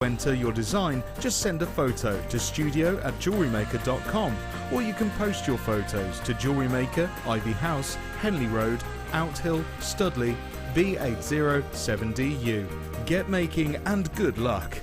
Enter your design, just send a photo to studio@jewellerymaker.com, or you can post your photos to Jewellery Maker, Ivy House, Henley Road, Outhill, Studley, B807DU. Get making and good luck.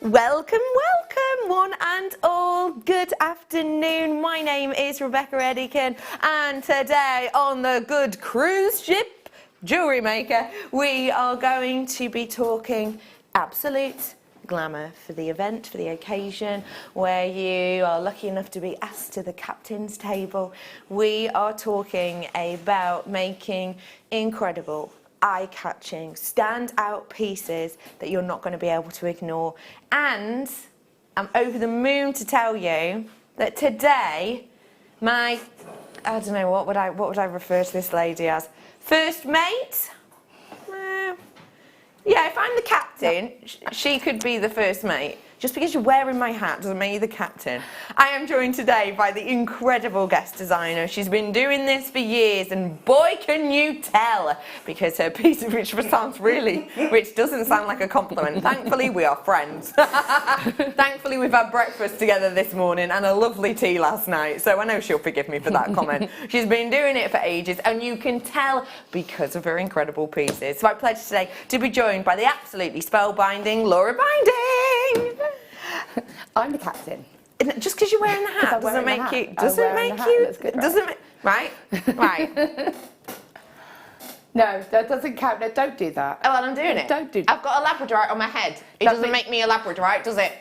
Welcome, welcome one and all. Good afternoon. My name is Rebecca Redican, and today on the good cruise ship Jewellery Maker, we are going to be talking absolute glamour for the event, for the occasion where you are lucky enough to be asked to the captain's table. We are talking about making incredible, eye-catching, stand-out pieces that you're not going to be able to ignore. And I'm over the moon to tell you that today, I don't know, what would I refer to this lady as? First mate? Yeah, if I'm the captain, she could be the first mate. Just because you're wearing my hat doesn't make you the captain. I am joined today by the incredible guest designer. She's been doing this for years, and boy can you tell, because her piece, which doesn't sound like a compliment. Thankfully, we are friends. Thankfully, we've had breakfast together this morning and a lovely tea last night, so I know she'll forgive me for that comment. She's been doing it for ages, and you can tell because of her incredible pieces. It's my pleasure today to be joined by the absolutely spellbinding Laura Binding. I'm the captain. Just because you're wearing the hat doesn't make you. Doesn't make you. Doesn't right? Right. No, that doesn't count. No, don't do that. Oh, well, I'm doing it. Don't do that. I've got a labradorite on my head. It doesn't make me a labradorite, does it?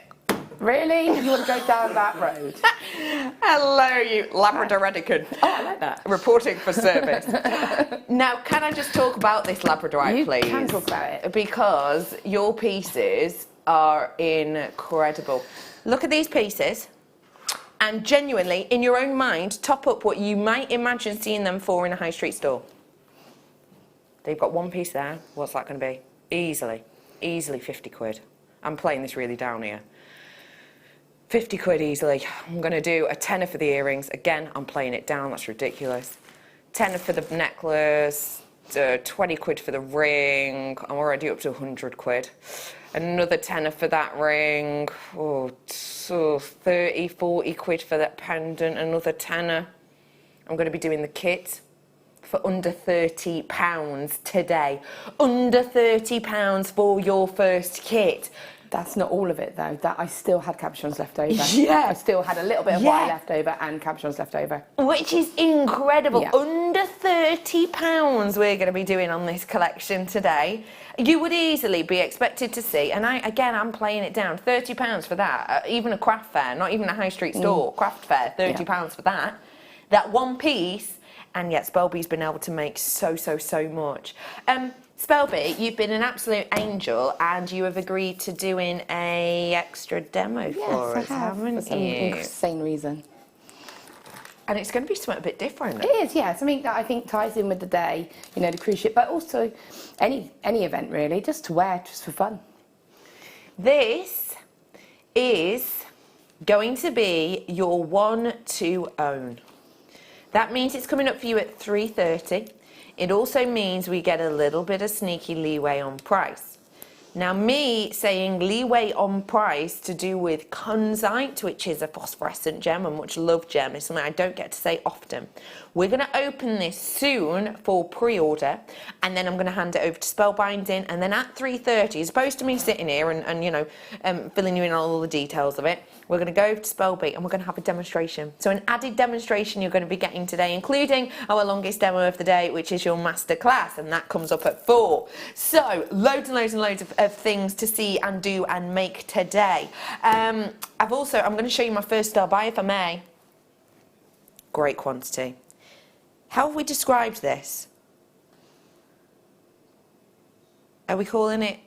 Really? You want to go down that road? Hello, you Labrador Redican. Oh, I like that. Reporting for service. Now, can I just talk about this labradorite, please? You can talk about it. Because your pieces are incredible. Look at these pieces, and genuinely, in your own mind, top up what you might imagine seeing them for in a high street store. They've got one piece there. What's that going to be? Easily 50 quid. I'm playing this really down here. 50 quid easily. I'm going to do a tenner for the earrings. Again, I'm playing it down. That's ridiculous. Tenner for the necklace. 20 quid for the ring. I'm already up to 100 quid. Another tenner for that ring. Oh, 30, 40 quid for that pendant. Another tenner. I'm going to be doing the kit for under £30 today. Under £30 for your first kit. That's not all of it though. That I still had cabochons left over. Yeah. I still had a little bit of wire left over and cabochons left over. Which is incredible. Yeah. Under £30 we're going to be doing on this collection today. You would easily be expected to see, and I'm playing it down, £30 for that. Even a craft fair, not even a high street store, craft fair, £30 for that. That one piece, and yet Spelby's been able to make so much. Spelby, you've been an absolute angel, and you have agreed to doing a extra demo for us, haven't you? For some insane reason. And it's going to be something a bit different. It is, yeah. Something that I think ties in with the day, you know, the cruise ship, but also any event really, just to wear, just for fun. This is going to be your one to own. That means it's coming up for you at 3:30. It also means we get a little bit of sneaky leeway on price. Now, me saying leeway on price to do with kunzite, which is a phosphorescent gem, a much loved gem, is something I don't get to say often. We're going to open this soon for pre-order, and then I'm going to hand it over to Spellbinding, and then at 3:30, as opposed to me sitting here and you know, filling you in on all the details of it, we're going to go over to Spellbeat and we're going to have a demonstration. So an added demonstration you're going to be getting today, including our longest demo of the day, which is your masterclass, and that comes up at 4. So loads and loads and loads of things to see and do and make today. I'm going to show you my first star buy, if I may. Great quantity. How have we described this? Are we calling it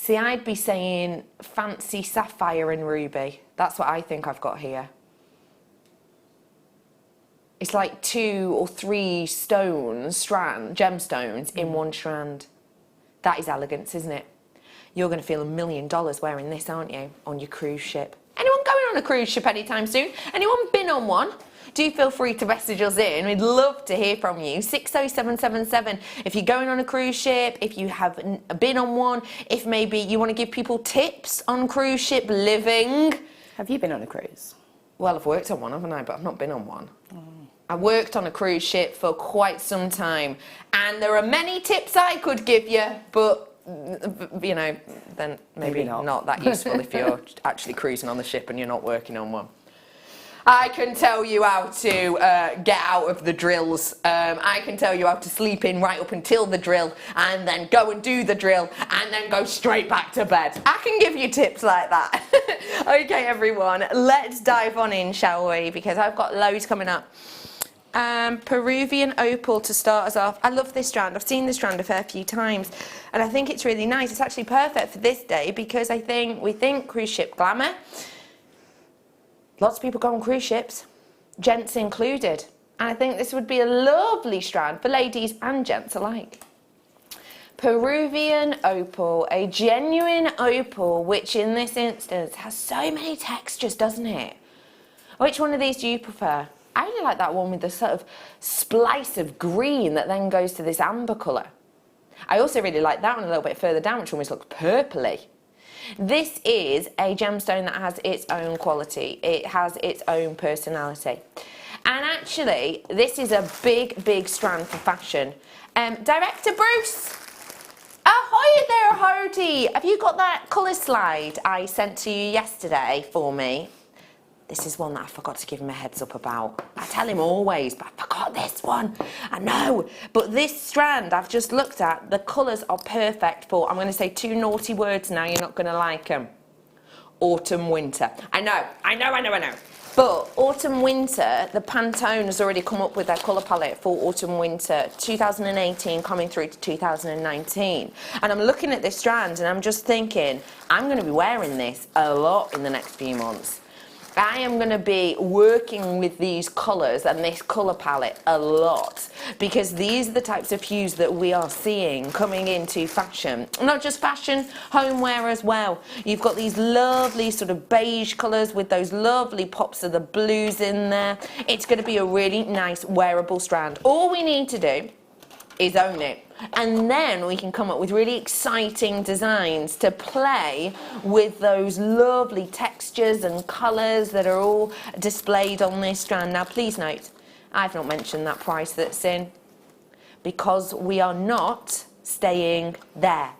See, I'd be saying fancy sapphire and ruby. That's what I think I've got here. It's like 2 or 3 gemstones in one strand. That is elegance, isn't it? You're going to feel $1 million wearing this, aren't you, on your cruise ship? Anyone going on a cruise ship anytime soon? Anyone been on one? Do feel free to message us in. We'd love to hear from you. 60777. If you're going on a cruise ship, if you have been on one, if maybe you want to give people tips on cruise ship living. Have you been on a cruise? Well, I've worked on one, haven't I? But I've not been on one. I worked on a cruise ship for quite some time, and there are many tips I could give you, but you know, then maybe not that useful if you're actually cruising on the ship and you're not working on one. I can tell you how to get out of the drills. I can tell you how to sleep in right up until the drill, and then go and do the drill, and then go straight back to bed. I can give you tips like that. Okay, everyone, let's dive on in, shall we? Because I've got loads coming up. Peruvian opal to start us off. I love this strand. I've seen this strand a fair few times, and I think it's really nice. It's actually perfect for this day because we think cruise ship glamour. Lots of people go on cruise ships, gents included, and I think this would be a lovely strand for ladies and gents alike. Peruvian opal, a genuine opal, which in this instance has so many textures, doesn't it? Which one of these do you prefer? I really like that one with the sort of splice of green that then goes to this amber colour. I also really like that one a little bit further down, which almost looks purpley. This is a gemstone that has its own quality. It has its own personality. And actually, this is a big, big strand for fashion. Director Bruce, ahoy there, Hody. Have you got that colour slide I sent to you yesterday for me? This is one that I forgot to give him a heads up about. I tell him always, but I forgot this one. I know. But this strand I've just looked at, the colours are perfect for, I'm going to say 2 naughty words now, you're not going to like them. Autumn, winter. I know. But autumn, winter, the Pantone has already come up with their colour palette for autumn, winter 2018 coming through to 2019. And I'm looking at this strand and I'm just thinking, I'm going to be wearing this a lot in the next few months. I am going to be working with these colours and this colour palette a lot because these are the types of hues that we are seeing coming into fashion. Not just fashion, homeware as well. You've got these lovely sort of beige colours with those lovely pops of the blues in there. It's going to be a really nice wearable strand. All we need to do is own it, and then we can come up with really exciting designs to play with those lovely textures and colours that are all displayed on this strand. Now please note, I've not mentioned that price that's in because we are not staying there.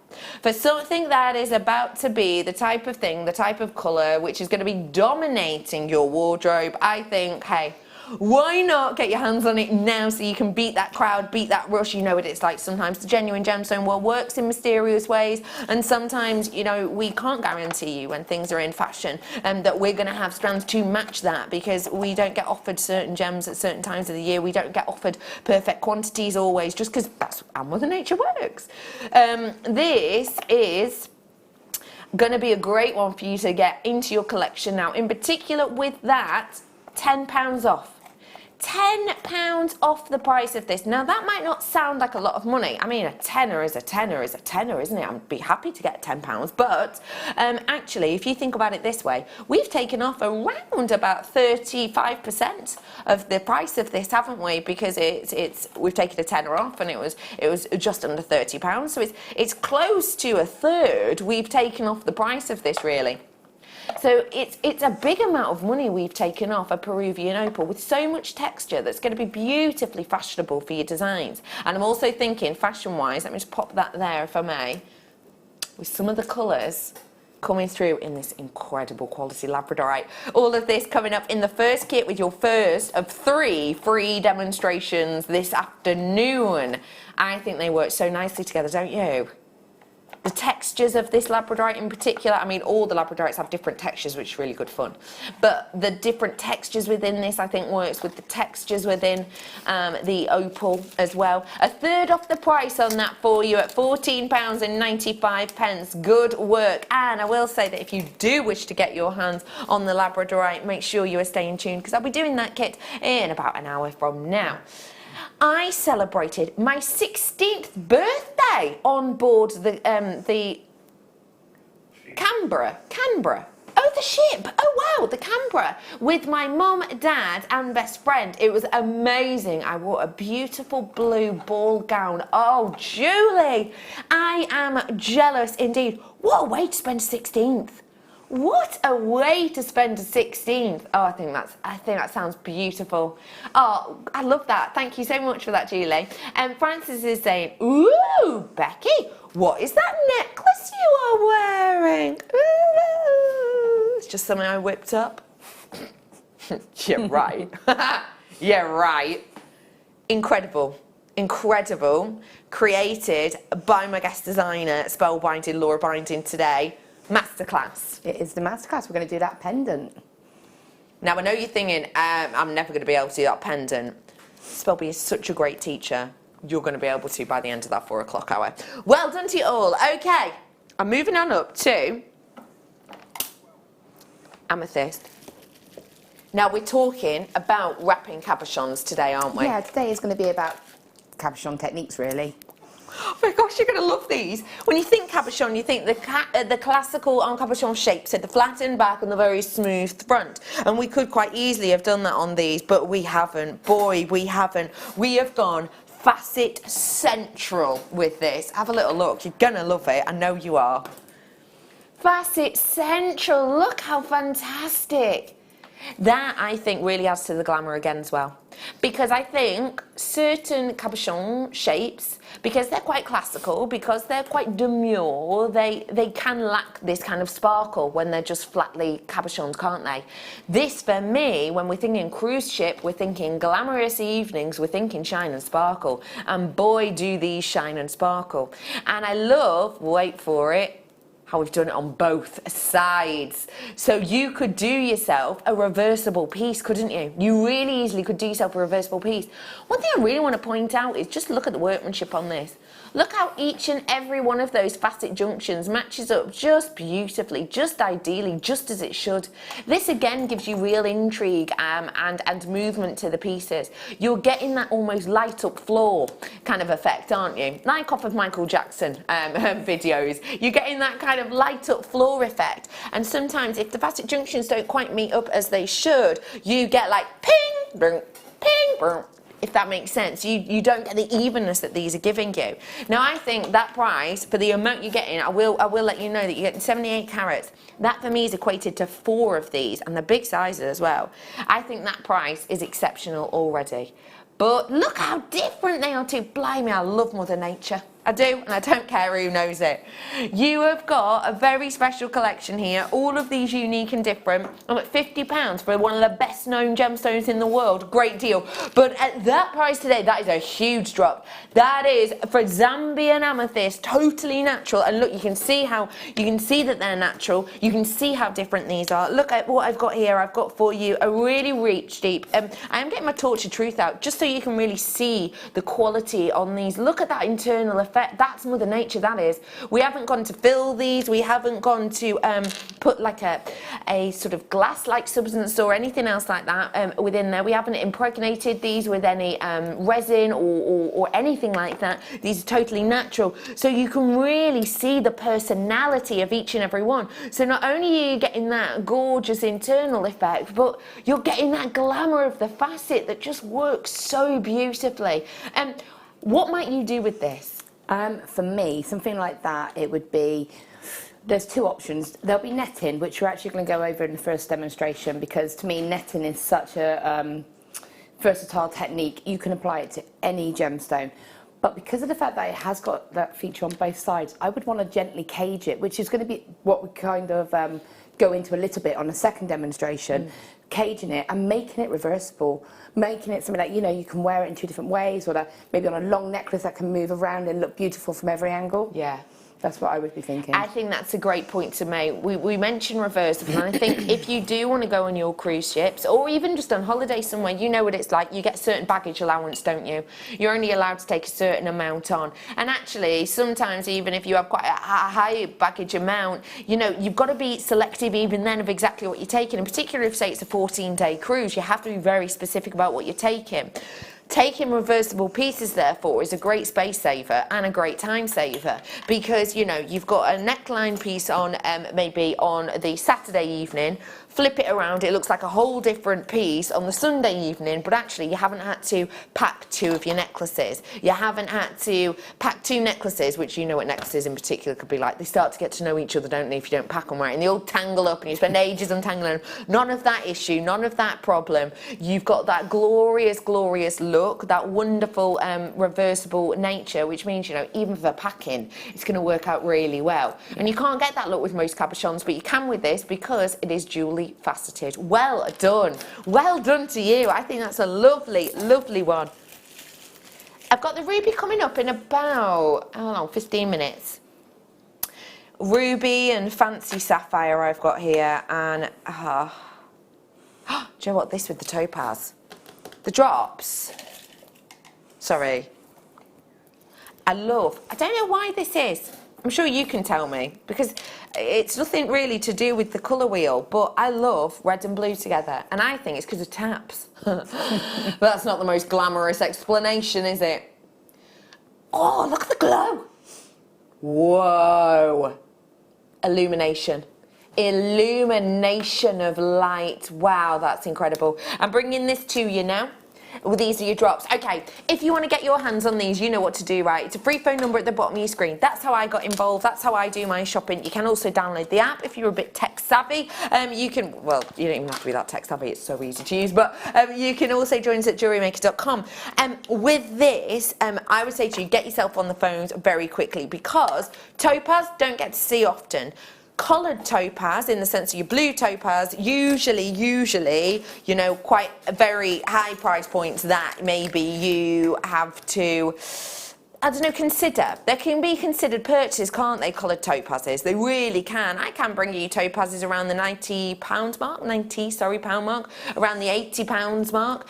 For something that is about to be the type of thing, the type of colour which is going to be dominating your wardrobe, I think, hey, why not get your hands on it now so you can beat that crowd, beat that rush? You know what it's like sometimes. The genuine gemstone world works in mysterious ways, and sometimes, you know, we can't guarantee you when things are in fashion that we're going to have strands to match that because we don't get offered certain gems at certain times of the year. We don't get offered perfect quantities always just because that's how Mother Nature works. This is going to be a great one for you to get into your collection now. In particular with that, £10 off. £10 off the price of this. Now that might not sound like a lot of money. I mean, a tenner is a tenner is a tenner, isn't it? I'd be happy to get £10, but actually, if you think about it this way, we've taken off around about 35% of the price of this, haven't we? Because we've taken a tenner off, and it was just under £30. So it's close to a third we've taken off the price of this, really. So it's a big amount of money we've taken off a Peruvian opal with so much texture that's going to be beautifully fashionable for your designs. And I'm also thinking fashion-wise, let me just pop that there if I may, with some of the colours coming through in this incredible quality labradorite. All of this coming up in the first kit with your first of 3 free demonstrations this afternoon. I think they work so nicely together, don't you? The textures of this labradorite in particular, I mean, all the labradorites have different textures, which is really good fun. But the different textures within this, I think, works with the textures within the opal as well. A third off the price on that for you at £14.95. Good work. And I will say that if you do wish to get your hands on the labradorite, make sure you are staying tuned, because I'll be doing that kit in about an hour from now. I celebrated my 16th birthday on board the Canberra. Oh, the ship. Oh, wow, the Canberra. With my mum, dad, and best friend. It was amazing. I wore a beautiful blue ball gown. Oh, Julie, I am jealous indeed. What a way to spend 16th. What a way to spend a 16th. Oh, I think that sounds beautiful. Oh, I love that. Thank you so much for that, Julie. And Francis is saying, ooh, Becky, what is that necklace you are wearing? Ooh, it's just something I whipped up. Yeah, right. Yeah, right. Incredible. Incredible. Created by my guest designer, Spellbinding, Laura Binding today. Masterclass. It is the masterclass. We're going to do that pendant. Now, I know you're thinking, I'm never going to be able to do that pendant. Spelby is such a great teacher. You're going to be able to by the end of that 4 o'clock hour. Well done to you all. Okay, I'm moving on up to amethyst. Now, we're talking about wrapping cabochons today, aren't we? Yeah, today is going to be about cabochon techniques, really. Oh my gosh, you're going to love these. When you think cabochon, you think the classical en cabochon shape, so the flattened back and the very smooth front. And we could quite easily have done that on these, but we haven't. Boy, we haven't. We have gone facet central with this. Have a little look. You're going to love it. I know you are. Facet central. Look how fantastic. That, I think, really adds to the glamour again as well. Because I think certain cabochon shapes, because they're quite classical, because they're quite demure, they can lack this kind of sparkle when they're just flatly cabochons, can't they? This, for me, when we're thinking cruise ship, we're thinking glamorous evenings, we're thinking shine and sparkle. And boy, do these shine and sparkle. And I love, wait for it, how we've done it on both sides. So you could do yourself a reversible piece, couldn't you? You really easily could do yourself a reversible piece. One thing I really want to point out is just look at the workmanship on this. Look how each and every one of those facet junctions matches up just beautifully, just ideally, just as it should. This again gives you real intrigue and movement to the pieces. You're getting that almost light up floor kind of effect, aren't you? Like off of Michael Jackson videos. You're getting that kind of light up floor effect. And sometimes if the facet junctions don't quite meet up as they should, you get like ping, boom, ping, boom. If that makes sense, you don't get the evenness that these are giving you. Now, I think that price, for the amount you're getting, I will let you know that you're getting 78 carats. That, for me, is equated to 4 of these, and the big sizes as well. I think that price is exceptional already. But look how different they are too. Blimey, I love Mother Nature. I do, and I don't care who knows it. You have got a very special collection here, all of these unique and different. I'm at £50 for one of the best known gemstones in the world. Great deal. But at that price today, that is a huge drop. That is for Zambian amethyst, totally natural. And look, you can see that they're natural. You can see how different these are. Look at what I've got here. I've got for you a really reach deep. I am getting my torch of truth out just so you can really see the quality on these. Look at that internal effect. That's Mother Nature, that is. We haven't gone to fill these. We haven't gone to put like a sort of glass-like substance or anything else like that within there. We haven't impregnated these with any resin or anything like that. These are totally natural. So you can really see the personality of each and every one. So not only are you getting that gorgeous internal effect, but you're getting that glamour of the facet that just works so beautifully. What might you do with this? For me, something like that, it would be, there's 2 options. There'll be netting, which we're actually going to go over in the first demonstration, because to me, netting is such a versatile technique. You can apply it to any gemstone. But because of the fact that it has got that feature on both sides, I would want to gently cage it, which is going to be what we kind of go into a little bit on the second demonstration. Caging it and making it reversible, making it something that, you know, you can wear it in 2 different ways, or maybe on a long necklace that can move around and look beautiful from every angle. Yeah. That's what I would be thinking. I think that's a great point to make. We mentioned reversible, and I think if you do want to go on your cruise ships, or even just on holiday somewhere, you know what it's like. You get certain baggage allowance, don't you? You're only allowed to take a certain amount on. And actually, sometimes even if you have quite a high baggage amount, you know, you've got to be selective even then of exactly what you're taking. In particular, if, say, it's a 14-day cruise, you have to be very specific about what you're taking. Taking reversible pieces, therefore, is a great space saver and a great time saver, because, you know, you've got a neckline piece on maybe on the Saturday evening, flip it around, it looks like a whole different piece on the Sunday evening, but actually you haven't had to pack 2 of your necklaces. You haven't had to pack 2 necklaces, which you know what necklaces in particular could be like. They start to get to know each other, don't they, if you don't pack them right, and they all tangle up and you spend ages untangling them. None of that issue, none of that problem. You've got that glorious, glorious look, that wonderful reversible nature, which means, you know, even for packing, it's going to work out really well. And you can't get that look with most cabochons, but you can with this because it is jewellery faceted. Well done to you. I think that's a lovely, lovely one. I've got the ruby coming up in about, I don't know, 15 minutes. Ruby and fancy sapphire I've got here, and do you know what, this with the topaz, the drops, sorry, I don't know why this is. I'm sure you can tell me, because it's nothing really to do with the colour wheel, but I love red and blue together, and I think it's because of taps. But that's not the most glamorous explanation, is it? Oh, look at the glow. Whoa. Illumination of light. Wow, that's incredible. I'm bringing this to you now. Well, these are your drops. Okay, if you want to get your hands on these, you know what to do, right? It's a free phone number at the bottom of your screen. That's how I got involved. That's how I do my shopping. You can also download the app if you're a bit tech savvy. You can, well, you don't even have to be that tech savvy. It's so easy to use. But you can also join us at JewelleryMaker.com. With this, I would say to you, get yourself on the phones very quickly, because topaz don't get to see often. Coloured topaz, in the sense of your blue topaz, usually, you know, quite a very high price points that maybe you have to, I don't know, consider. They can be considered purchases, can't they, coloured topazes? They really can. I can bring you topazes around the £90 mark, pound mark, around the £80 mark.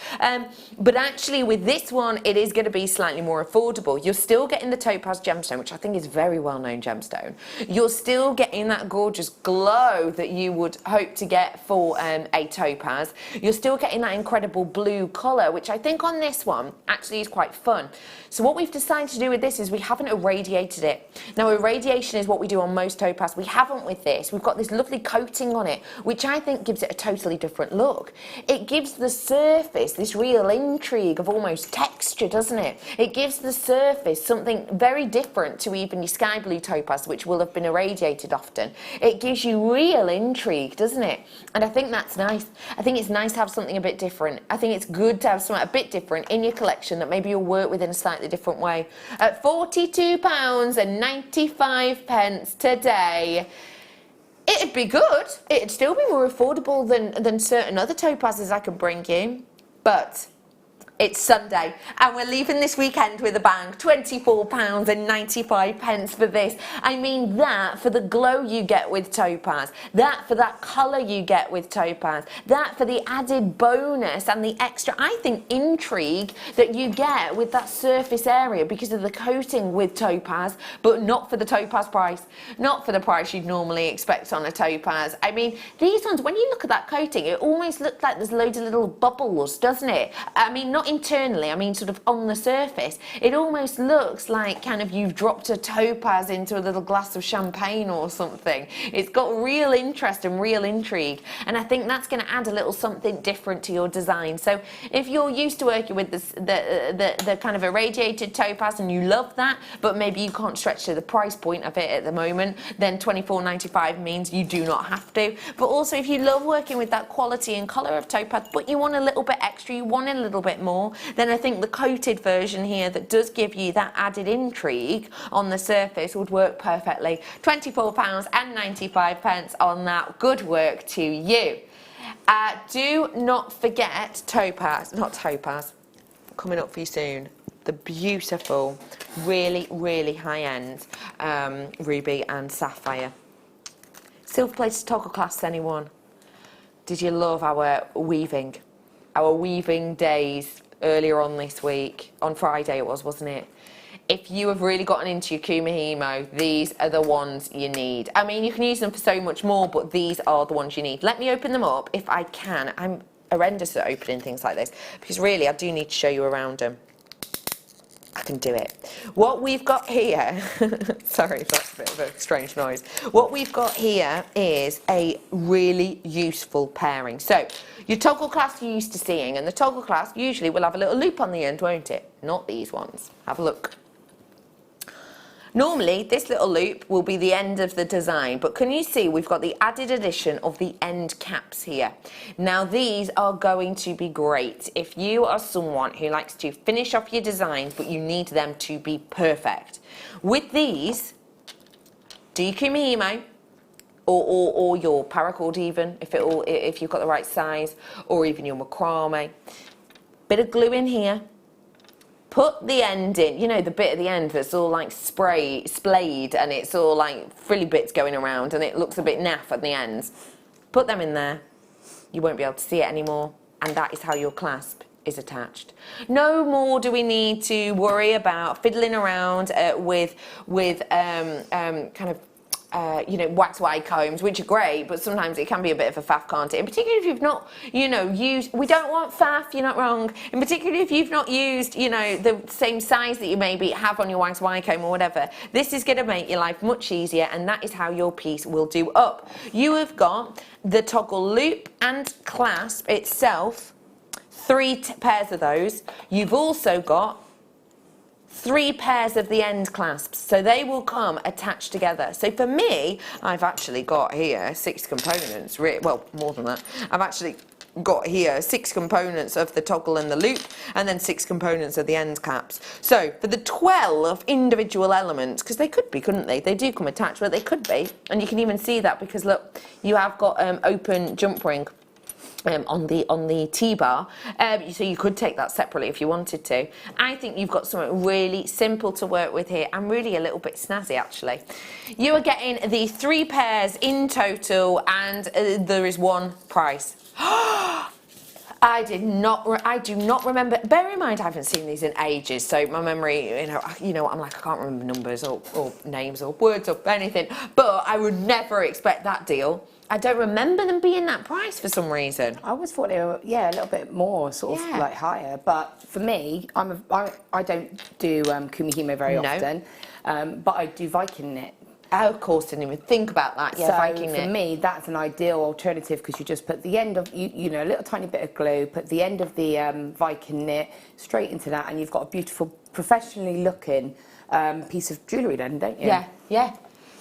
But actually with this one, it is going to be slightly more affordable. You're still getting the topaz gemstone, which I think is a very well-known gemstone. You're still getting that gorgeous glow that you would hope to get for a topaz. You're still getting that incredible blue colour, which I think on this one actually is quite fun. So what we've decided to do with this is we haven't irradiated it. Now, irradiation is what we do on most topaz. We haven't with this. We've got this lovely coating on it, which I think gives it a totally different look. It gives the surface this real intrigue of almost texture, doesn't it? It gives the surface something very different to even your sky blue topaz, which will have been irradiated often. It gives you real intrigue, doesn't it? And I think that's nice. I think it's nice to have something a bit different. I think it's good to have something a bit different in your collection that maybe you'll work with in a slightly different way. At £42.95 today, it'd be good. It'd still be more affordable than certain other topazes I could bring you, but it's Sunday and we're leaving this weekend with a bang. £24.95 for this. I mean, that for the glow you get with topaz, that for that colour you get with topaz, that for the added bonus and the extra, I think, intrigue that you get with that surface area because of the coating with topaz, but not for the topaz price. Not for the price you'd normally expect on a topaz. I mean, these ones, when you look at that coating, it almost looks like there's loads of little bubbles, doesn't it? I mean, not internally, I mean sort of on the surface. It almost looks like kind of you've dropped a topaz into a little glass of champagne or something. It's got real interest and real intrigue, and I think that's going to add a little something different to your design. So if you're used to working with the kind of irradiated topaz and you love that, but maybe you can't stretch to the price point of it at the moment, then £24.95 means you do not have to. But also, if you love working with that quality and colour of topaz, but you want a little bit extra, you want a little bit more, then I think the coated version here that does give you that added intrigue on the surface would work perfectly. £24.95 on that. Good work to you. Do not forget topaz, not topaz, coming up for you soon. the beautiful, really, really high-end ruby and sapphire. Silver-plated toggle clasps, anyone? Did you love our weaving? Our weaving days earlier on this week, on Friday it was, wasn't it? If you have really gotten into your kumihimo, these are the ones you need. I mean, you can use them for so much more, but these are the ones you need. Let me open them up if I can. I'm horrendous at opening things like this, because really I do need to show you around them. I can do it. What we've got here, sorry if that's a bit of a strange noise. What we've got here is a really useful pairing. So, your toggle clasp you're used to seeing, and the toggle clasp usually will have a little loop on the end, won't it? Not these ones. Have a look. Normally, this little loop will be the end of the design, but can you see we've got the added addition of the end caps here. Now, these are going to be great if you are someone who likes to finish off your designs, but you need them to be perfect. With these, do your kumihimo, or your paracord even, if you've got the right size, or even your macrame. Bit of glue in here. Put the end in, you know, the bit at the end that's all like splayed and it's all like frilly bits going around and it looks a bit naff at the ends. Put them in there. You won't be able to see it anymore, and that is how your clasp is attached. No more do we need to worry about fiddling around with kind of you know, wax wide combs, which are great, but sometimes it can be a bit of a faff, can't it? And particularly if you've not, you know, used, we don't want faff, you're not wrong, and particularly if you've not used, you know, the same size that you maybe have on your wax wide comb or whatever, this is going to make your life much easier, and that is how your piece will do up. You have got the toggle loop and clasp itself, 3 pairs of those. You've also got 3 pairs of the end clasps, so they will come attached together. So for me, I've actually got here 6 components, well, more than that. I've actually got here 6 components of the toggle and the loop, and then 6 components of the end caps. So for the 12 individual elements, because they could be, couldn't they? They do come attached, but they could be, and you can even see that because look, you have got open jump ring on the T-bar, so you could take that separately if you wanted to. I think you've got something really simple to work with here, and really a little bit snazzy actually. You are getting the 3 pairs in total, and there is one price. I do not remember. Bear in mind, I haven't seen these in ages, so my memory, you know, I'm like, I can't remember numbers or names or words or anything. But I would never expect that deal. I don't remember them being that price for some reason. I always thought they were, yeah, a little bit more, sort of like higher. But for me, I don't do kumihimo very often, but I do Viking knit. Oh, of course, didn't even think about that. Yeah, so Viking knit. For me, that's an ideal alternative because you just put the end of, you know, a little tiny bit of glue, put the end of the Viking knit straight into that, and you've got a beautiful, professionally looking piece of jewellery then, don't you? Yeah, yeah.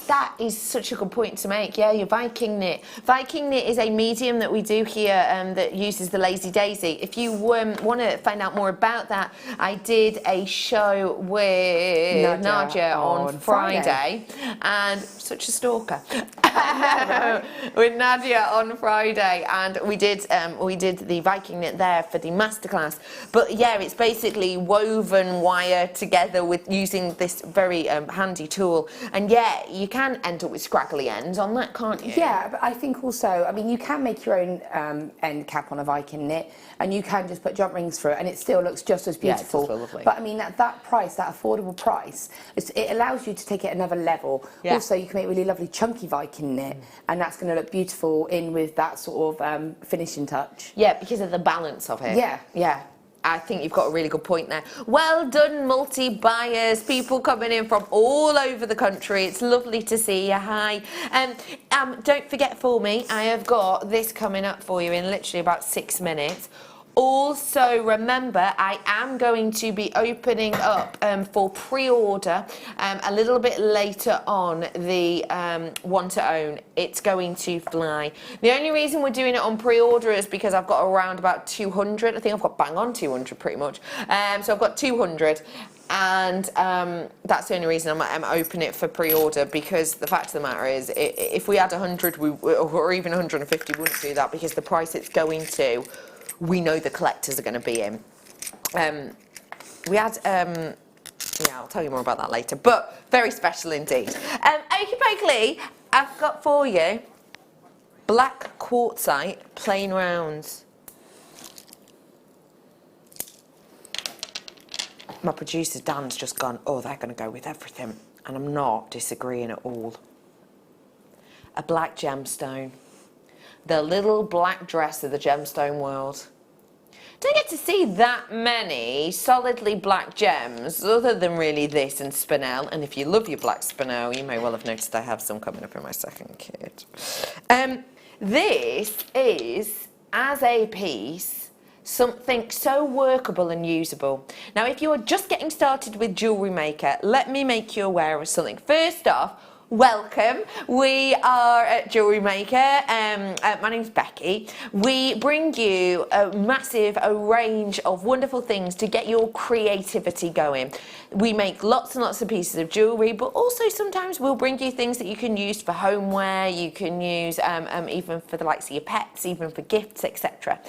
That is such a good point to make. Yeah, your Viking knit. Viking knit is a medium that we do here that uses the Lazy Daisy. If you want to find out more about that, I did a show with Nadia on Friday, and such a stalker. With Nadia on Friday, and we did the Viking knit there for the masterclass. But yeah, it's basically woven wire together with using this very handy tool, and yeah, you can end up with scraggly ends on that, can't you? Yeah, but I think also, I mean, you can make your own end cap on a Viking knit, and you can just put jump rings through it, and it still looks just as beautiful. Yeah, it does look lovely. But I mean, at that price, that affordable price, it allows you to take it another level. Yeah. Also, you can make really lovely chunky Viking knit, and that's going to look beautiful in with that sort of finishing touch. Yeah, because of the balance of it. Yeah. Yeah. I think you've got a really good point there. Well done, multi-buyers, people coming in from all over the country. It's lovely to see you. Hi. Don't forget for me, I have got this coming up for you in literally about 6 minutes. Also, remember, I am going to be opening up for pre-order a little bit later on the one to own. It's going to fly. The only reason we're doing it on pre-order is because I've got around about 200. I think I've got bang on 200 pretty much. So I've got 200. And that's the only reason I'm opening it for pre-order, because the fact of the matter is, if we had 100 or even 150, we wouldn't do that, because the price it's going to, we know the collectors are going to be in. we had, yeah, I'll tell you more about that later, but very special indeed. Okie dokie, I've got for you black quartzite plain rounds. My producer Dan's just gone, oh, they're going to go with everything, and I'm not disagreeing at all. A black gemstone, the little black dress of the gemstone world. Don't get to see that many solidly black gems other than really this and spinel, and if you love your black spinel, you may well have noticed I have some coming up in my second kit. This is, as a piece, something so workable and usable. Now, if you're just getting started with Jewellery Maker, let me make you aware of something. First off, welcome. We are at Jewellery Maker. My name's Becky. We bring you a range of wonderful things to get your creativity going. We make lots and lots of pieces of jewellery, but also sometimes we'll bring you things that you can use for homeware, you can use even for the likes of your pets, even for gifts, etc.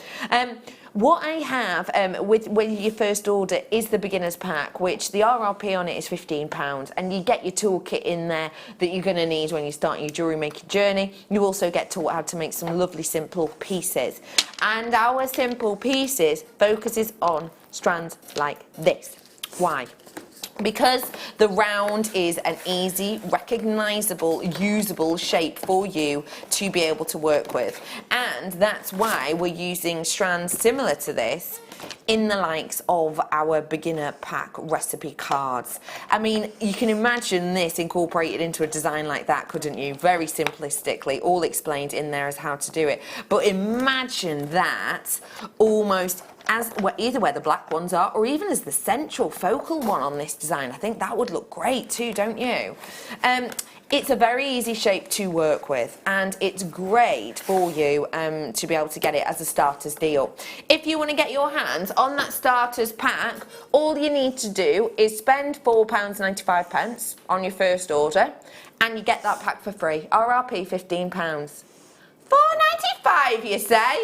What I have with your first order is the beginner's pack, which the RRP on it is £15, and you get your toolkit in there that you're going to need when you start your jewellery making journey. You also get taught how to make some lovely simple pieces, and our simple pieces focuses on strands like this. Why? Because the round is an easy, recognisable, usable shape for you to be able to work with. And that's why we're using strands similar to this in the likes of our beginner pack recipe cards. I mean, you can imagine this incorporated into a design like that, couldn't you? Very simplistically, all explained in there as how to do it. But imagine that almost as either where the black ones are or even as the central focal one on this design. I think that would look great too, don't you? It's a very easy shape to work with, and it's great for you to be able to get it as a starter's deal. If you want to get your hands on that starter's pack, all you need to do is spend £4.95 on your first order, and you get that pack for free. RRP £15. £4.95, you say?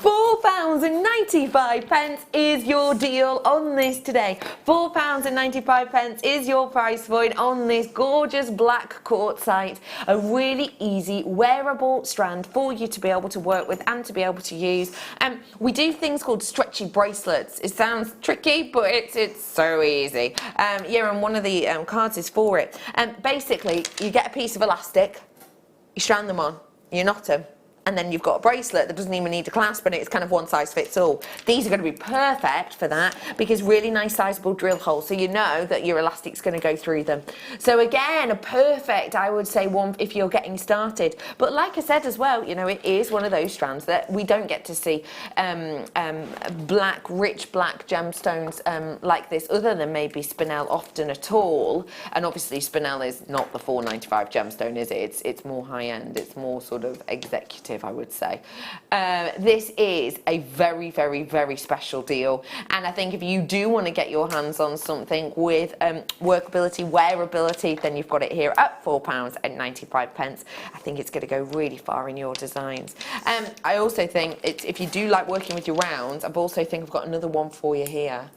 £4.95 is your deal on this today. £4.95 is your price point on this gorgeous black quartzite. A really easy wearable strand for you to be able to work with and to be able to use. We do things called stretchy bracelets. It sounds tricky, but it's so easy. Yeah, and one of the cards is for it. Basically, you get a piece of elastic, you strand them on, you knot them, and then you've got a bracelet that doesn't even need a clasp in it. It's kind of one size fits all. These are going to be perfect for that because really nice sizable drill holes, so you know that your elastic's going to go through them. So again, a perfect, I would say, one if you're getting started. But like I said as well, you know, it is one of those strands that we don't get to see rich black gemstones like this, other than maybe spinel often at all. And obviously spinel is not the £4.95 gemstone, is it? It's more high end. It's more sort of executive, I would say. This is a very, very, very special deal, and I think if you do want to get your hands on something with workability, wearability, then you've got it here at £4.95. I think it's going to go really far in your designs. I also think if you do like working with your rounds, I've got another one for you here.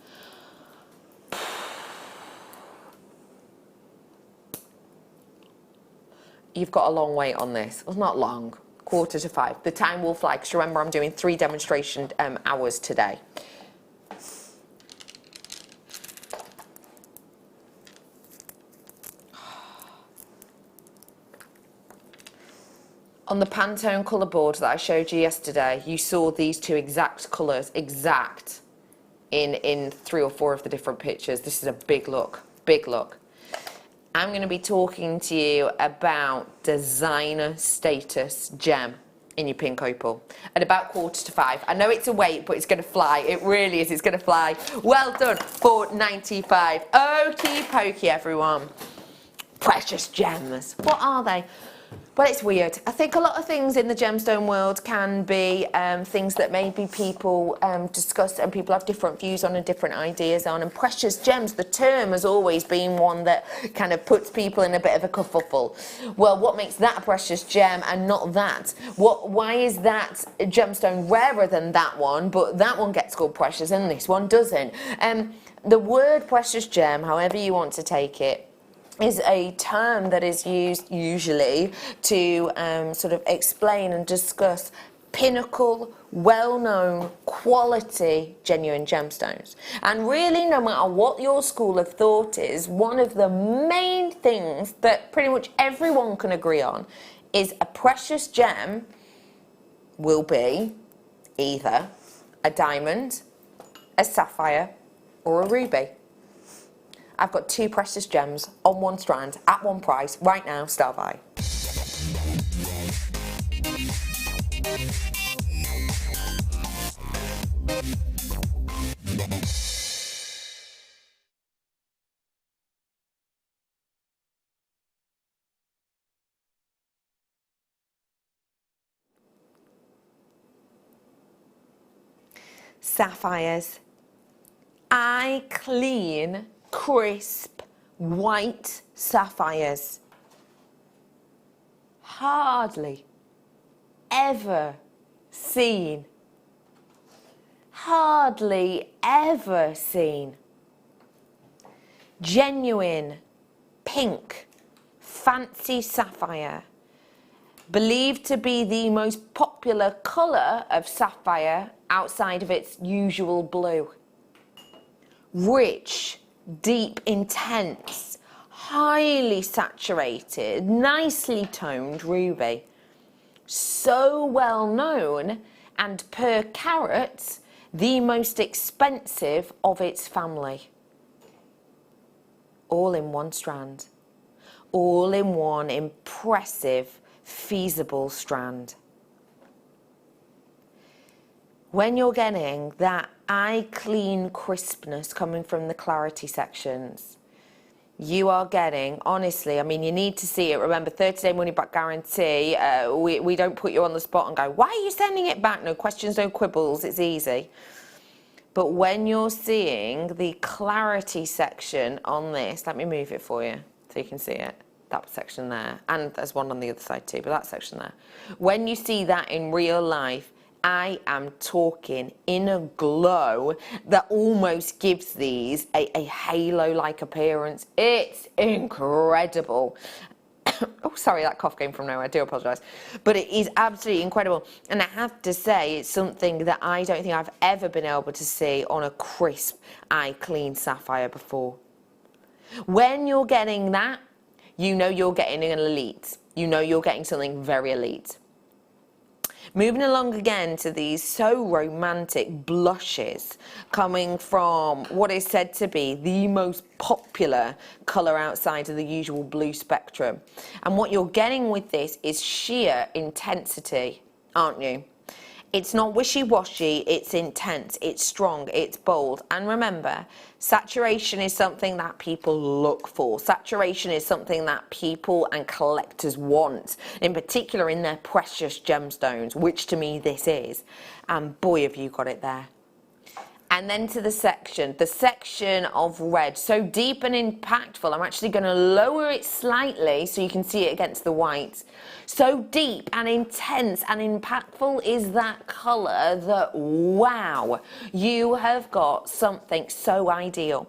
You've got a long wait on this. Well, not long. 4:45. The time will fly, because remember I'm doing 3 demonstration hours today. On the Pantone colour board that I showed you yesterday, you saw these 2 exact colours, in 3 or 4 of the different pictures. This is a big look, big look. I'm going to be talking to you about designer status gem in your pink opal at about 4:45. I know it's a wait, but it's going to fly. It really is. It's going to fly. Well done. £4.95. Okie pokey, everyone. Precious gems. What are they? Well, it's weird. I think a lot of things in the gemstone world can be things that maybe people discuss and people have different views on and different ideas on. And precious gems, the term has always been one that kind of puts people in a bit of a kerfuffle. Well, what makes that a precious gem and not that? Why is that gemstone rarer than that one, but that one gets called precious and this one doesn't? The word precious gem, however you want to take it, is a term that is used usually to sort of explain and discuss pinnacle, well-known, quality, genuine gemstones. And really, no matter what your school of thought is, one of the main things that pretty much everyone can agree on is a precious gem will be either a diamond, a sapphire, or a ruby. I've got 2 precious gems on one strand at one price right now, start by. Sapphires. Eye clean, crisp, white sapphires. Hardly ever seen. Hardly ever seen. Genuine, pink, fancy sapphire. Believed to be the most popular colour of sapphire outside of its usual blue. Rich, deep, intense, highly saturated, nicely toned ruby. So well known and per carat the most expensive of its family. All in one strand. All in one impressive, feasible strand. When you're getting that eye clean crispness coming from the clarity sections, you are getting, honestly, I mean, you need to see it. Remember, 30-day money back guarantee. We don't put you on the spot and go, why are you sending it back? No questions, no quibbles. It's easy. But when you're seeing the clarity section on this, let me move it for you so you can see it. That section there. And there's one on the other side too, but that section there. When you see that in real life, I am talking in a glow that almost gives these a halo-like appearance. It's incredible. Oh, sorry, that cough came from nowhere. I do apologise. But it is absolutely incredible. And I have to say, it's something that I don't think I've ever been able to see on a crisp, eye-clean sapphire before. When you're getting that, you know you're getting an elite. You know you're getting something very elite. Moving along again to these so romantic blushes coming from what is said to be the most popular colour outside of the usual blue spectrum. And what you're getting with this is sheer intensity, aren't you? It's not wishy-washy, it's intense, it's strong, it's bold. And remember, saturation is something that people look for. Saturation is something that people and collectors want, in particular in their precious gemstones, which to me this is. And boy, have you got it there. And then to the section of red, so deep and impactful. I'm actually going to lower it slightly so you can see it against the white. So deep and intense and impactful is that colour that, wow, you have got something so ideal.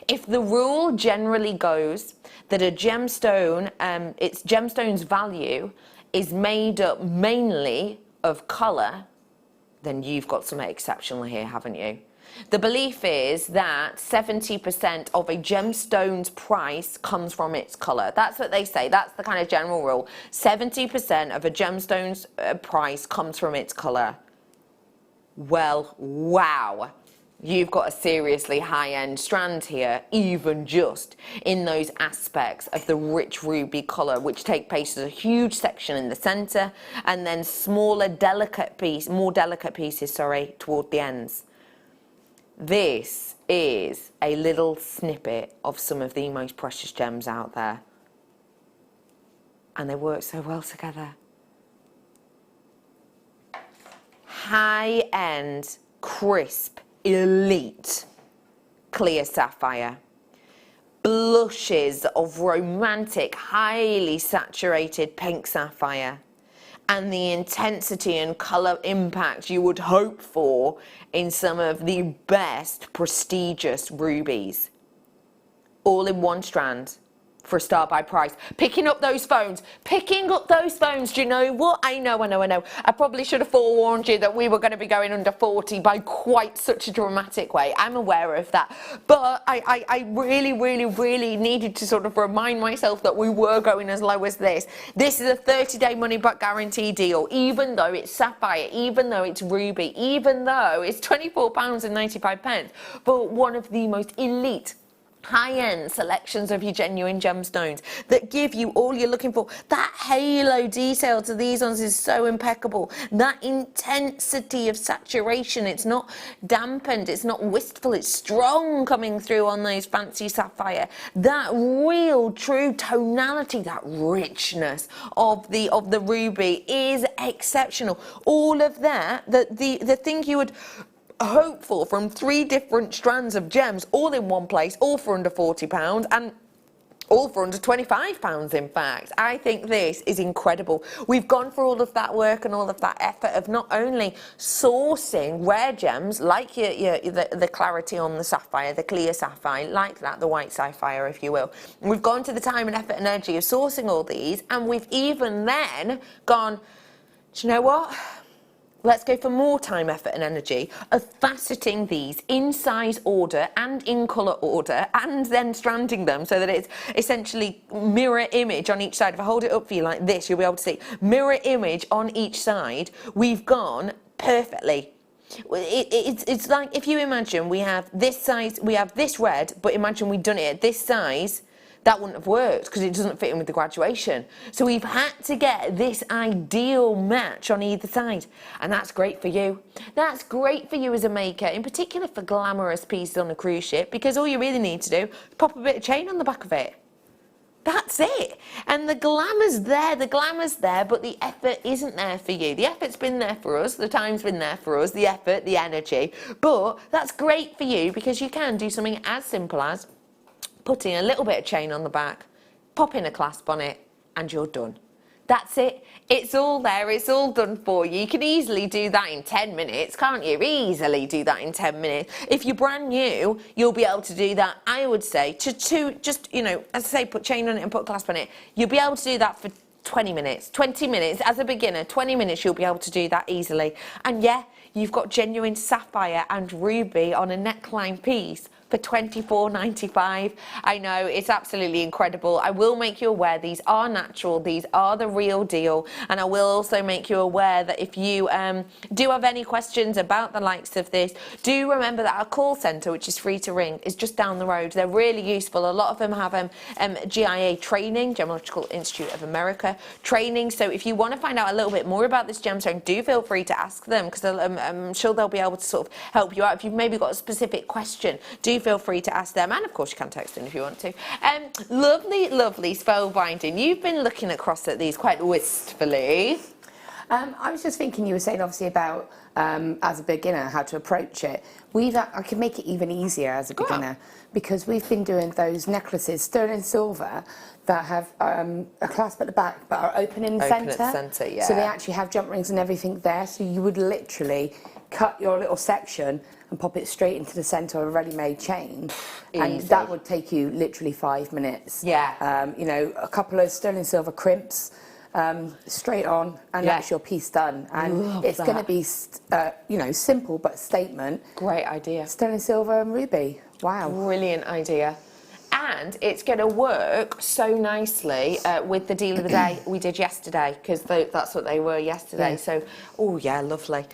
If the rule generally goes that a gemstone, its gemstone's value is made up mainly of colour, then you've got something exceptional here, haven't you? The belief is that 70% of a gemstone's price comes from its colour. That's what they say. That's the kind of general rule. 70% of a gemstone's price comes from its colour. Well, wow. You've got a seriously high-end strand here, even just in those aspects of the rich ruby colour, which take place as a huge section in the centre, and then smaller, more delicate pieces, toward the ends. This is a little snippet of some of the most precious gems out there. and they work so well together. High-end, crisp, elite clear sapphire. Blushes of romantic, highly saturated pink sapphire. And the intensity and colour impact you would hope for in some of the best prestigious rubies. All in one strand for a start by price. Picking up those phones, do you know what? I know. I probably should have forewarned you that we were going to be going under 40 by quite such a dramatic way. I'm aware of that. But I really needed to sort of remind myself that we were going as low as this. This is a 30-day money-back guarantee deal, even though it's sapphire, even though it's ruby, even though it's £24.95, but one of the most elite high-end selections of your genuine gemstones that give you all you're looking for. That halo detail to these ones is so impeccable. That intensity of saturation, it's not dampened, it's not wistful, it's strong coming through on those fancy sapphire. That real true tonality, that richness of the ruby is exceptional. All of that, the thing you would hopeful from 3 different strands of gems all in one place, all for under £40 and all for under £25 in fact. I think this is incredible. We've gone for all of that work and all of that effort of not only sourcing rare gems like the clarity on the sapphire, the clear sapphire, like that, the white sapphire if you will. We've gone to the time and effort and energy of sourcing all these, and we've even then gone, do you know what? Let's go for more time, effort and energy of faceting these in size order and in colour order, and then stranding them so that it's essentially mirror image on each side. If I hold it up for you like this, you'll be able to see mirror image on each side. We've gone perfectly. It's like if you imagine we have this size, we have this red, but imagine we'd done it at this size. That wouldn't have worked because it doesn't fit in with the graduation. So we've had to get this ideal match on either side. And that's great for you. That's great for you as a maker, in particular for glamorous pieces on a cruise ship, because all you really need to do is pop a bit of chain on the back of it. That's it. And the glamour's there, but the effort isn't there for you. The effort's been there for us, the time's been there for us, the effort, the energy. But that's great for you because you can do something as simple as putting a little bit of chain on the back, popping a clasp on it, and you're done. That's it. It's all there. It's all done for you. You can easily do that in 10 minutes, can't you? Easily do that in 10 minutes. If you're brand new, you'll be able to do that, I would say, just, you know, as I say, put chain on it and put a clasp on it. You'll be able to do that for 20 minutes. 20 minutes as a beginner, 20 minutes you'll be able to do that easily. And yeah, you've got genuine sapphire and ruby on a neckline piece for £24.95. I know, it's absolutely incredible. I will make you aware these are natural, these are the real deal, and I will also make you aware that if you do have any questions about the likes of this, do remember that our call centre, which is free to ring, is just down the road. They're really useful. A lot of them have GIA training, Gemological Institute of America training, so if you want to find out a little bit more about this gemstone, do feel free to ask them, because I'm sure they'll be able to sort of help you out. If you've maybe got a specific question, do feel free to ask them, and of course you can text in if you want to. Lovely spellbinding. You've been looking across at these quite wistfully. I was just thinking, you were saying obviously about as a beginner how to approach it. I could make it even easier as a beginner, because we've been doing those necklaces, sterling silver, that have a clasp at the back but are open in the centre. Open at the centre, yeah. So they actually have jump rings and everything there. So you would literally cut your little section and pop it straight into the centre of a ready-made chain. Easy. And that would take you literally 5 minutes. Yeah. You know, a couple of sterling silver crimps, straight on, and that's your piece done. And it's going to be, you know, simple but statement. Great idea. Sterling silver and ruby. Wow. Brilliant idea. And it's going to work so nicely with the deal of the day we did yesterday, because that's what they were yesterday. Yeah. So, oh yeah, lovely.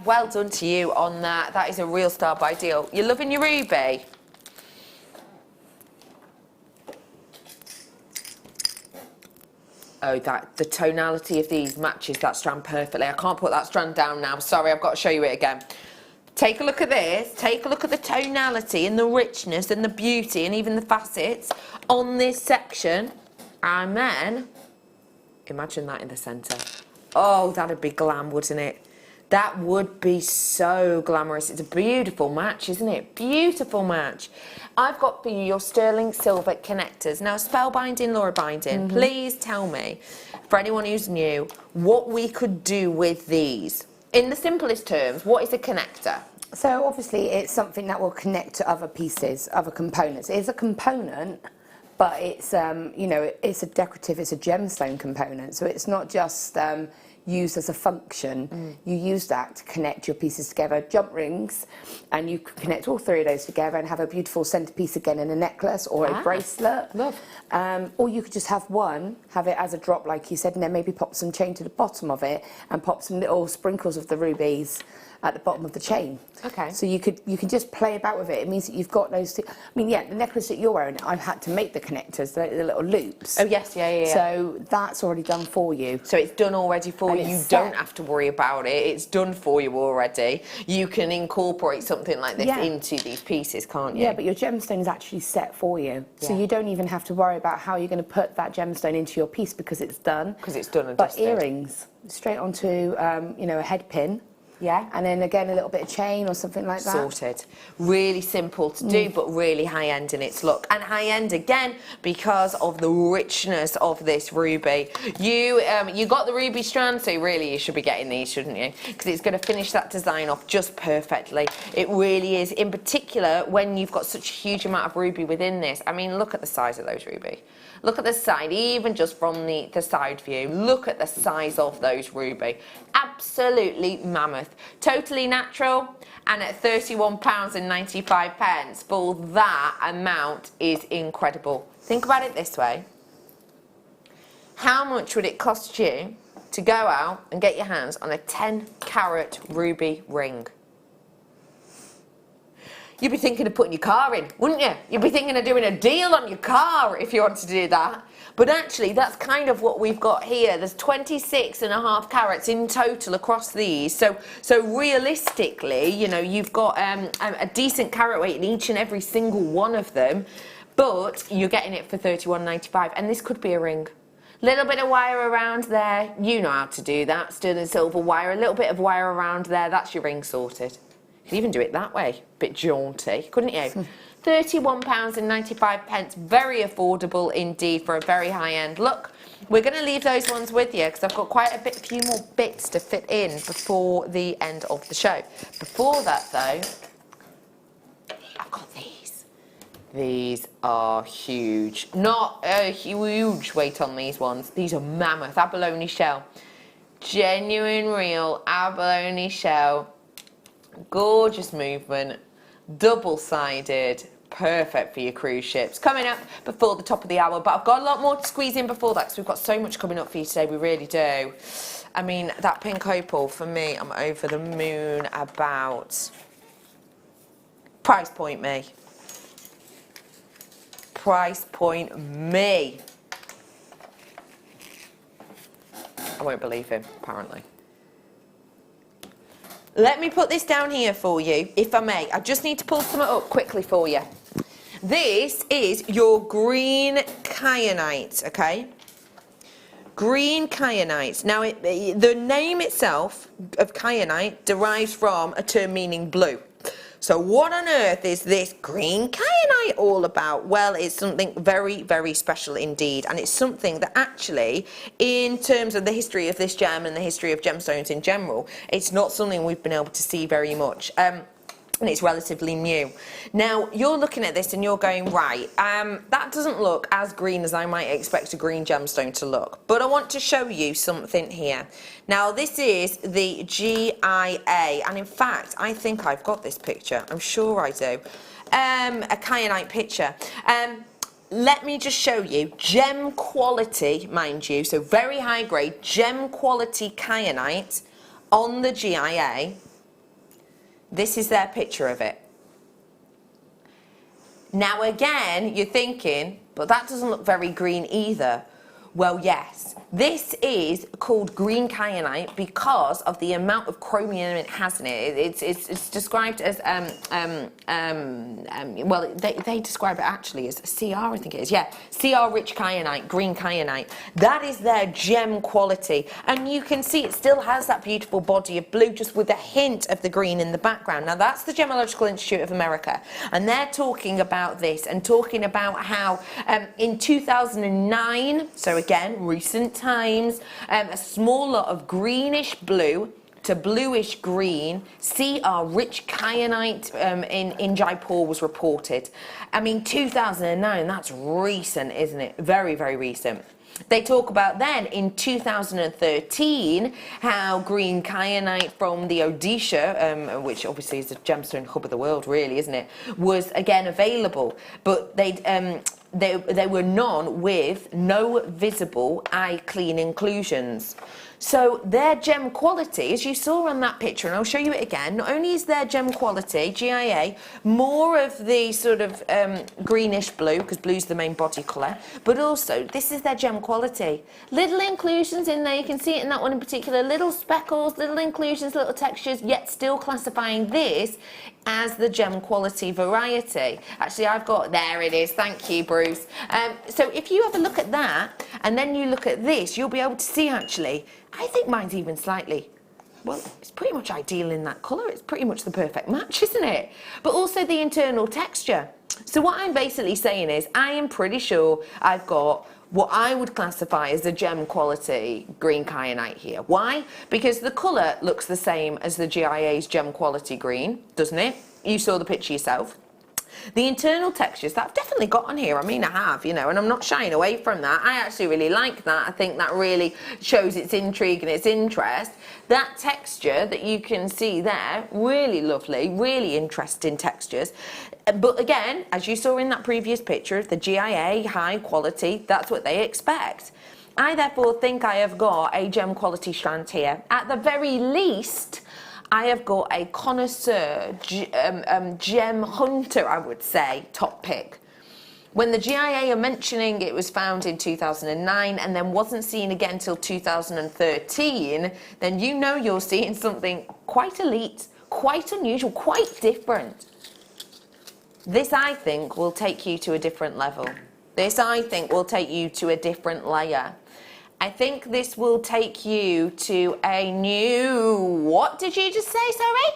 Well done to you on that. That is a real star by deal. You're loving your ruby? Oh, the tonality of these matches that strand perfectly. I can't put that strand down now. Sorry, I've got to show you it again. Take a look at this, take a look at the tonality and the richness and the beauty and even the facets on this section, and then Imagine that in the centre. Oh, that'd be glam, wouldn't it? That would be so glamorous. It's a beautiful match, isn't it? Beautiful match. I've got for you your sterling silver connectors. Now, spellbinding, Laura Binding, please tell me, for anyone who's new, what we could do with these. In the simplest terms, what is a connector? So obviously it's something that will connect to other pieces, other components. It is a component, but it's, you know, it's a decorative, it's a gemstone component. So it's not just used as a function. You use that to connect your pieces together, jump rings, and you can connect all three of those together and have a beautiful centerpiece again in a necklace or a bracelet. Love. Or you could just have one, have it as a drop like you said, and then maybe pop some chain to the bottom of it and pop some little sprinkles of the rubies at the bottom of the chain. Okay. So you can just play about with it. It means that you've got those two. I mean, yeah, the necklace that you're wearing, I've had to make the connectors, the little loops. Oh yes, yeah. So that's already done for you. So it's done already for you. And You it's don't set. have to worry about it. It's done for you already. You can incorporate something like this Yeah. into these pieces, can't you? Yeah, but your gemstone is actually set for you. So Yeah. you don't even have to worry about how you're going to put that gemstone into your piece because it's done. Because it's done and But dusted. earrings, straight onto, you know, a head pin. Yeah. And then again, a little bit of chain or something like that. Sorted. Really simple to do, but really high-end in its look. And high-end again because of the richness of this ruby. You got the ruby strand, so really you should be getting these, shouldn't you? Because it's going to finish that design off just perfectly. It really is. In particular, when you've got such a huge amount of ruby within this. I mean, look at the size of those ruby. Look at the side, even just from the side view. Look at the size of those ruby. Absolutely mammoth. Totally natural, and at £31.95 for that amount is incredible. Think about it this way. How much would it cost you to go out and get your hands on a 10-carat ruby ring? You'd be thinking of putting your car in, wouldn't you? You'd be thinking of doing a deal on your car if you wanted to do that. But actually, that's kind of what we've got here. There's 26.5 carats in total across these. So realistically, you know, you've got a decent carat weight in each and every single one of them. But you're getting it for £31.95. And this could be a ring. Little bit of wire around there. You know how to do that. Sterling silver wire. A little bit of wire around there. That's your ring sorted. You could even do it that way. Bit jaunty, couldn't you? £31.95. Very affordable indeed for a very high-end look. We're going to leave those ones with you because I've got quite a few more bits to fit in before the end of the show. Before that, though, I've got these. These are huge. Not a huge weight on these ones. These are mammoth abalone shell. Genuine, real abalone shell. Gorgeous movement, double-sided, perfect for your cruise ships. Coming up before the top of the hour, but I've got a lot more to squeeze in before that because we've got so much coming up for you today, we really do. I mean, that pink opal, for me, I'm over the moon about. Price point me. Price point me. I won't believe him, apparently. Let me put this down here for you, if I may. I just need to pull something up quickly for you. This is your green kyanite, okay? Green kyanite. Now, the name itself of kyanite derives from a term meaning blue. So what on earth is this green kyanite all about? Well, it's something very, very special indeed. And it's something that actually, in terms of the history of this gem and the history of gemstones in general, it's not something we've been able to see very much. And it's relatively new. Now, you're looking at this and you're going, right, that doesn't look as green as I might expect a green gemstone to look. But I want to show you something here. Now, this is the GIA, and in fact, I think I've got this picture. I'm sure I do. A kyanite picture. Let me just show you gem quality, mind you, so very high grade, gem quality kyanite on the GIA. This is their picture of it. Now again, you're thinking, but that doesn't look very green either. Well, yes. This is called green kyanite because of the amount of chromium it has in it. It's described as well, they describe it actually as CR, I think it is. Yeah, CR rich kyanite, green kyanite. That is their gem quality, and you can see it still has that beautiful body of blue, just with a hint of the green in the background. Now that's the Gemological Institute of America, and they're talking about this and talking about how in 2009, so again recent times, a small lot of greenish blue to bluish green CR rich kyanite in Jaipur was reported. I mean, 2009, that's recent, isn't it? Very, very recent. They talk about then in 2013 how green kyanite from the Odisha, which obviously is the gemstone hub of the world, really, isn't it, was again available, but they were none with no visible eye clean inclusions. So their gem quality, as you saw on that picture, and I'll show you it again, not only is their gem quality, GIA, more of the sort of greenish blue, because blue's the main body colour, but also this is their gem quality. Little inclusions in there, you can see it in that one in particular, little speckles, little inclusions, little textures, yet still classifying this as the gem quality variety. Actually, I've got, there it is, thank you, Bruce. So if you have a look at that, and then you look at this, you'll be able to see actually, I think mine's even slightly, well, it's pretty much ideal in that colour. It's pretty much the perfect match, isn't it? But also the internal texture. So what I'm basically saying is, I am pretty sure I've got what I would classify as a gem quality green kyanite here. Why? Because the colour looks the same as the GIA's gem quality green, doesn't it? You saw the picture yourself. The internal textures that I've definitely got on here, I mean I have, you know, and I'm not shying away from that. I actually really like that. I think that really shows its intrigue and its interest. That texture that you can see there, really lovely, really interesting textures. But again, as you saw in that previous picture of the GIA high quality, that's what they expect. I therefore think I have got a gem quality strand here. At the very least, I have got a connoisseur, gem hunter, I would say, top pick. When the GIA are mentioning it was found in 2009 and then wasn't seen again till 2013, then you know you're seeing something quite elite, quite unusual, quite different. This, I think, will take you to a different level. This, I think, will take you to a different layer. I think this will take you to a new... What did you just say, sorry?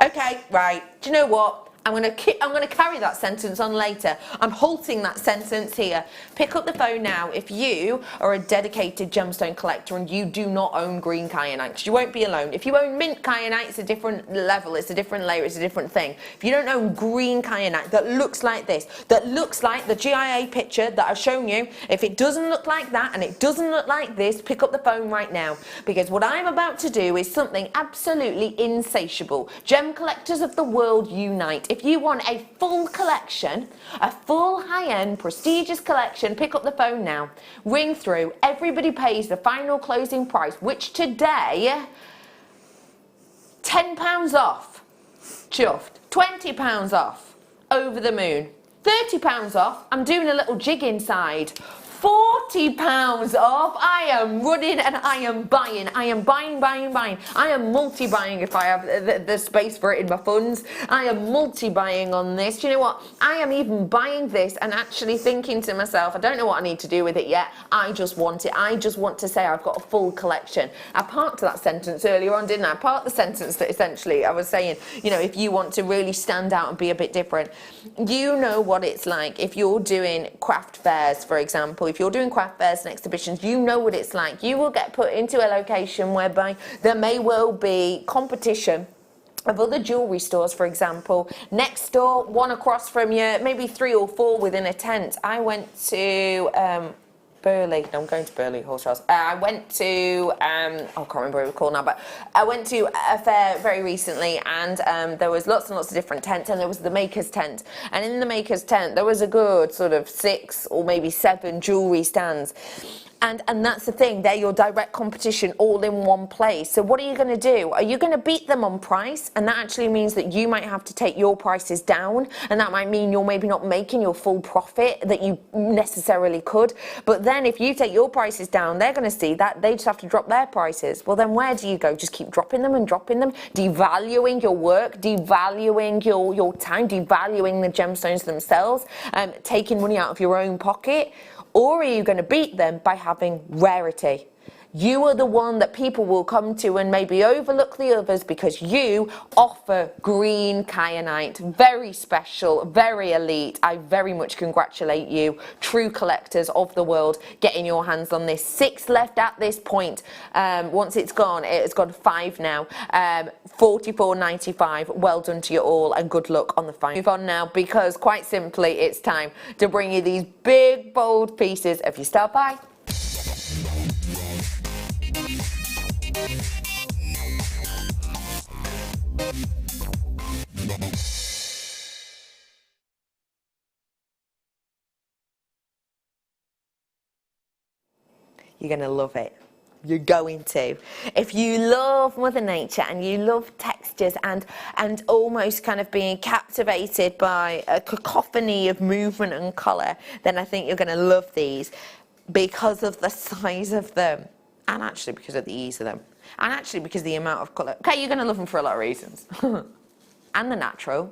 Okay, right. Do you know what? I'm going to carry that sentence on later. I'm halting that sentence here. Pick up the phone now if you are a dedicated gemstone collector and you do not own green kyanite, because you won't be alone. If you own mint kyanite, it's a different level, it's a different layer, it's a different thing. If you don't own green kyanite that looks like this, that looks like the GIA picture that I've shown you, if it doesn't look like that and it doesn't look like this, pick up the phone right now, because what I'm about to do is something absolutely insatiable. Gem collectors of the world unite. If you want a full collection, a full high-end prestigious collection, pick up the phone now. Ring through. Everybody pays the final closing price, which today, £10 off. Chuffed. £20 off. Over the moon. £30 off. I'm doing a little jig inside. £40 off. I am running and I am buying. I am buying. I am multi-buying if I have the space for it in my funds. I am multi-buying on this. Do you know what? I am even buying this and actually thinking to myself, I don't know what I need to do with it yet. I just want it. I just want to say I've got a full collection. I parked that sentence earlier on, didn't I? I parked the sentence that essentially I was saying, you know, if you want to really stand out and be a bit different, you know what it's like if you're doing craft fairs, for example. If you're doing craft fairs and exhibitions, you know what it's like. You will get put into a location whereby there may well be competition of other jewellery stores, for example. Next door, one across from you, maybe 3 or 4 within a tent. I went to Burley. No, I'm going to Burley Horse Trials. I went to, I can't remember what it was called now, but I went to a fair very recently, and there was lots and lots of different tents, and there was the Maker's tent. And in the Maker's tent, there was a good sort of 6 or maybe 7 jewellery stands. And that's the thing, they're your direct competition all in one place. So what are you going to do? Are you going to beat them on price? And that actually means that you might have to take your prices down, and that might mean you're maybe not making your full profit that you necessarily could. But then if you take your prices down, they're going to see that they just have to drop their prices. Well, then where do you go? Just keep dropping them and dropping them, devaluing your work, devaluing your time, devaluing the gemstones themselves, taking money out of your own pocket? Or are you going to beat them by having rarity? You are the one that people will come to and maybe overlook the others because you offer green kyanite. Very special, very elite. I very much congratulate you, true collectors of the world, getting your hands on this. 6 left at this point. Once it's gone, it has gone 5 now. $44.95. Well done to you all, and good luck on the final. Move on now, because quite simply it's time to bring you these big, bold pieces of your style buy. You're going to love it. You're going to. If you love Mother Nature and you love textures and almost kind of being captivated by a cacophony of movement and colour, then I think you're going to love these because of the size of them, and actually because of the ease of them, and actually because of the amount of colour. Okay, you're going to love them for a lot of reasons. And the natural.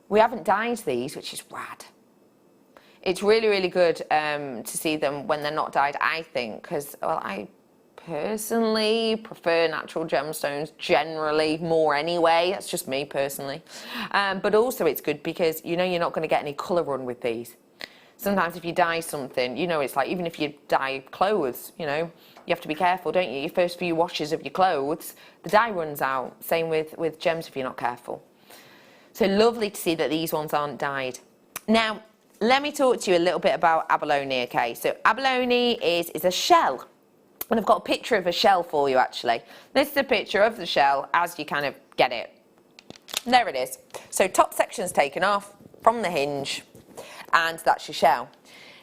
We haven't dyed these, which is rad. It's really, really good to see them when they're not dyed, I think, because, well, I personally prefer natural gemstones generally more anyway. That's just me personally. But also it's good because you know you're not going to get any colour run with these. Sometimes if you dye something, you know, it's like, even if you dye clothes, you know, you have to be careful, don't you? Your first few washes of your clothes, the dye runs out. Same with gems if you're not careful. So lovely to see that these ones aren't dyed. Now, let me talk to you a little bit about abalone, okay? So abalone is a shell. And I've got a picture of a shell for you, actually. This is a picture of the shell as you kind of get it. There it is. So top section's taken off from the hinge, and that's your shell.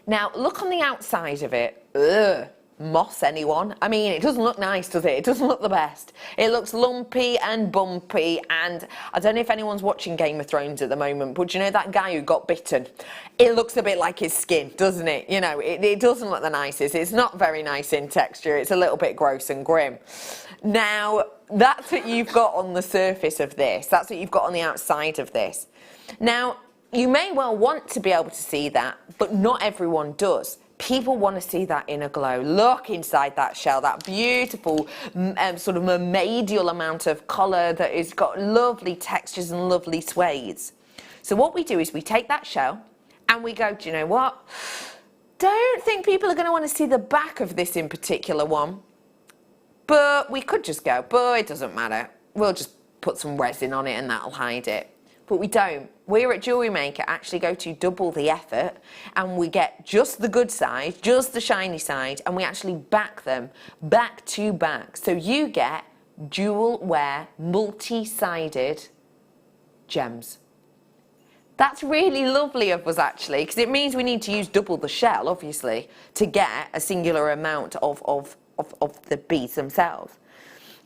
Now, look on the outside of it. Ugh. Moss, anyone? I mean, it doesn't look nice, does it? It doesn't look the best. It looks lumpy and bumpy, and I don't know if anyone's watching Game of Thrones at the moment, but you know that guy who got bitten? It looks a bit like his skin, doesn't it? You know, it doesn't look the nicest. It's not very nice in texture. It's a little bit gross and grim. Now, that's what you've got on the surface of this. That's what you've got on the outside of this. Now, you may well want to be able to see that, but not everyone does. People want to see that inner glow. Look inside that shell, that beautiful sort of mermaidial amount of colour that has got lovely textures and lovely suedes. So what we do is we take that shell and we go, do you know what? Don't think people are going to want to see the back of this in particular one. But we could just go, but it doesn't matter. We'll just put some resin on it and that'll hide it. But we don't. We're at Jewellery Maker actually go to double the effort, and we get just the good side, just the shiny side, and we actually back them back to back. So you get dual wear, multi-sided gems. That's really lovely of us actually, because it means we need to use double the shell, obviously, to get a singular amount of the beads themselves.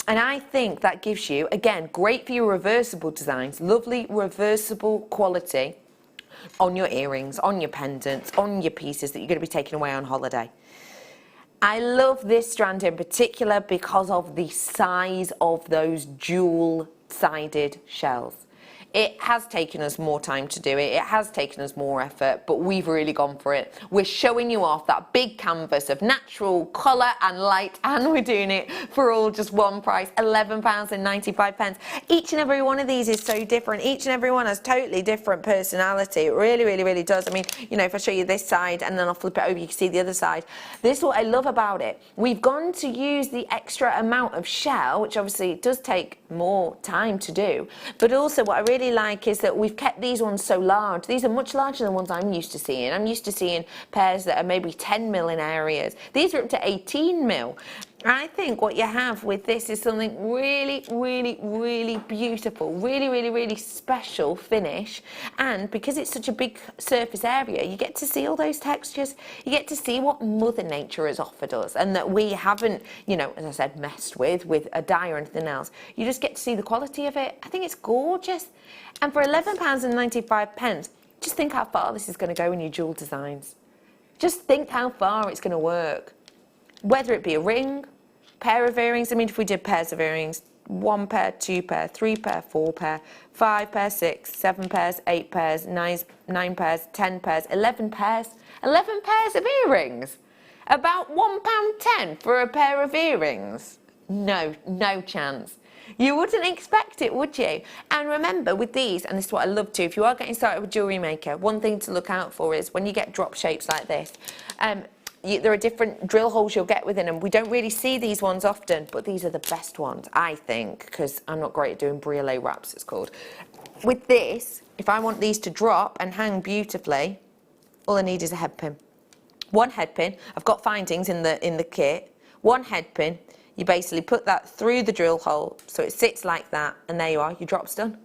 And I think that gives you, again, great for your reversible designs, lovely reversible quality on your earrings, on your pendants, on your pieces that you're going to be taking away on holiday. I love this strand in particular because of the size of those dual-sided shells. It has taken us more time to do it, it has taken us more effort, but we've really gone for it. We're showing you off that big canvas of natural colour and light, and we're doing it for all just one price, £11.95. Each and every one of these is so different. Each and every one has totally different personality. It really, really, really does. I mean, you know, if I show you this side and then I'll flip it over, you can see the other side. This is what I love about it. We've gone to use the extra amount of shell, which obviously does take more time to do, but also what I really like is that we've kept these ones so large. These are much larger than the ones I'm used to seeing. I'm used to seeing pairs that are maybe 10 mil in areas. These are up to 18 mil. I think what you have with this is something really, really, really beautiful, really, really, really special finish. And because it's such a big surface area, you get to see all those textures. You get to see what Mother Nature has offered us and that we haven't, you know, as I said, messed with a dye or anything else. You just get to see the quality of it. I think it's gorgeous. And for £11.95, just think how far this is going to go in your jewel designs. Just think how far it's going to work. Whether it be a ring, pair of earrings. I mean, if we did pairs of earrings, 1 pair, 2 pair, 3 pair, 4 pair, 5 pair, 6, 7 pairs, 8 pairs, 9 pairs, 10 pairs, 11 pairs. 11 pairs of earrings. About £1.10 for a pair of earrings. No chance. You wouldn't expect it, would you? And remember, with these, and this is what I love to, if you are getting started with Jewellery Maker, one thing to look out for is when you get drop shapes like this, there are different drill holes you'll get within them. We don't really see these ones often, but these are the best ones, I think, because I'm not great at doing briolet wraps, it's called. With this, if I want these to drop and hang beautifully, all I need is a head pin. One head pin. I've got findings in the kit. One head pin. You basically put that through the drill hole so it sits like that, and there you are, your drop's done.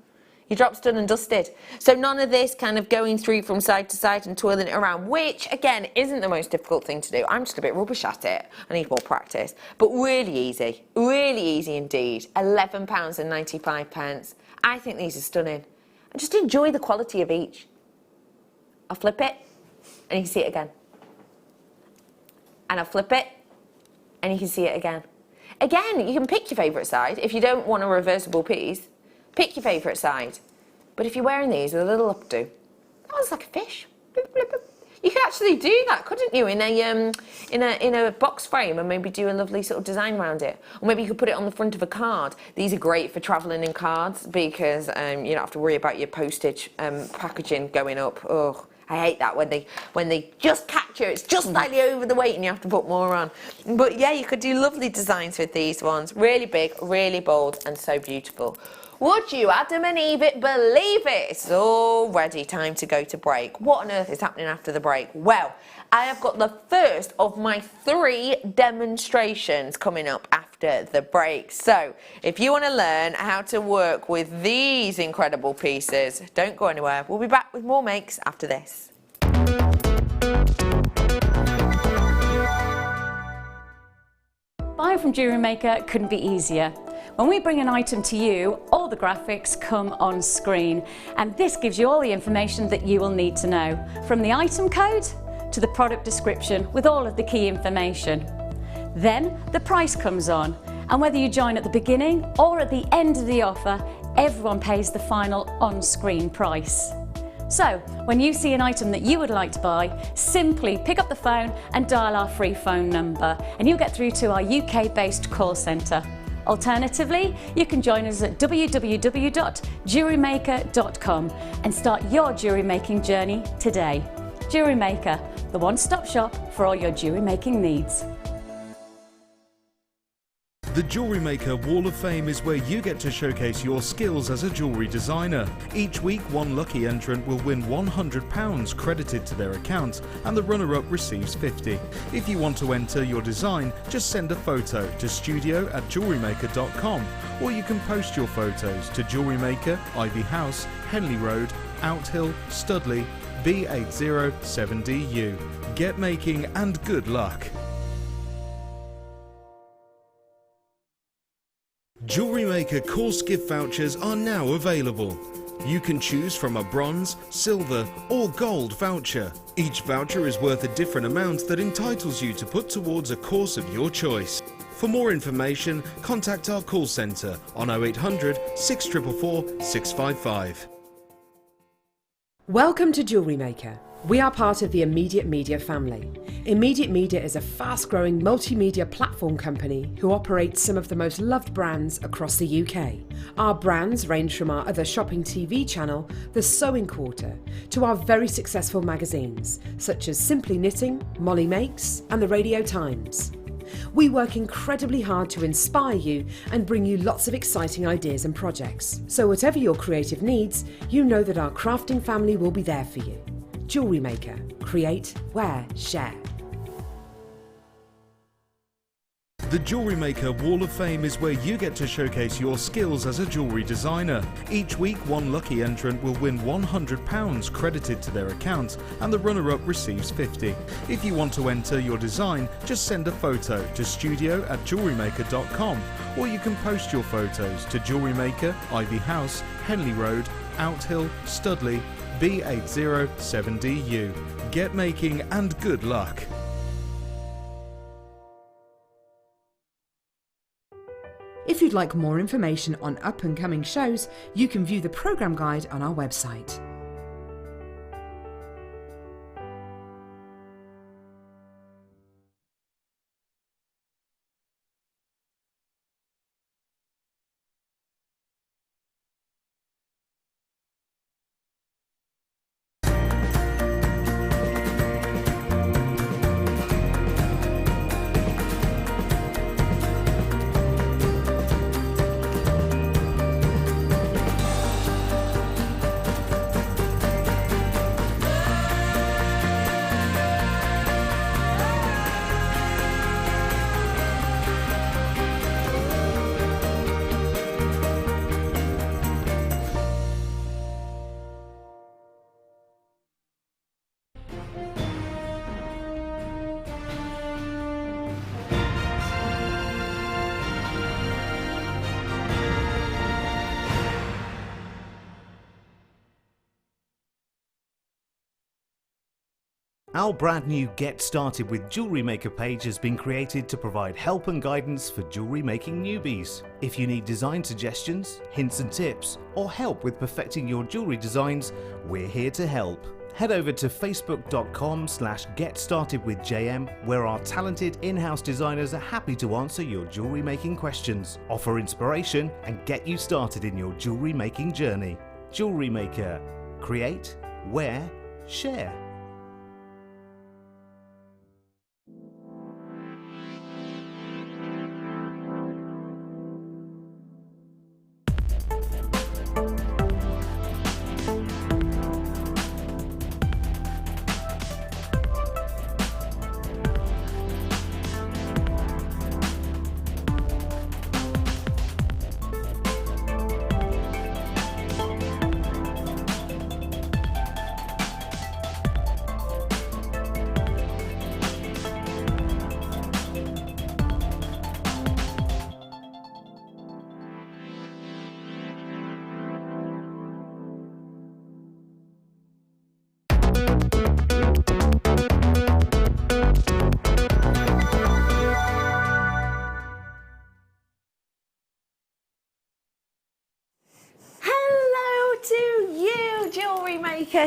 Your drop's done and dusted. So none of this kind of going through from side to side and twirling it around, which again isn't the most difficult thing to do. I'm just a bit rubbish at it. I need more practice. But really easy indeed. £11.95. I think these are stunning. And just enjoy the quality of each. I'll flip it and you can see it again. And I'll flip it and you can see it again. Again, you can pick your favourite side. If you don't want a reversible piece, pick your favourite side. But if you're wearing these with a little updo, that was like a fish. You could actually do that, couldn't you, in a box frame and maybe do a lovely sort of design around it. Or maybe you could put it on the front of a card. These are great for travelling in cards because you don't have to worry about your postage packaging going up. Oh, I hate that when they just capture, it's just slightly over the weight and you have to put more on. But yeah, you could do lovely designs with these ones. Really big, really bold and so beautiful. Would you, Adam and Eve, believe it? It's already time to go to break. What on earth is happening after the break? Well, I have got the first of my 3 demonstrations coming up after the break. So, if you want to learn how to work with these incredible pieces, don't go anywhere. We'll be back with more makes after this. Buying from Jewellery Maker couldn't be easier. When we bring an item to you, all the graphics come on screen, and this gives you all the information that you will need to know, from the item code to the product description with all of the key information. Then the price comes on, and whether you join at the beginning or at the end of the offer, everyone pays the final on-screen price. So, when you see an item that you would like to buy, simply pick up the phone and dial our free phone number, and you'll get through to our UK-based call centre. Alternatively, you can join us at www.jewellerymaker.com and start your jewellery making journey today. Jewellery Maker, the one-stop shop for all your jewellery making needs. The Jewellery Maker Wall of Fame is where you get to showcase your skills as a jewellery designer. Each week, one lucky entrant will win £100 credited to their account, and the runner-up receives £50. If you want to enter your design, just send a photo to studio@jewellerymaker.com, or you can post your photos to Jewellery Maker, Ivy House, Henley Road, Outhill, Studley, B807DU. Get making and good luck. Jewellery Maker course gift vouchers are now available. You can choose from a bronze, silver or gold voucher. Each voucher is worth a different amount that entitles you to put towards a course of your choice. For more information, contact our call centre on 0800 644 655. Welcome to Jewellery Maker. We are part of the Immediate Media family. Immediate Media is a fast-growing multimedia platform company who operates some of the most loved brands across the UK. Our brands range from our other shopping TV channel, The Sewing Quarter, to our very successful magazines, such as Simply Knitting, Molly Makes, and The Radio Times. We work incredibly hard to inspire you and bring you lots of exciting ideas and projects. So whatever your creative needs, you know that our crafting family will be there for you. Jewellery Maker. Create, wear, share. The Jewellery Maker Wall of Fame is where you get to showcase your skills as a jewellery designer. Each week, one lucky entrant will win £100 credited to their account, and the runner-up receives £50. If you want to enter your design, just send a photo to studio@jewellerymaker.com, or you can post your photos to Jewellery Maker, Ivy House, Henley Road, Outhill, Studley, B807DU. Get making and good luck. If you'd like more information on up-and-coming shows, you can view the programme guide on our website. Our brand new Get Started with Jewellery Maker page has been created to provide help and guidance for jewellery making newbies. If you need design suggestions, hints and tips, or help with perfecting your jewellery designs, we're here to help. Head over to facebook.com/getstartedwithjm, where our talented in-house designers are happy to answer your jewellery making questions, offer inspiration, and get you started in your jewellery making journey. Jewellery Maker. Create, wear, share.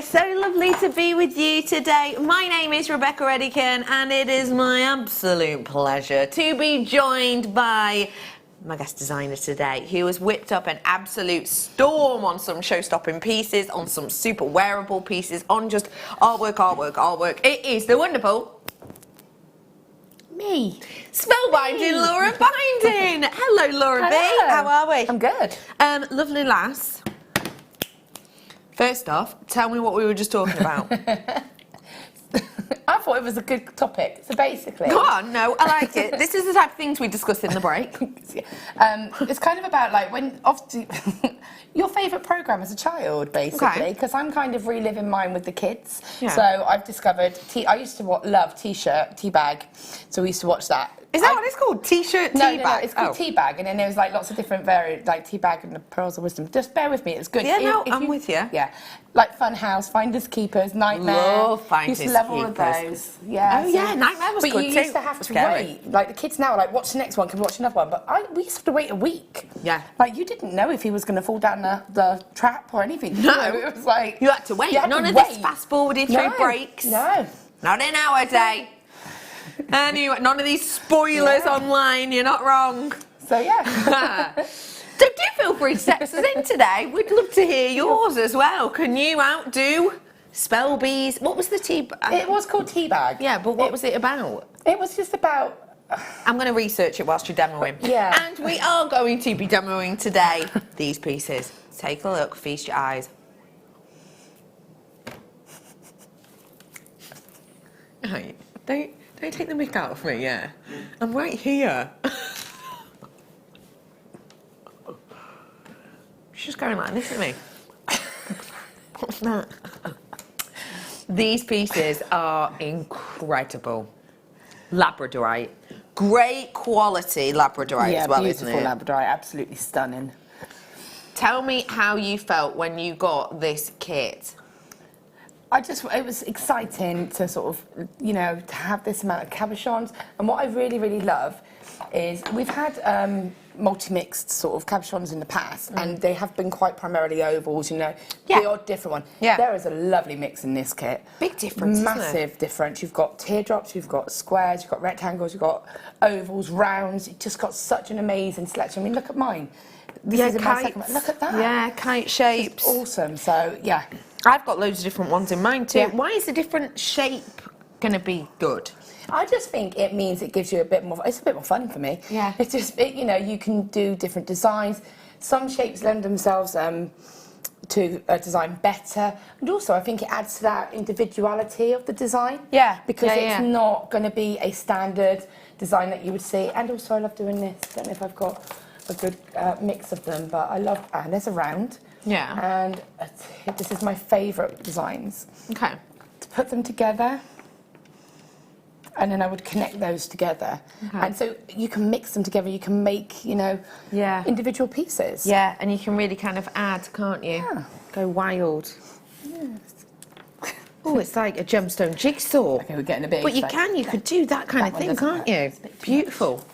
So lovely to be with you today. My name is Rebecca Redican, and it is my absolute pleasure to be joined by my guest designer today, who has whipped up an absolute storm on some show-stopping pieces, on some super wearable pieces, on just artwork. It is the wonderful Me. Spellbinding Laura Binding. Hello, Laura B. How are we? I'm good. Lovely lass. First off, tell me what we were just talking about. I thought it was a good topic. So basically... Go on, no, I like it. This is the type of things we discuss in the break. It's kind of about like when often your favourite programme as a child, basically, because I'm kind of reliving mine with the kids. Yeah. So I've discovered, I used to love T-shirt, Teabag, so we used to watch that. Is that what it's called? T-shirt, Teabag? No, it's called Teabag, and then there was like lots of different like Teabag and the Pearls of Wisdom. Just bear with me, it's good. Yeah, I'm with you. Yeah, like Funhouse, Finders Keepers, Nightmare. Love Finders Keepers. Used to love all of those. Yeah. Oh yeah, Nightmare was good too. But you used to have to wait. Like the kids now are like, watch the next one, can we watch another one? But we used to have to wait a week. Yeah. Like you didn't know if he was going to fall down the trap or anything. No. It was like... You had to wait. None of this fast forwarding through breaks. No. Not in our day. Anyway, none of these spoilers online, you're not wrong. So yeah. So do feel free to text us in today. We'd love to hear yours as well. Can you outdo Spellbees? What was the Teabag? It was called Teabag. Yeah, but what was it about? It was just about... I'm going to research it whilst you're demoing. Yeah. And we are going to be demoing today these pieces. Take a look, feast your eyes. Don't take the mick out of me, yeah? I'm right here. She's just going like this at me. What's that? These pieces are incredible. Labradorite. Great quality Labradorite as well, isn't it? Yeah, beautiful Labradorite, absolutely stunning. Tell me how you felt when you got this kit. It was exciting to sort of, you know, to have this amount of cabochons. And what I really, really love is we've had multi-mixed sort of cabochons in the past, and they have been quite primarily ovals, you know, the odd different one. Yeah. There is a lovely mix in this kit. Big difference, Massive difference. You've got teardrops, you've got squares, you've got rectangles, you've got ovals, rounds. You've just got such an amazing selection. I mean, look at mine. This is in my second one. Look at that. Yeah, kite shapes. It's awesome. So, yeah. I've got loads of different ones in mine too. Yeah. Why is the different shape going to be good? I just think it means it gives you a bit more, it's a bit more fun for me. Yeah. It's just, you know, you can do different designs. Some shapes lend themselves to a design better. And also, I think it adds to that individuality of the design. Yeah. Because it's not going to be a standard design that you would see. And also, I love doing this. I don't know if I've got a good mix of them, but I love, and there's a round. Yeah. And this is my favourite designs. Okay. To put them together, and then I would connect those together. Okay. And so you can mix them together, you can make, you know, individual pieces. Yeah, and you can really kind of add, can't you? Yeah. Go wild. Yes. Oh, it's like a gemstone jigsaw. Okay, we're getting a bit But you could do that kind of thing, can't you? Beautiful.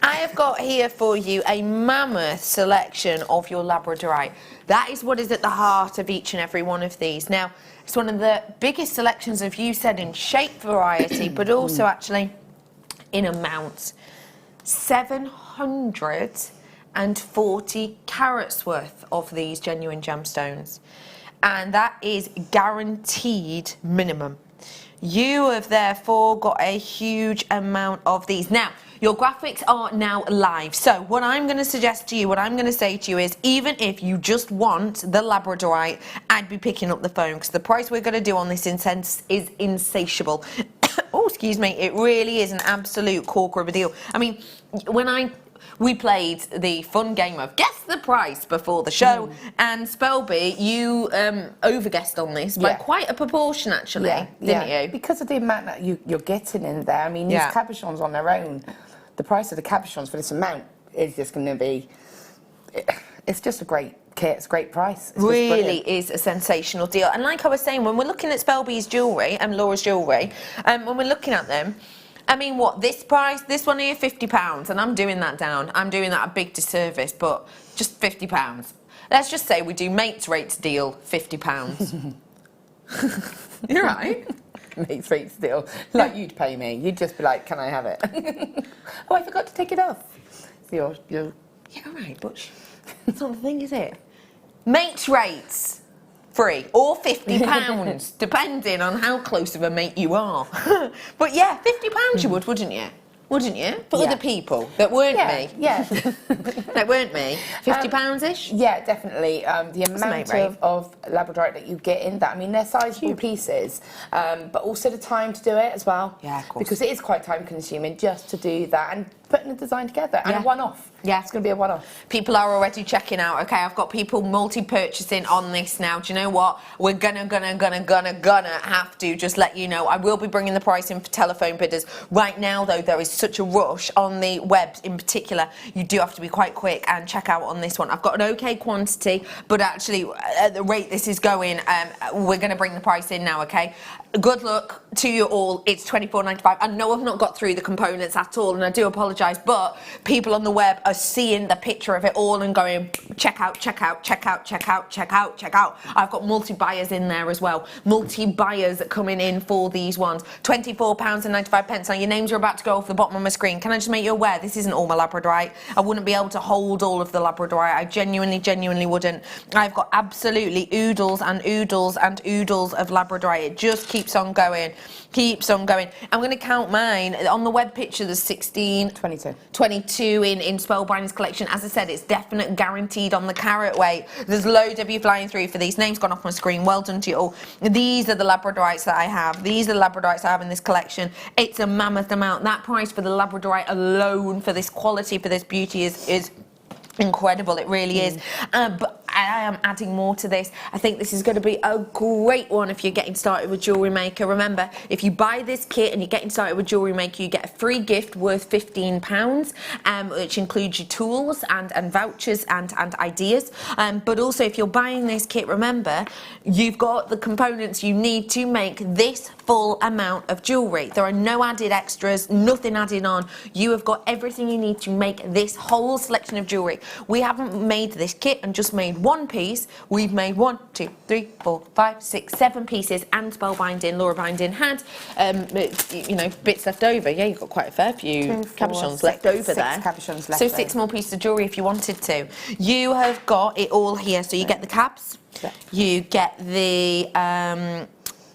I have got here for you a mammoth selection of your Labradorite. That is what is at the heart of each and every one of these. Now, it's one of the biggest selections, of you said, in shape variety, but also actually in amount. 740 carats worth of these genuine gemstones. And that is guaranteed minimum. You have therefore got a huge amount of these. Now, your graphics are now live. So what I'm going to suggest to you, what I'm going to say to you is, even if you just want the Labradorite, I'd be picking up the phone, because the price we're going to do on this incense is insatiable. Oh, excuse me. It really is an absolute corker of a deal. I mean, we played the fun game of guess the price before the show, and Spelby, you over-guessed on this by quite a proportion, actually, didn't you? Because of the amount that you're getting in there. I mean, these cabochons on their own, the price of the cabochons for this amount is just going to be, it's just a great kit, it's a great price. It's really is a sensational deal. And like I was saying, when we're looking at Spelby's jewellery and Laura's jewellery, when we're looking at them, I mean, what, this price, this one here, £50, and I'm doing that down. I'm doing that a big disservice, but just £50. Let's just say we do mates rates deal, £50. You're right. Mates rates deal, like you'd pay me. You'd just be like, can I have it? Oh, I forgot to take it off. So you're yeah, all right, but that's not the thing, is it? Mates rates. Free or £50, depending on how close of a mate you are. But yeah, £50 you would, wouldn't you? Wouldn't you? For other people that weren't me. Yeah. That weren't me. £50-ish? Yeah, definitely. The amount of Labradorite that you get in that, I mean, they're sizable pieces, but also the time to do it as well. Yeah, of course. Because it is quite time consuming just to do that and putting the design together, and a one-off. Yeah. It's going to be a one-off. People are already checking out. Okay, I've got people multi-purchasing on this now. Do you know what? We're gonna have to just let you know. I will be bringing the price in for telephone bidders. Right now, though, there is such a rush on the webs in particular. You do have to be quite quick and check out on this one. I've got an okay quantity, but actually, at the rate this is going, we're going to bring the price in now, okay? Good luck to you all. It's $24.95. I know I've not got through the components at all, and I do apologise, but people on the web are seeing the picture of it all and going, check out, check out, check out, check out, check out, check out. I've got multi-buyers in there as well. Multi-buyers coming in for these ones. £24.95. Now, your names are about to go off the bottom of my screen. Can I just make you aware, this isn't all my Labradorite. I wouldn't be able to hold all of the Labradorite. I genuinely wouldn't. I've got absolutely oodles and oodles and oodles of Labradorite. It just keeps keeps on going, keeps on going. I'm going to count mine. On the web picture, there's 16. 22 in Spellbind's collection. As I said, it's definite guaranteed on the carat weight. There's loads of you flying through for these. Names gone off my screen. Well done to you all. These are the labradorites that I have. These are the labradorites I have in this collection. It's a mammoth amount. That price for the labradorite alone, for this quality, for this beauty is incredible. It really is. But I am adding more to this. I think this is going to be a great one if you're getting started with Jewellery Maker. Remember, if you buy this kit and you're getting started with Jewellery Maker, you get a free gift worth £15, which includes your tools and vouchers and ideas. But also, if you're buying this kit, remember, you've got the components you need to make this full amount of jewellery. There are no added extras, nothing added on. You have got everything you need to make this whole selection of jewellery. We haven't made this kit and just made one piece. We've made 1, 2, 3, 4, 5, 6, 7 pieces, and Spellbinding, Laura Binding had, you know, bits left over. Yeah, you've got quite a fair few cabochons left over there. 6 cabochons left. So 6 more pieces of jewellery if you wanted to. You have got it all here. So you get the cabs, you get the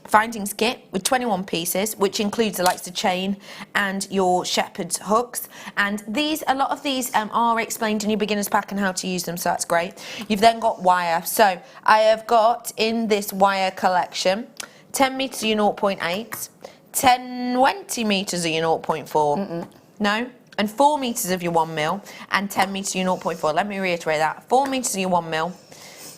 findings kit with 21 pieces, which includes the likes of chain and your shepherd's hooks. And these, a lot of these are explained in your beginner's pack and how to use them, so that's great. You've then got wire. So I have got in this wire collection 10 metres of your 0.8, 20 metres of your 0.4. No? And 4 metres of your 1 mil and 10 metres of your 0.4. Let me reiterate that. 4 metres of your 1 mil.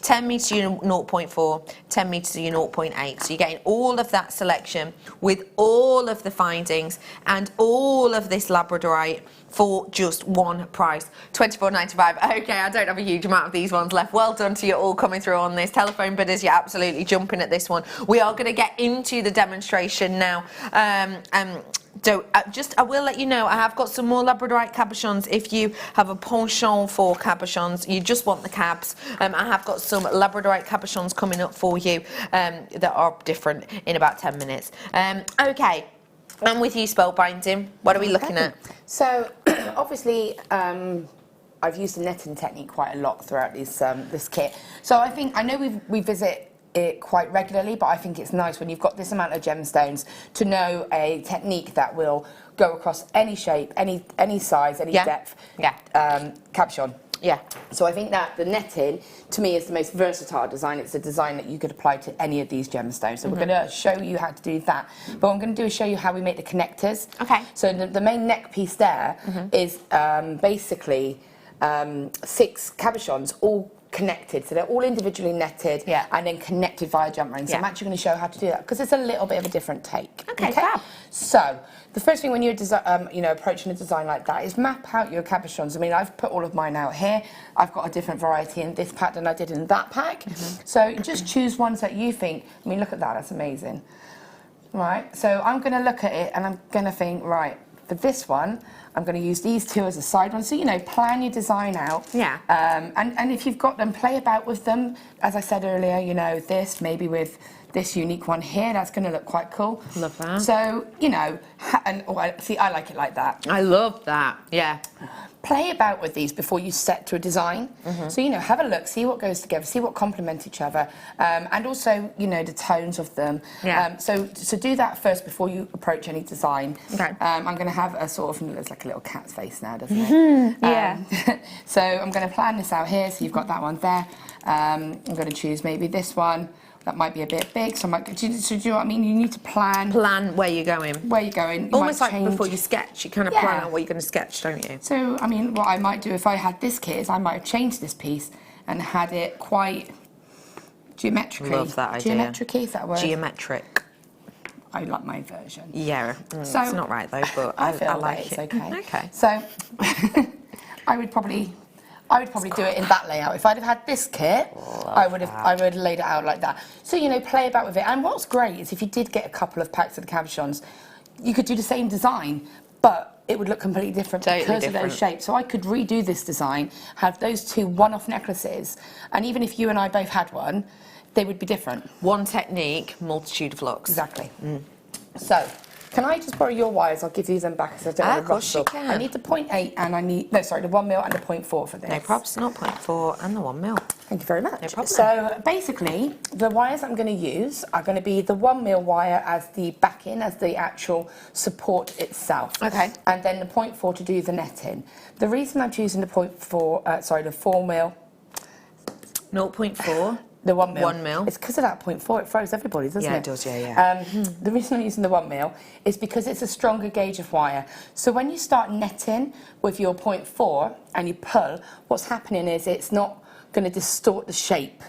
10 metres of your 0.4, 10 metres of your 0.8. So you're getting all of that selection with all of the findings and all of this labradorite for just one price, £24.95. Okay, I don't have a huge amount of these ones left. Well done to you all coming through on this. Telephone bidders, you're absolutely jumping at this one. We are going to get into the demonstration now. So I will let you know, I have got some more labradorite cabochons. If you have a penchant for cabochons, you just want the cabs, I have got some labradorite cabochons coming up for you that are different in about 10 minutes. Okay, I'm with you, Spellbinding. What are we looking at? So, obviously, I've used the netting technique quite a lot throughout this kit. So I know we visit it quite regularly, but I think it's nice when you've got this amount of gemstones to know a technique that will go across any shape, any size, any depth. Cabochon. Yeah. So I think that the netting, to me, is the most versatile design. It's a design that you could apply to any of these gemstones. So we're going to show you how to do that. But what I'm going to do is show you how we make the connectors. Okay. So the main neck piece there is basically 6 cabochons, all connected, so they're all individually netted and then connected via jump ring. So I'm actually going to show you how to do that because it's a little bit of a different take. Okay, fab. So the first thing when you're approaching a design like that is map out your cabochons. I mean, I've put all of mine out here. I've got a different variety in this pack than I did in that pack. So just choose ones that you think. I mean, look at that. That's amazing. Right. So I'm going to look at it and I'm going to think, right, for this one, I'm going to use these 2 as a side one. So, plan your design out. Yeah. And if you've got them, play about with them. As I said earlier, this, maybe with this unique one here, that's going to look quite cool. Love that. So, I like it like that. I love that, yeah. Play about with these before you set to a design. So, have a look, see what goes together, see what complement each other, and also, the tones of them. Yeah. So do that first before you approach any design. Okay. I'm going to have a sort of, looks like a little cat's face now, doesn't it? Yeah. So I'm going to plan this out here, so you've got that one there. I'm going to choose maybe this one. That might be a bit big, so do you know what I mean? You need to plan. Plan where you're going. Where you're going. Almost like before you sketch, you kind of plan out what you're going to sketch, don't you? So, I mean, what I might do if I had this kit is I might have changed this piece and had it quite geometrically. Love that idea. Geometric-y, is that a word? Geometric. I like my version. Yeah, so, it's not right though, but I like it. Okay. Okay. So, I would probably do it in that layout. If I'd have had this kit, I would have laid it out like that. So, play about with it. And what's great is if you did get a couple of packs of the cabochons, you could do the same design, but it would look completely different because of those shapes. So I could redo this design, have those 2 one-off necklaces, and even if you and I both had one, they would be different. One technique, multitude of looks. Exactly. So, can I just borrow your wires? I'll give you them back because I don't want to rush. Of course you can. I need the 0.8 and the 1 mil and the 0.4 for this. No props, 0.4 and the 1 mil. Thank you very much. No problem. So basically, the wires I'm going to use are going to be the 1mm wire as the backing, as the actual support itself. Okay. And then the 0.4 to do the netting. The reason I'm choosing the 4mm. 0.4. The 1mm. 1mm. It's because of that 0.4, it throws everybody, doesn't it? Yeah, it does, yeah. The reason I'm using the 1mm is because it's a stronger gauge of wire. So when you start netting with your 0.4 and you pull, what's happening is it's not going to distort the shape.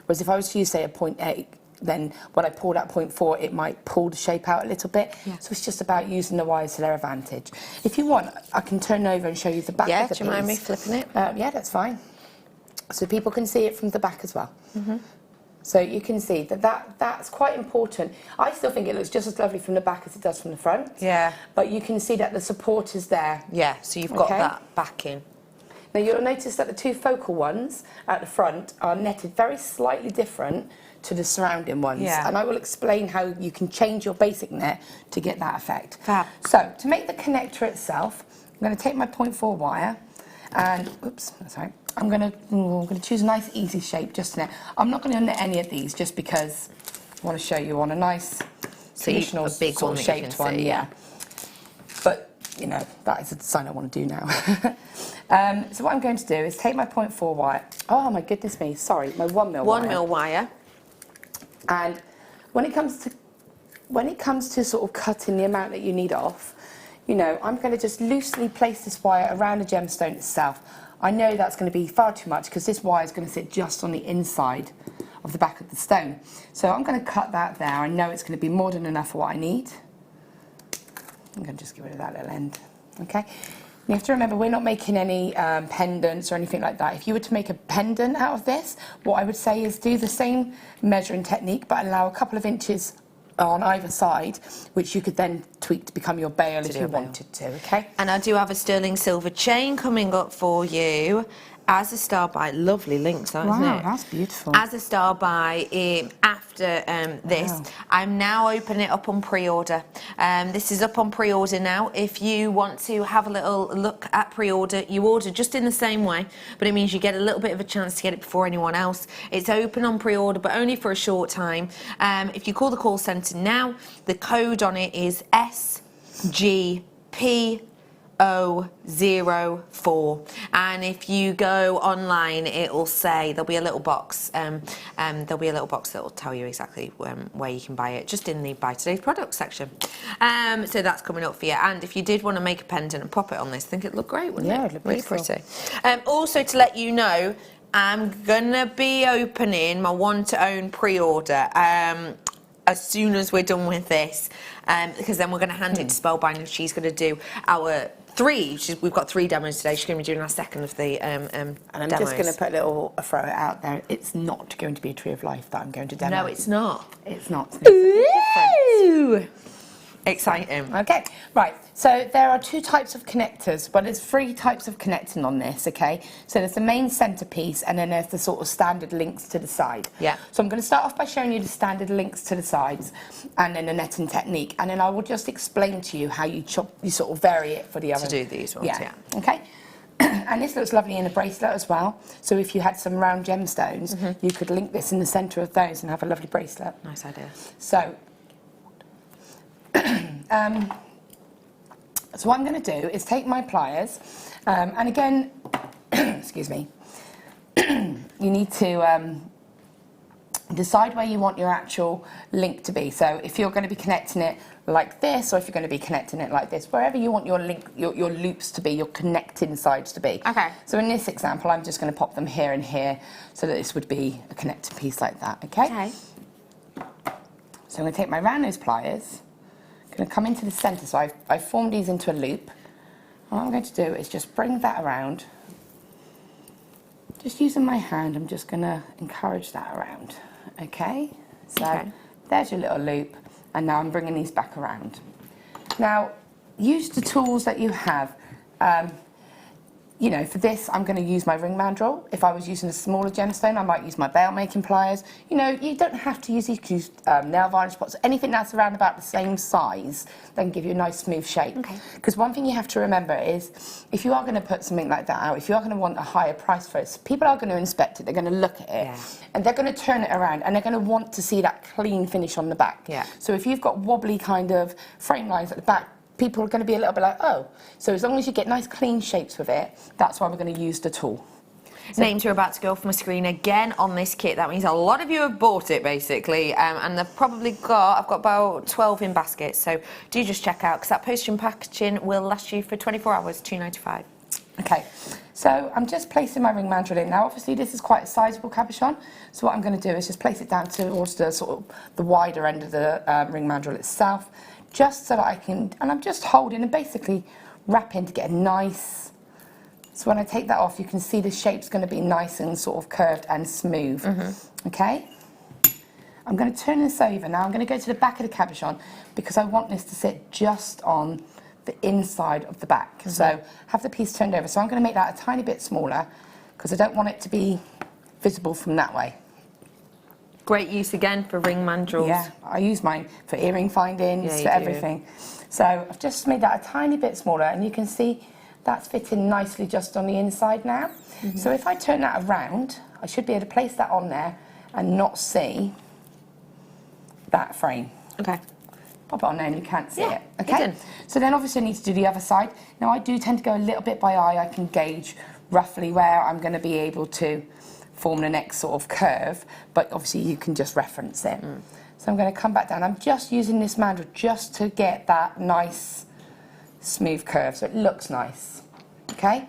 Whereas if I was to use, say, a 0.8, then when I pull that 0.4, it might pull the shape out a little bit. Yeah. So it's just about using the wires to their advantage. If you want, I can turn over and show you the back of the piece. Do you mind me flipping it? Yeah, that's fine. So people can see it from the back as well. So you can see that's quite important. I still think it looks just as lovely from the back as it does from the front. Yeah. But you can see that the support is there. Yeah, so you've got that backing. Now you'll notice that the two focal ones at the front are netted very slightly different to the surrounding ones. Yeah. And I will explain how you can change your basic net to get that effect. Fab. So to make the connector itself, I'm going to take my 0.4 wire and, oops, sorry. I'm going to choose a nice easy shape just to net. I'm not going to net any of these just because I want to show you on a nice traditional a big sort one of that you shaped can one. see, Yeah. But, you know, that is a design I want to do now. So what I'm going to do is take my 0.4 wire. Oh my goodness me, sorry, my 1mm wire. 1mm wire. And when it comes to sort of cutting the amount that you need off, you know, I'm going to just loosely place this wire around the gemstone itself. I know that's going to be far too much because this wire is going to sit just on the inside of the back of the stone. So I'm going to cut that there. I know it's going to be more than enough for what I need. I'm going to just get rid of that little end. Okay. You have to remember, we're not making any pendants or anything like that. If you were to make a pendant out of this, what I would say is do the same measuring technique, but allow a couple of inches on either side, which you could then tweak to become your bail if you wanted to, okay? And I do have a sterling silver chain coming up for you as a star buy. Lovely links, that, isn't it? Wow, that's beautiful. As a star buy after this. Wow. I'm now opening it up on pre-order. This is up on pre-order now. If you want to have a little look at pre-order, you order just in the same way, but it means you get a little bit of a chance to get it before anyone else. It's open on pre-order, but only for a short time. If you call the call centre now, the code on it is SGP004, and if you go online, it'll say there'll be a little box. There'll be a little box that will tell you exactly where you can buy it, just in the Buy Today's Products section. So that's coming up for you. And if you did want to make a pendant and pop it on this, I think it'd look great, wouldn't it? Yeah, it'd look really beautiful. pretty. Also, to let you know, I'm gonna be opening my one-to-own pre-order as soon as we're done with this, because then we're going to hand it to Spellbind, and she's going to do our we've got 3 demos today. She's going to be doing our second of the And I'm demos. just going to put throw it out there. It's not going to be a Tree of Life that I'm going to demo. No, it's not. It's not. It's gonna be different. Ooh! Exciting. Okay, right. So there are 2 types of connectors, but there's 3 types of connecting on this, okay? So there's the main centerpiece, and then there's the sort of standard links to the side. Yeah. So I'm going to start off by showing you the standard links to the sides, and then the netting technique, and then I will just explain to you how you sort of vary it for the other. To do these ones, yeah. Okay. And this looks lovely in a bracelet as well. So if you had some round gemstones, you could link this in the center of those and have a lovely bracelet. Nice idea. So. So what I'm going to do is take my pliers, and again, excuse me, you need to decide where you want your actual link to be. So if you're going to be connecting it like this, or if you're going to be connecting it like this, wherever you want your link, your loops to be, your connecting sides to be. Okay. So in this example, I'm just going to pop them here and here, so that this would be a connected piece like that. Okay. Okay. So I'm going to take my round nose pliers. Going to come into the centre, so I've formed these into a loop. What I'm going to do is just bring that around. Just using my hand, I'm just going to encourage that around. Okay, so there's your little loop, and now I'm bringing these back around. Now, use the tools that you have. you know, for this, I'm going to use my ring mandrel. If I was using a smaller gemstone, I might use my bail making pliers. You know, you don't have to use these. You can use nail varnish pots, anything that's around about the same size, that can give you a nice smooth shape. Because one thing you have to remember is, if you are going to put something like that out, if you are going to want a higher price for it, people are going to inspect it, they're going to look at it, and they're going to turn it around, and they're going to want to see that clean finish on the back. So if you've got wobbly kind of frame lines at the back, people are going to be a little bit like, oh. So as long as you get nice clean shapes with it, that's why we're going to use the tool. So names are about to go off my screen again on this kit. That means a lot of you have bought it, basically, and they've probably got, I've got about 12 in baskets, so do just check out, because that postage and packaging will last you for 24 hours, $2.95. Okay, so I'm just placing my ring mandrel in. Now, obviously, this is quite a sizable cabochon, so what I'm going to do is just place it down towards the sort of the wider end of the ring mandrel itself, just so that I can, and I'm just holding and basically wrapping to get a nice, so when I take that off, you can see the shape's going to be nice and sort of curved and smooth. Okay, I'm going to turn this over now. I'm going to go to the back of the cabochon because I want this to sit just on the inside of the back. So have the piece turned over. So I'm going to make that a tiny bit smaller because I don't want it to be visible from that way. Great use again for ring mandrels. Yeah, I use mine for earring findings, for everything. So I've just made that a tiny bit smaller, and you can see that's fitting nicely just on the inside now. So if I turn that around, I should be able to place that on there and not see that frame. Okay. Pop it on there and you can't see it. Okay. So then obviously I need to do the other side. Now I do tend to go a little bit by eye. I can gauge roughly where I'm going to be able to form the next sort of curve, but obviously you can just reference it. So I'm going to come back down. I'm just using this mandrel just to get that nice smooth curve so it looks nice. Okay?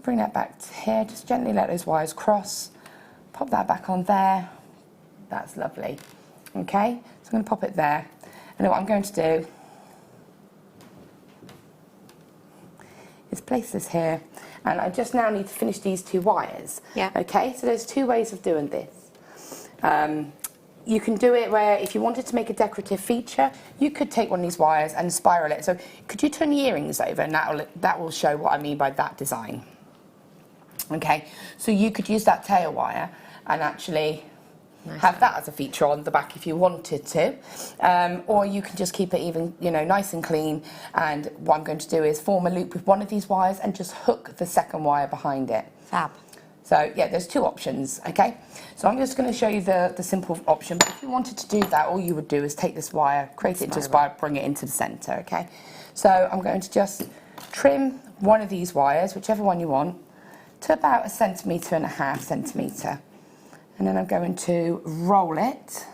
Bring that back to here, just gently let those wires cross, pop that back on there. That's lovely. Okay? So I'm going to pop it there. And then what I'm going to do is place this here, and I just now need to finish these two wires. Okay, so there's two ways of doing this. You can do it where if you wanted to make a decorative feature, you could take one of these wires and spiral it. So could you turn the earrings over, and that will show what I mean by that design. Okay, so you could use that tail wire and actually have that as a feature on the back if you wanted to, or you can just keep it even, you know, nice and clean. And what I'm going to do is form a loop with one of these wires and just hook the second wire behind it. Fab. So yeah, there's two options. Okay, so I'm just going to show you the simple option. But if you wanted to do that, all you would do is take this wire, create it into a spiral, bring it into the center. Okay, so I'm going to just trim one of these wires, whichever one you want, to about 1.5 centimetres. And then I'm going to roll it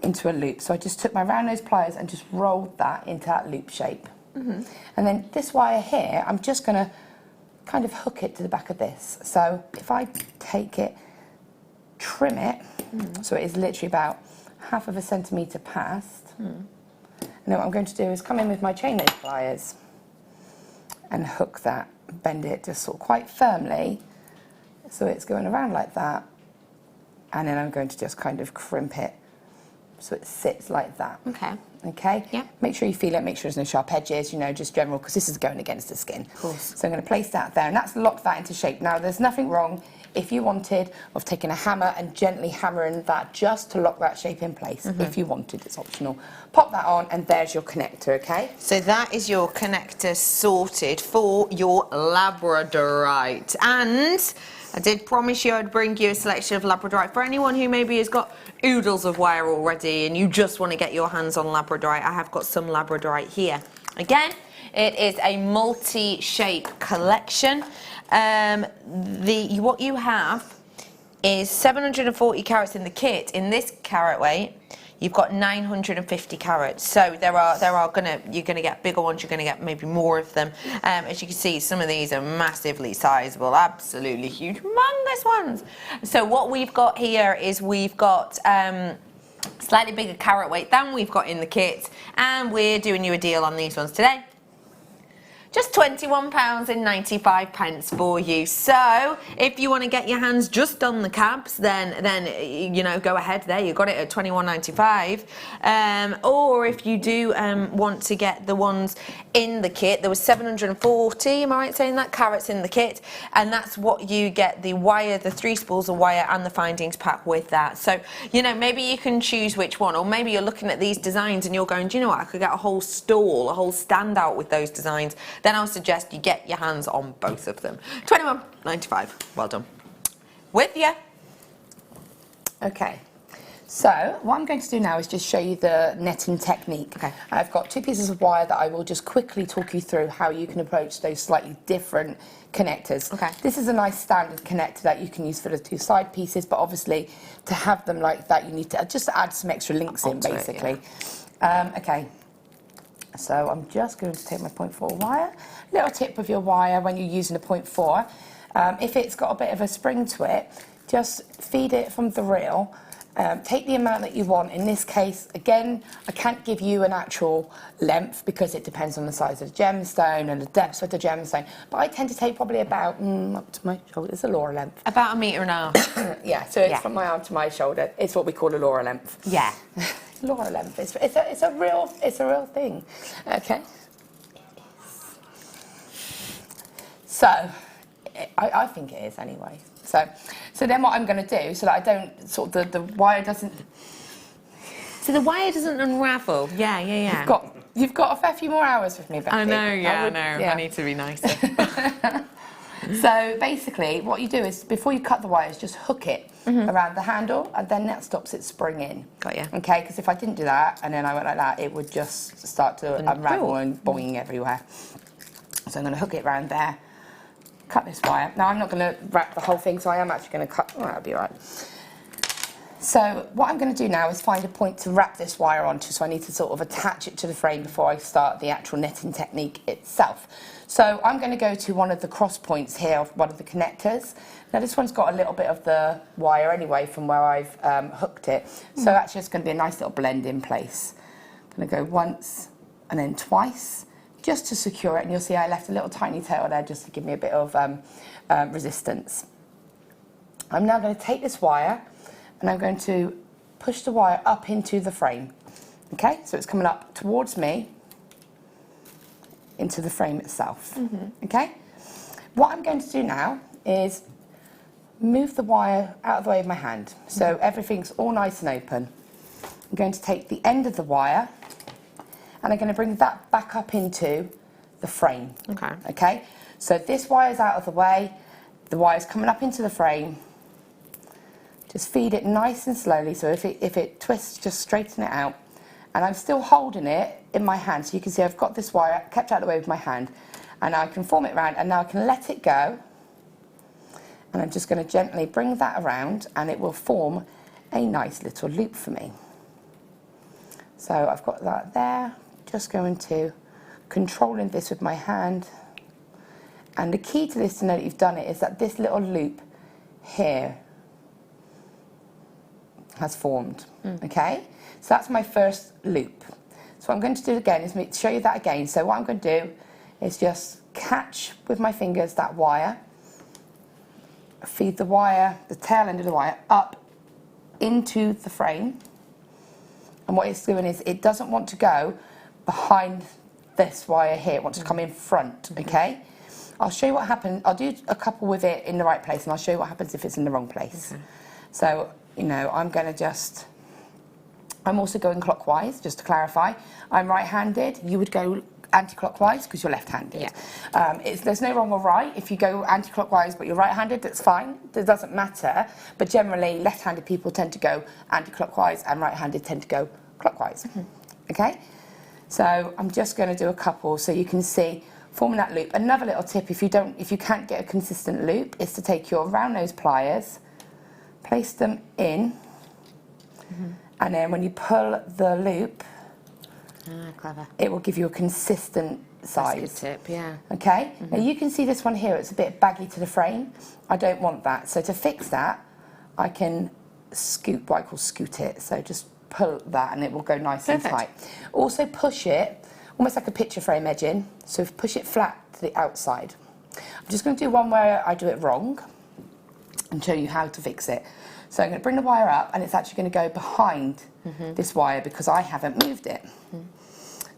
into a loop. So I just took my round nose pliers and just rolled that into that loop shape. And then this wire here, I'm just going to kind of hook it to the back of this. So if I take it, trim it, so it is literally about 0.5 centimetre past. And then what I'm going to do is come in with my chain nose pliers and hook that, bend it just sort of quite firmly. So it's going around like that. And then I'm going to just kind of crimp it so it sits like that. Okay. Okay? Yeah. Make sure you feel it, make sure there's no sharp edges, you know, just general, because this is going against the skin. Of course. So I'm going to place that there, and that's locked that into shape. Now, there's nothing wrong if you wanted of taking a hammer and gently hammering that just to lock that shape in place. If you wanted, it's optional. Pop that on, and there's your connector, okay? So that is your connector sorted for your labradorite. And I did promise you I'd bring you a selection of labradorite for anyone who maybe has got oodles of wire already and you just want to get your hands on labradorite. I have got some labradorite here. Again, it is a multi-shape collection. What you have is 740 carats in the kit. In this carat weight, you've got 950 carats. So you're gonna get bigger ones. You're gonna get maybe more of them. As you can see, some of these are massively sizable, absolutely huge, humongous ones. So what we've got here is we've got slightly bigger carat weight than we've got in the kit, and we're doing you a deal on these ones today. just £21.95 for you. So if you want to get your hands just on the cabs, then you know, go ahead there. You got it at £21.95. Or if you do want to get the ones in the kit, there was 740. Am I right saying that? Carats in the kit, and that's what you get: the wire, the 3 spools of wire, and the findings pack with that. So you know, maybe you can choose which one, or maybe you're looking at these designs and you're going, do you know what? I could get a whole stall, a whole stand out with those designs. Then I'll suggest you get your hands on both of them. £21.95. Well done. With you. Okay. So what I'm going to do now is just show you the netting technique. Okay. I've got 2 pieces of wire that I will just quickly talk you through how you can approach those slightly different connectors. Okay. This is a nice standard connector that you can use for the 2 side pieces, but obviously to have them like that you need to just add some extra links in, basically. Okay. So I'm just going to take my 0.4 wire. Little tip with your wire when you're using a 0.4, if it's got a bit of a spring to it, just feed it from the reel. Take the amount that you want. In this case, again, I can't give you an actual length because it depends on the size of the gemstone and the depth of the gemstone. But I tend to take probably about up to my shoulder. It's a Laura length. About 1.5 meters. Yeah, so it's from my arm to my shoulder. It's what we call a Laura length. Yeah. Laura length. It's a real thing. Okay. So I think it is anyway. So then what I'm going to do, so that I don't the wire doesn't. So the wire doesn't unravel. Yeah. You've got a fair few more hours with me, Becky. I know. I know. Yeah. I need to be nicer. So basically, what you do is before you cut the wires, just hook it around the handle, and then that stops it springing. Got you. Okay, because if I didn't do that and then I went like that, it would just start to unravel and boing everywhere. So I'm going to hook it around there. Cut this wire. Now I'm not going to wrap the whole thing, so I am actually going to cut. Oh, that'll be all right. So what I'm going to do now is find a point to wrap this wire onto. So I need to sort of attach it to the frame before I start the actual netting technique itself. So I'm going to go to one of the cross points here of one of the connectors. Now this one's got a little bit of the wire anyway from where I've hooked it. So actually it's going to be a nice little blend in place. I'm going to go once and then twice, just to secure it, and you'll see I left a little tiny tail there just to give me a bit of resistance. I'm now going to take this wire and I'm going to push the wire up into the frame. Okay, so it's coming up towards me into the frame itself. Okay, what I'm going to do now is move the wire out of the way of my hand, so everything's all nice and open. I'm going to take the end of the wire and I'm going to bring that back up into the frame. Okay, so this wire's out of the way, the wire's coming up into the frame. Just feed it nice and slowly, so if it twists, just straighten it out. And I'm still holding it in my hand, so you can see I've got this wire kept out of the way with my hand, and now I can form it around, and now I can let it go, and I'm just going to gently bring that around, and it will form a nice little loop for me. So I've got that there, just going to controlling this with my hand, and the key to this to know that you've done it is that this little loop here has formed. Okay, so that's my first loop. So what I'm going to do again is show you that again. So what I'm going to do is just catch with my fingers that wire, feed the wire, the tail end of the wire, up into the frame, and what it's doing is it doesn't want to go behind this wire here, it wants to come in front. Okay, I'll show you what happens. I'll do a couple with it in the right place, and I'll show you what happens if it's in the wrong place. So you know, I'm also going clockwise, just to clarify. I'm right-handed. You would go anti-clockwise because you're left-handed. There's no wrong or right. If you go anti-clockwise but you're right-handed, that's fine. It doesn't matter. But generally, left-handed people tend to go anti-clockwise and right-handed tend to go clockwise. Okay? So I'm just going to do a couple so you can see forming that loop. Another little tip, if you can't get a consistent loop, is to take your round nose pliers, place them in, and then when you pull the loop, clever. it will give you a consistent size. That's a good tip, yeah. Okay, now you can see this one here, it's a bit baggy to the frame. I don't want that, so to fix that, I can scoot, what I call scoot it, so just pull that and it will go nice and tight. Also push it almost like a picture frame edging. So push it flat to the outside. I'm just going to do one where I do it wrong and show you how to fix it. So I'm going to bring the wire up, and it's actually going to go behind this wire because I haven't moved it.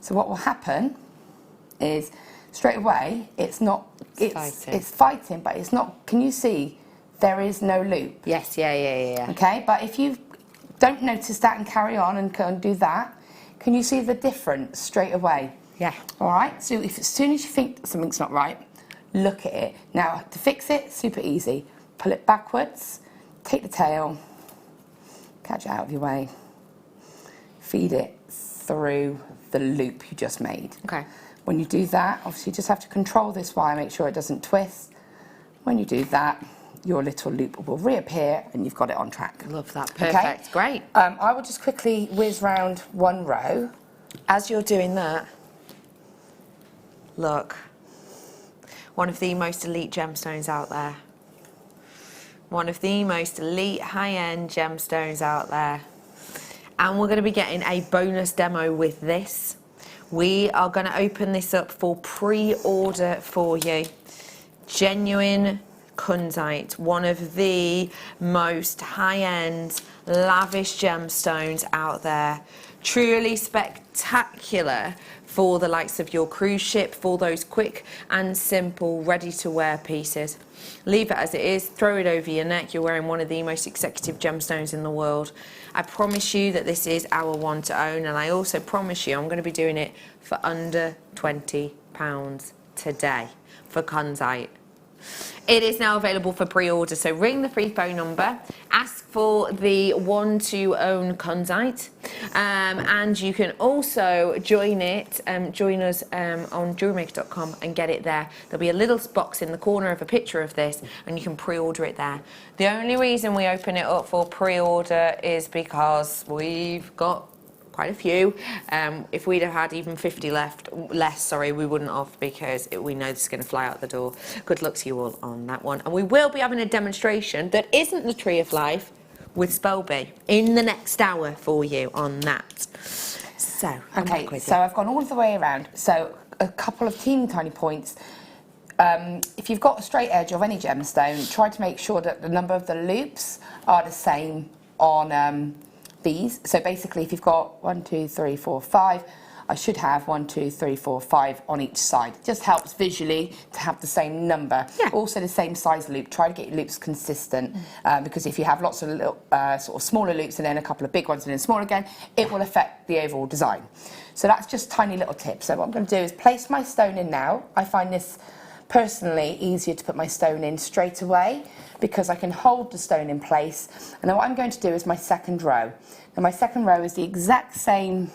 So what will happen is straight away it's fighting, but it's not. Can you see there is no loop? Yes, yeah. Okay, but if you don't notice that and carry on and do that, can you see the difference straight away? Yeah. All right, so if as soon as you think something's not right, look at it. Now, to fix it, super easy. Pull it backwards, take the tail, catch it out of your way, feed it through the loop you just made. Okay. When you do that, obviously you just have to control this wire, make sure it doesn't twist. When you do that, your little loop will reappear and you've got it on track. Love that. Perfect. Okay? Great. I will just quickly whiz round one row. As you're doing that, look, one of the most elite gemstones out there. One of the most elite high-end gemstones out there. And we're going to be getting a bonus demo with this. We are going to open this up for pre-order for you. Genuine kunzite, one of the most high-end, lavish gemstones out there. Truly spectacular for the likes of your cruise ship, for those quick and simple, ready-to-wear pieces. Leave it as it is, throw it over your neck. You're wearing one of the most executive gemstones in the world. I promise you that this is our one to own, and I also promise you I'm going to be doing it for under £20 today for kunzite. It is now available for pre-order, so ring the free phone number, ask for the one to own kunzite, and you can also join us on JewelleryMaker.com and get it there. There'll be a little box in the corner of a picture of this, and you can pre-order it there. The only reason we open it up for pre-order is because we've got quite a few. If we'd have had even 50 less, we wouldn't have, because we know this is going to fly out the door. Good luck to you all on that one. And we will be having a demonstration that isn't the Tree of Life with Spelby in the next hour for you on that. So, okay, so I've gone all the way around. So a couple of teeny tiny points. If you've got a straight edge of any gemstone, try to make sure that the number of the loops are the same on these. So basically, if you've got 1, 2, 3, 4, 5, I should have 1, 2, 3, 4, 5 on each side. It just helps visually to have the same number. Yeah. Also the same size loop. Try to get your loops consistent, because if you have lots of little sort of smaller loops and then a couple of big ones and then smaller again, it will affect the overall design. So that's just tiny little tips. So what I'm going to do is place my stone in now. I find this personally easier to put my stone in straight away, because I can hold the stone in place. And then what I'm going to do is my second row. Now my second row is the exact same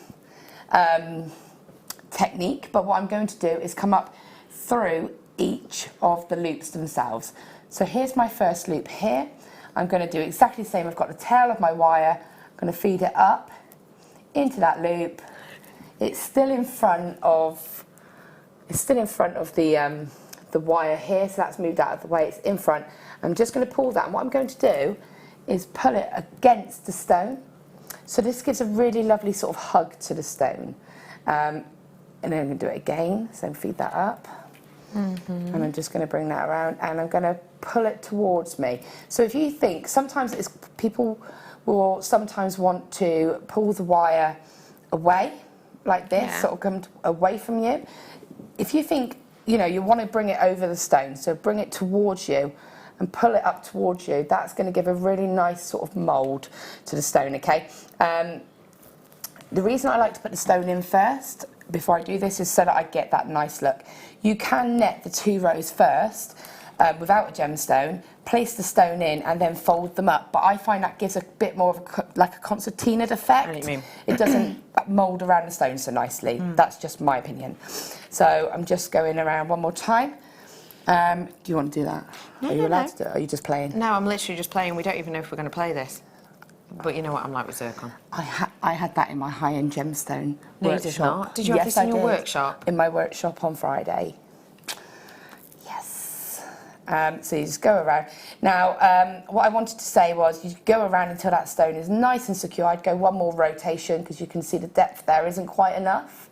technique, but what I'm going to do is come up through each of the loops themselves. So here's my first loop here. I'm going to do exactly the same. I've got the tail of my wire. I'm going to feed it up into that loop. It's still in front of the wire here, so that's moved out of the way. It's in front. I'm just going to pull that, and what I'm going to do is pull it against the stone. So this gives a really lovely sort of hug to the stone. And then I'm going to do it again, so feed that up. And I'm just going to bring that around, and I'm going to pull it towards me. So if you think, sometimes people will sometimes want to pull the wire away, like this, sort of come away from you. If you think, you want to bring it over the stone, so bring it towards you and pull it up towards you. That's going to give a really nice sort of mould to the stone, okay? The reason I like to put the stone in first, before I do this, is so that I get that nice look. You can net the 2 rows first, without a gemstone, place the stone in and then fold them up. But I find that gives a bit more of like a concertina effect. I know what you mean. It doesn't mould around the stone so nicely. That's just my opinion. So I'm just going around one more time. Do you want to do that? No, Are you no, allowed no. to do it? Or are you just playing? No, I'm literally just playing. We don't even know if we're going to play this. But you know what I'm like with zircon. I had that in my high-end gemstone No, you workshop. did not. Did you have this in your workshop? In my workshop on Friday. Yes. So you just go around. Now, what I wanted to say was you go around until that stone is nice and secure. I'd go one more rotation because you can see the depth there isn't quite enough.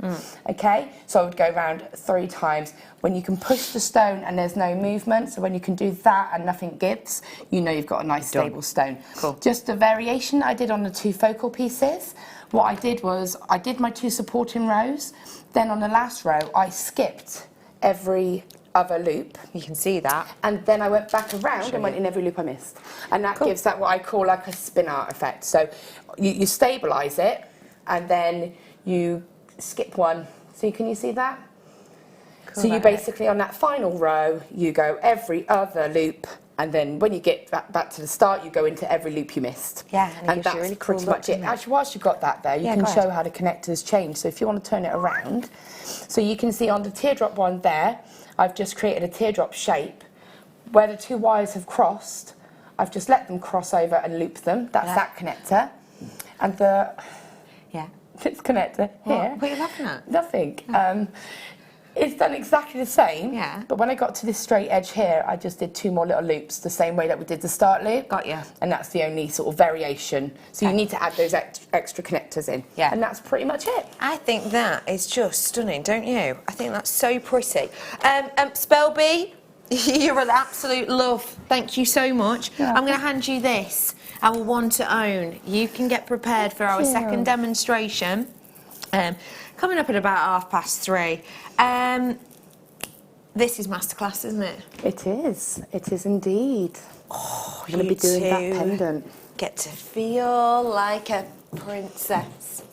Okay, so I would go around 3 times. When you can push the stone and there's no movement, so when you can do that and nothing gives, you know you've got a nice stable stone. Cool. Just a variation I did on the 2 focal pieces. What I did was I did my 2 supporting rows. Then on the last row, I skipped every other loop. You can see that. And then I went back around and went in every loop I missed. And that gives that what I call like a spin art effect. So you stabilise it and then you skip one. So can you see that? Cool. So you basically, on that final row, you go every other loop. And then when you get back to the start, you go into every loop you missed. Yeah, and that's really cool pretty much it. Actually, whilst you've got that there, you can show how the connectors change. So if you want to turn it around, so you can see on the teardrop one there, I've just created a teardrop shape. Where the 2 wires have crossed, I've just let them cross over and loop them. That's that connector. And the this connector here. What are you laughing at? Nothing. It's done exactly the same, but when I got to this straight edge here, I just did 2 more little loops, the same way that we did the start loop. Got you. And that's the only sort of variation. So you need to add those extra connectors in. Yeah. And that's pretty much it. I think that is just stunning, don't you? I think that's so pretty. Spelby, you're an absolute love. Thank you so much. Yeah. I'm going to hand you this, our one to own. You can get prepared for our second demonstration. Coming up at about 3:30. This is masterclass, isn't it? It is. It is indeed. Oh, I'm going to be doing that pendant. Get to feel like a princess.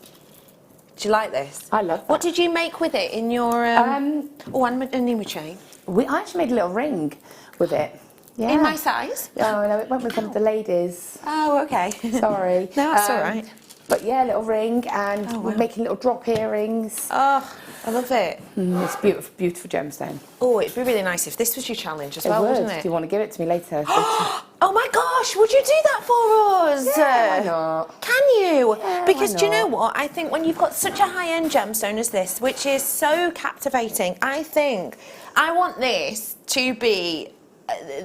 Do you like this? I love that. What did you make with it in your... and a new chain? I actually made a little ring with it. Yeah. In my size? Oh, no, it went with one of the ladies. Oh, okay. Sorry. No, that's all right. But yeah, a little ring, and we're making little drop earrings. Oh, I love it. It's beautiful, beautiful gemstone. Oh, it'd be really nice if this was your challenge as well, wouldn't it? Do you want to give it to me later? Oh my gosh, would you do that for us? Yeah, why not? Can you? Yeah, because do you know what? I think when you've got such a high-end gemstone as this, which is so captivating, I think I want this to be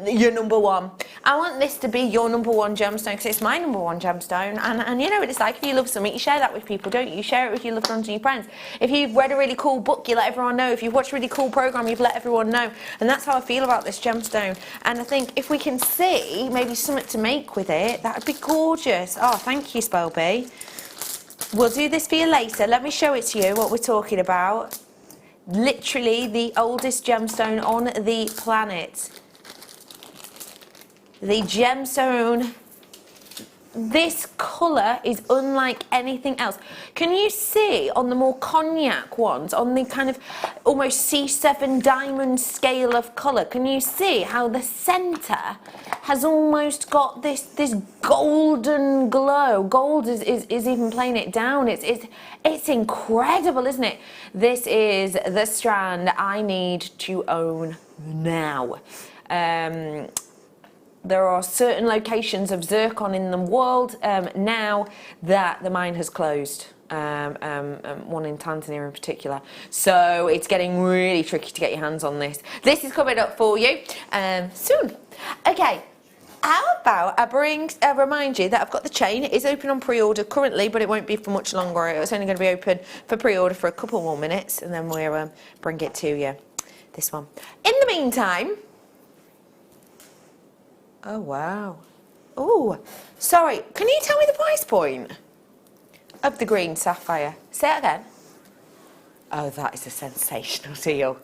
your number one. I want this to be your number one gemstone because it's my number one gemstone, and you know what it's like. If you love something, you share that with people, don't you? You share it with your loved ones and your friends. If you've read a really cool book, you let everyone know. If you've watched a really cool program, you've let everyone know. And that's how I feel about this gemstone. And I think if we can see maybe something to make with it, that would be gorgeous. Oh, thank you, Spelby. We'll do this for you later. Let me show it to you what we're talking about. Literally the oldest gemstone on the planet. The gemstone, this colour is unlike anything else. Can you see on the more cognac ones, on the kind of almost C7 diamond scale of colour, can you see how the centre has almost got this golden glow? Gold is even playing it down. It's incredible, isn't it? This is the strand I need to own now. There are certain locations of zircon in the world now that the mine has closed, one in Tanzania in particular. So it's getting really tricky to get your hands on this. This is coming up for you soon. Okay, how about I remind you that I've got the chain. It is open on pre-order currently, but it won't be for much longer. It's only going to be open for pre-order for a couple more minutes, and then we'll bring it to you. This one. In the meantime... Oh, wow. Oh, sorry. Can you tell me the price point of the green sapphire? Say it again. Oh, that is a sensational deal.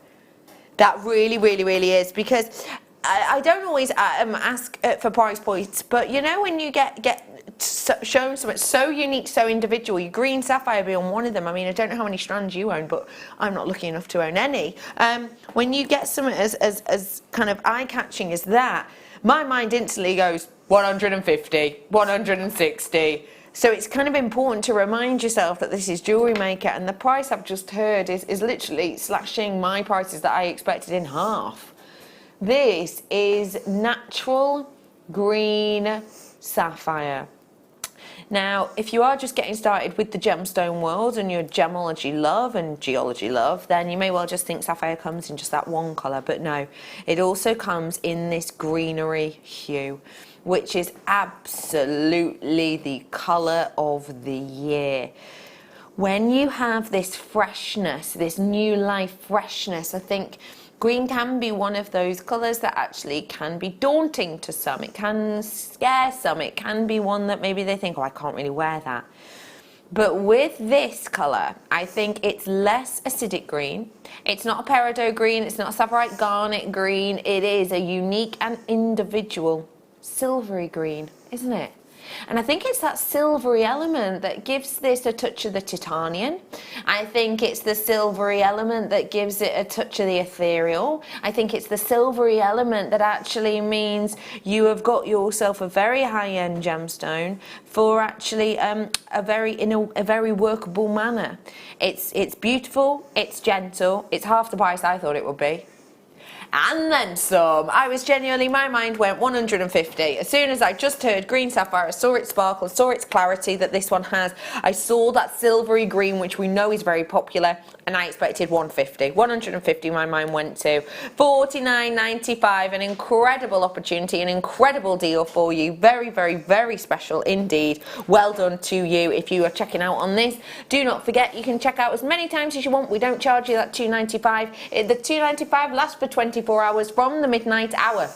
That really, really, really is, because I don't always ask for price points, but you know when you get shown something so unique, so individual, your green sapphire being one of them. I mean, I don't know how many strands you own, but I'm not lucky enough to own any. When you get something as kind of eye-catching as that, my mind instantly goes 150, 160. So it's kind of important to remind yourself that this is Jewellery Maker, and the price I've just heard is literally slashing my prices that I expected in half. This is natural green sapphire. Now, if you are just getting started with the gemstone world and your gemology love and geology love, then you may well just think sapphire comes in just that one colour, but no, it also comes in this greenery hue, which is absolutely the colour of the year. When you have this freshness, this new life freshness, I think green can be one of those colours that actually can be daunting to some. It can scare some. It can be one that maybe they think, oh, I can't really wear that. But with this colour, I think it's less acidic green. It's not a peridot green. It's not a saffrite garnet green. It is a unique and individual silvery green, isn't it? And I think it's that silvery element that gives this a touch of the titanium. I think it's the silvery element that gives it a touch of the ethereal. I think it's the silvery element that actually means you have got yourself a very high-end gemstone for actually in a very workable manner. It's beautiful, it's gentle, it's half the price I thought it would be. And then some. I was genuinely, my mind went 150. As soon as I just heard green sapphire, I saw its sparkle, saw its clarity that this one has. I saw that silvery green, which we know is very popular, and I expected 150. 150 my mind went to. $49.95, an incredible opportunity, an incredible deal for you. Very, very, very special indeed. Well done to you if you are checking out on this. Do not forget, you can check out as many times as you want. We don't charge you that $2.95. The $2.95 lasts for 24 hours from the midnight hour,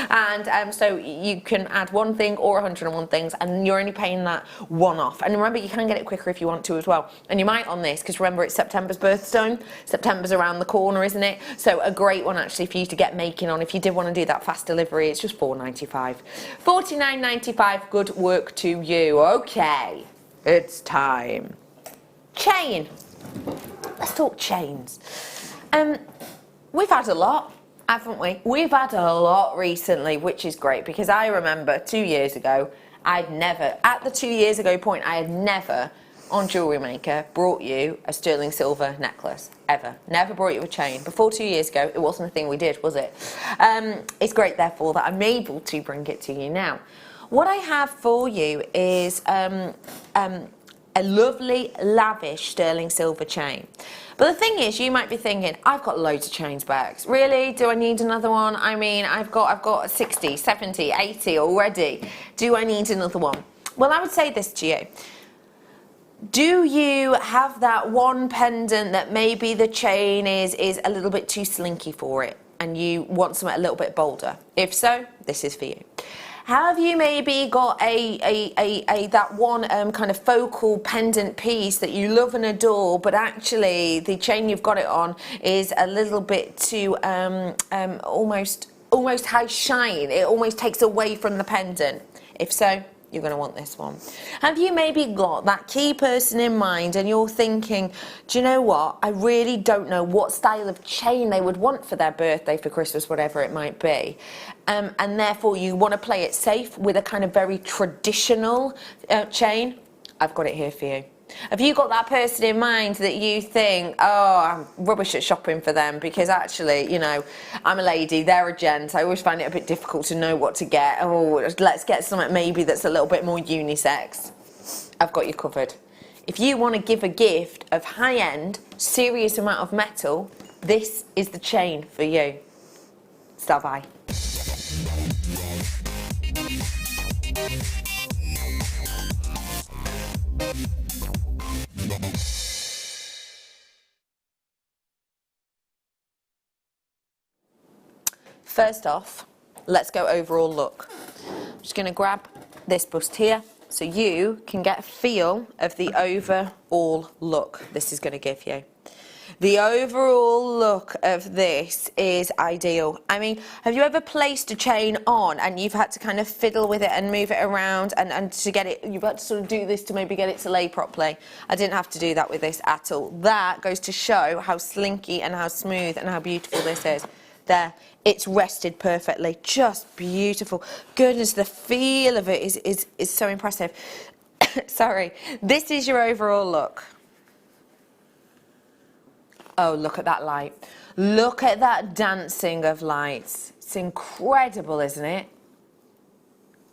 and so you can add one thing or 101 things, and you're only paying that one off. And remember, you can get it quicker if you want to as well, and you might on this, because remember, it's September's birthstone. September's around the corner, isn't it? So a great one actually for you to get making on if you did want to do that fast delivery. It's just $4.95. $49.95. Good work to you. Okay, it's time. Chain. Let's talk chains. We've had a lot, haven't we? We've had a lot recently, which is great, because I remember 2 years ago, at the 2 years ago point, I had never on Jewellery Maker brought you a sterling silver necklace, ever. Never brought you a chain. Before 2 years ago, it wasn't a thing we did, was it? It's great, therefore, that I'm able to bring it to you now. What I have for you is a lovely, lavish sterling silver chain. But the thing is, you might be thinking, I've got loads of chains, Bex. Really? Do I need another one? I mean, I've got 60, 70, 80 already. Do I need another one? Well, I would say this to you. Do you have that one pendant that maybe the chain is a little bit too slinky for it, and you want something a little bit bolder? If so, this is for you. Have you maybe got that one kind of focal pendant piece that you love and adore, but actually the chain you've got it on is a little bit too almost high shine? It almost takes away from the pendant. If so, you're going to want this one. Have you maybe got that key person in mind and you're thinking, do you know what, I really don't know what style of chain they would want for their birthday, for Christmas, whatever it might be, and therefore you want to play it safe with a kind of very traditional chain? I've got it here for you. Have you got that person in mind that you think, oh, I'm rubbish at shopping for them because actually, you know, I'm a lady, they're a gent, I always find it a bit difficult to know what to get. Oh, let's get something maybe that's a little bit more unisex. I've got you covered. If you want to give a gift of high-end, serious amount of metal, this is the chain for you. Stand by. First off, let's go overall look. I'm just going to grab this bust here so you can get a feel of the overall look this is going to give you. The overall look of this is ideal. I mean, have you ever placed a chain on and you've had to kind of fiddle with it and move it around and to get it, you've had to sort of do this to maybe get it to lay properly? I didn't have to do that with this at all. That goes to show how slinky and how smooth and how beautiful this is. There, it's rested perfectly, just beautiful. Goodness, the feel of it is so impressive. Sorry, this is your overall look. Oh, look at that light. Look at that dancing of lights. It's incredible, isn't it?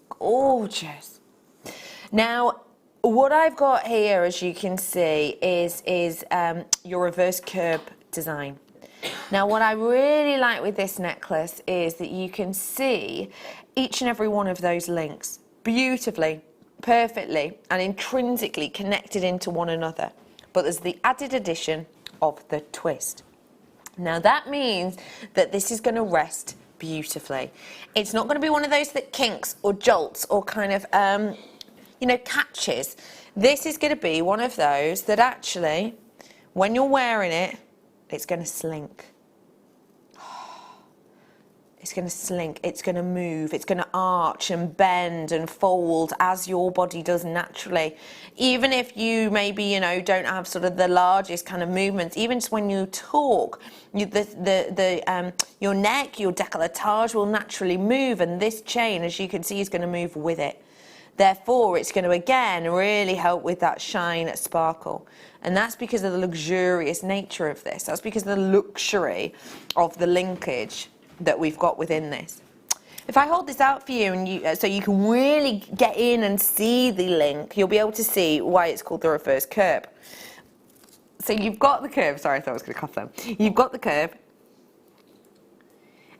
Gorgeous. Now, what I've got here, as you can see, is your reverse curb design. Now, what I really like with this necklace is that you can see each and every one of those links beautifully, perfectly, and intrinsically connected into one another. But there's the added addition of the twist. Now, that means that this is going to rest beautifully. It's not going to be one of those that kinks or jolts or kind of, you know, catches. This is going to be one of those that actually, when you're wearing it, it's going to slink. It's going to slink, it's going to move, it's going to arch and bend and fold as your body does naturally. Even if you maybe, you know, don't have sort of the largest kind of movements, even just when you talk, your neck, your décolletage will naturally move, and this chain, as you can see, is going to move with it. Therefore, it's going to, again, really help with that shine, sparkle. And that's because of the luxurious nature of this. That's because of the luxury of the linkage that we've got within this. If I hold this out for you, and so you can really get in and see the link, you'll be able to see why it's called the reverse curve. So you've got the curve, sorry, I thought I was going to cough them. You've got the curve,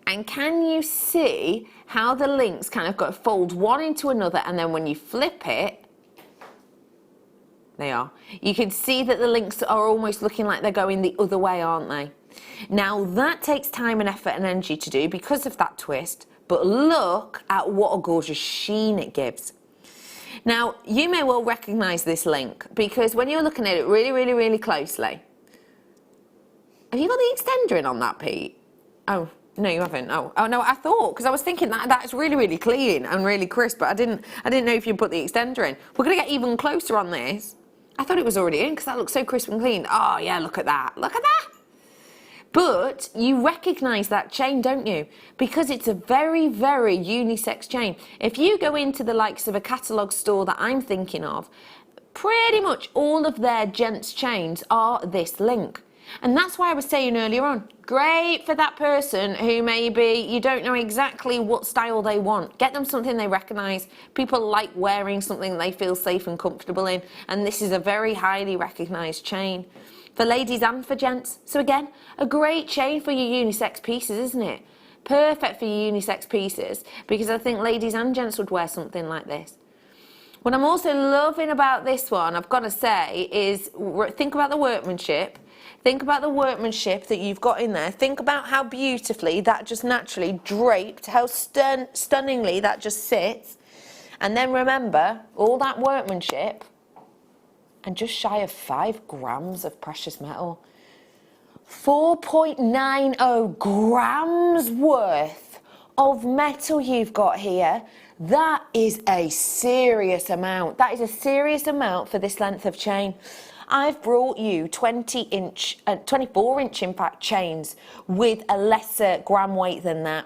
and can you see how the links kind of fold one into another, and then when you flip it, they are. You can see that the links are almost looking like they're going the other way, aren't they? Now, that takes time and effort and energy to do because of that twist, but look at what a gorgeous sheen it gives. Now, you may well recognise this link because when you're looking at it really, really, really closely, have you got the extender in on that, Pete? Oh, no, you haven't. Oh no, I thought, because I was thinking that's really, really clean and really crisp, but I didn't know if you put the extender in. We're going to get even closer on this. I thought it was already in because that looks so crisp and clean. Oh, yeah, look at that. Look at that. But you recognise that chain, don't you? Because it's a very, very unisex chain. If you go into the likes of a catalogue store that I'm thinking of, pretty much all of their gents' chains are this link. And that's why I was saying earlier on, great for that person who maybe you don't know exactly what style they want. Get them something they recognise. People like wearing something they feel safe and comfortable in. And this is a very highly recognised chain. For ladies and for gents. So again, a great chain for your unisex pieces, isn't it? Perfect for your unisex pieces, because I think ladies and gents would wear something like this. What I'm also loving about this one, I've got to say, is think about the workmanship. Think about the workmanship that you've got in there. Think about how beautifully that just naturally draped, how stunningly that just sits. And then remember, all that workmanship, and just shy of 5 grams of precious metal. 4.90 grams worth of metal you've got here. That is a serious amount. That is a serious amount for this length of chain. I've brought you 24-inch in fact chains with a lesser gram weight than that.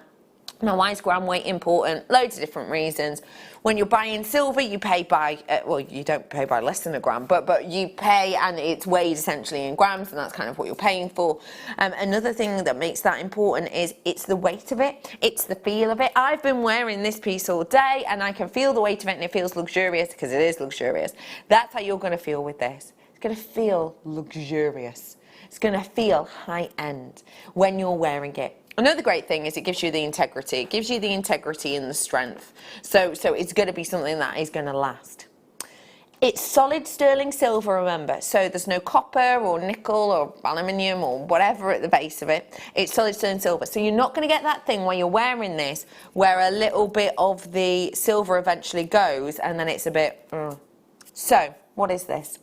Now, why is gram weight important? Loads of different reasons. When you're buying silver, you pay by, well, you don't pay by less than a gram, but you pay and it's weighed essentially in grams, and that's kind of what you're paying for. Another thing that makes that important is it's the weight of it, it's the feel of it. I've been wearing this piece all day and I can feel the weight of it, and it feels luxurious because it is luxurious. That's how you're going to feel with this. It's going to feel luxurious. It's going to feel high-end when you're wearing it. Another great thing is it gives you the integrity. It gives you the integrity and the strength. So it's going to be something that is going to last. It's solid sterling silver, remember. So there's no copper or nickel or aluminium or whatever at the base of it. It's solid sterling silver. So you're not going to get that thing where you're wearing this where a little bit of the silver eventually goes and then it's a bit... So what is this?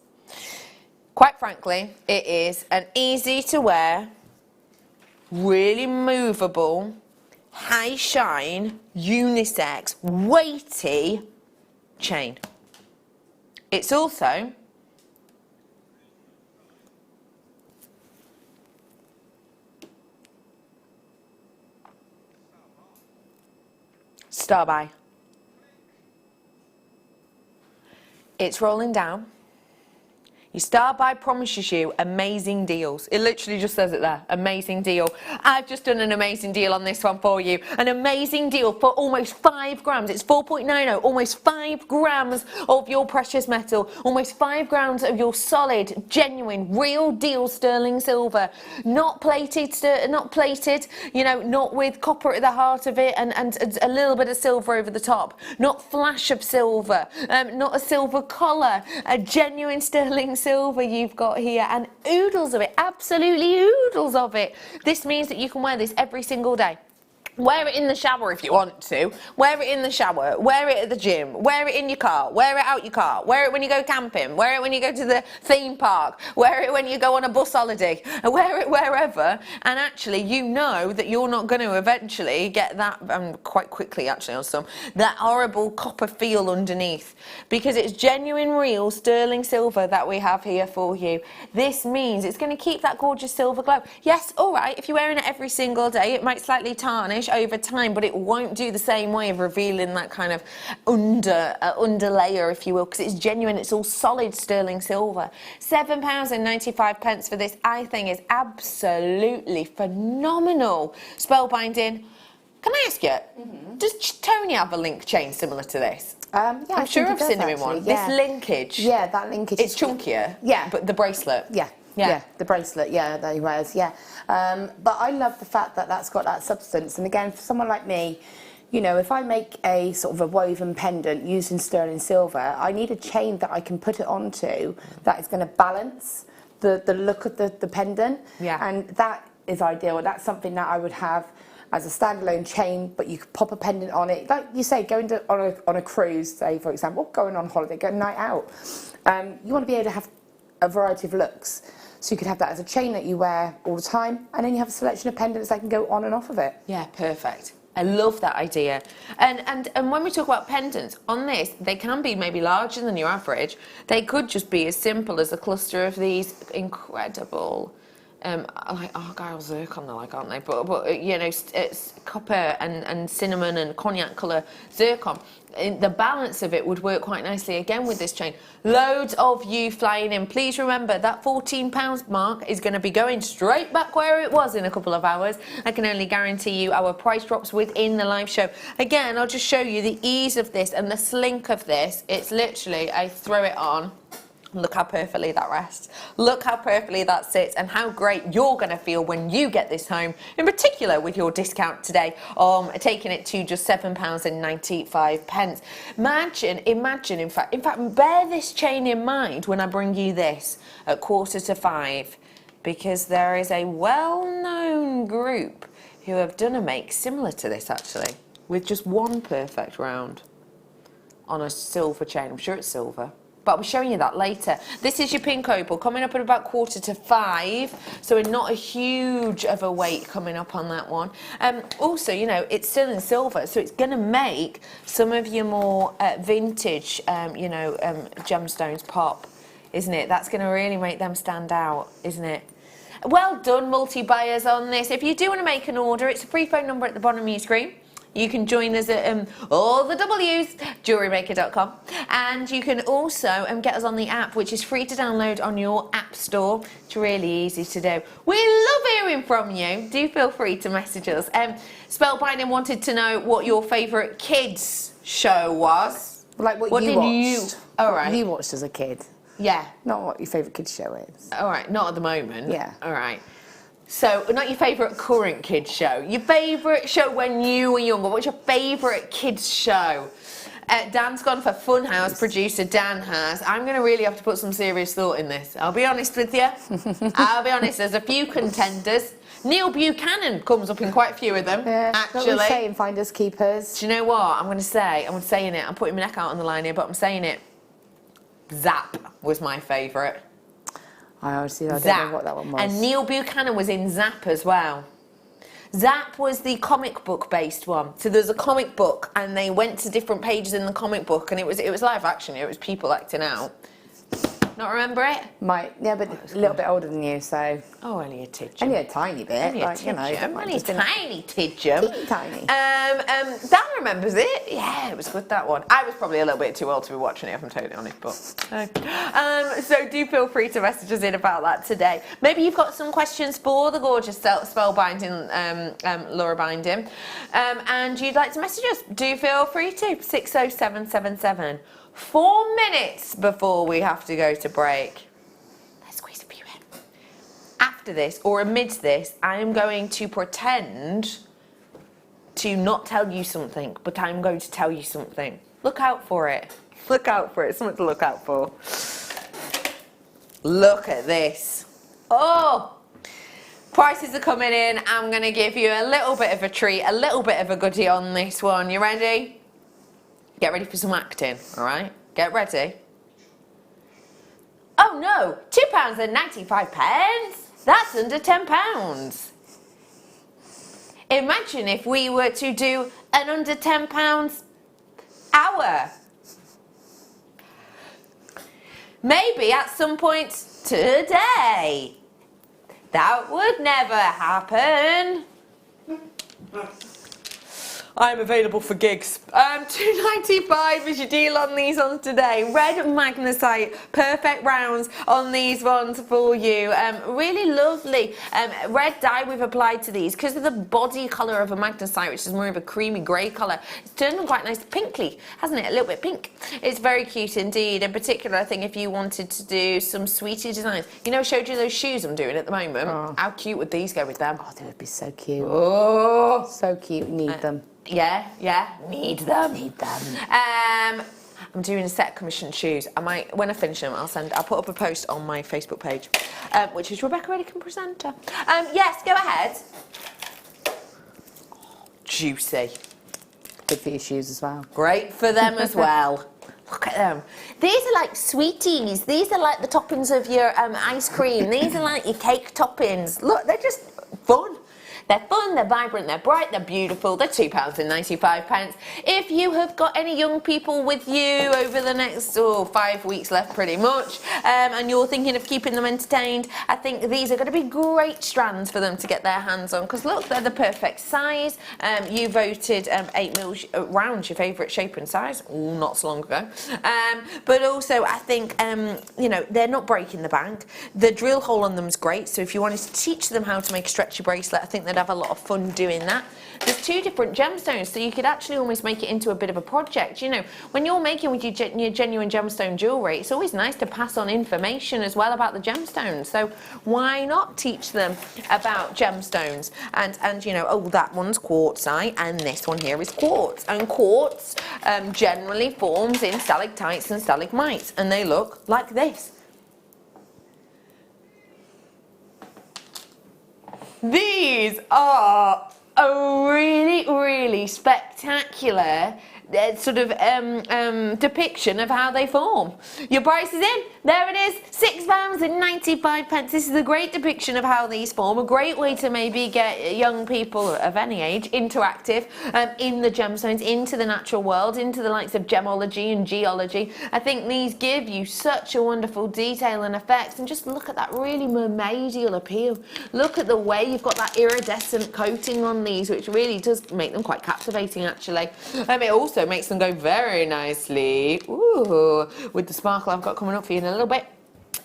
Quite frankly, it is an easy to wear, really movable, high shine, unisex, weighty chain. It's also star by. It's rolling down. Star-Buy promises you amazing deals. It literally just says it there, amazing deal. I've just done an amazing deal on this one for you. An amazing deal for almost 5 grams. It's 4.90, almost 5 grams of your precious metal, almost 5 grams of your solid, genuine, real deal sterling silver. Not plated, you know, not with copper at the heart of it and a little bit of silver over the top. Not flash of silver, not a silver collar, a genuine sterling silver you've got here, and oodles of it, absolutely oodles of it. This means that you can wear this every single day. Wear it in the shower if you want to. Wear it in the shower. Wear it at the gym. Wear it in your car. Wear it out your car. Wear it when you go camping. Wear it when you go to the theme park. Wear it when you go on a bus holiday. Wear it wherever. And actually, you know that you're not going to eventually get that, quite quickly actually on some, that horrible copper feel underneath. Because it's genuine, real sterling silver that we have here for you. This means it's going to keep that gorgeous silver glow. Yes, all right, if you're wearing it every single day, it might slightly tarnish over time, but it won't do the same way of revealing that kind of under layer, if you will, because it's genuine. It's all solid sterling silver. £7.95 for this, I think, is absolutely phenomenal. Spellbinding. Can I ask you, does Tony have a link chain similar to this? Yeah, I'm sure I've seen him in one. Yeah. This linkage. Yeah, that linkage. It's chunkier. Yeah. But the bracelet. Yeah. Yeah, the bracelet, yeah, that he wears, yeah. But I love the fact that that's got that substance. And again, for someone like me, you know, if I make a sort of a woven pendant using sterling silver, I need a chain that I can put it onto that is going to balance the look of the pendant. Yeah. And that is ideal. That's something that I would have as a standalone chain, but you could pop a pendant on it. Like you say, going on a cruise, say, for example, going on holiday, going night out. You want to be able to have a variety of looks. So you could have that as a chain that you wear all the time, and then you have a selection of pendants that can go on and off of it. Yeah, perfect. I love that idea. And when we talk about pendants, on this, they can be maybe larger than your average. They could just be as simple as a cluster of these incredible, like Argyle zircon, they're like, aren't they? But you know, it's copper and cinnamon and cognac colour zircon. The balance of it would work quite nicely again with this chain. Loads of you flying in. Please remember that £14 mark is going to be going straight back where it was in a couple of hours. I can only guarantee you our price drops within the live show. Again, I'll just show you the ease of this and the slink of this. It's literally, I throw it on. Look how perfectly that rests. Look how perfectly that sits, and how great you're going to feel when you get this home, in particular with your discount today, taking it to just £7.95. Imagine, in fact, bear this chain in mind when I bring you this at 5:15, because there is a well-known group who have done a make similar to this, actually, with just one perfect round on a silver chain. I'm sure it's silver, but I'll be showing you that later. This is your pink opal, coming up at about 4:45, so we're not a huge of a weight coming up on that one. Also, you know, it's still in silver, so it's going to make some of your more vintage, gemstones pop, isn't it? That's going to really make them stand out, isn't it? Well done, multi-buyers on this. If you do want to make an order, it's a free phone number at the bottom of your screen. You can join us at all the W's, JewelleryMaker.com. And you can also get us on the app, which is free to download on your app store. It's really easy to do. We love hearing from you. Do feel free to message us. Spellbinding wanted to know what your favourite kids show was. Like what you watched. All right. What you watched as a kid. Yeah. Not what your favourite kids show is. All right, not at the moment. Yeah. All right. So, not your favourite current kids show. Your favourite show when you were younger. What's your favourite kids show? Dan's gone for Funhouse, producer Dan has. I'm going to really have to put some serious thought in this. I'll be honest with you. I'll be honest, there's a few contenders. Neil Buchanan comes up in quite a few of them, actually. What we say in Finders Keepers. Do you know what I'm saying it. I'm putting my neck out on the line here, but I'm saying it. Zap was my favourite. I honestly don't know what that one was. And Neil Buchanan was in Zap as well. Zap was the comic book based one. So there's a comic book and they went to different pages in the comic book, and it was live action. It was people acting out. Not remember it? Yeah, but a little bit older than you, so. Oh, only a tidgem. Only a tiny bit. Only a like, you know, tidgem. Only a just tiny tidgem. Tiny. Dan remembers it. Yeah, it was good, that one. I was probably a little bit too old to be watching it, if I'm totally honest, but so do feel free to message us in about that today. Maybe you've got some questions for the gorgeous spellbinding Laura Binding, and you'd like to message us. Do feel free to. 60777. 4 minutes before we have to go to break. Let's squeeze a few in. After this, or amidst this, I am going to pretend to not tell you something, but I'm going to tell you something. Look out for it. Look out for it. Something to look out for. Look at this. Oh! Prices are coming in. I'm going to give you a little bit of a treat, a little bit of a goodie on this one. You ready? Get ready for some acting, all right? Get ready. Oh no, £2.95. That's under £10. Imagine if we were to do an under £10 hour. Maybe at some point today. That would never happen. I'm available for gigs. £2.95 is your deal on these ones today. Red magnesite, perfect rounds on these ones for you. Really lovely red dye we've applied to these because of the body colour of a magnesite, which is more of a creamy grey colour. It's turned them quite nice pinkly, hasn't it? A little bit pink. It's very cute indeed. In particular, I think if you wanted to do some sweetie designs. You know, I showed you those shoes I'm doing at the moment. Oh. How cute would these go with them? Oh, they would be so cute. Oh, so cute. Need them. Yeah, need them. Need them. I'm doing a set of commissioned shoes. I might, when I finish them, I'll put up a post on my Facebook page, which is Rebecca Redican Presenter. Yes, go ahead. Juicy. Good for your shoes as well. Great for them as well. Look at them. These are like sweeties. These are like the toppings of your ice cream. These are like your cake toppings. Look, they're just fun. They're fun, they're vibrant, they're bright, they're beautiful. They're £2.95. If you have got any young people with you over the next 5 weeks left pretty much, and you're thinking of keeping them entertained, I think these are going to be great strands for them to get their hands on, because look, they're the perfect size. You voted 8 mil round your favourite shape and size, not so long ago. But also I think, you know, they're not breaking the bank. The drill hole on them is great, so if you wanted to teach them how to make a stretchy bracelet, I think they'd have a lot of fun doing that. There's 2 different gemstones, so you could actually almost make it into a bit of a project. You know, when you're making with your genuine gemstone jewellery, it's always nice to pass on information as well about the gemstones. So why not teach them about gemstones? And you know, oh, that one's quartzite, and this one here is quartz. And quartz generally forms in stalactites and stalagmites, and they look like this. These are a really, really spectacular sort of depiction of how they form. Your price is in. There it is, £6.95. This is a great depiction of how these form. A great way to maybe get young people of any age interactive in the gemstones, into the natural world, into the likes of gemology and geology. I think these give you such a wonderful detail and effects. And just look at that really mermaidial appeal. Look at the way you've got that iridescent coating on these, which really does make them quite captivating actually. It also makes them go very nicely, ooh, with the sparkle I've got coming up for you in a little bit.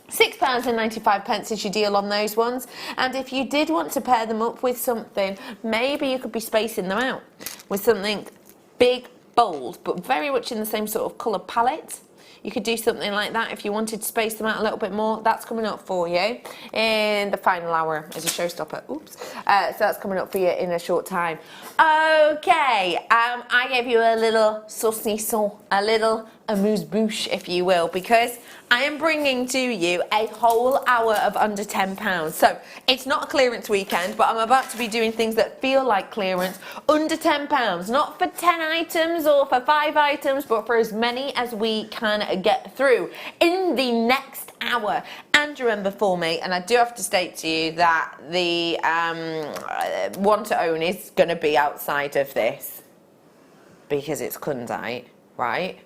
£6.95 is your deal on those ones. And if you did want to pair them up with something, maybe you could be spacing them out with something big, bold, but very much in the same sort of colour palette. You could do something like that if you wanted to space them out a little bit more. That's coming up for you in the final hour as a showstopper. Oops. So that's coming up for you in a short time. Okay, I gave you a little saucisson, a little amuse-bouche, if you will, because I am bringing to you a whole hour of under £10. So it's not a clearance weekend, but I'm about to be doing things that feel like clearance. Under £10, not for 10 items or for 5 items, but for as many as we can get through in the next hour. And remember for me, and I do have to state to you that the one to own is going to be outside of this because it's Kundite, right?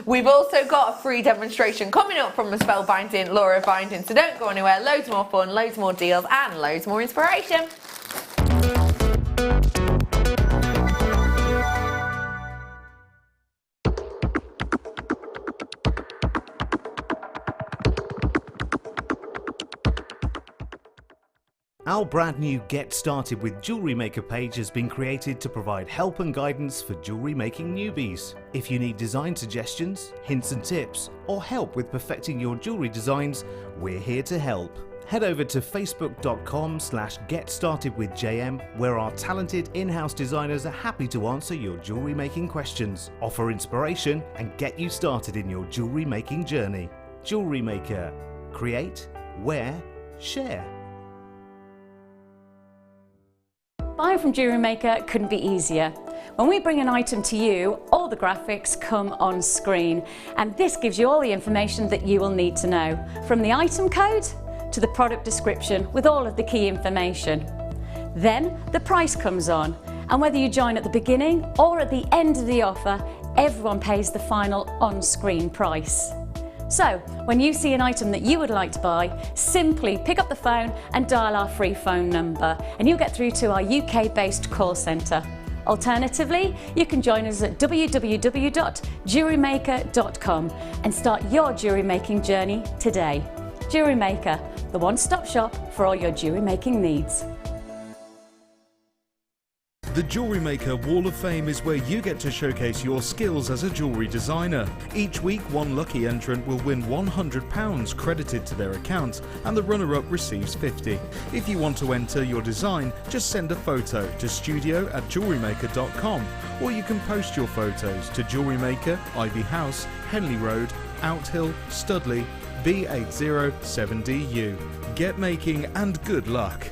We've also got a free demonstration coming up from the spellbinding Laura Binding, so don't go anywhere. Loads more fun, loads more deals, and loads more inspiration. Our brand new Get Started with Jewellery Maker page has been created to provide help and guidance for jewellery making newbies. If you need design suggestions, hints and tips, or help with perfecting your jewellery designs, we're here to help. Head over to facebook.com/getstartedwithjm, where our talented in-house designers are happy to answer your jewellery making questions, offer inspiration, and get you started in your jewellery making journey. Jewellery Maker. Create, wear, share. Buying from Jewellery Maker couldn't be easier. When we bring an item to you, all the graphics come on screen, and this gives you all the information that you will need to know, from the item code to the product description with all of the key information. Then the price comes on, and whether you join at the beginning or at the end of the offer, everyone pays the final on-screen price. So, when you see an item that you would like to buy, simply pick up the phone and dial our free phone number, and you'll get through to our UK-based call centre. Alternatively, you can join us at www.jewellerymaker.com and start your jewellery making journey today. Jewellery Maker, the one-stop shop for all your jewellery making needs. The Jewellery Maker Wall of Fame is where you get to showcase your skills as a jewellery designer. Each week, one lucky entrant will win £100 credited to their account, and the runner-up receives £50. If you want to enter your design, just send a photo to studio@jewellerymaker.com, or you can post your photos to Jewellery Maker, Ivy House, Henley Road, Outhill, Studley, B807DU. Get making and good luck.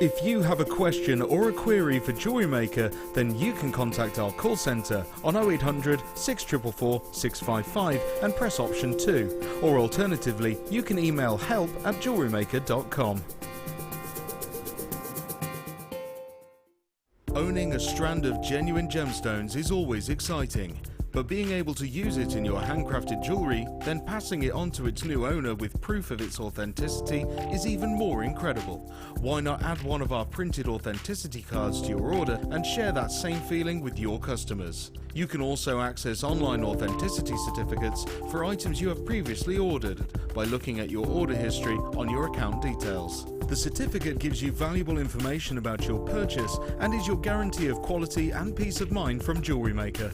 If you have a question or a query for Jewellery Maker, then you can contact our call centre on 0800 644 655 and press option 2, or alternatively you can email help@jewellerymaker.com. Owning a strand of genuine gemstones is always exciting, but being able to use it in your handcrafted jewellery, then passing it on to its new owner with proof of its authenticity is even more incredible. Why not add one of our printed authenticity cards to your order and share that same feeling with your customers? You can also access online authenticity certificates for items you have previously ordered by looking at your order history on your account details. The certificate gives you valuable information about your purchase and is your guarantee of quality and peace of mind from Jewellery Maker.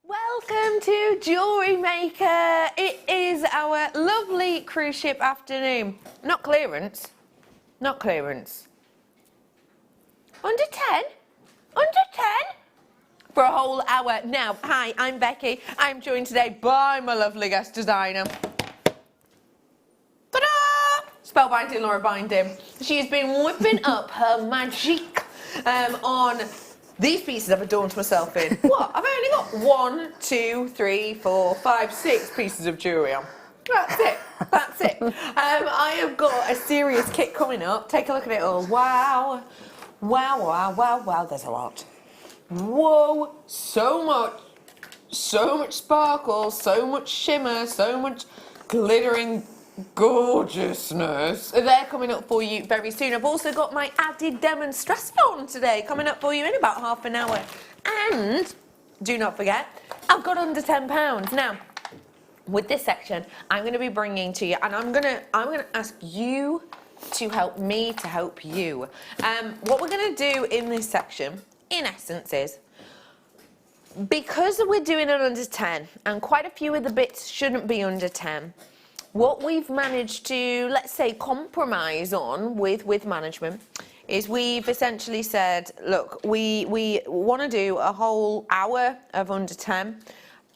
Welcome to Jewellery Maker. It is our lovely cruise ship afternoon. Not clearance. Not clearance. Under 10? Under 10? For a whole hour. Now, hi, I'm Becky. I'm joined today by my lovely guest designer. Ta-da! Spellbinding Laura Binding. She's been whipping up her magic on these pieces I've adorned myself in. What? I've only got 1, 2, 3, 4, 5, 6 pieces of jewellery on. That's it. That's it. I have got a serious kit coming up. Take a look at it all. Wow. Wow, wow, wow, wow. There's a lot. Whoa. So much. So much sparkle. So much shimmer. So much glittering gorgeousness. They're coming up for you very soon. I've also got my added demonstration today coming up for you in about half an hour. And do not forget, I've got under £10. Now, with this section, I'm going to be bringing to you, and I'm going to ask you to help me to help you. What we're going to do in this section, in essence, is because we're doing it under 10, and quite a few of the bits shouldn't be under 10. What we've managed to, let's say, compromise on with management is we've essentially said, look, we want to do a whole hour of under 10.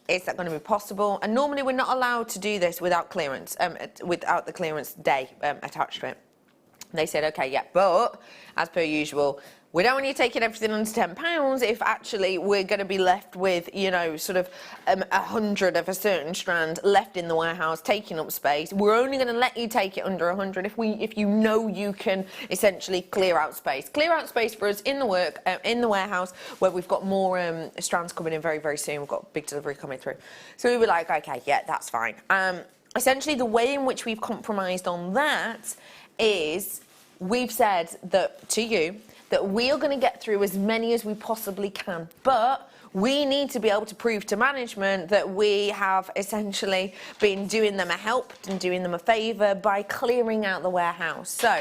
Is that going to be possible? And normally we're not allowed to do this without clearance, without the clearance day attached to it. They said, okay, yeah, but as per usual, we don't want you taking everything under £10 if actually we're going to be left with, you know, sort of 100 of a certain strand left in the warehouse taking up space. We're only going to let you take it under 100 if you know you can essentially clear out space. Clear out space for us in the warehouse where we've got more strands coming in very, very soon. We've got a big delivery coming through. So we were like, okay, yeah, that's fine. Essentially, the way in which we've compromised on that is we've said that to you that we are going to get through as many as we possibly can, but we need to be able to prove to management that we have essentially been doing them a help and doing them a favour by clearing out the warehouse. So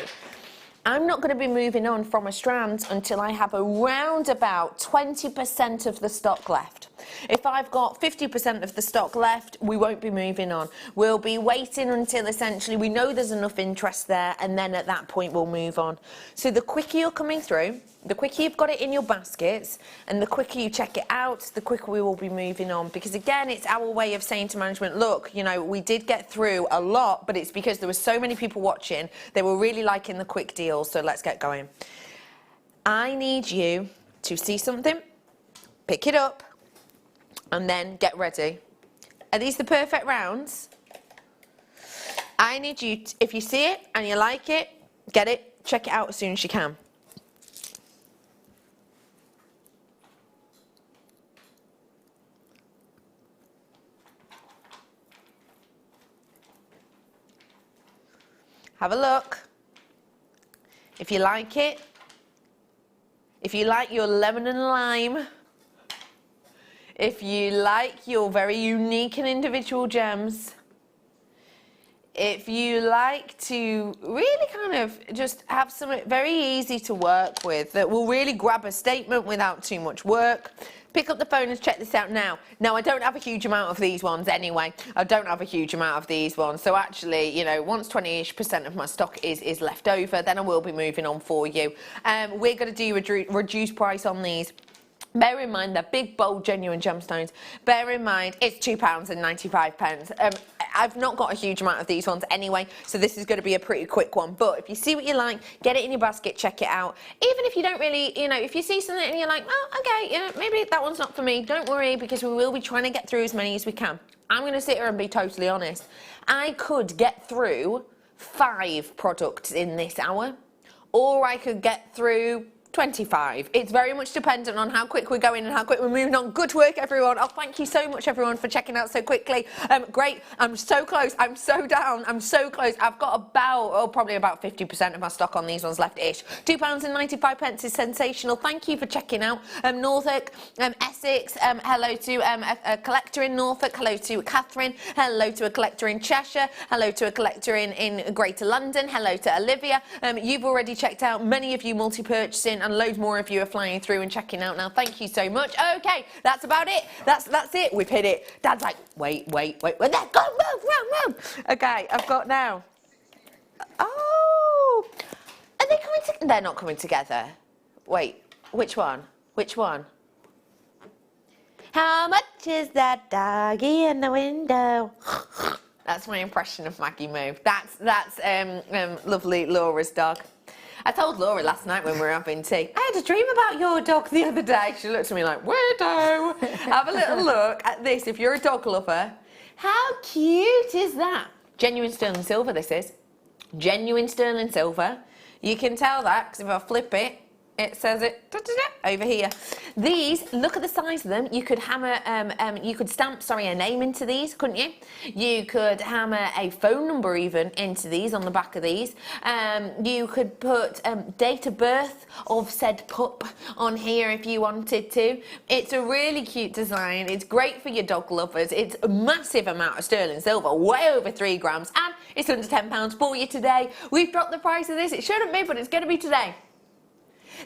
I'm not going to be moving on from a strand until I have around about 20% of the stock left. If I've got 50% of the stock left, we won't be moving on. We'll be waiting until essentially we know there's enough interest there, and then at that point we'll move on. So the quicker you're coming through, the quicker you've got it in your baskets, and the quicker you check it out, the quicker we will be moving on. Because again, it's our way of saying to management, look, you know, we did get through a lot, but it's because there were so many people watching. They were really liking the quick deals, so let's get going. I need you to see something, pick it up, and then get ready. Are these the perfect rounds? I need you, if you see it and you like it, get it, check it out as soon as you can. Have a look. If you like it, if you like your lemon and lime, if you like your very unique and individual gems, if you like to really kind of just have something very easy to work with that will really grab a statement without too much work, pick up the phone and check this out now. Now, I don't have a huge amount of these ones anyway. I don't have a huge amount of these ones. So actually, you know, once 20-ish% of my stock is left over, then I will be moving on for you. We're going to do a reduced price on these. Bear in mind, they're big, bold, genuine gemstones. Bear in mind, it's £2.95. I've not got a huge amount of these ones anyway, so this is going to be a pretty quick one. But if you see what you like, get it in your basket, check it out. Even if you don't really, you know, if you see something and you're like, oh, okay, you know, maybe that one's not for me, don't worry, because we will be trying to get through as many as we can. I'm going to sit here and be totally honest. I could get through 5 products in this hour, or I could get through 25. It's very much dependent on how quick we're going and how quick we're moving on. Good work, everyone. Oh, thank you so much, everyone, for checking out so quickly. Great. I'm so close. I'm so down. I'm so close. I've got about, probably about 50% of my stock on these ones left-ish. £2.95 is sensational. Thank you for checking out. Norfolk, Essex, hello to a collector in Norfolk. Hello to Catherine. Hello to a collector in Cheshire. Hello to a collector in Greater London. Hello to Olivia. You've already checked out. Many of you multi-purchasing, and loads more of you are flying through and checking out now. Thank you so much. Okay, that's about it. That's it. We've hit it. Dad's like, wait. Go, move. Okay, I've got now. Oh, are they coming together? They're not coming together. Wait, which one? Which one? How much is that doggy in the window? That's my impression of Maggie Moo. That's lovely Laura's dog. I told Laura last night when we were having tea, I had a dream about your dog the other day. She looked at me like, weirdo. Have a little look at this. If you're a dog lover, how cute is that? Genuine sterling silver, this is. Genuine sterling silver. You can tell that because if I flip it, It says it over here. These, look at the size of them. You could hammer, you could stamp, a name into these, couldn't you? You could hammer a phone number even into these, on the back of these. You could put date of birth of said pup on here if you wanted to. It's a really cute design. It's great for your dog lovers. It's a massive amount of sterling silver, way over 3 grams, and it's under £10 for you today. We've dropped the price of this. It shouldn't be, but it's going to be today.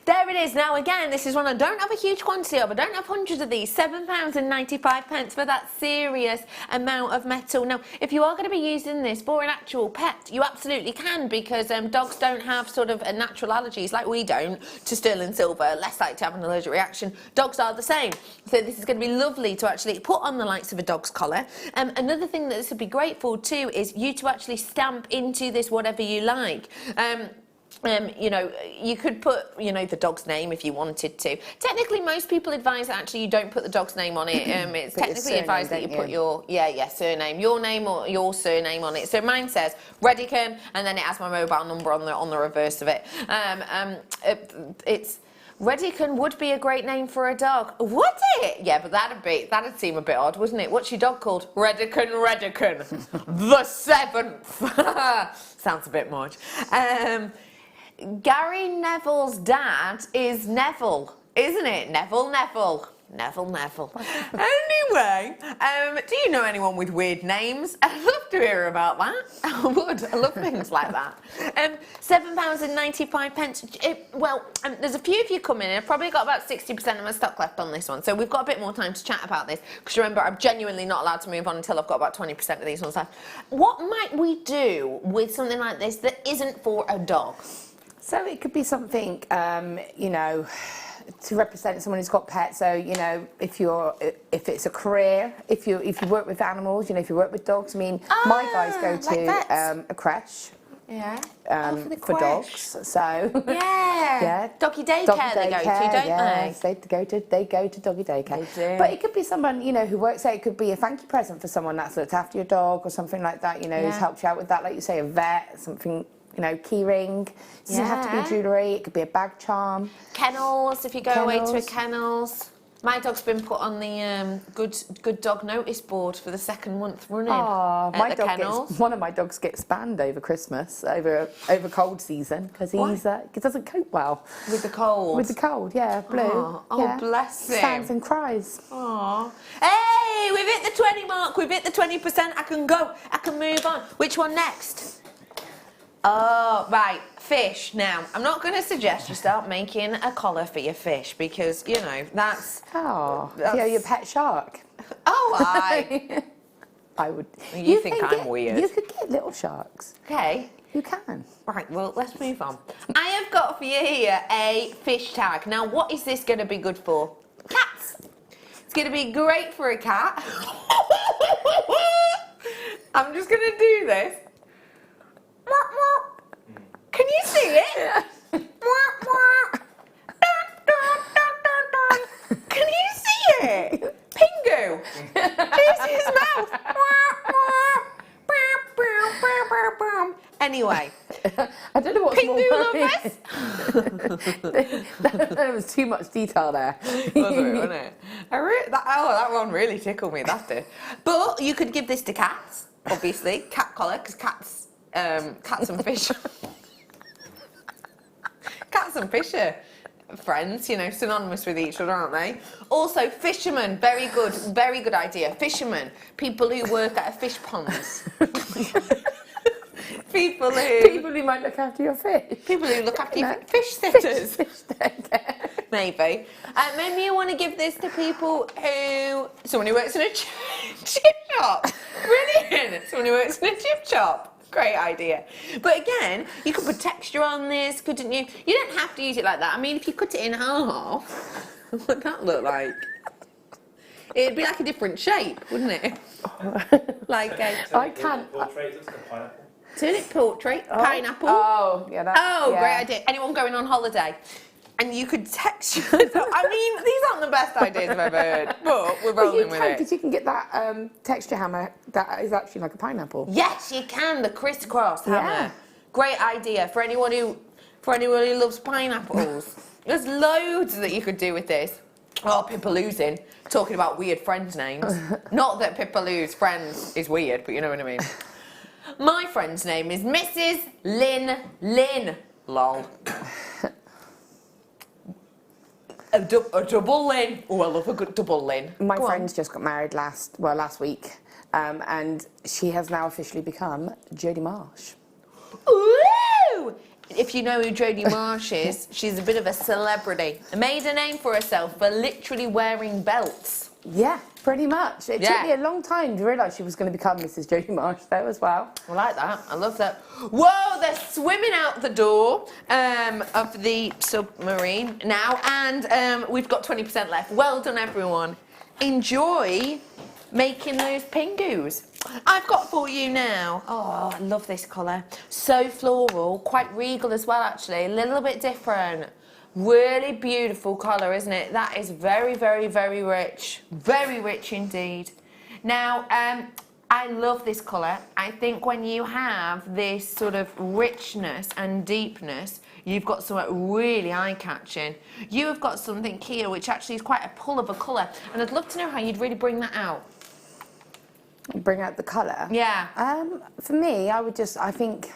There it is. Now again, this is one I don't have a huge quantity of. I don't have hundreds of these. £7.95 for that serious amount of metal. Now, if you are going to be using this for an actual pet, you absolutely can, because dogs don't have sort of natural allergies like we don't to sterling silver, less likely to have an allergic reaction. Dogs are the same. So this is going to be lovely to actually put on the likes of a dog's collar. Another thing that this would be great for too is you to actually stamp into this whatever you like. You know, you could put, you know, the dog's name if you wanted to. Technically, most people advise that actually you don't put the dog's name on it. It's technically advised that you put your, surname, your name or your surname on it. So mine says Redican, and then it has my mobile number on the reverse of it. It's Redican would be a great name for a dog. Would it? Yeah, but that'd seem a bit odd, wouldn't it? What's your dog called? Redican. The 7th. Sounds a bit much. Gary Neville's dad is Neville, isn't it? Neville. Anyway, do you know anyone with weird names? I'd love to hear about that. I would. I love things like that. £7.95. There's a few of you coming in. I've probably got about 60% of my stock left on this one, so we've got a bit more time to chat about this, because remember, I'm genuinely not allowed to move on until I've got about 20% of these ones left. What might we do with something like this that isn't for a dog? So it could be something, you know, to represent someone who's got pets. So, you know, if it's a career, if you work with animals, you know, if you work with dogs. I mean, my guys go to a creche. Yeah. For dogs. So yeah. Doggy daycare they go to, don't they? Yes, they go to doggy daycare. They do. But it could be someone, you know, who works there. It could be a thank you present for someone that's looked after your dog or something like that, you know, who's helped you out with that, like you say, a vet, something, you know, key ring. It doesn't have to be jewellery, it could be a bag charm. Kennels, if you go away to a kennels. My dog's been put on the good dog notice board for the 2nd month running. Oh, one of my dogs gets banned over Christmas, over cold season, because he doesn't cope well. With the cold? With the cold, yeah, blue. Oh, bless him. Stands and cries. Oh. Hey, we've hit the 20 mark, we've hit the 20%, I can go, I can move on. Which one next? Oh, right, fish. Now, I'm not going to suggest you start making a collar for your fish, because, you know, that's... Oh, yeah, your pet shark. Oh, I would... You think I'm weird. You could get little sharks. Okay. You can. Right, well, let's move on. I have got for you here a fish tag. Now, what is this going to be good for? Cats. It's going to be great for a cat. I'm just going to do this. Can you see it? Can you see it? Pingu. Here's his mouth. Anyway. I don't know what's more Pingu lovers. There was too much detail there. Wasn't it? That one really tickled me, that did. But you could give this to cats, obviously. Cat collar, because cats and fish. Cats and fish are friends, you know, synonymous with each other, aren't they? Also, fishermen, very good idea. Fishermen, people who work at a fish ponds. People who might look after your fish. People who look after your fish sitters. Maybe. Maybe you want to give this to people someone who works in a chip shop. Brilliant. Someone who works in a chip shop. Great idea. But again, you could put texture on this, couldn't you? You don't have to use it like that. I mean, if you cut it in half, what would that look like? It'd be like a different shape, wouldn't it? Like I can't. Portrait, pineapple. Turnip portrait, pineapple. Oh, yeah. Great idea. Anyone going on holiday? And you could texture. I mean, these aren't the best ideas I've ever heard, but we're rolling with it. Because you can get that texture hammer that is actually like a pineapple. Yes, you can. The crisscross hammer. Great idea for anyone who loves pineapples. There's loads that you could do with this. Oh, Pippaloo's talking about weird friends' names. Not that Pippaloo's friends is weird, but you know what I mean. My friend's name is Mrs. Lynn. Lol. A double Lynn. Oh, I love a good double Lynn. My friend's just got married last week, and she has now officially become Jodie Marsh. Ooh! If you know who Jodie Marsh is, she's a bit of a celebrity. Made a name for herself for literally wearing belts. Yeah, pretty much. It took me a long time to realise she was going to become Mrs. Jodie Marsh, though, as well. I like that. I love that. Whoa, they're swimming out the door of the submarine now, and we've got 20% left. Well done, everyone. Enjoy making those pingoos. I've got for you now. Oh, I love this colour. So floral, quite regal as well, actually. A little bit different. Really beautiful colour, isn't it? That is very, very, very rich. Very rich indeed. Now, I love this colour. I think when you have this sort of richness and deepness, you've got something really eye-catching. You have got something here which actually is quite a pull of a colour, and I'd love to know how you'd really bring that out. Bring out the colour? Yeah. For me, I think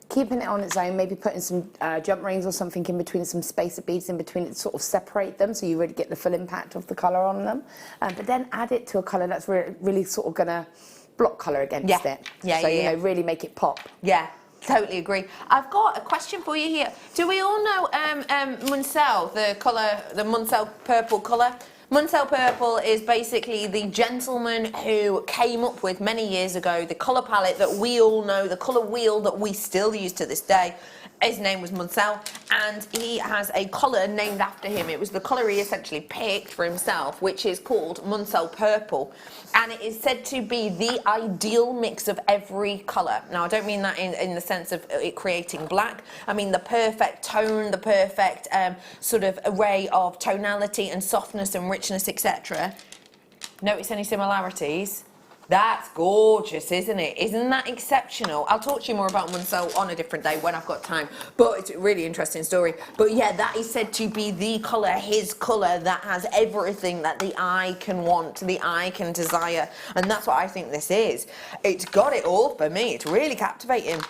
keeping it on its own, maybe putting some jump rings or something in between, some spacer beads in between it to sort of separate them so you really get the full impact of the colour on them. But then add it to a colour that's really sort of going to block colour against it. Yeah, so, you know, really make it pop. Yeah. Totally agree. I've got a question for you here. Do we all know Munsell, the colour, the Munsell purple colour? Munsell purple is basically the gentleman who came up with many years ago the colour palette that we all know, the colour wheel that we still use to this day. His name was Munsell, and he has a colour named after him. It was the colour he essentially picked for himself, which is called Munsell Purple, and it is said to be the ideal mix of every colour. Now, I don't mean that in the sense of it creating black. I mean the perfect tone, the perfect sort of array of tonality and softness and richness, etc. Notice any similarities? That's gorgeous, isn't it? Isn't that exceptional? I'll talk to you more about Munsell on a different day when I've got time, but it's a really interesting story. But yeah, that is said to be the colour, his colour, that has everything that the eye can want, the eye can desire, and that's what I think this is. It's got it all for me. It's really captivating.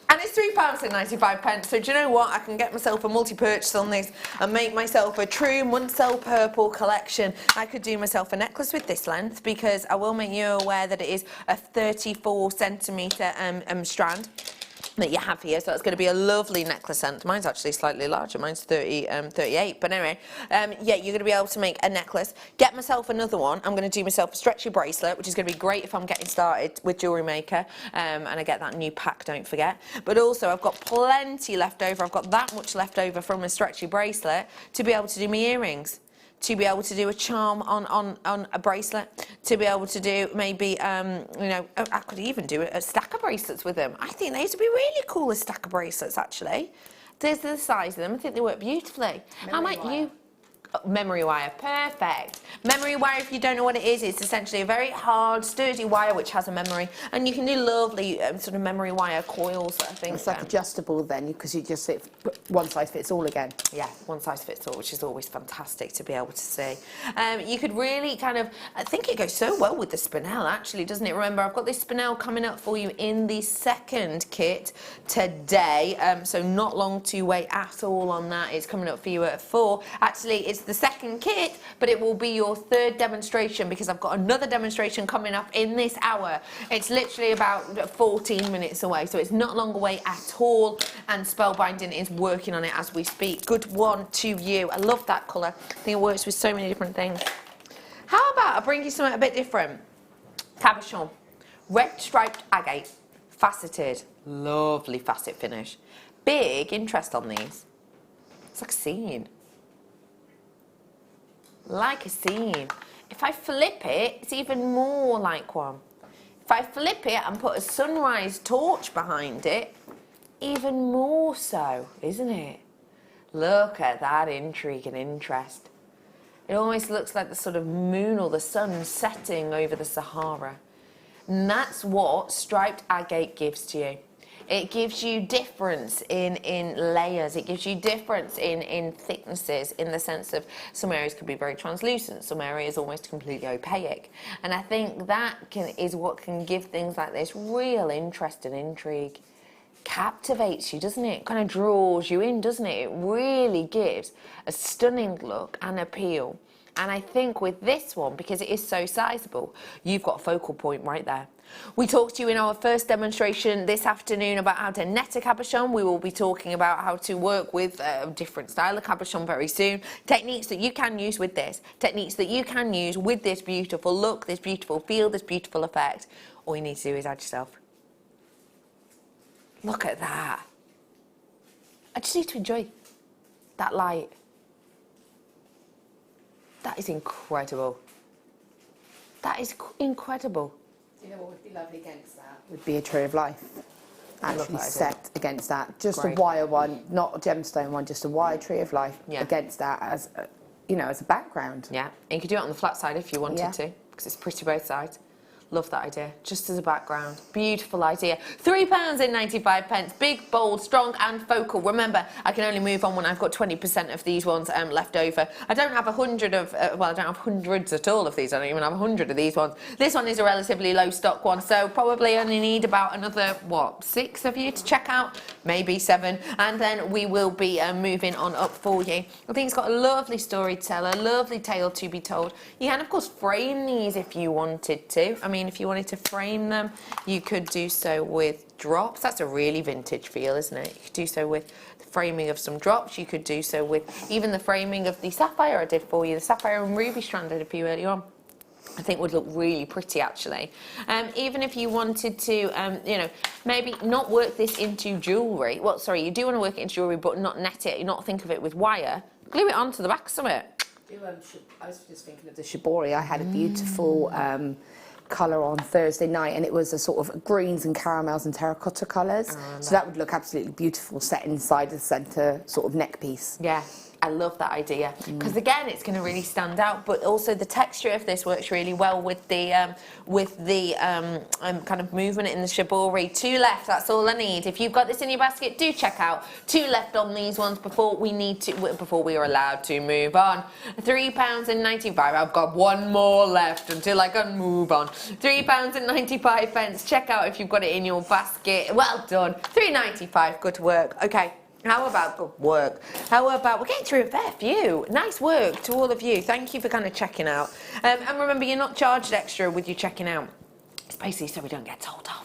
And it's £3.95, so do you know what? I can get myself a multi-purchase on this and make myself a true Munsell Purple collection. I could do myself a necklace with this length, because I will make you aware that it is a 34 centimetre strand that you have here, so that's going to be a lovely necklace length. Mine's actually slightly larger, mine's 38, but anyway, yeah, you're going to be able to make a necklace. Get myself another one. I'm going to do myself a stretchy bracelet, which is going to be great if I'm getting started with Jewellery Maker, and I get that new pack, don't forget. But also, I've got plenty left over. I've got that much left over from a stretchy bracelet to be able to do my earrings, to be able to do a charm on a bracelet, to be able to do maybe, you know, I could even do a stack of bracelets with them. I think these would be really cool, a stack of bracelets, actually. There's the size of them. I think they work beautifully. How might you? Memory wire, perfect. Memory wire, if you don't know what it is, it's essentially a very hard, sturdy wire which has a memory, and you can do lovely sort of memory wire coils, I think. It's like adjustable then, because you just one size fits all again. Yeah, one size fits all, which is always fantastic to be able to see. You could really kind of, I think it goes so well with the spinel, actually, doesn't it? Remember, I've got this spinel coming up for you in the second kit today, so not long to wait at all on that. It's coming up for you at 4. Actually, it's the second kit, but it will be your third demonstration, because I've got another demonstration coming up in this hour. It's literally about 14 minutes away, so it's not long away at all, and Spellbinding is working on it as we speak. Good one to you. I love that colour. I think it works with so many different things. How about I bring you something a bit different? Cabochon. Red striped agate. Faceted. Lovely facet finish. Big interest on these. It's like a scene. Like a scene. If I flip it, it's even more like one. If I flip it and put a sunrise torch behind it, even more so, isn't it? Look at that intrigue and interest. It almost looks like the sort of moon or the sun setting over the Sahara. And that's what striped agate gives to you. It gives you difference in layers. It gives you difference in thicknesses, in the sense of some areas could be very translucent, some areas almost completely opaque. And I think that is what can give things like this real interest and intrigue. Captivates you, doesn't it? Kind of draws you in, doesn't it? It really gives a stunning look and appeal. And I think with this one, because it is so sizable, you've got a focal point right there. We talked to you in our first demonstration this afternoon about how to net a cabochon. We will be talking about how to work with a different style of cabochon very soon. Techniques that you can use with this. Techniques that you can use with this beautiful look, this beautiful feel, this beautiful effect. All you need to do is add yourself. Look at that. I just need to enjoy that light. That is incredible. That is incredible. Do you know what would be lovely against that? Would be a tree of life. Actually set against that. Just a wire one, not a gemstone one, just a wire tree of life against that as a, you know, as a background. Yeah, and you could do it on the flat side if you wanted to, because it's pretty both sides. Love that idea, just as a background. Beautiful idea. £3.95. Big, bold, strong and focal. Remember, I can only move on when I've got 20% of these ones left over. I don't have 100 of, well, I don't have hundreds at all of these. I don't even have 100 of these ones. This one is a relatively low stock one, so probably only need about another, what, 6 of you to check out? Maybe 7. And then we will be moving on up for you. I think it's got a lovely story to tell, a lovely tale to be told. You can, of course, frame these if you wanted to. I mean, if you wanted to frame them, you could do so with drops. That's a really vintage feel, isn't it? You could do so with the framing of some drops. You could do so with even the framing of the sapphire I did for you, the sapphire and ruby strand I did for you earlier on. I think would look really pretty, actually. Even if you wanted to, you know, maybe not work this into jewellery. Well, sorry, you do want to work it into jewellery, but not net it, not think of it with wire. Glue it onto the back of something. I was just thinking of the shibori. I had a beautiful colour on Thursday night, and it was a sort of greens and caramels and terracotta colours. So that would look absolutely beautiful set inside the centre sort of neck piece. Yeah. I love that idea, because again, it's going to really stand out, but also the texture of this works really well with the kind of movement in the shibori. 2 left, that's all I need. If you've got this in your basket, do check out. 2 left on these ones before we are allowed to move on. £3.95. I've got 1 more left until I can move on. £3.95. Check out if you've got it in your basket. Well done. £3.95. Good work. Okay. How about good work? How about, we're getting through a fair few. Nice work to all of you. Thank you for kind of checking out. And remember, you're not charged extra with you checking out. It's basically so we don't get told off.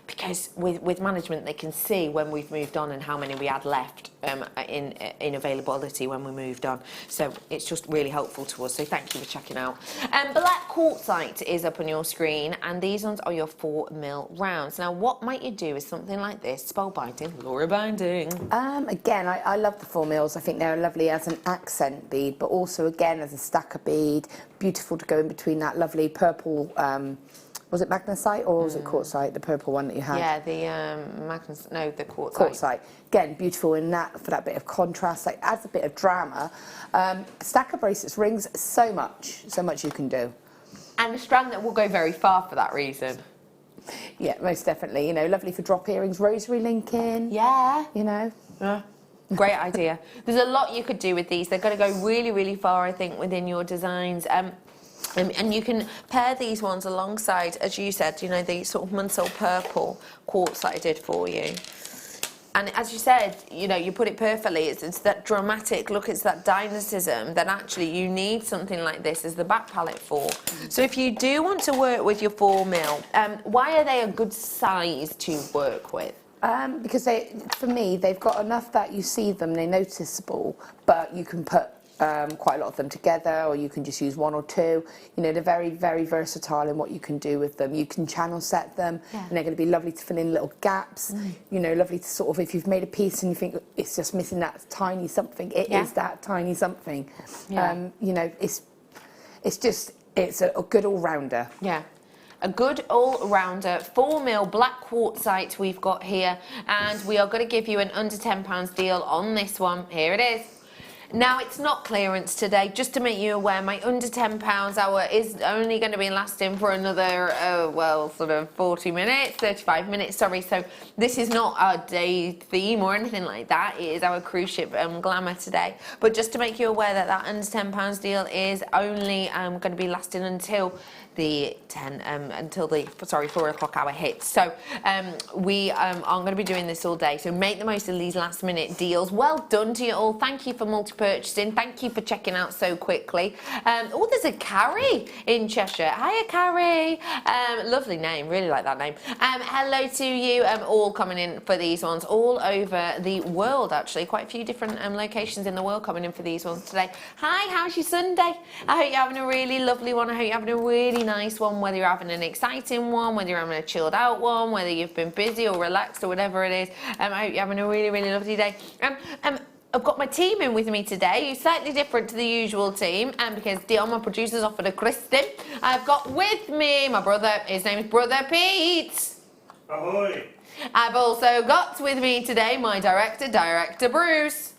Because with management, they can see when we've moved on and how many we had left in availability when we moved on. So it's just really helpful to us. So thank you for checking out. Black quartzite is up on your screen, and these ones are your 4mm rounds. Now, what might you do with something like this? Spellbinding, Laura binding. Again, I love the 4mm. I think they're lovely as an accent bead, but also again as a stacker bead. Beautiful to go in between that lovely purple. Was it magnesite or was it quartzite, the purple one that you had? Yeah, the quartzite. Quartzite. Again, beautiful in that, for that bit of contrast, like adds a bit of drama. Stacker bracelets, rings, so much you can do. And a strand that will go very far for that reason. Yeah, most definitely. You know, lovely for drop earrings, rosary linking. Yeah. You know. Yeah. Great idea. There's a lot you could do with these. They're going to go really, really far, I think, within your designs. And you can pair these ones alongside, as you said, you know, the sort of Munsell purple quartz that I did for you. And as you said, you know, you put it perfectly. It's that dramatic look, it's that dynamism that actually you need something like this as the back palette for. So if you do want to work with your 4mm, why are they a good size to work with? Because for me, they've got enough that you see them, they're noticeable, but you can put quite a lot of them together, or you can just use 1 or 2. You know, they're very, very versatile in what you can do with them. You can channel set them, and they're going to be lovely to fill in little gaps. You know, lovely to sort of, if you've made a piece and you think it's just missing that tiny something, it is that tiny something. You know, it's a good all-rounder. Yeah. A good all-rounder 4mm black quartzite we've got here, and we are going to give you an under £10 deal on this one. Here it is. Now, it's not clearance today, just to make you aware, my under £10 hour is only going to be lasting for another, sort of 40 minutes, 35 minutes, sorry. So this is not our day theme or anything like that. It is our cruise ship glamour today. But just to make you aware that that under £10 deal is only going to be lasting until the 4 o'clock hour hits. So we are going to be doing this all day. So make the most of these last minute deals. Well done to you all. Thank you for multi-purchasing. Thank you for checking out so quickly. Oh, there's a Carrie in Cheshire. Hiya, Carrie. Lovely name. Really like that name. Hello to you. All coming in for these ones all over the world, actually. Quite a few different locations in the world coming in for these ones today. Hi, how's your Sunday? I hope you're having a really lovely one. I hope you're having a really nice one, whether you're having an exciting one, whether you're having a chilled out one, whether you've been busy or relaxed or whatever it is. I hope you're having a really, really lovely day. I've got my team in with me today, who's slightly different to the usual team, and because Dion, my producer's off at a christening, I've got with me my brother. His name is Brother Pete. Ahoy! I've also got with me today my Director Bruce.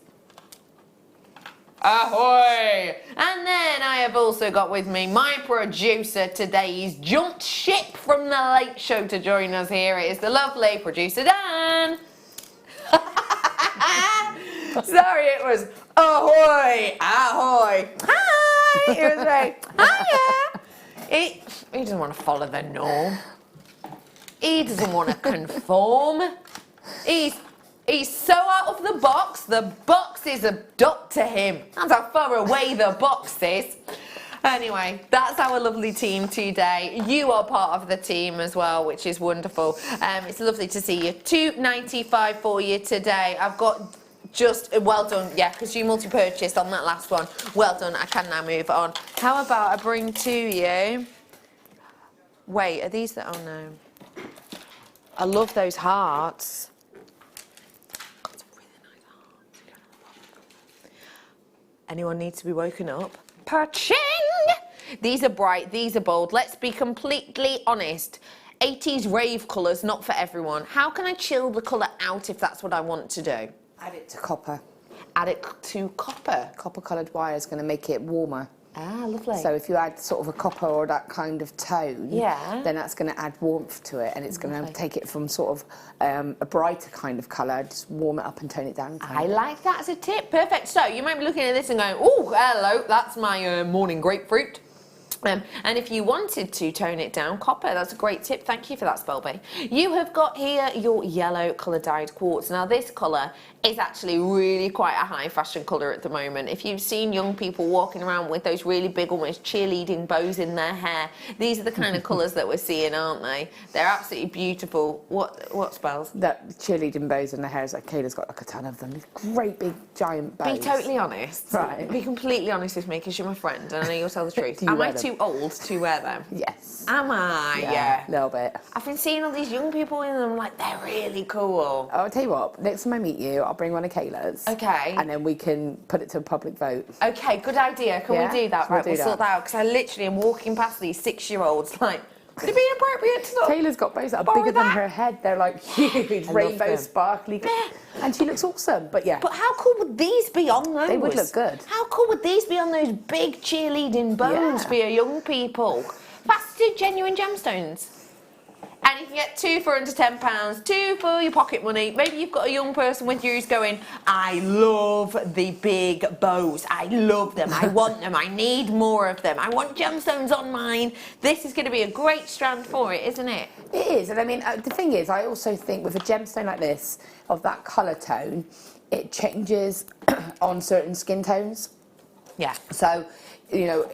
Ahoy! And then I have also got with me my producer today. He's jumped ship from the Late Show to join us here. It is the lovely producer Dan. Sorry, it was ahoy, ahoy, hi. It was right. Hiya. He doesn't want to follow the norm. He doesn't want to conform. He's so out of the box is a duck to him. That's how far away the box is. Anyway, that's our lovely team today. You are part of the team as well, which is wonderful. It's lovely to see you. $2.95 for you today. I've got just, well done, yeah, because you multi-purchased on that last one. Well done, I can now move on. How about I bring to you, wait, are these the, oh no. I love those hearts. Anyone needs to be woken up? Perching! These are bright, these are bold. Let's be completely honest. 80s rave colours, not for everyone. How can I chill the colour out if that's what I want to do? Add it to copper. Add it to copper? Copper coloured wire is going to make it warmer. Ah, lovely. So if you add sort of a copper or that kind of tone, yeah, then that's going to add warmth to it, and it's going to take it from sort of a brighter kind of colour, just warm it up and tone it down. I like that as a tip. Perfect. So you might be looking at this and going, oh, hello, that's my morning grapefruit. And if you wanted to tone it down, copper, that's a great tip. Thank you for that, Spellbee. You have got here your yellow colour dyed quartz. Now this colour is actually really quite a high fashion colour at the moment. If you've seen young people walking around with those really big, almost cheerleading bows in their hair, these are the kind of colours that we're seeing, aren't they? They're absolutely beautiful. What spells? That cheerleading bows in the hair is like Kayla's got like a ton of them. These great big giant bows. Be totally honest. Right. Be completely honest with me because you're my friend and I know you'll tell the truth. Am I too old to wear them? Yes. Am I? Yeah. A little bit. I've been seeing all these young people in them, like, they're really cool. I'll tell you what, next time I meet you, I'll bring one of Kayla's. Okay. And then we can put it to a public vote. Okay, good idea. Can we do that? We'll Right, do we'll sort that out. Because I literally am walking past these 6-year-olds, like, could it be inappropriate to not Kayla's got bows that are borrow bigger than that? her head. They're like huge, rainbow them. sparkly. And she looks awesome, but yeah. But how cool would these be on those? They would look good. How cool would these be on those big cheerleading bows for your young people? Faceted genuine gemstones. And you can get 2 for under £10, 2 for your pocket money. Maybe you've got a young person with you who's going, I love the big bows. I love them. I want them. I need more of them. I want gemstones on mine. This is going to be a great strand for it, isn't it? It is. And I mean, the thing is, I also think with a gemstone like this, of that colour tone, it changes on certain skin tones. Yeah. So, you know,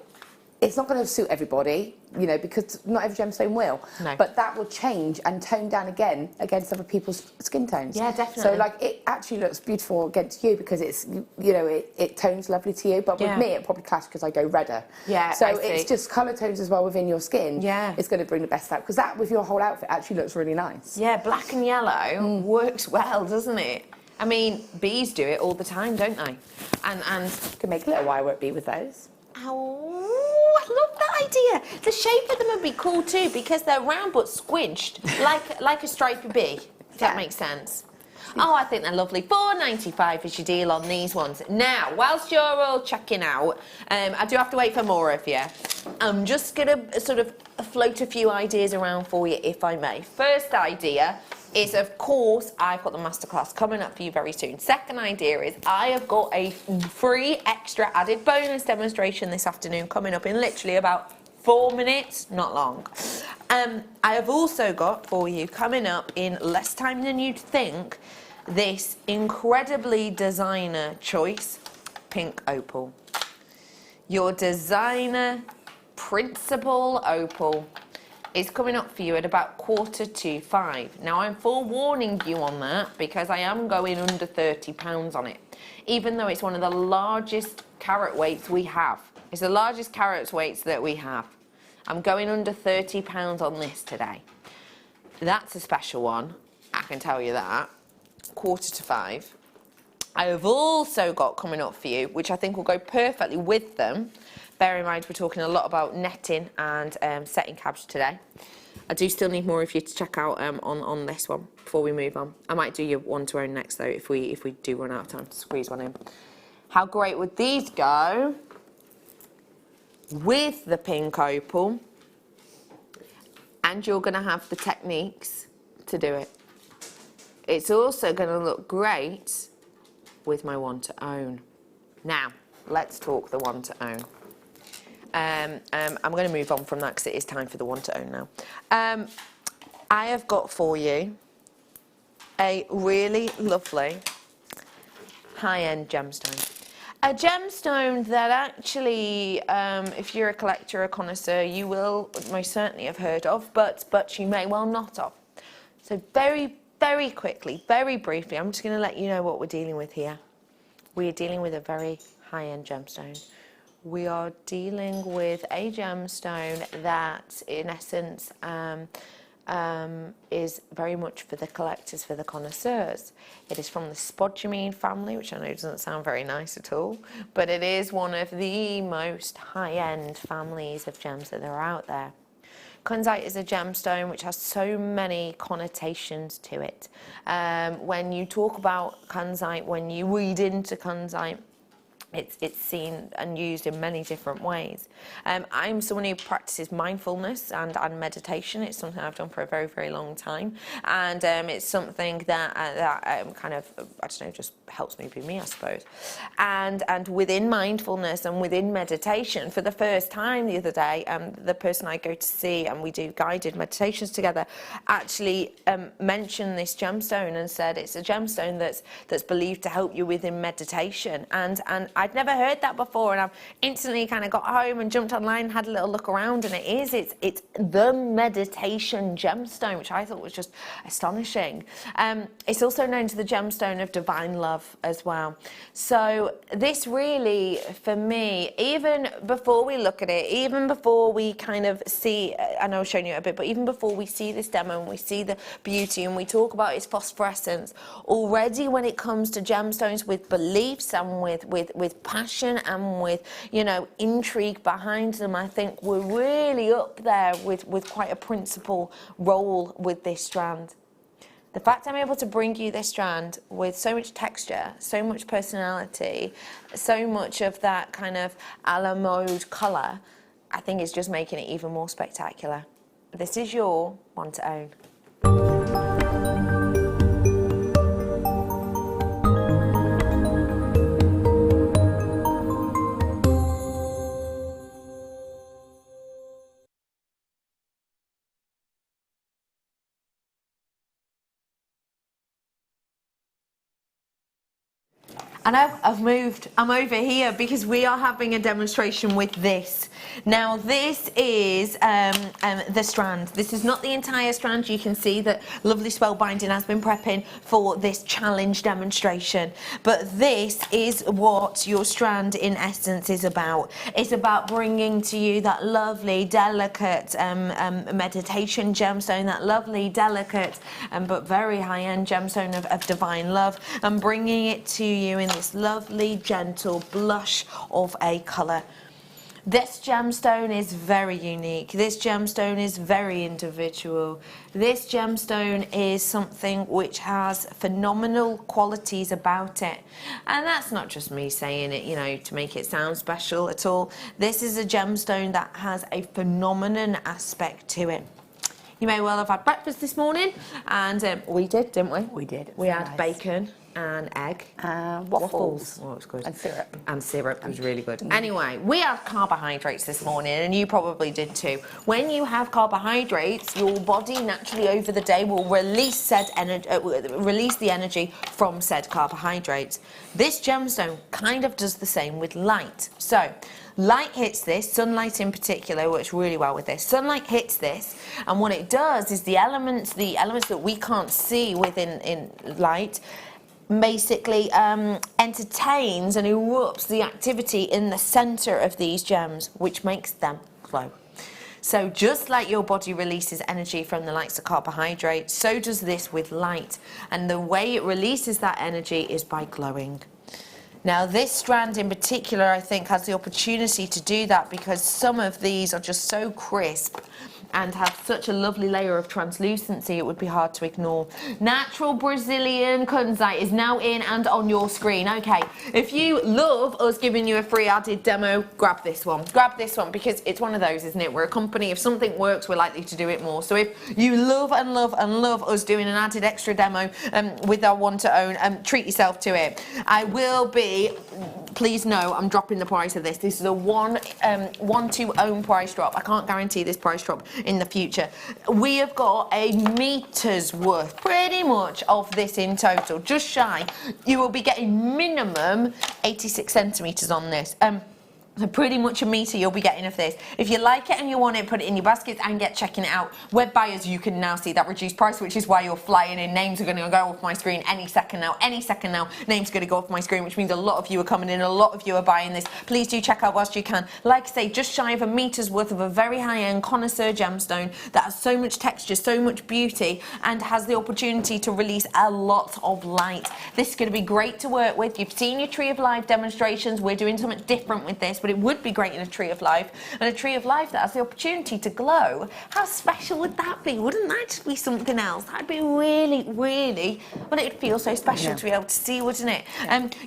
it's not going to suit everybody, you know, because not every gemstone will. No. But that will change and tone down again against other people's skin tones. Yeah, definitely. So, like, it actually looks beautiful against you because it's, you know, it tones lovely to you. But with me, it probably clashes because I go redder. Yeah, so I see. it's just colour tones as well within your skin. Yeah. It's going to bring the best out because that with your whole outfit actually looks really nice. Yeah, black and yellow works well, doesn't it? I mean, bees do it all the time, don't they? And You can make a little wire work bee with those. oh, I love that idea. The shape of them would be cool too because they're round but squinched, like a stripy bee, if that makes sense. Oh, I think they're lovely. £4.95 is your deal on these ones. Now, whilst you're all checking out, I do have to wait for more of you. I'm just going to sort of float a few ideas around for you, if I may. First idea is, of course, I've got the masterclass coming up for you very soon. Second idea is I have got a free extra added bonus demonstration this afternoon coming up in literally about 4 minutes, not long. I have also got for you coming up in less time than you'd think this incredibly designer choice, pink opal. Your designer principal opal is coming up for you at about 4:45. Now I'm forewarning you on that because I am going under £30 on it, even though it's one of the largest carat weights we have. It's the largest carat weights that we have. I'm going under £30 on this today. That's a special one, I can tell you that. 4:45. I have also got coming up for you, which I think will go perfectly with them. Bear in mind, we're talking a lot about netting and setting cabs today. I do still need more of you to check out on this one before we move on. I might do your one-to-own next, though, if we do run out of time to squeeze one in. How great would these go with the pink opal? And you're going to have the techniques to do it. It's also going to look great with my one-to-own. Now, let's talk the one-to-own. I'm going to move on from that because it is time for the one-to-own now. I have got for you a really lovely high-end gemstone. A gemstone that actually, if you're a collector or a connoisseur, you will most certainly have heard of, but you may well not have. So very, very quickly, very briefly, I'm just going to let you know what we're dealing with here. We're dealing with a very high-end gemstone. We are dealing with a gemstone that, in essence, is very much for the collectors, for the connoisseurs. It is from the spodumene family, which I know doesn't sound very nice at all, but it is one of the most high-end families of gems that are out there. Kunzite is a gemstone which has so many connotations to it. When you talk about kunzite, when you read into kunzite, it's seen and used in many different ways. I'm someone who practices mindfulness and meditation. It's something I've done for a very, very long time. And it's something that kind of, I don't know, just helps me be me, I suppose. And within mindfulness and within meditation, for the first time the other day, the person I go to see, and we do guided meditations together, actually mentioned this gemstone and said it's a gemstone that's believed to help you within meditation. And I'd never heard that before, and I've instantly kind of got home and jumped online and had a little look around, and it's the meditation gemstone, which I thought was just astonishing. It's also known as the gemstone of divine love as well. So this really, for me, even before we look at it, even before we kind of see, I know I've shown you a bit, but even before we see this demo and we see the beauty and we talk about its phosphorescence, already when it comes to gemstones with beliefs and with passion and with, you know, intrigue behind them, I think we're really up there with quite a principal role with this strand. The fact I'm able to bring you this strand with so much texture, so much personality, so much of that kind of a la mode colour, I think is just making it even more spectacular. This is your one to own. I know, I'm over here because we are having a demonstration with this. Now this is the strand. This is not the entire strand. You can see that lovely spellbinding has been prepping for this challenge demonstration. But this is what your strand in essence is about. It's about bringing to you that lovely, delicate meditation gemstone, that lovely, delicate but very high-end gemstone of divine love, and bringing it to you in this lovely, gentle blush of a colour. This gemstone is very unique. This gemstone is very individual. This gemstone is something which has phenomenal qualities about it. And that's not just me saying it, you know, to make it sound special at all. This is a gemstone that has a phenomenon aspect to it. You may well have had breakfast this morning, and we did, didn't we? We did. We had bacon and egg. Waffles. Oh, it was good. And syrup. And syrup. It was really good. Anyway, we had carbohydrates this morning, and you probably did too. When you have carbohydrates, your body naturally over the day will release said release the energy from said carbohydrates. This gemstone kind of does the same with light. So, light hits this, sunlight in particular works really well with this. Sunlight hits this, and what it does is the elements that we can't see within light basically entertains and erupts the activity in the center of these gems, which makes them glow. So just like your body releases energy from the likes of carbohydrates, so does this with light. And the way it releases that energy is by glowing. Now this strand in particular, I think, has the opportunity to do that because some of these are just so crisp and have such a lovely layer of translucency, it would be hard to ignore. Natural Brazilian kunzite is now in and on your screen. Okay, if you love us giving you a free added demo, grab this one. Grab this one because it's one of those, isn't it? We're a company, if something works, we're likely to do it more. So if you love and love and love us doing an added extra demo with our one to own, treat yourself to it. I will be, please know, I'm dropping the price of this. This is a one to own price drop. I can't guarantee this price drop in the future. We have got a meter's worth pretty much of this in total, just shy. You will be getting minimum 86 centimeters on this. So pretty much a metre you'll be getting of this. If you like it and you want it, put it in your baskets and get checking it out. Web buyers, you can now see that reduced price, which is why you're flying in. Names are going to go off my screen any second now. Any second now, names are going to go off my screen, which means a lot of you are coming in, a lot of you are buying this. Please do check out whilst you can. Like I say, just shy of a metre's worth of a very high-end connoisseur gemstone that has so much texture, so much beauty, and has the opportunity to release a lot of light. This is going to be great to work with. You've seen your Tree of Life demonstrations. We're doing something different with this, but it would be great in a Tree of Life, and a Tree of Life that has the opportunity to glow. How special would that be? Wouldn't that just be something else? That'd be really, really, well, it'd feel so special to be able to see, wouldn't it?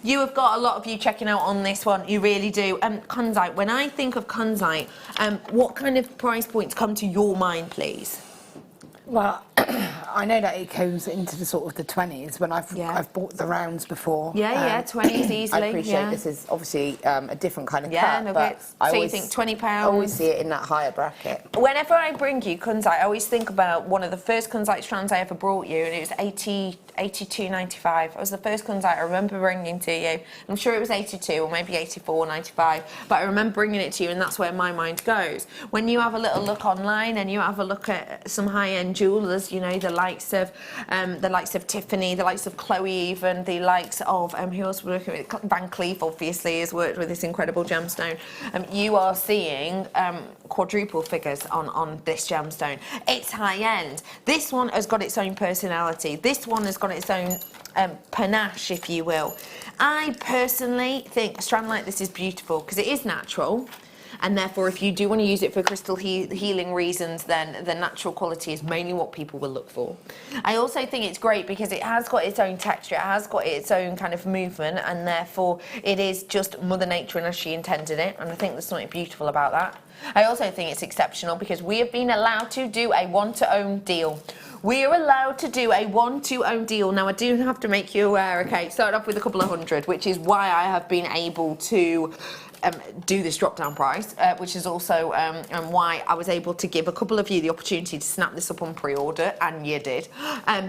You have got a lot of you checking out on this one, you really do. Kunzite, when I think of kunzite, what kind of price points come to your mind, please? Well, I know that it goes into the sort of the 20s when I've bought the rounds before. Yeah, 20s easily. I appreciate this is obviously a different kind of cut, nuggets. but So you think £20? I always see it in that higher bracket. Whenever I bring you kunzite, I always think about one of the first kunzite strands I ever brought you, and it was $82.95. It was the first kunzite I remember bringing to you. I'm sure it was 82 or maybe 84.95, but I remember bringing it to you, and that's where my mind goes. When you have a little look online and you have a look at some high-end jewellers, you know, the likes of Tiffany, the likes of Chloe, even the likes of who else we're looking at? Van Cleef obviously has worked with this incredible gemstone. You are seeing quadruple figures on this gemstone. It's high end. This one has got its own personality. This one has got its own panache, if you will. I personally think a strand like this is beautiful because it is natural. And therefore, if you do want to use it for crystal healing reasons, then the natural quality is mainly what people will look for. I also think it's great because it has got its own texture, it has got its own kind of movement, and therefore it is just Mother Nature and as she intended it, and I think there's something beautiful about that. I also think it's exceptional because we have been allowed to do a one-to-own deal. We are allowed to do a one-to-own deal. Now, I do have to make you aware, okay, start off with a couple of hundred, which is why I have been able to do this drop-down price, which is also why I was able to give a couple of you the opportunity to snap this up on pre-order, and you did.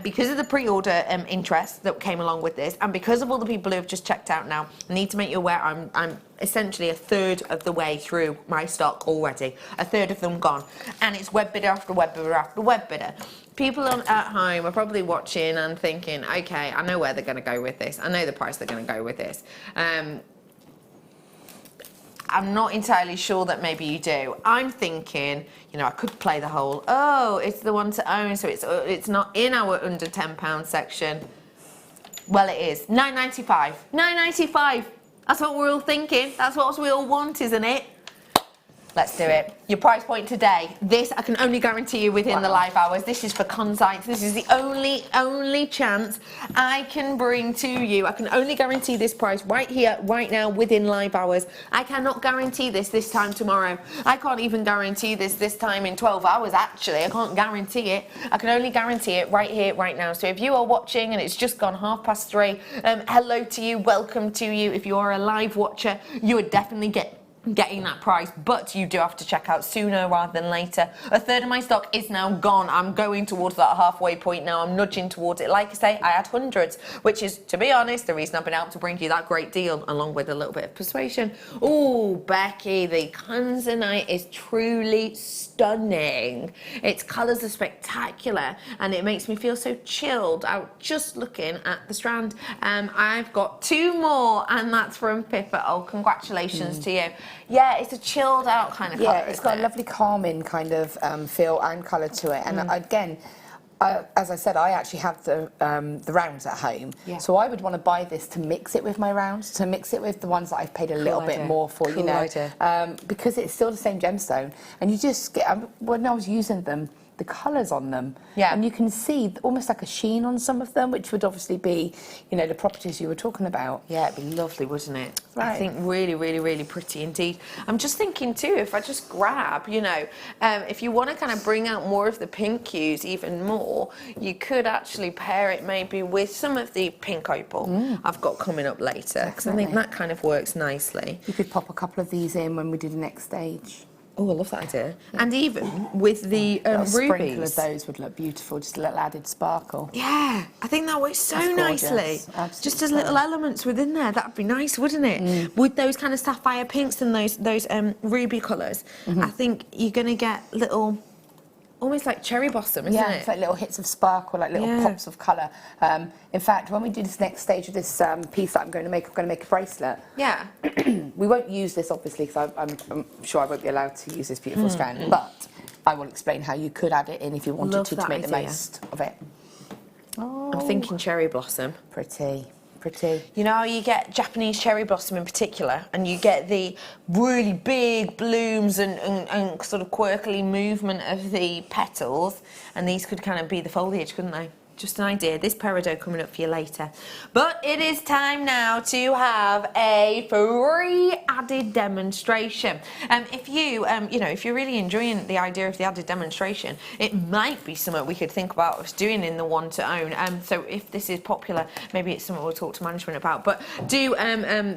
Because of the pre-order interest that came along with this, and because of all the people who have just checked out now, I need to make you aware I'm essentially a third of the way through my stock already. A third of them gone. And it's web bidder after web bidder after web bidder. People at home are probably watching and thinking, okay, I know where they're going to go with this. I know the price they're going to go with this. I'm not entirely sure that maybe you do. I'm thinking, you know, I could play the whole, oh, it's the one to own, so it's not in our under £10 section. Well, it is. £9.95. £9.95. That's what we're all thinking. That's what we all want, isn't it? Let's do it. Your price point today. This I can only guarantee you within the live hours. This is for consignments. This is the only chance I can bring to you. I can only guarantee this price right here, right now, within live hours. I cannot guarantee this time tomorrow. I can't even guarantee this time in 12 hours, actually. I can't guarantee it. I can only guarantee it right here, right now. So if you are watching and it's just gone 3:30, hello to you, welcome to you. If you are a live watcher, you would definitely getting that price, but you do have to check out sooner rather than later. A third of my stock is now gone. I'm going towards that halfway point now. I'm nudging towards it. Like I say, I had hundreds, which is, to be honest, the reason I've been able to bring you that great deal, along with a little bit of persuasion. Oh, Becky, the Kanzanite is truly stunning. Its colours are spectacular, and it makes me feel so chilled out just looking at the strand. I've got 2 more, and that's from Pippa. Oh, congratulations to you. Yeah, it's a chilled out kind of colour. Yeah, it's got a lovely calming kind of feel and colour to it. And again, as I said, I actually have the rounds at home. Yeah. So I would want to buy this to mix it with my rounds, to mix it with the ones that I've paid a little bit more for, you know. Because it's still the same gemstone. And you just get, when I was using them, the colours on them. Yeah. And you can see almost like a sheen on some of them, which would obviously be, you know, the properties you were talking about. Yeah, it'd be lovely, wouldn't it? Right. I think really, really, really pretty indeed. I'm just thinking too, if I just grab, you know, if you want to kind of bring out more of the pink hues even more, you could actually pair it maybe with some of the pink opal I've got coming up later, because I think that kind of works nicely. You could pop a couple of these in when we do the next stage. Oh, I love that idea. Yeah. And even with the rubies. Sprinkle of those would look beautiful, just a little added sparkle. Yeah, I think that works so nicely. Just as little elements within there, that'd be nice, wouldn't it? With those kind of sapphire pinks and those ruby colours, I think you're going to get little, almost like cherry blossom, isn't it? Yeah, it's like little hits of sparkle, like little pops of colour. In fact, when we do this next stage of this piece that I'm going to make a bracelet. Yeah. We won't use this, obviously, because I'm sure I won't be allowed to use this beautiful strand, but I will explain how you could add it in if you wanted to make the most of it. Oh. I'm thinking cherry blossom. Pretty. You know, you get Japanese cherry blossom in particular, and you get the really big blooms and sort of quirkily movement of the petals, and these could kind of be the foliage, couldn't they? Just an idea. This peridot coming up for you later. But it is time now to have a free added demonstration. If you, you know, if you're really enjoying the idea of the added demonstration, it might be something we could think about us doing in the one to own. So if this is popular, maybe it's something we'll talk to management about. But do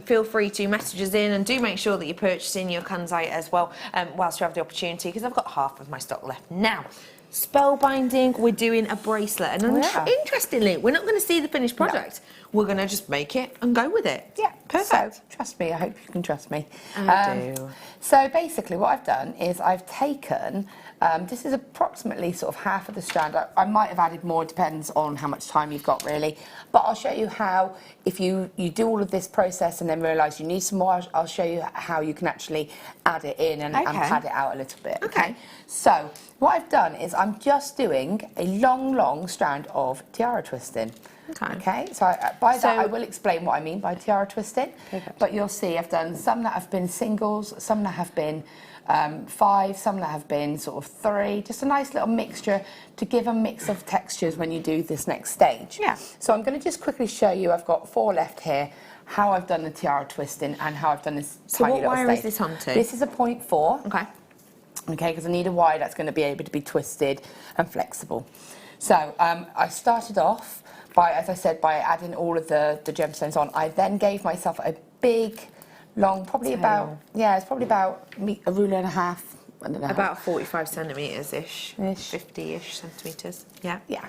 feel free to message us in, and do make sure that you're purchasing your Kanzite as well whilst you have the opportunity, because I've got half of my stock left now. Spellbinding, we're doing a bracelet, and interestingly, we're not going to see the finished product. We're going to just make it and go with it. Yeah, perfect. So, trust me, I hope you can trust me. I do. So basically what I've done is I've taken, this is approximately sort of half of the strand. I might have added more, depends on how much time you've got really. But I'll show you how, if you do all of this process and then realise you need some more, I'll show you how you can actually add it in and pad it out a little bit. Okay. So what I've done is I'm just doing a long strand of tiara twisting. Okay, so by that I will explain what I mean by tiara twisting. But you'll see I've done some that have been singles, some that have been 5, some that have been sort of 3, just a nice little mixture to give a mix of textures when you do this next stage. Yeah. So I'm going to just quickly show you, I've got 4 left here, how I've done the tiara twisting and how I've done this tiny little stage. So what wire is this onto? This is a 0.4. Okay. Okay, because I need a wire that's going to be able to be twisted and flexible. So I started off by, as I said, by adding all of the gemstones on. I then gave myself a big, long, probably about, it's probably about a ruler and a half. I don't know. About 45 centimetres-ish, 50-ish centimetres, yeah. Yeah.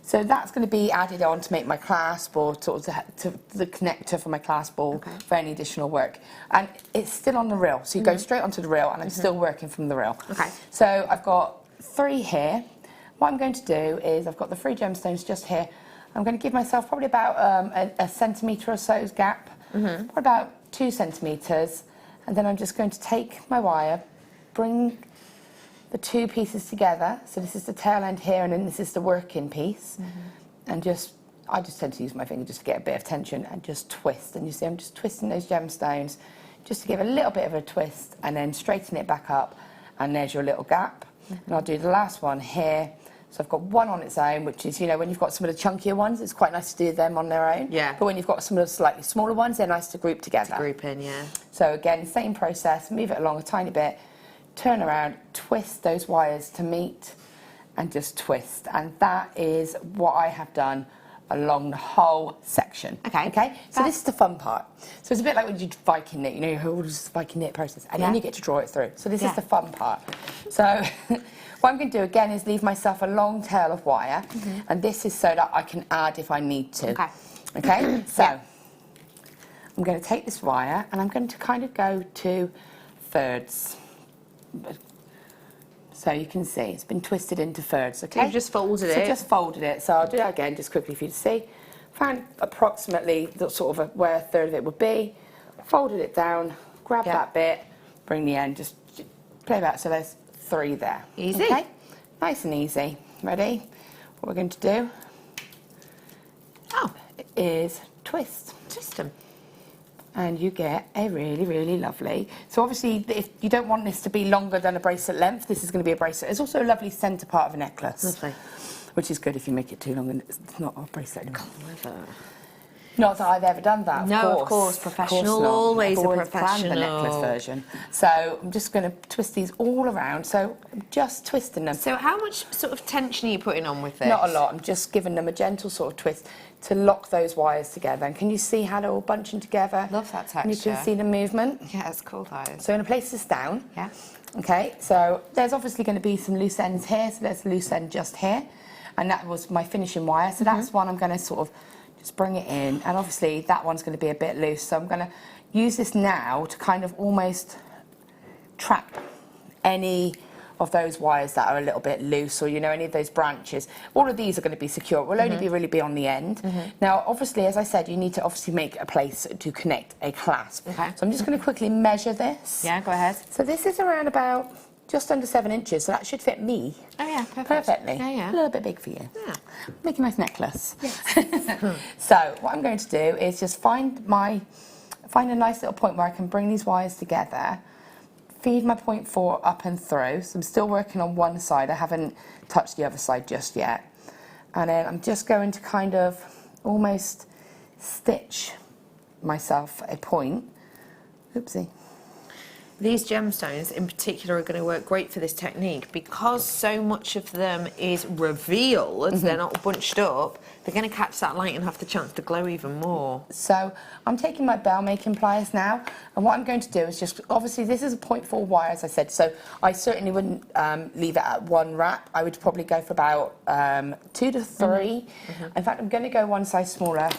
So that's going to be added on to make my clasp, or sort of to the connector for my clasp ball for any additional work. And it's still on the reel, so you go straight onto the reel, and I'm still working from the reel. Okay. So I've got 3 here. What I'm going to do is I've got the 3 gemstones just here. I'm going to give myself probably about a centimetre or so's gap, probably about 2 centimetres, and then I'm just going to take my wire, bring the 2 pieces together. So this is the tail end here, and then this is the working piece, and I just tend to use my finger just to get a bit of tension and just twist. And you see I'm just twisting those gemstones just to give a little bit of a twist, and then straighten it back up, and there's your little gap. And I'll do the last one here. So I've got one on its own, which is, you know, when you've got some of the chunkier ones, it's quite nice to do them on their own. Yeah. But when you've got some of the slightly smaller ones, they're nice to group together. Group in, yeah. So again, same process, move it along a tiny bit, turn around, twist those wires to meet, and just twist. And that is what I have done along the whole section. Okay. So this is the fun part. So it's a bit like when you Viking knit, you know, you hold this Viking knit process, and then you get to draw it through. So this is the fun part. So what I'm going to do again is leave myself a long tail of wire, and this is so that I can add if I need to. Okay. So I'm going to take this wire, and I'm going to kind of go to thirds. So you can see it's been twisted into thirds, okay? You've just folded it. So just folded it. So I'll do that again just quickly for you to see. Found approximately the sort of where a third of it would be. Folded it down, grab that bit, bring the end, just play back. So there's 3 there. Easy. Okay? Nice and easy. Ready? What we're going to do is twist. Twist them. And you get a really, really lovely. So obviously, if you don't want this to be longer than a bracelet length, this is going to be a bracelet. It's also a lovely centre part of a necklace. Lovely. Which is good if you make it too long and it's not a bracelet anymore. Not that I've ever done that, of course. Professional, not. always I've a always planned the professional. necklace version. So I'm just going to twist these all around. So I'm just twisting them. So how much sort of tension are you putting on with this? Not a lot. I'm just giving them a gentle sort of twist to lock those wires together. And can you see how they're all bunching together? Love that And you texture. can see the movement. Yeah, it's cool, that is. So I'm going to place this down. Yeah. Okay, so there's obviously going to be some loose ends here. So there's a loose end just here. And that was my finishing wire. So that's one I'm going to sort of just bring it in. And obviously that one's going to be a bit loose. So I'm going to use this now to kind of almost trap any of those wires that are a little bit loose, or, you know, any of those branches. All of these are going to be secure. It will only really be on the end. Now, obviously, as I said, you need to obviously make a place to connect a clasp. Okay. So I'm just going to quickly measure this. Yeah, go ahead. So this is around about just under 7 inches, so that should fit me. Oh, yeah, perfect. Perfectly. Yeah, yeah. A little bit big for you. Yeah. Make a nice necklace. Yes. So what I'm going to do is just find a nice little point where I can bring these wires together, feed my 0.4 up and through. So I'm still working on one side. I haven't touched the other side just yet. And then I'm just going to kind of almost stitch myself a point. Oopsie. These gemstones in particular are going to work great for this technique because so much of them is revealed, they're not bunched up, they're going to catch that light and have the chance to glow even more. So I'm taking my bell making pliers now, and what I'm going to do is just, obviously this is a 0.4 wire, as I said, so I certainly wouldn't leave it at 1 wrap. I would probably go for about 2 to 3. In fact, I'm going to go one size smaller.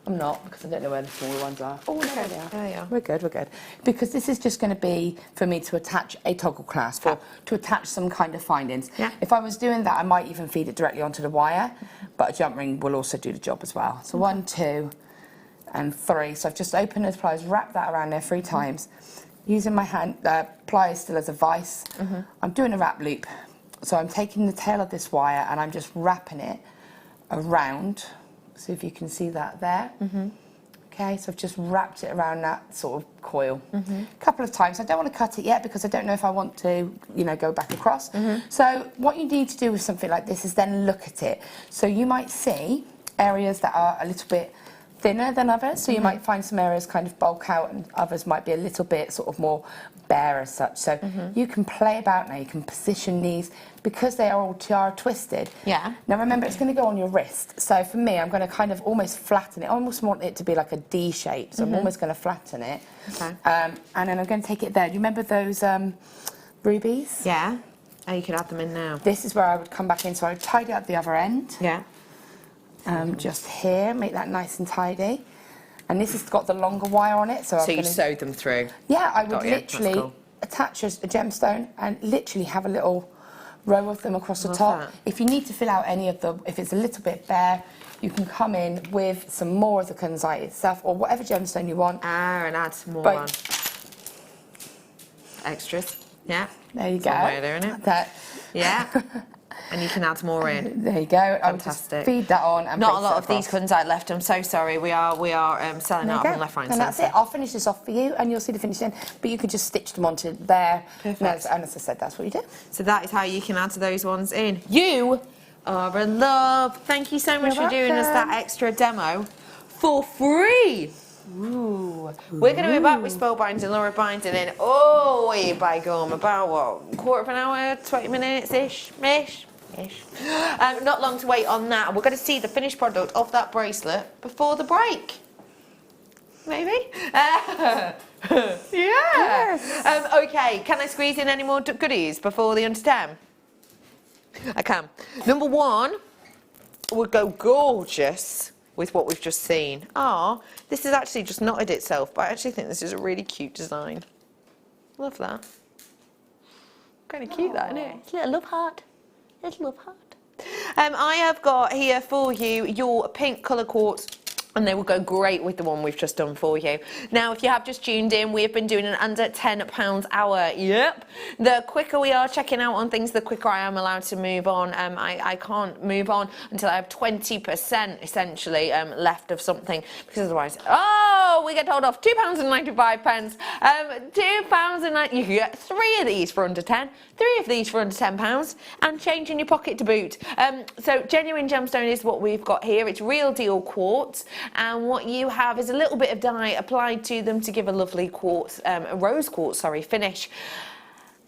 I'm not, because I don't know where the smaller ones are. Oh, no, there they are. There you are. We're good, we're good. Because this is just going to be for me to attach a toggle clasp or to attach some kind of findings. Yeah. If I was doing that, I might even feed it directly onto the wire, but a jump ring will also do the job as well. So 1, 2, and 3. So I've just opened those pliers, wrapped that around there 3 times, using my hand pliers still as a vice. I'm doing a wrap loop. So I'm taking the tail of this wire and I'm just wrapping it around. So if you can see that there. Okay, so I've just wrapped it around that sort of coil a couple of times. I don't want to cut it yet because I don't know if I want to, you know, go back across. So what you need to do with something like this is then look at it. So you might see areas that are a little bit thinner than others. So you might find some areas kind of bulk out and others might be a little bit sort of more bare as such. So you can play about now, you can position these because they are all tiara twisted. Yeah. Now remember, it's going to go on your wrist. So for me, I'm going to kind of almost flatten it. I almost want it to be like a D shape. So I'm almost going to flatten it. Okay. And then I'm going to take it there. Do you remember those rubies? Yeah. Oh, you could add them in now. This is where I would come back in. So I would tidy up the other end. Yeah. Just here, make that nice and tidy. And this has got the longer wire on it. So So you sewed them through? Yeah, I would Got you. That's literally cool. attach a gemstone and literally have a little row of them across the Love top. that. If you need to fill out any of them, if it's a little bit bare, you can come in with some more of the kunzite itself or whatever gemstone you want. And add some more But- on. Extras. Yeah. There you That's go. one way of doing it. That. Yeah. and you can add more in. There you go. I'll just Fantastic. feed that on and Not a place lot it of these across. kunzite left. I'm so sorry. We are selling There you out go. of them left, right, and And that's centre. it. I'll finish this off for you, and you'll see the finishing. But you could just stitch them onto there. Perfect. And as I said, that's what you do. So that is how you can add those ones in. You are a love. Thank you so much You're for doing us that welcome. extra demo for free. Ooh. We're going to be back with spell binding, Laura binding in, way by gum, about what, quarter of an hour, 20 minutes-ish, ish. Not long to wait on that. We're going to see the finished product of that bracelet before the break. Maybe? Yeah. Yes. Okay, can I squeeze in any more goodies before the under 10? I can. Number one would go gorgeous with what we've just seen. This has actually just knotted itself, but I actually think this is a really cute design. Love that. Kind of cute, that, isn't it? It's a little love heart. Little love heart. I have got here for you your pink colour quartz, and they will go great with the one we've just done for you. Now, if you have just tuned in, we have been doing an under £10 hour. Yep. The quicker we are checking out on things, the quicker I am allowed to move on. I can't move on until I have 20% essentially left of something, because otherwise, we get told off £2.95. £2.90. You can get 3 of these for under 10, 3 of these for under £10, and change in your pocket to boot. So genuine gemstone is what we've got here. It's real deal quartz. And what you have is a little bit of dye applied to them to give a lovely quartz, rose quartz, finish.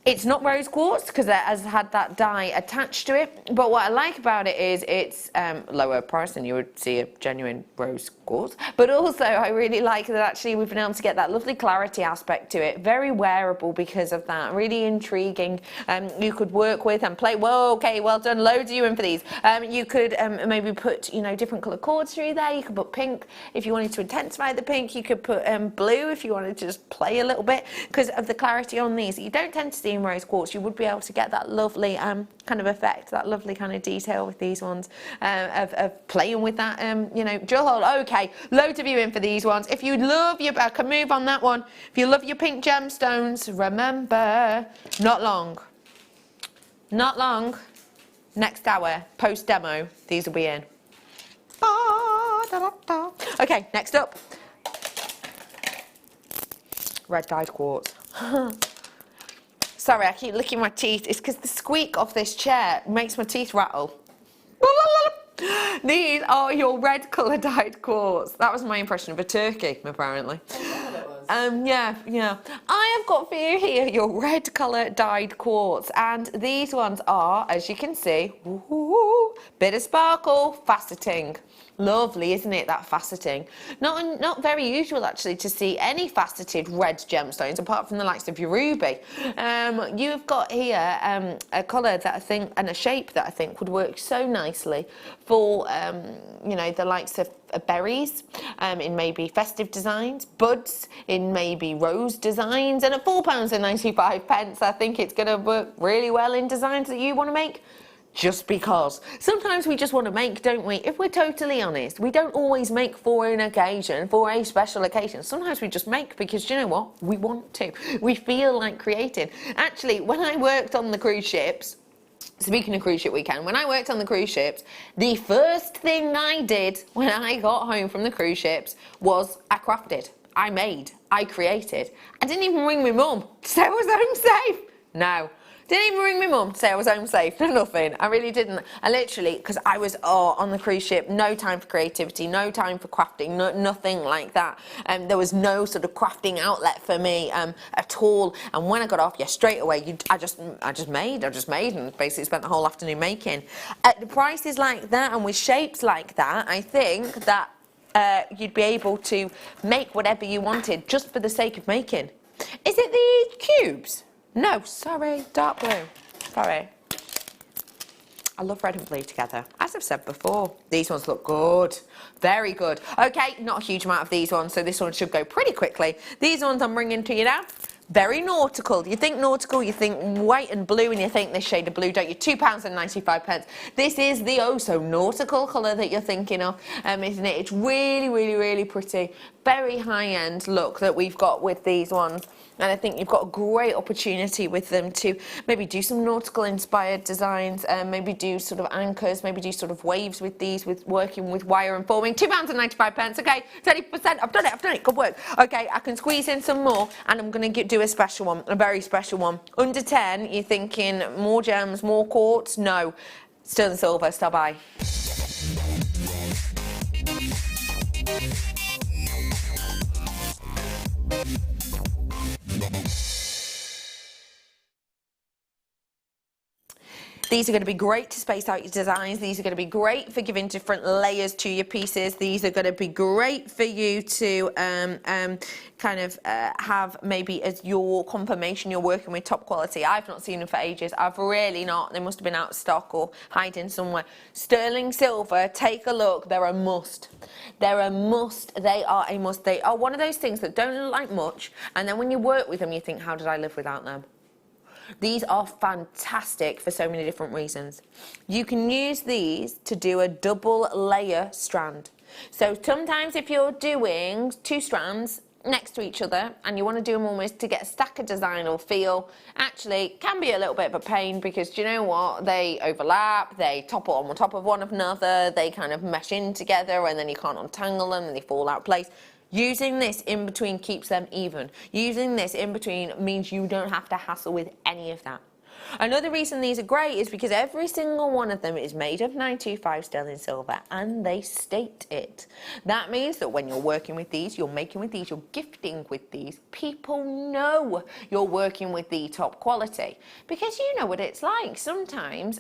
It's not rose quartz because it has had that dye attached to it, but what I like about it is it's lower price than you would see a genuine rose quartz, but also I really like that actually we've been able to get that lovely clarity aspect to it. Very wearable because of that, really intriguing. You could work with and play. Whoa, okay, well done, loads of you in for these. You could maybe put, different colour cords through there. You could put pink if you wanted to intensify the pink. You could put blue if you wanted to just play a little bit because of the clarity on these. You don't tend to see in rose quartz. You would be able to get that lovely kind of effect, that lovely kind of detail with these ones of playing with that, jewel hole. Okay, loads of you in for these ones. If you love your, I can move on that one. If you love your pink gemstones, remember, not long, next hour, post demo, these will be in. Okay, next up, red dyed quartz. Sorry, I keep licking my teeth. It's because the squeak off this chair makes my teeth rattle. These are your red colour dyed quartz. That was my impression of a turkey, apparently. Yeah. I have got for you here your red colour dyed quartz, and these ones are, as you can see, bit of sparkle, faceting. Lovely, isn't it, that faceting? Not very usual, actually, to see any faceted red gemstones, apart from the likes of your ruby. You've got here a colour that I think, and a shape that I think would work so nicely for, the likes of berries, in maybe festive designs, buds in maybe rose designs, and at £4.95, I think it's going to work really well in designs that you want to make. Just because. Sometimes we just want to make, don't we? If we're totally honest, we don't always make for an occasion, for a special occasion. Sometimes we just make because, you know what? We want to. We feel like creating. Actually, when I worked on the cruise ships, speaking of cruise ship weekend, when I worked on the cruise ships, the first thing I did when I got home from the cruise ships was I crafted, I made, I created. I didn't even ring my mum to say I was home safe. No. Didn't even ring my mum to say I was home safe. Nothing. I really didn't. I literally, because I was on the cruise ship, no time for creativity, no time for crafting, nothing like that. There was no sort of crafting outlet for me at all. And when I got off, straight away, I just made, and basically spent the whole afternoon making. At prices like that and with shapes like that, I think that you'd be able to make whatever you wanted just for the sake of making. Is it the cubes? No, sorry, dark blue. Sorry. I love red and blue together. As I've said before, these ones look good. Very good. Okay, not a huge amount of these ones, so this one should go pretty quickly. These ones I'm bringing to you now. Very nautical. You think nautical, you think white and blue, and you think this shade of blue, don't you? £2.95. This is the so nautical colour that you're thinking of, isn't it? It's really, really, really pretty. Very high-end look that we've got with these ones. And I think you've got a great opportunity with them to maybe do some nautical inspired designs, maybe do sort of anchors, maybe do sort of waves with these, with working with wire and forming. £2.95. Okay, 30%. I've done it. Good work. Okay, I can squeeze in some more, and I'm going to do a special one, a very special one. Under 10, you're thinking more gems, more quartz? No. Sterling silver, star by. These are going to be great to space out your designs. These are going to be great for giving different layers to your pieces. These are going to be great for you to have maybe as your confirmation you're working with top quality. I've not seen them for ages. I've really not. They must have been out of stock or hiding somewhere. Sterling silver, take a look. They're a must. They're a must. They are a must. They are one of those things that don't look like much, and then when you work with them, you think, how did I live without them? These are fantastic for so many different reasons. You can use these to do a double layer strand. So sometimes if you're doing 2 strands next to each other and you want to do them almost to get a stacker design or feel, actually it can be a little bit of a pain, because do you know what? They overlap, they topple on top of one another, they kind of mesh in together, and then you can't untangle them and they fall out of place. Using this in between keeps them even. Using this in between means you don't have to hassle with any of that. Another reason these are great is because every single one of them is made of 925 sterling silver, and they state it. That means that when you're working with these, you're making with these, you're gifting with these, people know you're working with the top quality, because you know what it's like. Sometimes,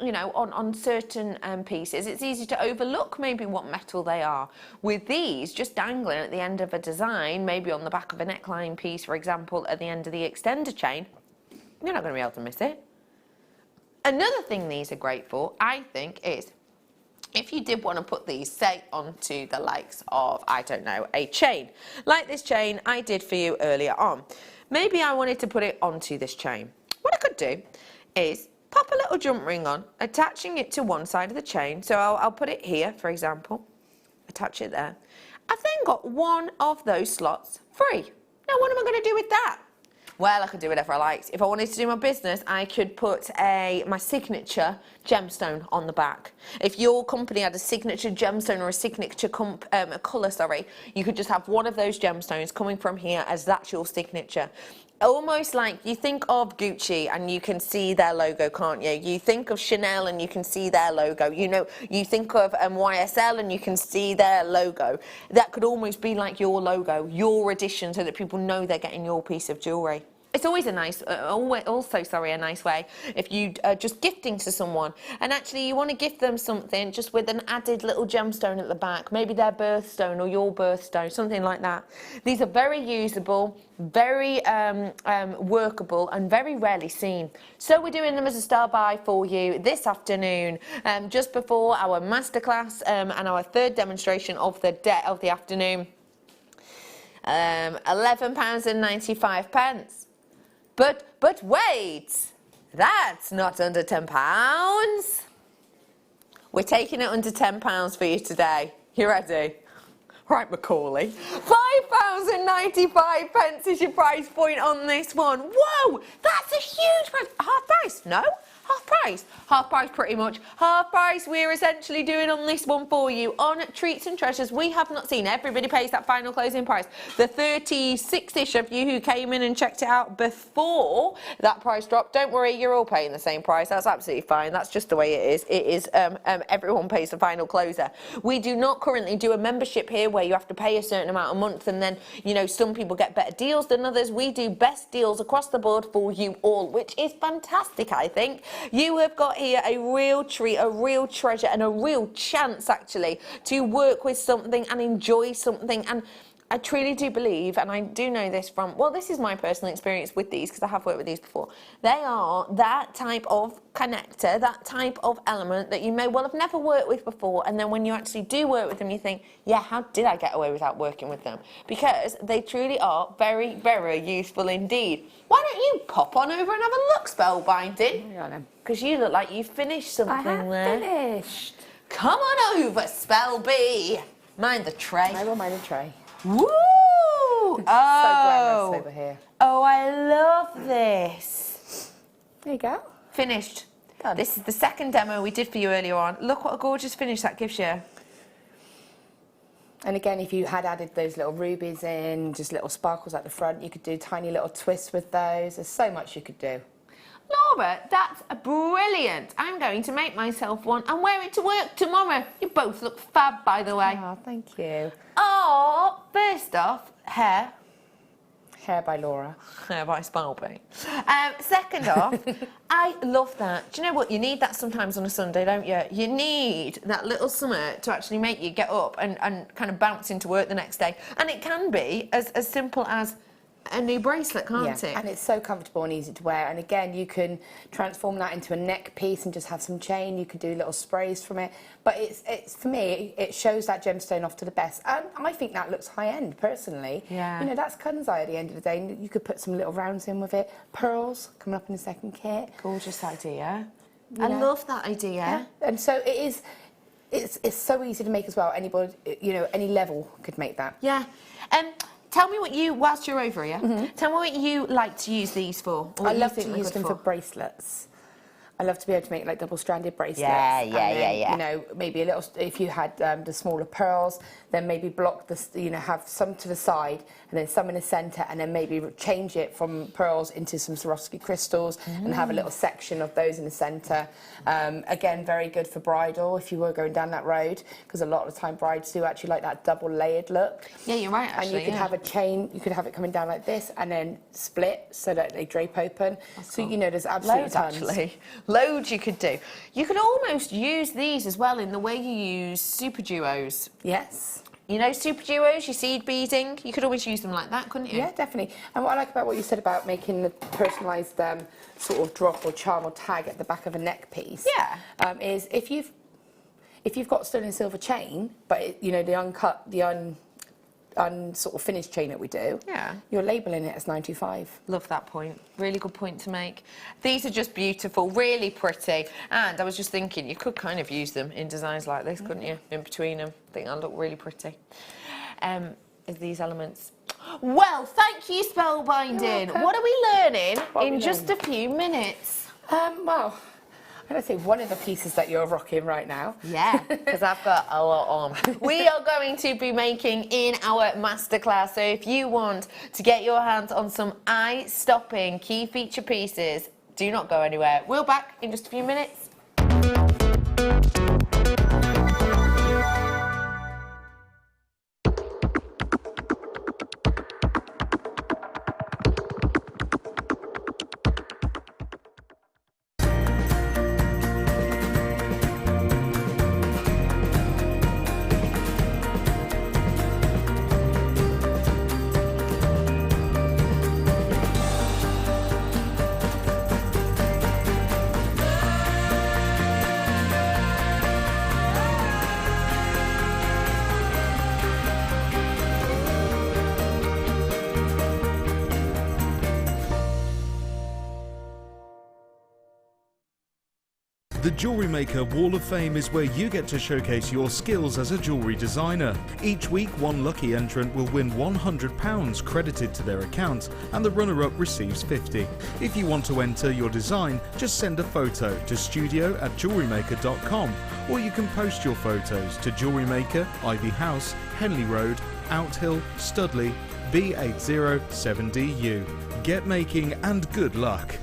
you know, on certain pieces, it's easy to overlook maybe what metal they are. With these, just dangling at the end of a design, maybe on the back of a neckline piece, for example, at the end of the extender chain, you're not going to be able to miss it. Another thing these are great for, I think, is if you did want to put these, say, onto the likes of, I don't know, a chain. Like this chain I did for you earlier on. Maybe I wanted to put it onto this chain. What I could do is pop a little jump ring on, attaching it to one side of the chain. So I'll put it here, for example, attach it there. I've then got one of those slots free. Now, what am I going to do with that? Well, I could do whatever I liked. If I wanted to do my business, I could put my signature gemstone on the back. If your company had a signature gemstone or a signature colour, you could just have one of those gemstones coming from here as that's your signature. Almost like you think of Gucci and you can see their logo, can't you? You think of Chanel and you can see their logo. You know, you think of YSL and you can see their logo. That could almost be like your logo, your addition, so that people know they're getting your piece of jewellery. It's always a nice, a nice way if you are just gifting to someone, and actually you want to gift them something just with an added little gemstone at the back, maybe their birthstone or your birthstone, something like that. These are very usable, very workable, and very rarely seen. So we're doing them as a star buy for you this afternoon, just before our masterclass and our third demonstration of the afternoon. £11.95. But wait, that's not under £10. We're taking it under £10 for you today. You ready? Right, Macaulay. £5.95 is your price point on this one. Whoa, that's a huge price. Half price? No? Half price. Half price pretty much. Half price we're essentially doing on this one for you on treats and treasures we have not seen. Everybody pays that final closing price. The 36-ish of you who came in and checked it out before that price drop, don't worry, you're all paying the same price. That's absolutely fine. That's just the way it is. It is everyone pays the final closer. We do not currently do a membership here where you have to pay a certain amount a month and then, you know, some people get better deals than others. We do best deals across the board for you all, which is fantastic, I think. You have got here a real treat, a real treasure, and a real chance, actually, to work with something and enjoy something. And I truly do believe, and I do know this from, well, this is my personal experience with these, because I have worked with these before. They are that type of connector, that type of element that you may well have never worked with before, and then when you actually do work with them, you think, yeah, how did I get away without working with them? Because they truly are very, very useful indeed. Why don't you pop on over and have a look, Spellbinding? Because you look like you finished something there. I have finished. Come on over, Spellbee. Mind the tray. I will mind the tray. Woo! So glamorous over here. Oh, I love this. There you go. Finished. Done. This is the second demo we did for you earlier on. Look what a gorgeous finish that gives you. And again, if you had added those little rubies in, just little sparkles at the front, you could do tiny little twists with those. There's so much you could do. Laura, that's brilliant. I'm going to make myself one and wear it to work tomorrow. You both look fab, by the way. Oh, thank you. Oh, first off, hair. Hair by Laura. Hair by Spalby. Second off, I love that. Do you know what? You need that sometimes on a Sunday, don't you? You need that little something to actually make you get up and kind of bounce into work the next day. And it can be as simple as a new bracelet, can't it? And it's so comfortable and easy to wear. And again, you can transform that into a neck piece and just have some chain. You could do little sprays from it. But it's for me, it shows that gemstone off to the best. And I think that looks high-end, personally. Yeah. You know, that's Kunzai at the end of the day. You could put some little rounds in with it. Pearls coming up in the second kit. Gorgeous idea. You I know? love that idea. Yeah. And so it is. It's so easy to make as well. Anybody, you know, any level could make that. Yeah. Tell me what you, whilst you're over here, tell me what you like to use these for. Or I what you love think to they're use good them for bracelets. I love to be able to make like double-stranded bracelets. Yeah. You know, maybe a little. If you had the smaller pearls, then maybe block the. You know, have some to the side and then some in the centre, and then maybe change it from pearls into some Swarovski crystals and have a little section of those in the centre. Again, very good for bridal if you were going down that road, because a lot of the time brides do actually like that double-layered look. Yeah, you're right. Actually, and you could have a chain. You could have it coming down like this and then split so that they drape open. So you know, there's absolutely loads tons. actually. Loads you could do. You could almost use these as well in the way you use super duos. Yes. You know, super duos, your seed beading, you could always use them like that, couldn't you? Yeah, definitely. And what I like about what you said about making the personalised sort of drop or charm or tag at the back of a neck piece, is if you've got sterling silver chain, but you know the uncut, the sort of finished chain that we do, you're labelling it as 925. Love that point. Really good point to make. These are just beautiful, really pretty. And I was just thinking, you could kind of use them in designs like this, couldn't you? In between them. I think that'll look really pretty. Is these elements. Well, thank you, Spellbinding. What are we learning in just a few minutes? Well, I'm going to say one of the pieces that you're rocking right now. Yeah, because I've got a lot on. We are going to be making in our masterclass. So if you want to get your hands on some eye-stopping key feature pieces, do not go anywhere. We'll back in just a few minutes. The Jewellery Maker Wall of Fame is where you get to showcase your skills as a jewellery designer. Each week, one lucky entrant will win £100 credited to their account, and the runner-up receives £50. If you want to enter your design, just send a photo to studio@jewellerymaker.com, or you can post your photos to Jewellery Maker, Ivy House, Henley Road, Outhill, Studley, B807DU. Get making and good luck.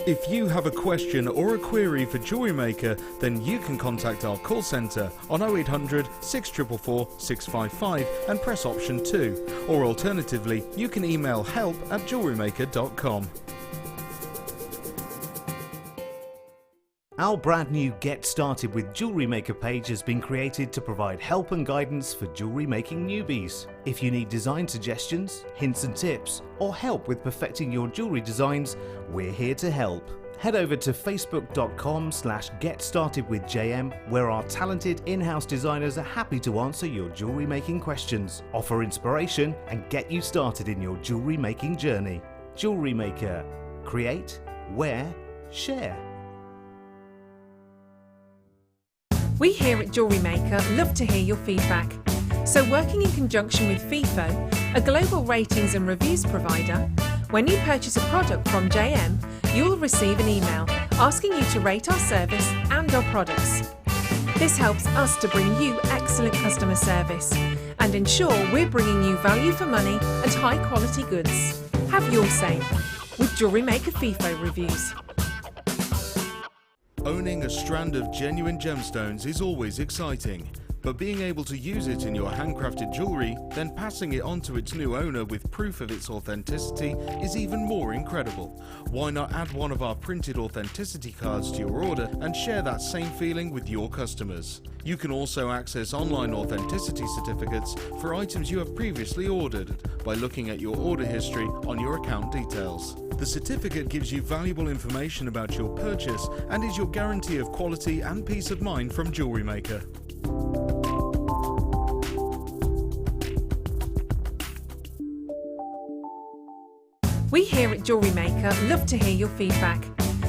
If you have a question or a query for Jewellery Maker, then you can contact our call centre on 0800 644 655 and press option 2. Or alternatively, you can email help@jewellerymaker.com. Our brand new Get Started with Jewellery Maker page has been created to provide help and guidance for jewellery making newbies. If you need design suggestions, hints and tips, or help with perfecting your jewellery designs, we're here to help. Head over to facebook.com/getstartedwithjm, where our talented in-house designers are happy to answer your jewellery making questions, offer inspiration, and get you started in your jewellery making journey. Jewellery Maker. Create, wear, share. We here at Jewellery Maker love to hear your feedback. So working in conjunction with FIFO, a global ratings and reviews provider, when you purchase a product from JM, you will receive an email asking you to rate our service and our products. This helps us to bring you excellent customer service and ensure we're bringing you value for money and high quality goods. Have your say with Jewellery Maker FIFO reviews. Owning a strand of genuine gemstones is always exciting, but being able to use it in your handcrafted jewellery, then passing it on to its new owner with proof of its authenticity is even more incredible. Why not add one of our printed authenticity cards to your order and share that same feeling with your customers? You can also access online authenticity certificates for items you have previously ordered by looking at your order history on your account details. The certificate gives you valuable information about your purchase and is your guarantee of quality and peace of mind from Jewellery Maker. We here at Jewellery Maker love to hear your feedback.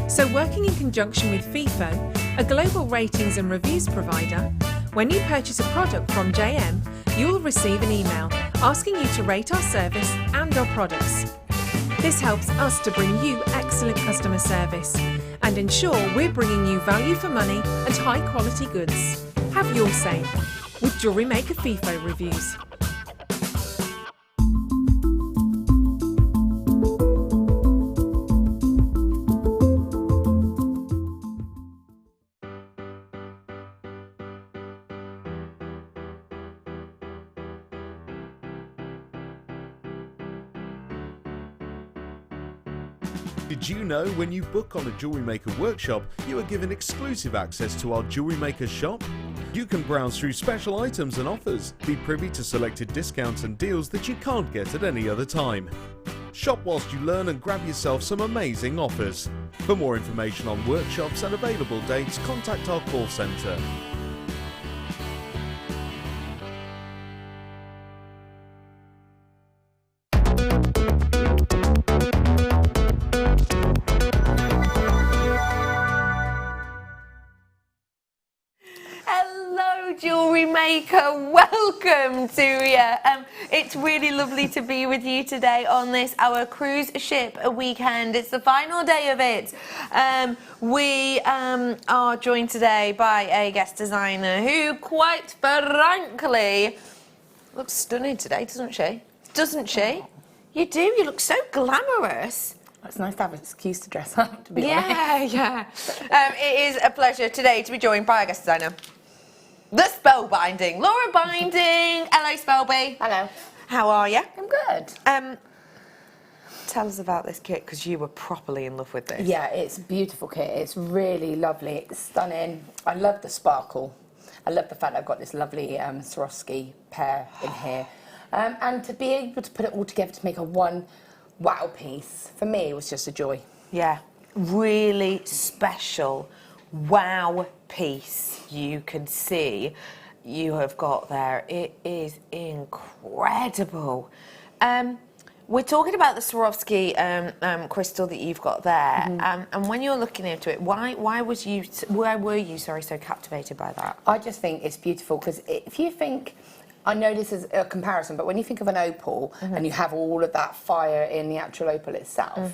So working in conjunction with FIFO, a global ratings and reviews provider, when you purchase a product from JM, you will receive an email asking you to rate our service and our products. This helps us to bring you excellent customer service and ensure we're bringing you value for money and high quality goods. Have your say with Jewellery Maker FIFO reviews. Did you know when you book on a Jewellery Maker workshop, you are given exclusive access to our Jewellery Maker shop? You can browse through special items and offers, be privy to selected discounts and deals that you can't get at any other time. Shop whilst you learn and grab yourself some amazing offers. For more information on workshops and available dates, contact our call centre. Jewellery Maker, welcome to you. It's really lovely to be with you today on this, our cruise ship weekend. It's the final day of it. We are joined today by a guest designer who, quite frankly, looks stunning today, doesn't she? Doesn't she? You do, you look so glamorous. It's nice to have an excuse to dress up, to be honest. Yeah. It is a pleasure today to be joined by a guest designer. The Spellbinding, Laura Binding. Hello, Spellby. Hello. How are you? I'm good. Tell us about this kit, because you were properly in love with this. Yeah, it's a beautiful kit. It's really lovely. It's stunning. I love the sparkle. I love the fact I've got this lovely Swarovski pair in here. And to be able to put it all together to make a one wow piece, for me, it was just a joy. Yeah, really special wow piece. You can see you have got there. It is incredible. We're talking about the Swarovski crystal that you've got there, and when you're looking into it, why were you so captivated by that? I just think it's beautiful because if you think, I know this is a comparison, but when you think of an opal and you have all of that fire in the actual opal itself,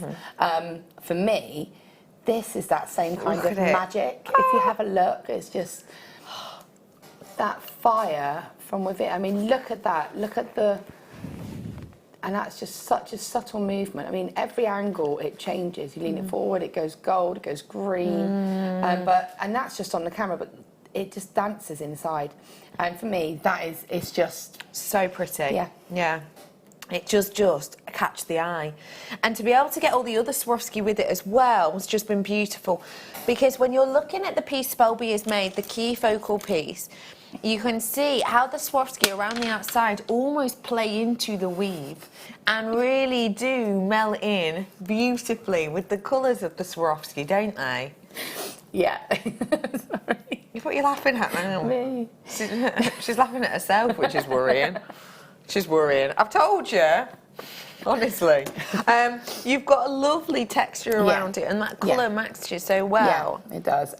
for me, this is that same kind of magic. If you have a look, it's just that fire from within. I mean, look at that. Look at the And that's just such a subtle movement. I mean, every angle it changes. You lean it forward, it goes gold, it goes green, and that's just on the camera, but it just dances inside. And for me, it's just so pretty. Yeah. Yeah. It just catch the eye. And to be able to get all the other Swarovski with it as well has just been beautiful. Because when you're looking at the piece Spelby has made, the key focal piece, you can see how the Swarovski around the outside almost play into the weave and really do melt in beautifully with the colours of the Swarovski, don't they? yeah. Sorry. What are you laughing at now? Me. She's laughing at herself, which is worrying. She's worrying. I've told you. Honestly. You've got a lovely texture around it, and that colour matches you so well. Yeah, it does.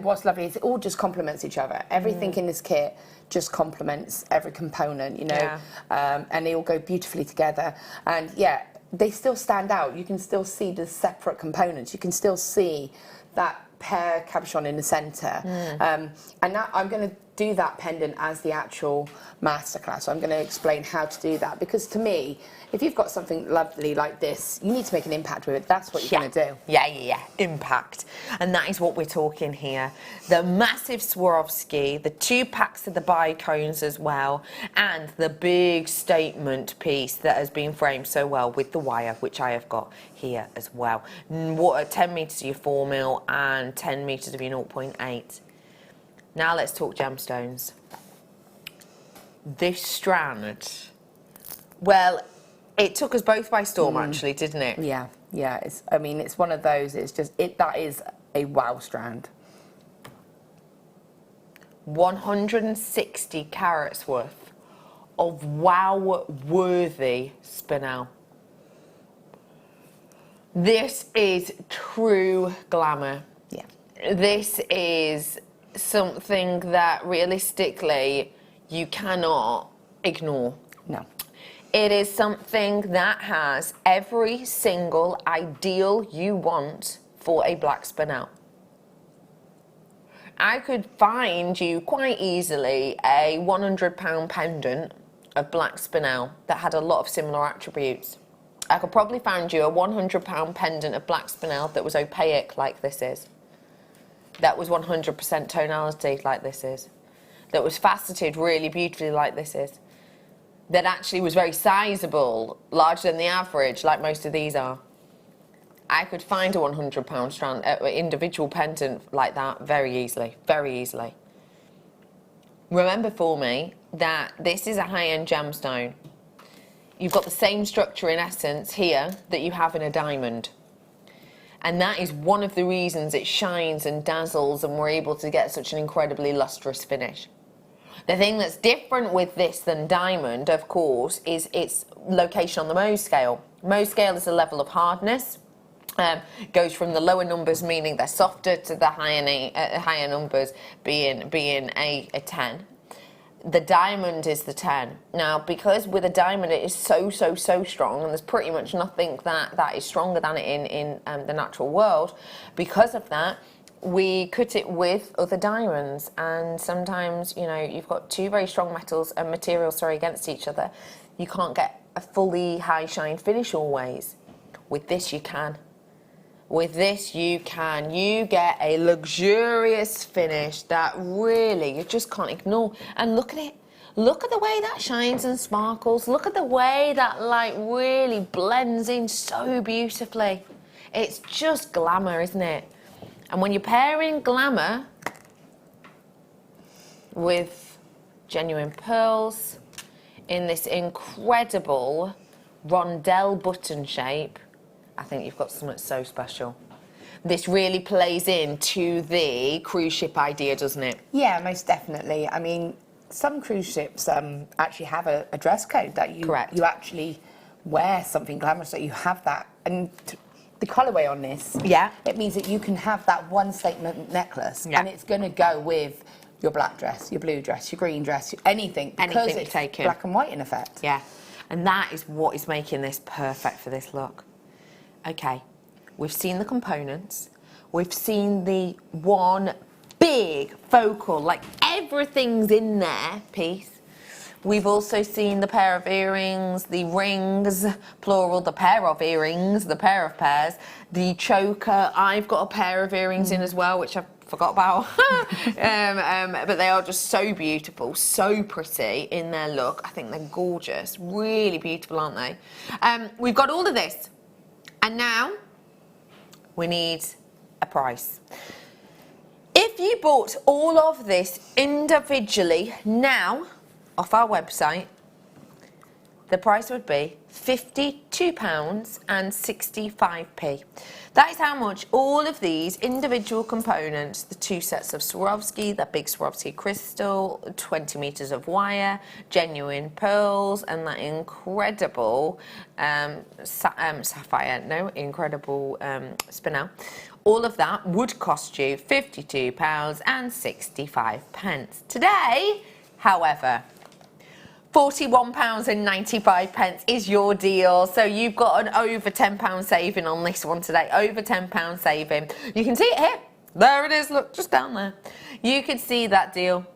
What's lovely is it all just complements each other. Everything in this kit just complements every component, you know, and they all go beautifully together. And yeah, they still stand out. You can still see the separate components. You can still see that pear cabochon in the centre. And that, I'm going to do that pendant as the actual masterclass. So I'm going to explain how to do that, because to me, if you've got something lovely like this, you need to make an impact with it. That's what you're going to do. Yeah. Impact. And that is what we're talking here. The massive Swarovski, the 2 packs of the bicones as well, and the big statement piece that has been framed so well with the wire, which I have got here as well. 10 metres of your 4mm and 10 metres of your 0.8. Now let's talk gemstones. This strand, well, it took us both by storm, actually, didn't it? Yeah. It's one of those. That is a wow strand. 160 carats worth of wow-worthy spinel. This is true glamour. Yeah. This is something that realistically you cannot ignore. No. It is something that has every single ideal you want for a black spinel. I could find you quite easily a £100 pendant of black spinel that had a lot of similar attributes. I could probably find you a £100 pendant of black spinel that was opaque like this is. That was 100% tonality like this is. That was faceted really beautifully like this is. That actually was very sizable, larger than the average, like most of these are. I could find a £100 strand, individual pendant like that very easily, very easily. Remember for me that this is a high-end gemstone. You've got the same structure in essence here that you have in a diamond. And that is one of the reasons it shines and dazzles and we're able to get such an incredibly lustrous finish. The thing that's different with this than diamond, of course, is its location on the Mohs scale. Mohs scale is a level of hardness. Goes from the lower numbers, meaning they're softer, to the higher numbers being a 10. The diamond is the 10. Now, because with a diamond it is so strong, and there's pretty much nothing that is stronger than it in the natural world, because of that, we cut it with other diamonds, and sometimes, you know, you've got two very strong materials against each other. You can't get a fully high shine finish always. With this you can. With this you can. You get a luxurious finish that really you just can't ignore. And look at it. Look at the way that shines and sparkles. Look at the way that light really blends in so beautifully. It's just glamour, isn't it? And when you're pairing glamour with genuine pearls in this incredible rondelle button shape, I think you've got something so special. This really plays into the cruise ship idea, doesn't it? Yeah, most definitely. I mean, some cruise ships actually have a dress code that you actually wear something glamorous, that you have that. And the colourway on this, it means that you can have that one statement necklace, and it's going to go with your black dress, your blue dress, your green dress, anything, because it's black and white in effect. Yeah, and that is what is making this perfect for this look. Okay, we've seen the components, we've seen the one big focal, like everything's in there piece. We've also seen the pair of earrings, the rings, plural, the pair of earrings, the pair of pairs, the choker. I've got a pair of earrings in as well, which I forgot about. But they are just so beautiful, so pretty in their look. I think they're gorgeous, really beautiful, aren't they? We've got all of this, and now we need a price. If you bought all of this individually now off our website, the price would be £52.65. That is how much all of these individual components, the 2 sets of Swarovski, the big Swarovski crystal, 20 meters of wire, genuine pearls, and that incredible sapphire, incredible spinel. All of that would cost you £52.65. Today, however, £41.95 is your deal. So you've got an over £10 saving on this one today. Over £10 saving. You can see it here. There it is. Look, just down there. You can see that deal.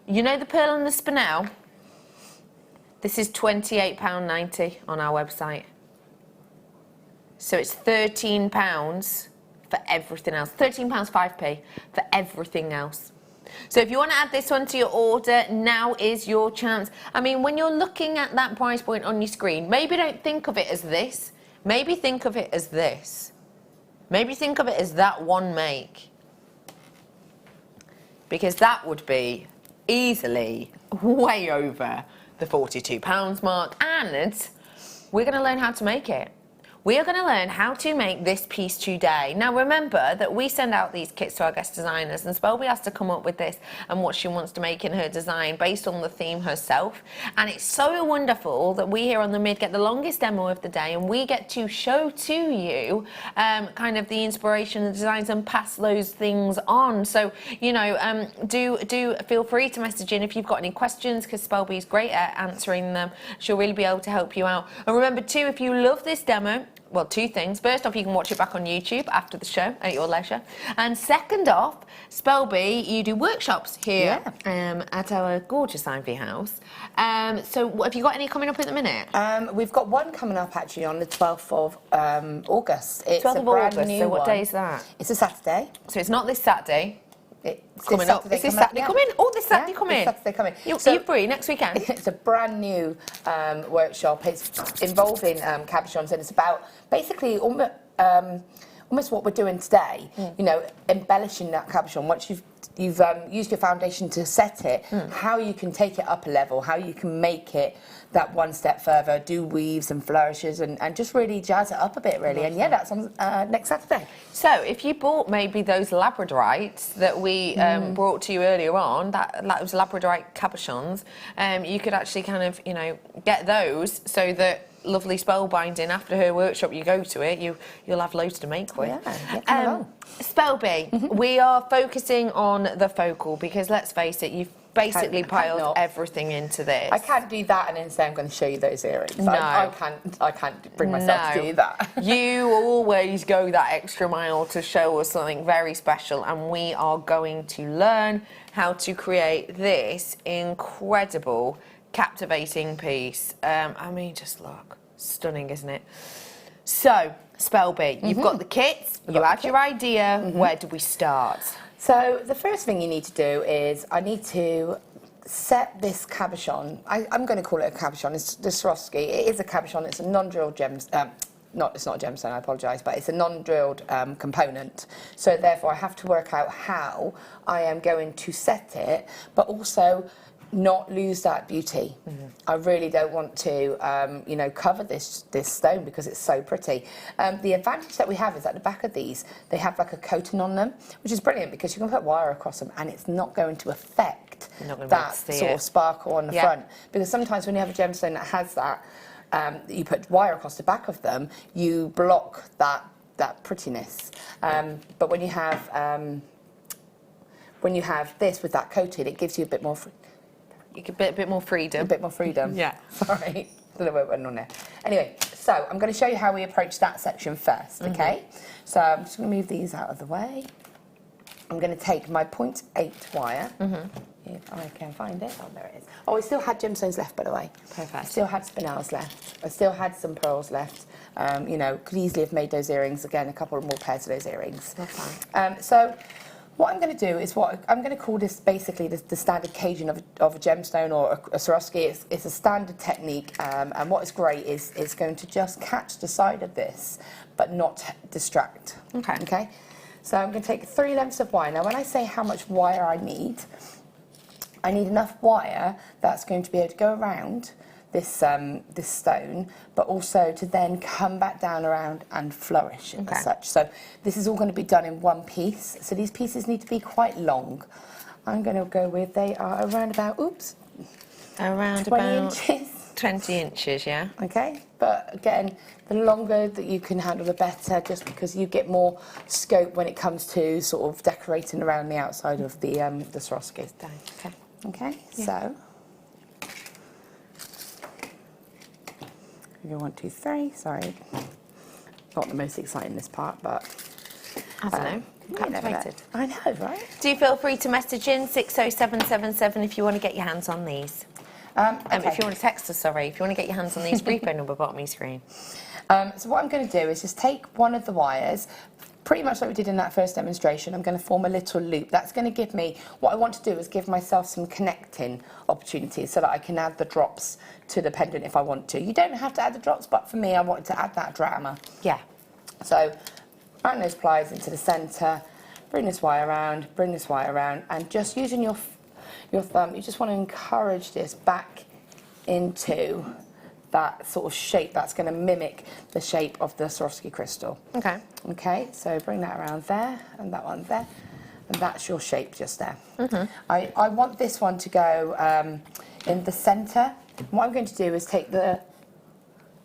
You know the pearl and the spinel? This is £28.90 on our website. So it's £13 for everything else. £13.5p for everything else. So if you want to add this one to your order, now is your chance. I mean, when you're looking at that price point on your screen, maybe don't think of it as this. Maybe think of it as this. Maybe think of it as that one make. Because that would be easily way over the £42 mark. And we're going to learn how to make it. We are going to learn how to make this piece today. Now remember that we send out these kits to our guest designers, and Spelby has to come up with this and what she wants to make in her design based on the theme herself. And it's so wonderful that we here on The Mid get the longest demo of the day, and we get to show to you kind of the inspiration, the designs, and pass those things on. So, you know, do feel free to message in if you've got any questions, because Spelby's great at answering them. She'll really be able to help you out. And remember too, if you love this demo, well, 2 things. First off, you can watch it back on YouTube after the show at your leisure. And second off, Spelby, you do workshops here at our gorgeous Ivy House. So have you got any coming up at the minute? We've got one coming up actually on the 12th of August. It's 12th a of brand August, new so what one. day is that? It's a Saturday. So it's not this Saturday. It's coming up. Is this Saturday coming? Oh, this Saturday coming. This Saturday coming. You're free next weekend? It's a brand new workshop. It's involving cabochons, and it's about basically almost what we're doing today. You know, embellishing that cabochon. Once you've used your foundation to set it, how you can take it up a level, how you can make it that one step further, do weaves and flourishes, and just really jazz it up a bit, really. And yeah, that's on next Saturday. So if you bought maybe those labradorites that we brought to you earlier on, those labradorite cabochons, you could actually kind of, you know, get those so that lovely spellbinding after her workshop, you go to it, you'll have loads to make with. Spelby, we are focusing on the focal, because let's face it, you've basically piled everything into this. I can't do that and then say I'm going to show you those earrings. No. I can't bring myself to do that. You always go that extra mile to show us something very special, and we are going to learn how to create this incredible, captivating piece. I mean, just look. Stunning, isn't it? So, Spelby, you've got the kits, you had your idea. Where do we start? So the first thing you need to do is I need to set this cabochon. I'm going to call it a cabochon. It's the Swarovski. It is a cabochon. It's a non-drilled gems. It's not a gemstone, I apologise, but it's a non-drilled component. So therefore I have to work out how I am going to set it, but also not lose that beauty. I really don't want to, you know, cover this stone because it's so pretty. The advantage that we have is at the back of these, they have like a coating on them, which is brilliant because you can put wire across them and it's not going to affect that sort of sparkle on the front. Because sometimes when you have a gemstone that has that, you put wire across the back of them, you block that prettiness. But when you have this with that coating, it gives you a bit more. You get a bit more freedom. A bit more freedom. Yeah. Sorry. Don't know what went on there. Anyway, so I'm going to show you how we approach that section first, okay? So I'm just going to move these out of the way. I'm going to take my 0.8 wire, if I can find it. Oh, there it is. Oh, I still had gemstones left, by the way. Perfect. I still had spinels left. I still had some pearls left. You know, could easily have made those earrings. Again, a couple more pairs of those earrings. That's fine. So what I'm going to do is I'm going to call this basically the standard caging of a gemstone or a Swarovski. It's a standard technique, and what is great is it's going to just catch the side of this, but not distract. Okay. So I'm going to take 3 lengths of wire. Now, when I say how much wire I need enough wire that's going to be able to go around this this stone, but also to then come back down around and flourish as such. So this is all going to be done in one piece. So these pieces need to be quite long. I'm going to go with, they are around about, Around 20 about inches. 20 inches, yeah. Okay, but again, the longer that you can handle, the better, just because you get more scope when it comes to sort of decorating around the outside of the Swarovski. Okay. Okay, Yeah. so go 1, 2, 3. Sorry, not the most exciting this part, but I don't know. you never know. Captivated. I know, right? Do feel free to message in 60777 if you want to get your hands on these. Okay. If you want to text us, sorry, if you want to get your hands on these, free phone number bottom of your screen. So what I'm going to do is just take one of the wires, pretty much like we did in that first demonstration. I'm going to form a little loop. That's going to give me, what I want to do is give myself some connecting opportunities so that I can add the drops to the pendant if I want to. You don't have to add the drops, but for me, I wanted to add that drama. Yeah. So round those pliers into the centre, bring this wire around, and just using your thumb, you just want to encourage this back into that sort of shape that's going to mimic the shape of the Swarovski crystal. Okay. Okay, so bring that around there, and that one there, and that's your shape just there. I want this one to go in the centre. What I'm going to do is take the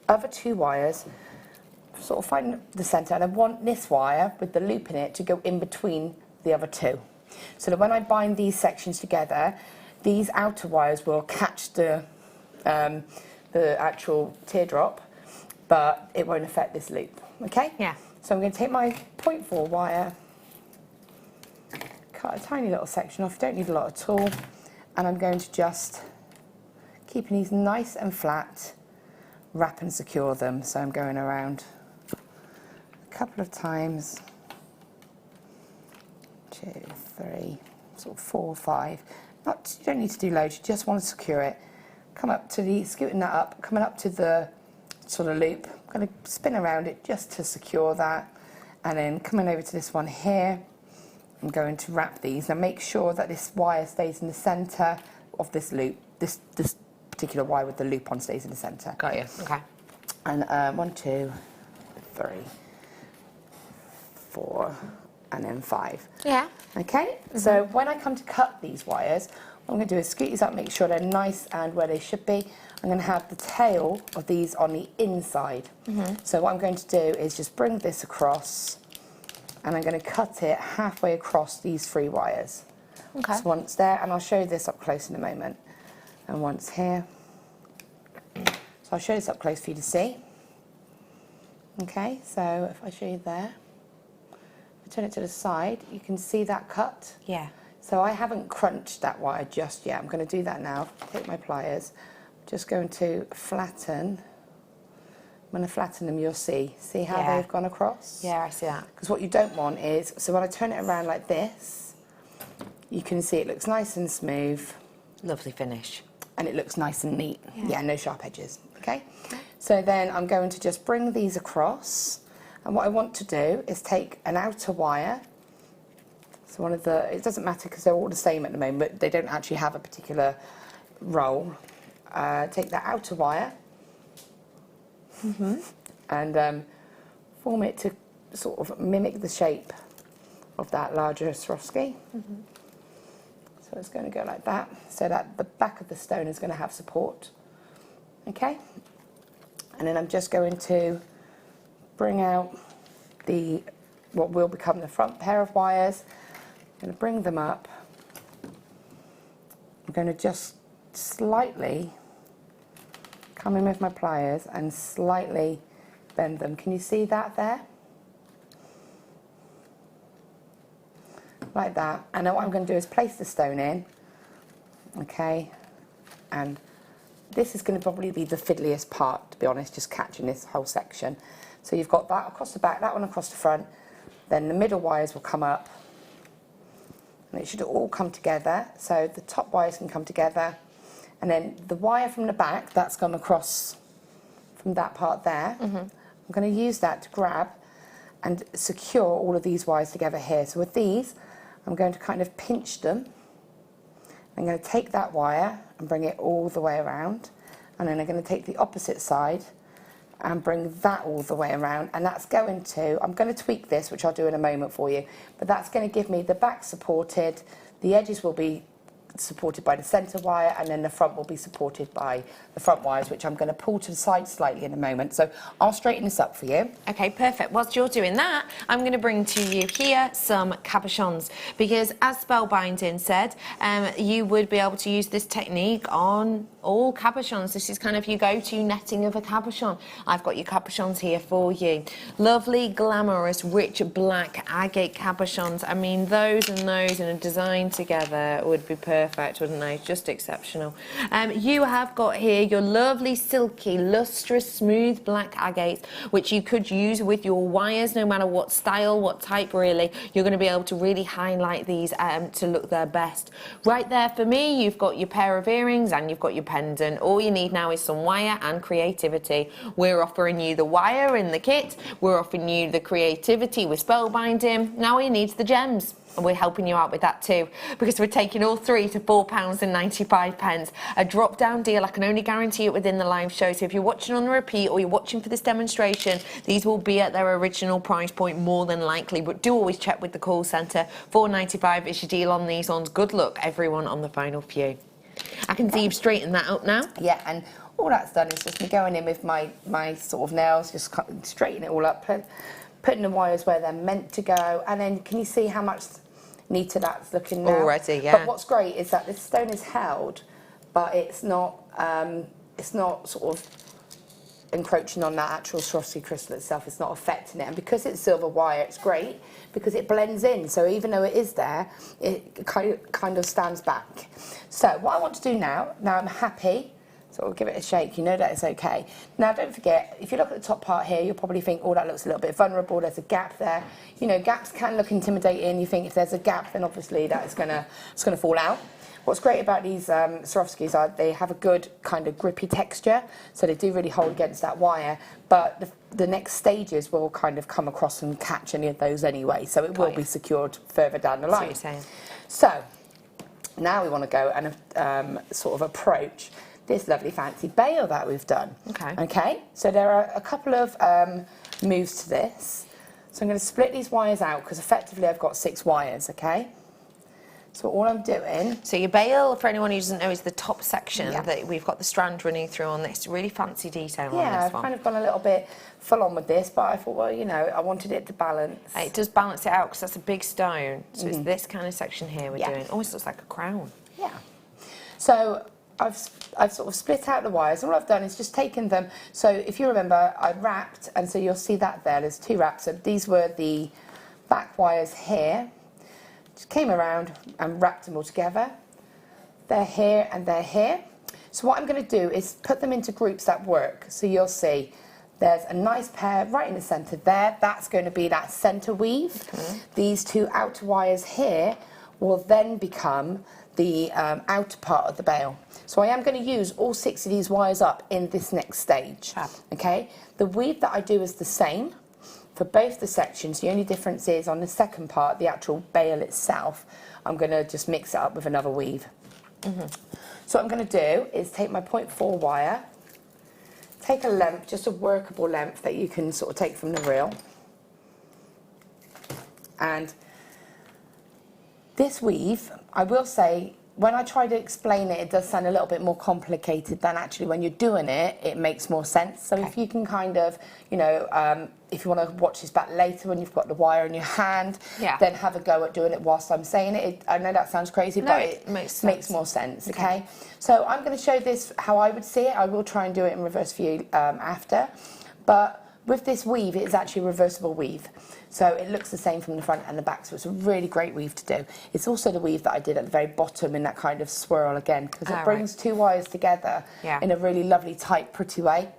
other 2 wires, sort of find the centre, and I want this wire with the loop in it to go in between the other 2. So that when I bind these sections together, these outer wires will catch the actual teardrop, but it won't affect this loop. Okay? Yeah. So I'm going to take my 0.4 wire, cut a tiny little section off, you don't need a lot at all, and I'm going to just, keeping these nice and flat, wrap and secure them. So I'm going around a couple of times, 2, 3, sort of 4, 5. You don't need to do loads, you just want to secure it. Come up to the, scooting that up, coming up to the sort of loop. I'm going to spin around it just to secure that. And then coming over to this one here, I'm going to wrap these. Now make sure that this wire stays in the centre of this loop. This particular wire with the loop on stays in the centre. Got you. Okay. And 1, 2, 3, 4, and then 5. Yeah. Okay, so when I come to cut these wires, what I'm going to do is scoot these up, make sure they're nice and where they should be. I'm going to have the tail of these on the inside. So what I'm going to do is just bring this across, and I'm going to cut it halfway across these 3 wires. Okay. So once there, and I'll show you this up close in a moment. And once here. So I'll show this up close for you to see. Okay, so if I show you there, if I turn it to the side, you can see that cut. Yeah. So I haven't crunched that wire just yet. I'm going to do that now. Take my pliers. Just going to flatten. When I flatten them, you'll see. See how Yeah. they've gone across? Yeah, I see that. Because what you don't want is, so when I turn it around like this, you can see it looks nice and smooth. Lovely finish. And it looks nice and neat. Yeah, no sharp edges. Okay? So then I'm going to just bring these across. And what I want to do is take an outer wire. So one of the, it doesn't matter because they're all the same at the moment, but they don't actually have a particular role. Take that outer wire and form it to sort of mimic the shape of that larger Swarovski. So it's going to go like that, so that the back of the stone is going to have support. Okay? And then I'm just going to bring out what will become the front pair of wires. I'm going to bring them up. I'm going to just slightly come in with my pliers and slightly bend them. Can you see that there? like that. And then what I'm going to do is place the stone in, okay, and this is going to probably be the fiddliest part, to be honest, just catching this whole section. So you've got that across the back, that one across the front, then the middle wires will come up, and it should all come together. So the top wires can come together, and then the wire from the back, that's gone across from that part there. I'm going to use that to grab and secure all of these wires together here. So with these, I'm going to kind of pinch them. I'm going to take that wire and bring it all the way around, and then I'm going to take the opposite side and bring that all the way around, and that's going to, I'm going to tweak this, which I'll do in a moment for you, but that's going to give me the back supported, the edges will be supported by the centre wire, and then the front will be supported by the front wires, which I'm going to pull to the side slightly in a moment. So I'll straighten this up for you. Okay, perfect. Whilst you're doing that, I'm going to bring to you here some cabochons, because as Spellbinding said, you would be able to use this technique on all cabochons. This is kind of your go-to netting of a cabochon. I've got your cabochons here for you. Lovely, glamorous, rich black agate cabochons. I mean, those and those in a design together would be perfect, wouldn't they? Just exceptional. You have got here your lovely, silky, lustrous, smooth black agates, which you could use with your wires, no matter what style, what type, really. You're going to be able to really highlight these to look their best. Right there for me, you've got your pair of earrings and you've got your pendant. All you need now is some wire and creativity. We're offering you the wire in the kit. We're offering you the creativity with Spellbinding. Now all you need is the gems. And we're helping you out with that too, because we're taking all three to £4.95. A drop down deal. I can only guarantee it within the live show. So if you're watching on the repeat or you're watching for this demonstration, these will be at their original price point more than likely. But do always check with the call centre. £4.95 is your deal on these ones. Good luck, everyone, on the final few. I can see you've straightened that up now. Yeah, and all that's done is just me going in with my sort of nails, just straightening it all up, putting the wires where they're meant to go, and then can you see how much neater that's looking now? Already, yeah. But what's great is that this stone is held, but it's not sort of encroaching on that actual Swarovski crystal itself. It's not affecting it, and because it's silver wire, it's great because it blends in. So even though it is there, it kind of stands back. So what I want to do now I'm happy. So we'll give it a shake, you know that it's okay. Now don't forget, if you look at the top part here, you'll probably think, oh, that looks a little bit vulnerable, there's a gap there. You know, gaps can look intimidating. You think if there's a gap, then obviously that is it's gonna fall out. What's great about these Swarovskis are they have a good kind of grippy texture, so they do really hold against that wire, but the next stages will kind of come across and catch any of those anyway, so it will be secured further down the line. That's what you're saying. So, now we want to go and sort of approach this lovely fancy bail that we've done. Okay, so there are a couple of moves to this. So I'm going to split these wires out because effectively I've got 6 wires, okay? So all I'm doing... So your bail, for anyone who doesn't know, is the top section that we've got the strand running through on this. Really fancy detail on this one. Yeah, I've kind of gone a little bit full on with this, but I thought, well, you know, I wanted it to balance. It does balance it out because that's a big stone. So it's this kind of section here we're doing. Almost looks like a crown. Yeah. So I've sort of split out the wires. All I've done is just taken them. So if you remember, I wrapped, and so you'll see that there's 2 wraps. So these were the back wires here. Just came around and wrapped them all together. They're here and they're here. So what I'm going to do is put them into groups that work. So you'll see there's a nice pair right in the centre there. That's going to be that centre weave. These 2 outer wires here will then become the outer part of the bail. So I am going to use all 6 of these wires up in this next stage. Okay. The weave that I do is the same for both the sections. The only difference is on the second part, the actual bail itself, I'm going to just mix it up with another weave. So what I'm going to do is take my 0.4 wire, take a length, just a workable length that you can sort of take from the reel, and this weave, I will say, when I try to explain it, it does sound a little bit more complicated than actually when you're doing it, it makes more sense. So if you can kind of, you know, if you want to watch this back later when you've got the wire in your hand, then have a go at doing it whilst I'm saying it. I know that sounds crazy, but it makes more sense, okay? So I'm going to show this how I would see it. I will try and do it in reverse for you after. But with this weave, it is actually a reversible weave. So it looks the same from the front and the back, so it's a really great weave to do. It's also the weave that I did at the very bottom in that kind of swirl again, because it brings two wires together in a really lovely, tight, pretty way.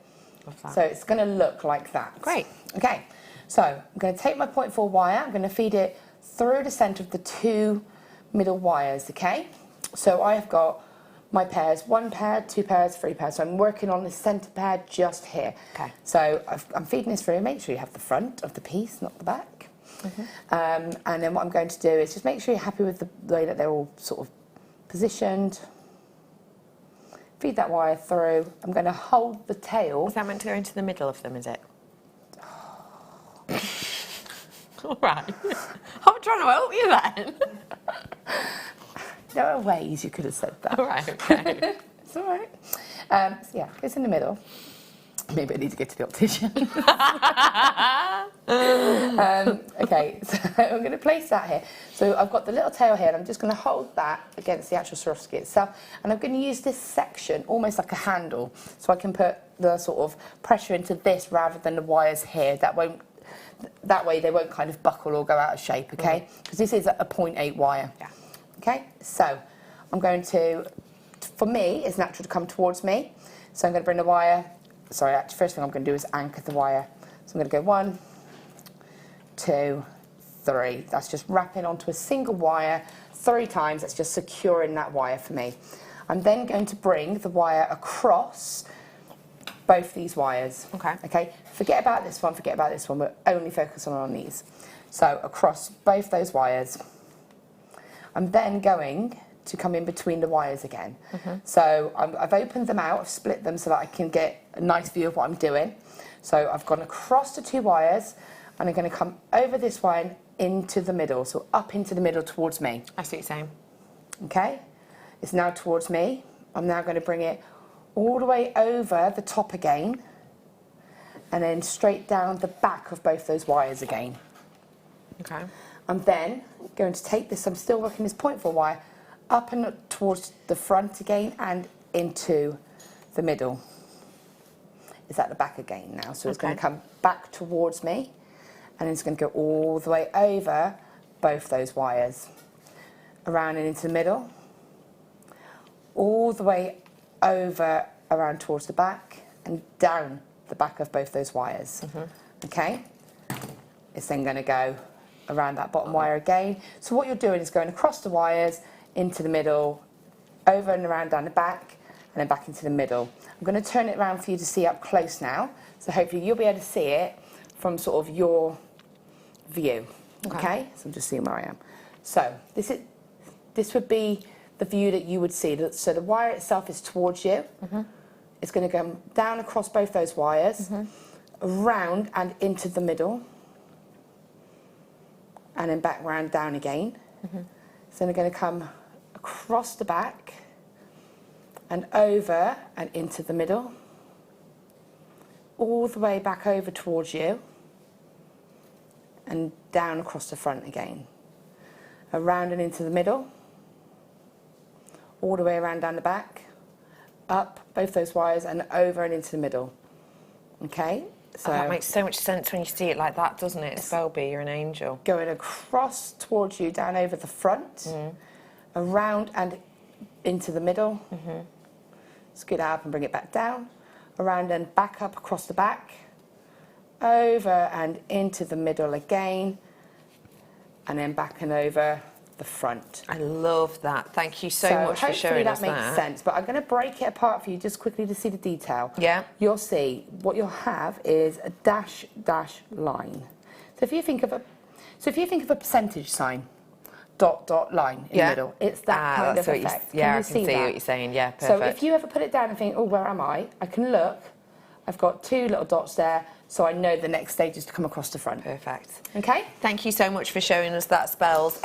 So it's going to look like that. Great. Okay, so I'm going to take my 0.4 wire, I'm going to feed it through the centre of the two middle wires, okay? So I have got my pairs, 1 pair, 2 pairs, 3 pairs. So I'm working on the centre pair just here. Okay. So I'm feeding this through. Make sure you have the front of the piece, not the back. And then what I'm going to do is just make sure you're happy with the way that they're all sort of positioned. Feed that wire through. I'm going to hold the tail. Is that meant to go into the middle of them, is it? All right. I'm trying to help you then. There are ways you could have said that. All right, okay. It's all right. So yeah, it's in the middle. Maybe I need to go to the optician. Okay, so I'm going to place that here. So I've got the little tail here, and I'm just going to hold that against the actual Swarovski itself. And I'm going to use this section almost like a handle, so I can put the sort of pressure into this rather than the wires here. That way they won't kind of buckle or go out of shape, okay? Because this is a 0.8 wire. Yeah. Okay, so I'm going to, for me, it's natural to come towards me. So I'm going to bring the wire, sorry, actually, first thing I'm going to do is anchor the wire. So I'm going to go 1, 2, 3. That's just wrapping onto a single wire 3 times. That's just securing that wire for me. I'm then going to bring the wire across both these wires. Okay. Okay, forget about this one, we're only focusing on these. So across both those wires. I'm then going to come in between the wires again. So I've opened them out, I've split them so that I can get a nice view of what I'm doing. So I've gone across the 2 wires, and I'm going to come over this one into the middle, so up into the middle towards me. I see what you're saying. Okay, it's now towards me. I'm now going to bring it all the way over the top again, and then straight down the back of both those wires again. Okay. I'm then going to take this, I'm still working this 0.4 wire, up and towards the front again and into the middle. It's at the back again now, so it's going to come back towards me, and it's going to go all the way over both those wires, around and into the middle, all the way over around towards the back and down the back of both those wires. Okay, it's then going to go around that bottom wire again. So what you're doing is going across the wires, into the middle, over and around down the back, and then back into the middle. I'm going to turn it around for you to see up close now, so hopefully you'll be able to see it from sort of your view. Okay, so I'm just seeing where I am. So this would be the view that you would see. So the wire itself is towards you. It's going to go down across both those wires, around and into the middle, and then back round down again. So they're going to come across the back and over and into the middle, all the way back over towards you, and down across the front again, around and into the middle, all the way around down the back, up both those wires and over and into the middle. Okay, so that makes so much sense when you see it like that, doesn't it? Spelby, you're an angel. Going across towards you, down over the front, around and into the middle. Scoot out and bring it back down, around and back up across the back, over and into the middle again, and then back and over the front. I love that. Thank you so much for showing us that. Hopefully that makes sense, but I'm going to break it apart for you just quickly to see the detail. Yeah. You'll see what you'll have is a dash line. So if you think of a percentage sign, dot line in the middle, it's that kind of effect. I can see what you're saying. Yeah, perfect. So if you ever put it down and think, oh, where am I? I can look. I've got 2 little dots there, so I know the next stage is to come across the front. Perfect. Okay? Thank you so much for showing us that, Spells.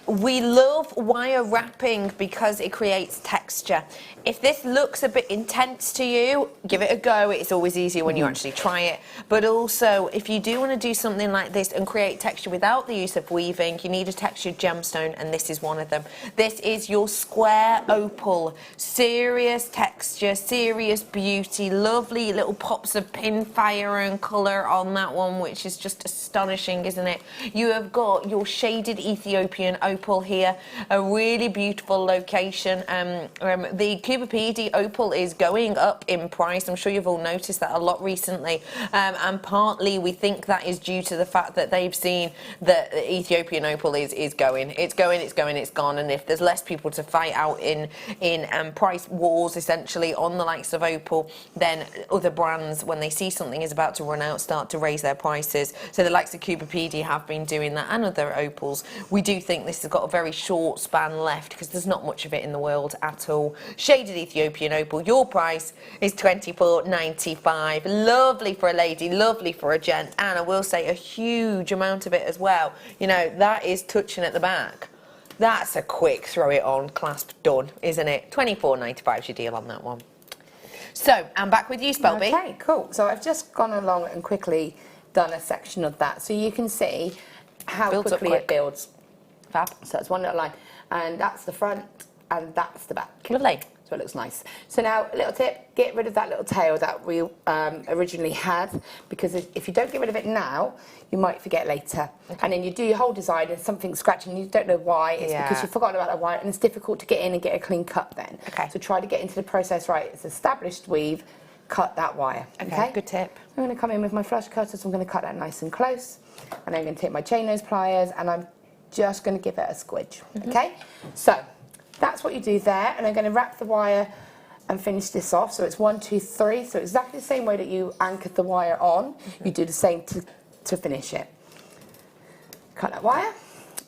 We love wire wrapping because it creates texture. If this looks a bit intense to you, give it a go. It's always easier when you actually try it. But also, if you do want to do something like this and create texture without the use of weaving, you need a textured gemstone, and this is one of them. This is your square opal. Serious texture, serious beauty, lovely little pops of pin fire and colour on that one, which is just astonishing, isn't it? You have got your shaded Ethiopian opal here, a really beautiful location. The Cubipede opal is going up in price. I'm sure you've all noticed that a lot recently, and partly we think that is due to the fact that they've seen that the Ethiopian opal is going. It's gone, and if there's less people to fight out in price wars essentially on the likes of opal, then other brands, when they see something is about to run out, start to raise their prices. So the likes of Cubipede have been doing that, and other opals. We do think this has got a very short span left because there's not much of it in the world at all. Shaded Ethiopian opal, your price is $24.95. Lovely for a lady, lovely for a gent, and I will say a huge amount of it as well. You know, that is touching at the back. That's a quick throw it on, clasp done, isn't it? $24.95 is your deal on that one. So, I'm back with you, Spelby. Okay, cool. So I've just gone along and quickly done a section of that. So you can see how quickly it builds. Fab. So it's one little line. And that's the front, and that's the back. Lovely. So it looks nice. So now, a little tip, get rid of that little tail that we originally had, because if you don't get rid of it now, you might forget later. Okay. And then you do your whole design and something's scratching and you don't know why. It's because you've forgotten about the wire, and it's difficult to get in and get a clean cut then. Okay. So try to get into the process right. It's established weave, cut that wire. Okay, good tip. I'm going to come in with my flush cutter, so I'm going to cut that nice and close. And I'm going to take my chain nose pliers and I'm just going to give it a squidge. Okay, so that's what you do there, and I'm going to wrap the wire and finish this off. So it's 1, 2, 3. So exactly the same way that you anchored the wire on, you do the same to finish it. Cut that wire.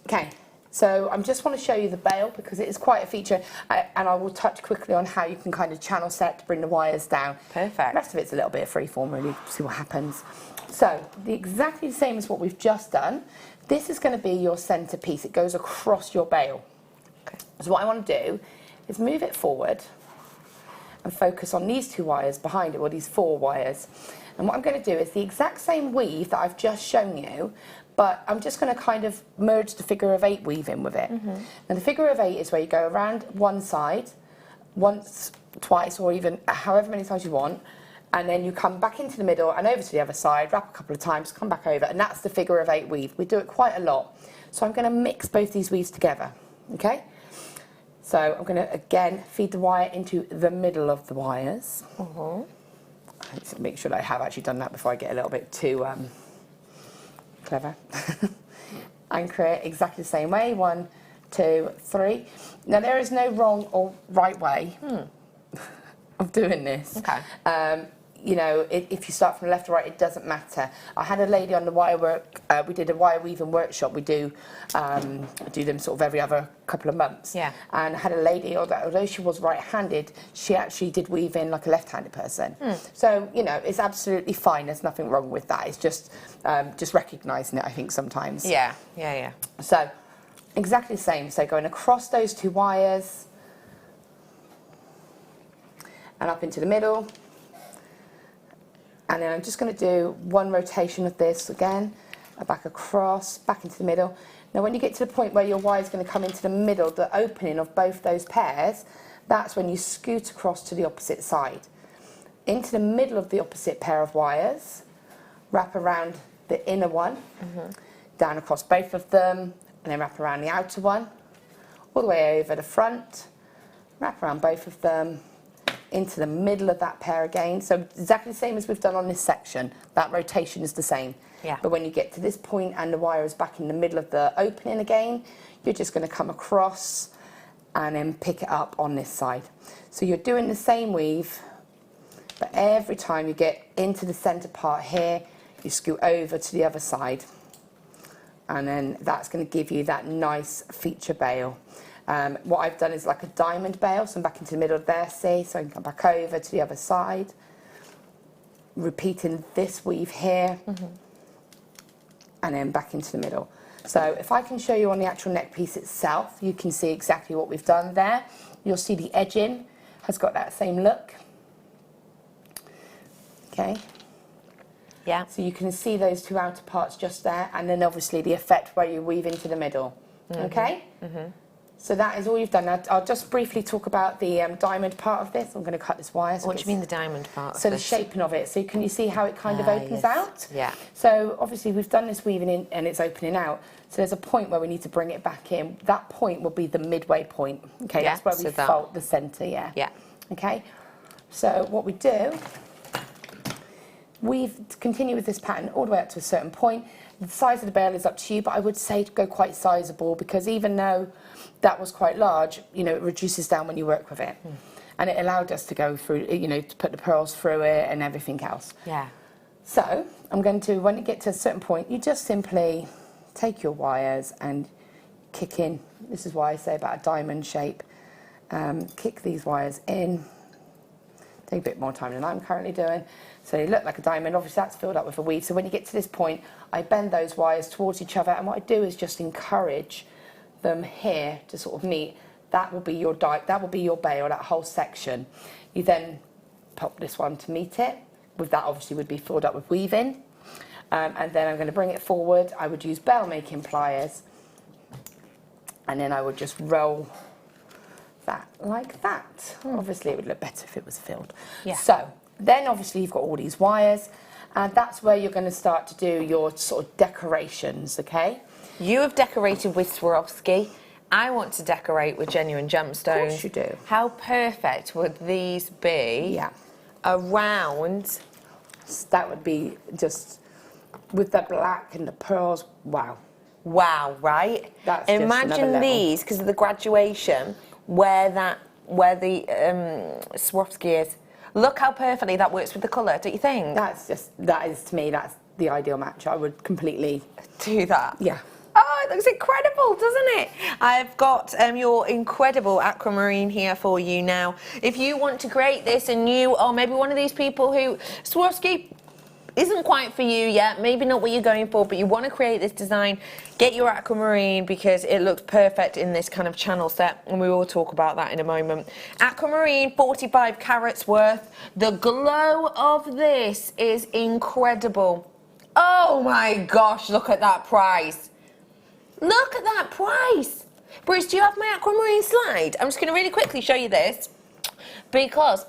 Okay, so I just want to show you the bail because it is quite a feature, and I will touch quickly on how you can kind of channel set to bring the wires down. Perfect. The rest of it's a little bit of freeform, really, see what happens. So exactly the same as what we've just done. This is going to be your centerpiece. It goes across your bail. So what I want to do is move it forward and focus on these 2 wires behind it, or these 4 wires. And what I'm going to do is the exact same weave that I've just shown you, but I'm just going to kind of merge the figure of 8 weave in with it. And the figure of 8 is where you go around one side, once, twice, or even however many times you want, and then you come back into the middle and over to the other side, wrap a couple of times, come back over, and that's the figure of 8 weave. We do it quite a lot. So I'm going to mix both these weaves together, okay? So I'm going to, again, feed the wire into the middle of the wires. Let's make sure that I have actually done that before I get a little bit too clever. Anchor it exactly the same way, 1, 2, 3. Now, there is no wrong or right way of doing this. Okay. You know, if you start from left or right, it doesn't matter. I had a lady on the wire work, we did a wire weaving workshop. We do them sort of every other couple of months. Yeah. And I had a lady, although she was right-handed, she actually did weaving like a left-handed person. So, you know, it's absolutely fine. There's nothing wrong with that. It's just recognising it, I think, sometimes. Yeah. So, exactly the same. So going across those 2 wires and up into the middle. And then I'm just going to do 1 rotation of this again, back across, back into the middle. Now when you get to the point where your wire is going to come into the middle, the opening of both those pairs, that's when you scoot across to the opposite side. Into the middle of the opposite pair of wires, wrap around the inner one, down across both of them, and then wrap around the outer one, all the way over the front, wrap around both of them, into the middle of that pair again. So exactly the same as we've done on this section. That rotation is the same. Yeah. But when you get to this point and the wire is back in the middle of the opening again, you're just going to come across and then pick it up on this side. So you're doing the same weave, but every time you get into the center part here, you scoot over to the other side. And then that's going to give you that nice feature bail. What I've done is like a diamond bail, so I'm back into the middle there, see, so I can come back over to the other side, repeating this weave here, and then back into the middle. So if I can show you on the actual neck piece itself, you can see exactly what we've done there. You'll see the edging has got that same look. Okay. Yeah. So you can see those 2 outer parts just there, and then obviously the effect where you weave into the middle. Okay? So that is all you've done. Now, I'll just briefly talk about the diamond part of this. I'm going to cut this wire. What do you mean the diamond part of So this? the shaping of it. So can you see how it kind of opens out? Yeah. So obviously we've done this weaving in and it's opening out. So there's a point where we need to bring it back in. That point will be the midway point. Okay, Yeah, that's where so we that. fold the centre, yeah. Yeah. Okay, so what we do, we continue with this pattern all the way up to a certain point. The size of the bail is up to you, but I would say to go quite sizable, because even though that was quite large, you know, it reduces down when you work with it. And it allowed us to go through, you know, to put the pearls through it and everything else. Yeah. So I'm going to, when you get to a certain point, you just simply take your wires and kick in. This is why I say about a diamond shape. Kick these wires in. Take a bit more time than I'm currently doing. So they look like a diamond. Obviously that's filled up with a weave. So when you get to this point, I bend those wires towards each other, and what I do is just encourage them here to sort of meet. That will be your that will be your bail, that whole section. You then pop this one to meet it. With that obviously would be filled up with weaving. And then I'm going to bring it forward. I would use bail making pliers. And then I would just roll that like that. Obviously it would look better if it was filled. Yeah. So then obviously you've got all these wires, and that's where you're going to start to do your sort of decorations, okay? You have decorated with Swarovski. I want to decorate with genuine gemstones. Of course you do. How perfect would these be? Yeah. Around. That would be just with the black and the pearls. Wow. Wow, right? That's just another Imagine level. these, because of the graduation, where the Swarovski is. Look how perfectly that works with the colour, don't you think? That is to me, that's the ideal match. I would completely do that. Yeah. Oh, it looks incredible, doesn't it? I've got your incredible aquamarine here for you now. If you want to create this and you are maybe one of these people who Swarovski isn't quite for you yet, maybe not what you're going for, but you want to create this design, get your aquamarine, because it looks perfect in this kind of channel set, and we will talk about that in a moment. Aquamarine, 45 carats worth. The glow of this is incredible. Oh my gosh, look at that price. Look at that price. Bruce, do you have my aquamarine slide? I'm just going to really quickly show you this, because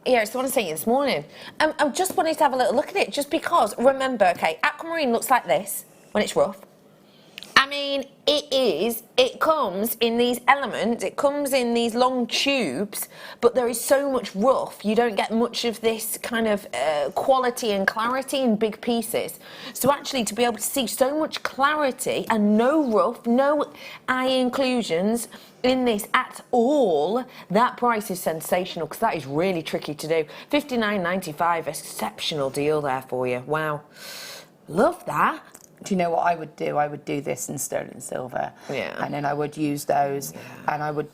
yeah, it's the one I sent you this morning. I'm just wanting to have a little look at it, just because, remember, okay, aquamarine looks like this when it's rough. I mean, it comes in these elements, it comes in these long tubes, but there is so much rough, you don't get much of this kind of quality and clarity in big pieces. So actually, to be able to see so much clarity and no rough, no eye inclusions in this at all, that price is sensational, because that is really tricky to do. $59.95, exceptional deal there for you. Wow. Love that. Do you know what I would do? I would do this in sterling silver. Yeah. And then I would use those, and I would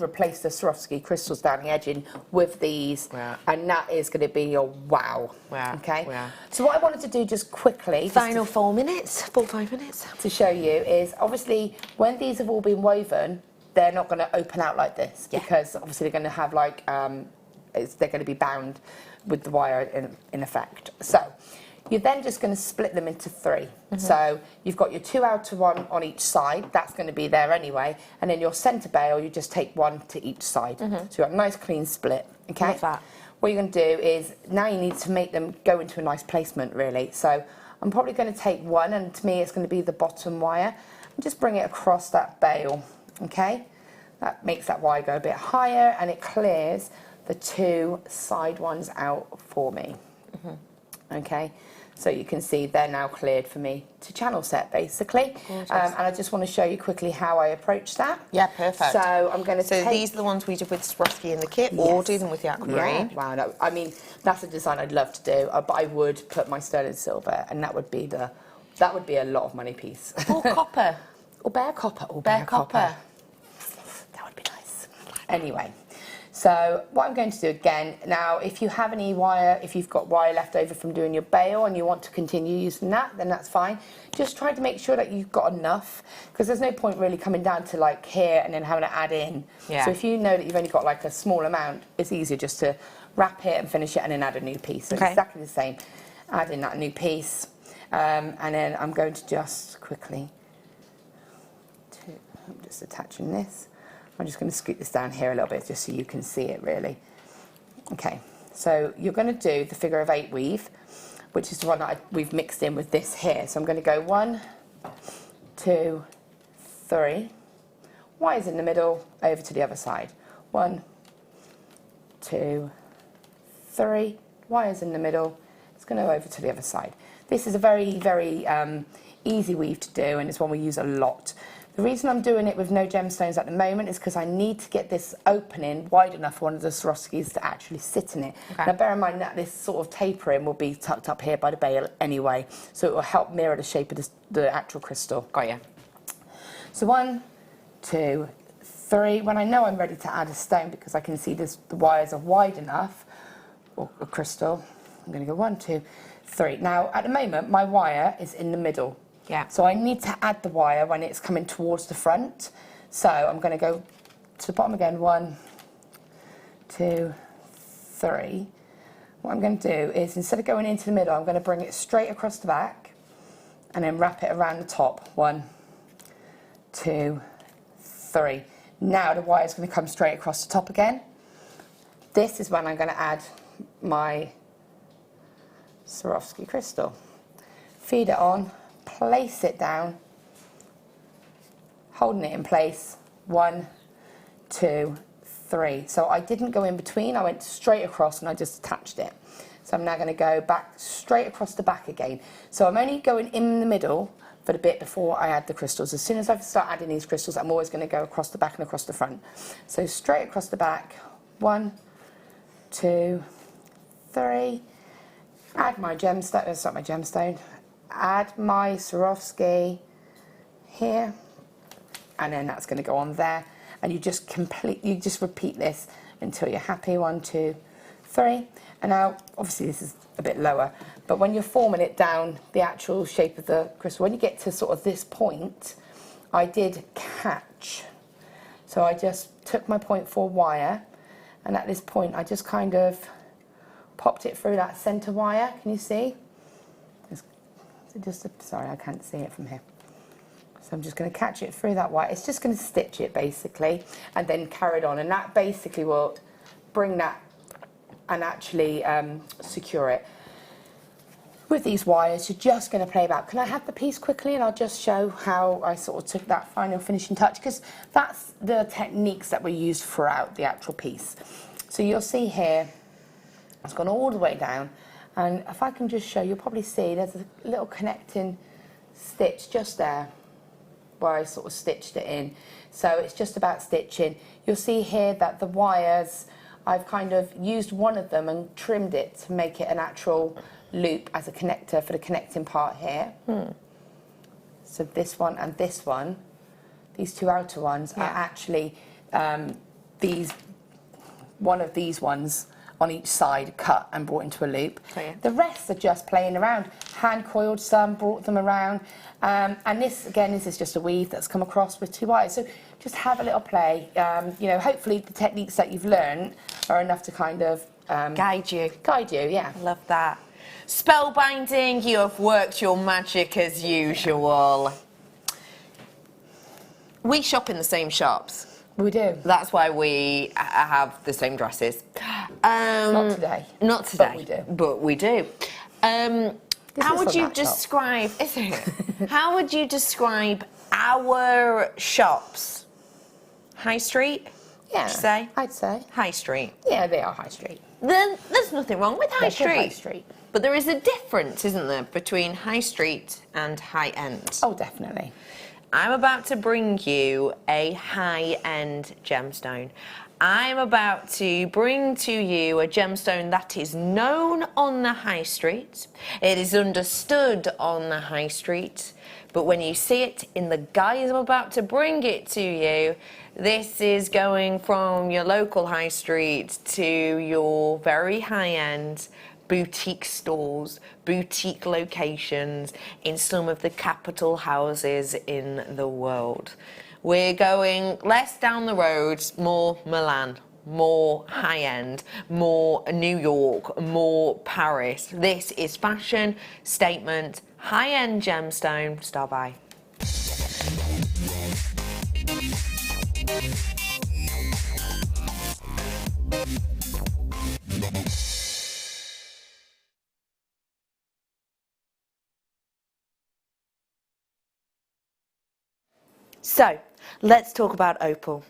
replace the Swarovski crystals down the edging with these, and that is going to be your wow. Wow. Okay. Wow. So what I wanted to do just quickly, Final 4 minutes, 5 minutes. to show you is, obviously when these have all been woven, they're not going to open out like this, because obviously they're going to have like they're going to be bound with the wire in effect. So you're then just going to split them into 3. So you've got your 2 outer one on each side. That's going to be there anyway. And then your centre bail, you just take 1 to each side. So you've got a nice clean split. Okay. Love that. What you're going to do is, now you need to make them go into a nice placement, really. So I'm probably going to take 1, and to me it's going to be the bottom wire, and just bring it across that bail. Okay. That makes that wire go a bit higher, and it clears the 2 side ones out for me. Okay. So you can see they're now cleared for me to channel set, basically. And I just want to show you quickly how I approach that. Yeah, perfect. So I'm going to So these are the ones we did with Swarovski in the kit, or do them with the aquamarine. Yeah. Wow, no, I mean, that's a design I'd love to do, but I would put my sterling silver, and that would be a lot of money piece. Or copper. Or bare copper. Or Bare copper. That would be nice. Anyway. So what I'm going to do again, now if you have any wire, if you've got wire left over from doing your bail and you want to continue using that, then that's fine. Just try to make sure that you've got enough, because there's no point really coming down to like here and then having to add in. Yeah. So if you know that you've only got like a small amount, it's easier just to wrap it and finish it and then add a new piece. So it's exactly the same. Add in that new piece. And then I'm going to just quickly I'm just attaching this. I'm just going to scoot this down here a little bit just so you can see it really. Okay, so you're going to do the figure of 8 weave, which is the one that we've mixed in with this here. So I'm going to go 1, 2, 3, wires in the middle, over to the other side. 1, 2, 3, wires in the middle. It's going to go over to the other side. This is a very, very easy weave to do, and it's one we use a lot. The reason I'm doing it with no gemstones at the moment is because I need to get this opening wide enough for one of the Swarovskis to actually sit in it. Okay. Now bear in mind that this sort of tapering will be tucked up here by the bail anyway, so it will help mirror the shape of the actual crystal. Got you. So 1, 2, 3. When I know I'm ready to add a stone, because I can see the wires are wide enough, or a crystal, I'm going to go 1, 2, 3. Now at the moment my wire is in the middle. Yeah. So I need to add the wire when it's coming towards the front. So I'm going to go to the bottom again. 1, 2, 3. What I'm going to do is, instead of going into the middle, I'm going to bring it straight across the back and then wrap it around the top. 1, 2, 3. Now the wire is going to come straight across the top again. This is when I'm going to add my Swarovski crystal. Feed it on. Place it down, holding it in place. 1, 2, 3. So I didn't go in between, I went straight across and I just attached it. So I'm now going to go back straight across the back again. So I'm only going in the middle for the bit before I add the crystals. As soon as I start adding these crystals, I'm always going to go across the back and across the front. So straight across the back. 1, 2, 3. Add my gemstone, that's not my gemstone. Add my Swarovski here, and then that's going to go on there, and you just repeat this until you're happy. 1, 2, 3. And now obviously this is a bit lower, but when you're forming it down the actual shape of the crystal, when you get to sort of this point, I did catch. So I just took my 0.4 wire, and at this point I just kind of popped it through that center wire. Can you see? Sorry, I can't see it from here. So I'm just going to catch it through that wire. It's just going to stitch it basically, and then carry it on, and that basically will bring that and actually secure it. With these wires, you're just going to play about. Can I have the piece quickly, and I'll just show how I sort of took that final finishing touch, because that's the techniques that were used throughout the actual piece. So you'll see here, it's gone all the way down. And if I can just show, you'll probably see there's a little connecting stitch just there where I sort of stitched it in. So it's just about stitching. You'll see here that the wires, I've kind of used one of them and trimmed it to make it an actual loop as a connector for the connecting part here. So this one and this one, these two outer ones are actually one of these ones on each side, cut and brought into a loop. Oh, yeah. The rest are just playing around. Hand coiled some, brought them around. And this, again, this is just a weave that's come across with 2 wires. So just have a little play. You know, hopefully the techniques that you've learned are enough to kind of... guide you. Guide you, yeah. Love that. Spellbinding, you have worked your magic as usual. We shop in the same shops. We do. That's why we have the same dresses. Not today. Not today. But we do. How would you describe? How would you describe our shops? High street? Yeah. Would you say? I'd say. High street. Yeah, they are high street. Then there's nothing wrong with high street. High street. But there is a difference, isn't there, between high street and high end? Oh, definitely. I'm about to bring you a high-end gemstone. I'm about to bring to you a gemstone that is known on the high street. It is understood on the high street. But when you see it in the guise I'm about to bring it to you, this is going from your local high street to your very high-end boutique stores, boutique locations in some of the capital houses in the world. We're going less down the road, more Milan, more high-end, more New York, more Paris. This is fashion, statement, high-end gemstone. Star by. So, let's talk about opal.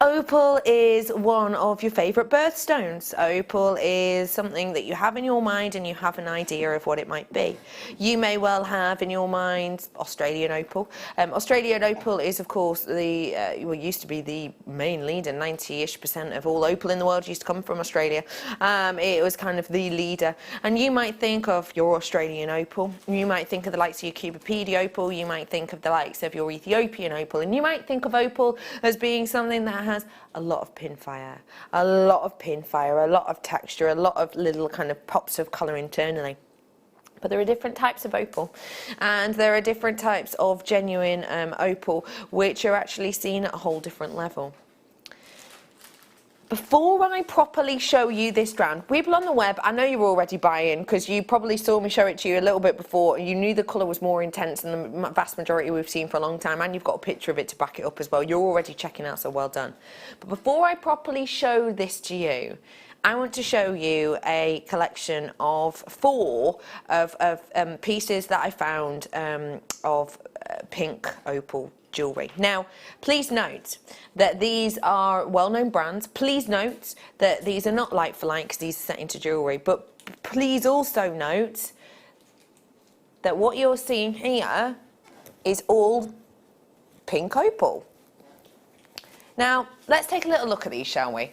Opal is one of your favourite birthstones. Opal is something that you have in your mind and you have an idea of what it might be. You may well have in your mind Australian opal. Australian opal is, of course, used to be the main leader. 90-ish% of all opal in the world used to come from Australia. It was kind of the leader. And you might think of your Australian opal. You might think of the likes of your Cubipede opal. You might think of the likes of your Ethiopian opal. And you might think of opal as being something that has a lot of pinfire, a lot of texture, a lot of little kind of pops of colour internally. But there are different types of opal, and there are different types of genuine opal which are actually seen at a whole different level. Before I properly show you this strand, people on the web, I know you're already buying because you probably saw me show it to you a little bit before. You knew the colour was more intense than the vast majority we've seen for a long time, and you've got a picture of it to back it up as well. You're already checking out, so well done. But before I properly show this to you, I want to show you a collection of 4 pieces that I found of pink opal jewellery. Now, please note that these are well-known brands. Please note that these are not like for like because these are set into jewellery. But please also note that what you're seeing here is all pink opal. Now, let's take a little look at these, shall we?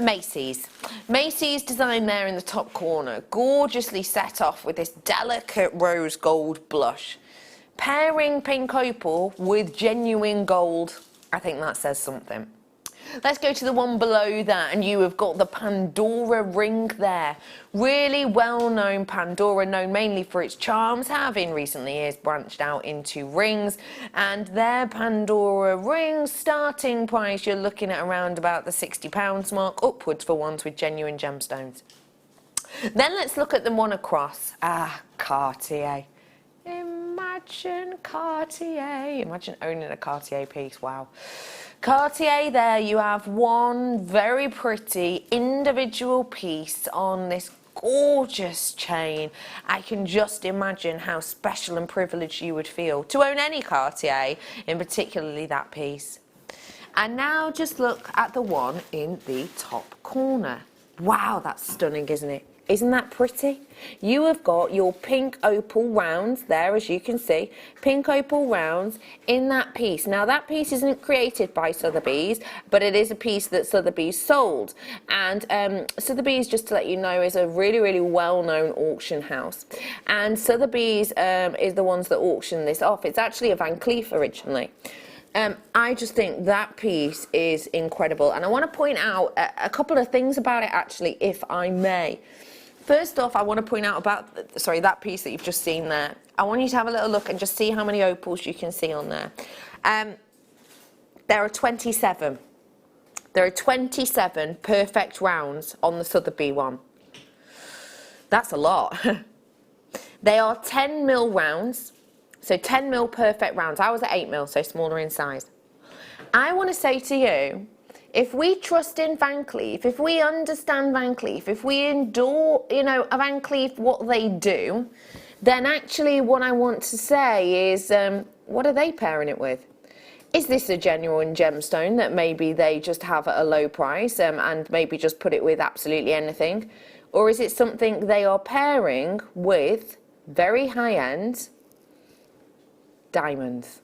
Macy's. Macy's design there in the top corner, gorgeously set off with this delicate rose gold blush. Pairing pink opal with genuine gold, I think that says something. Let's go to the one below that, and you have got the Pandora ring there. Really well-known Pandora, known mainly for its charms, have in recent years branched out into rings, and their Pandora rings starting price, you're looking at around about the £60 mark, upwards for ones with genuine gemstones. Then let's look at the one across. Cartier. Imagine Cartier. Imagine owning a Cartier piece. Wow. Cartier there, you have one very pretty individual piece on this gorgeous chain. I can just imagine how special and privileged you would feel to own any Cartier, in particularly that piece. And now just look at the one in the top corner. Wow, that's stunning, isn't it? Isn't that pretty? You have got your pink opal rounds there, as you can see. Pink opal rounds in that piece. Now, that piece isn't created by Sotheby's, but it is a piece that Sotheby's sold. And Sotheby's, just to let you know, is a really, really well-known auction house. And Sotheby's is the ones that auction this off. It's actually a Van Cleef originally. I just think that piece is incredible. And I want to point out a couple of things about it, actually, if I may. First off, I want to point out about, that piece that you've just seen there. I want you to have a little look and just see how many opals you can see on there. There are 27. There are 27 perfect rounds on the Sotheby one. That's a lot. They are 10 mil rounds, so 10 mil perfect rounds. I was at 8 mil, so smaller in size. I want to say to you, if we trust in Van Cleef, if we understand Van Cleef, if we endure, Van Cleef, what they do, then actually what I want to say is, what are they pairing it with? Is this a genuine gemstone that maybe they just have at a low price and maybe just put it with absolutely anything? Or is it something they are pairing with very high-end diamonds?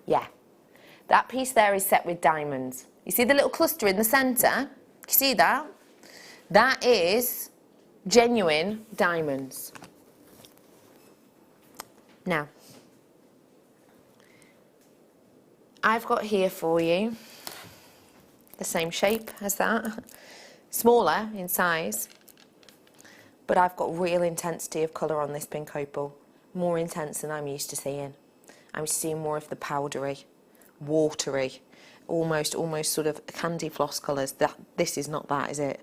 Yeah. That piece there is set with diamonds. You see the little cluster in the centre? You see that? That is genuine diamonds. Now, I've got here for you the same shape as that, smaller in size, but I've got real intensity of colour on this pink opal, more intense than I'm used to seeing. I'm seeing more of the powdery, watery, almost sort of candy floss colours. This is not that, is it?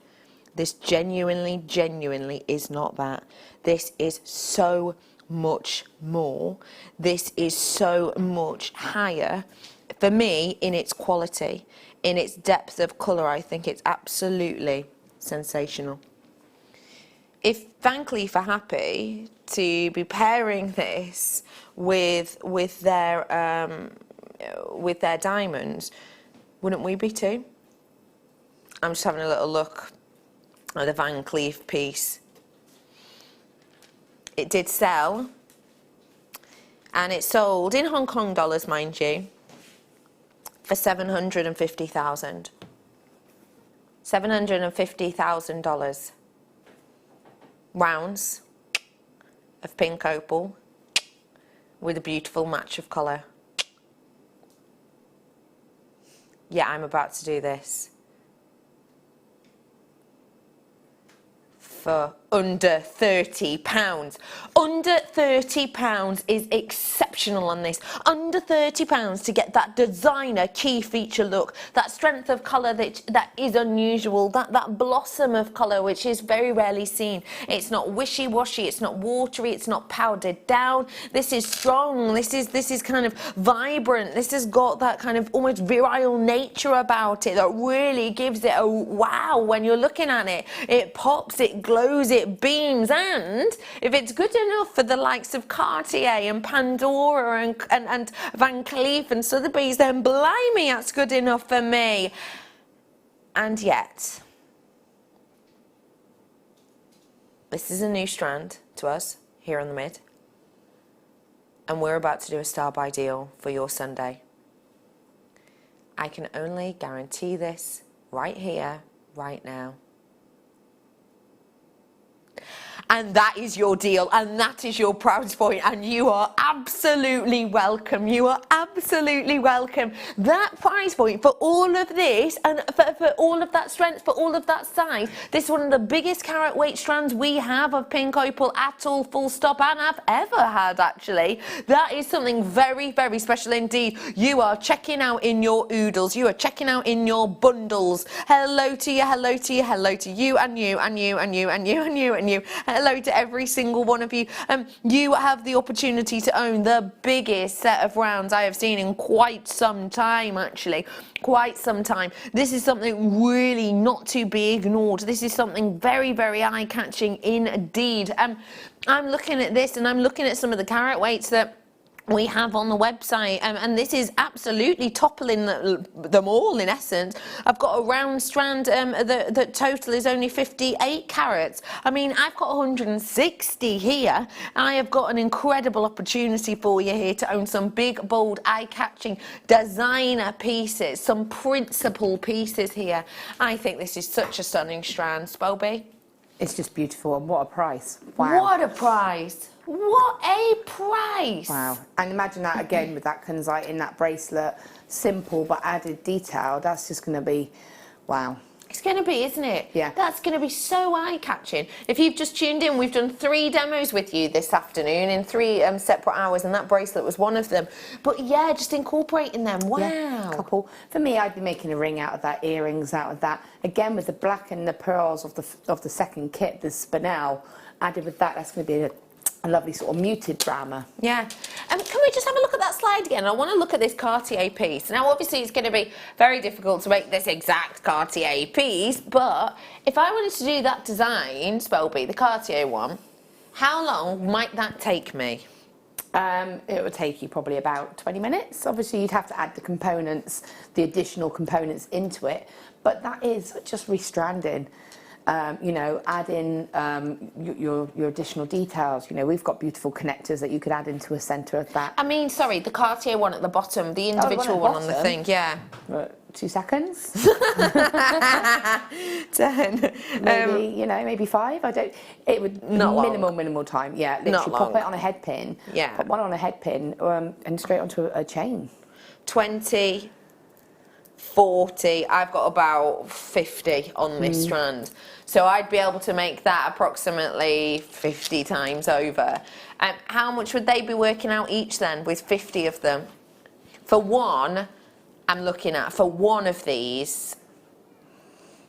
This genuinely is not that. This is so much more. This is so much higher for me in its quality, in its depth of colour. I think it's absolutely sensational. If Van Cleef are happy to be pairing this with their diamonds, wouldn't we be too? I'm just having a little look at the Van Cleef piece. It did sell, and it sold in Hong Kong dollars, mind you, for $750,000. $750,000. Rounds of pink opal with a beautiful match of colour. Yeah, I'm about to do this for under £30. Under £30 is exceptional on this. Under £30 to get that designer key feature look, that strength of colour that is unusual, that blossom of colour which is very rarely seen. It's not wishy-washy, it's not watery, it's not powdered down. This is strong, this is kind of vibrant, this has got that kind of almost virile nature about it that really gives it a wow when you're looking at it. It pops, it glows, it beams, and if it's good enough for the likes of Cartier and Pandora and Van Cleef and Sotheby's, then blimey, that's good enough for me. And yet, this is a new strand to us here on the Mid, and we're about to do a star buy deal for your Sunday. I can only guarantee this right here, right now. And that is your deal, and that is your price point, and you are absolutely welcome. You are absolutely welcome. That price point for all of this, and for all of that strength, for all of that size, this is one of the biggest carat weight strands we have of pink opal at all, full stop, and I've ever had, actually. That is something very, very special indeed. You are checking out in your oodles. You are checking out in your bundles. Hello to you, hello to you, hello to you, and you, and you, and you, and you, and you, and you. Hello to every single one of you. You have the opportunity to own the biggest set of rounds I have seen in quite some time, actually. Quite some time. This is something really not to be ignored. This is something very, very eye-catching indeed. I'm looking at this, and I'm looking at some of the carat weights that we have on the website, and this is absolutely toppling them all in essence. I've got a round strand that total is only 58 carats. I mean, I've got 160 here. I have got an incredible opportunity for you here to own some big, bold, eye-catching designer pieces, some principal pieces here. I think this is such a stunning strand, Spelby. It's just beautiful, and what a price. Wow. What a price. What a price! Wow. And imagine that again with that kunzite in that bracelet. Simple but added detail. That's just going to be, wow. It's going to be, isn't it? Yeah. That's going to be so eye-catching. If you've just tuned in, we've done 3 demos with you this afternoon in 3 separate hours, and that bracelet was one of them. But yeah, just incorporating them. Wow. Yeah, couple. For me, I'd be making a ring out of that, earrings out of that. Again, with the black and the pearls of the second kit, the spinel added with that, that's going to be a lovely sort of muted drama. Yeah. Can we just have a look at that slide again? I want to look at this Cartier piece. Now, obviously, it's going to be very difficult to make this exact Cartier piece, but if I wanted to do that design, Spelby, the Cartier one, how long might that take me? It would take you probably about 20 minutes. Obviously, you'd have to add the components, the additional components into it, but that is just restranding. You know, add in your additional details. You know, we've got beautiful connectors that you could add into a centre of that. I mean, sorry, the Cartier one at the bottom, the individual one on the thing, yeah. 2 seconds. 10. Maybe, you know, maybe 5. I don't. It would minimal time. Yeah, literally Not long. pop it on a head pin. Yeah. Pop one on a head pin and straight onto a chain. 20. 40, I've got about 50 on this strand. So I'd be able to make that approximately 50 times over. How much would they be working out each then with 50 of them? For one, I'm looking at, for one of these,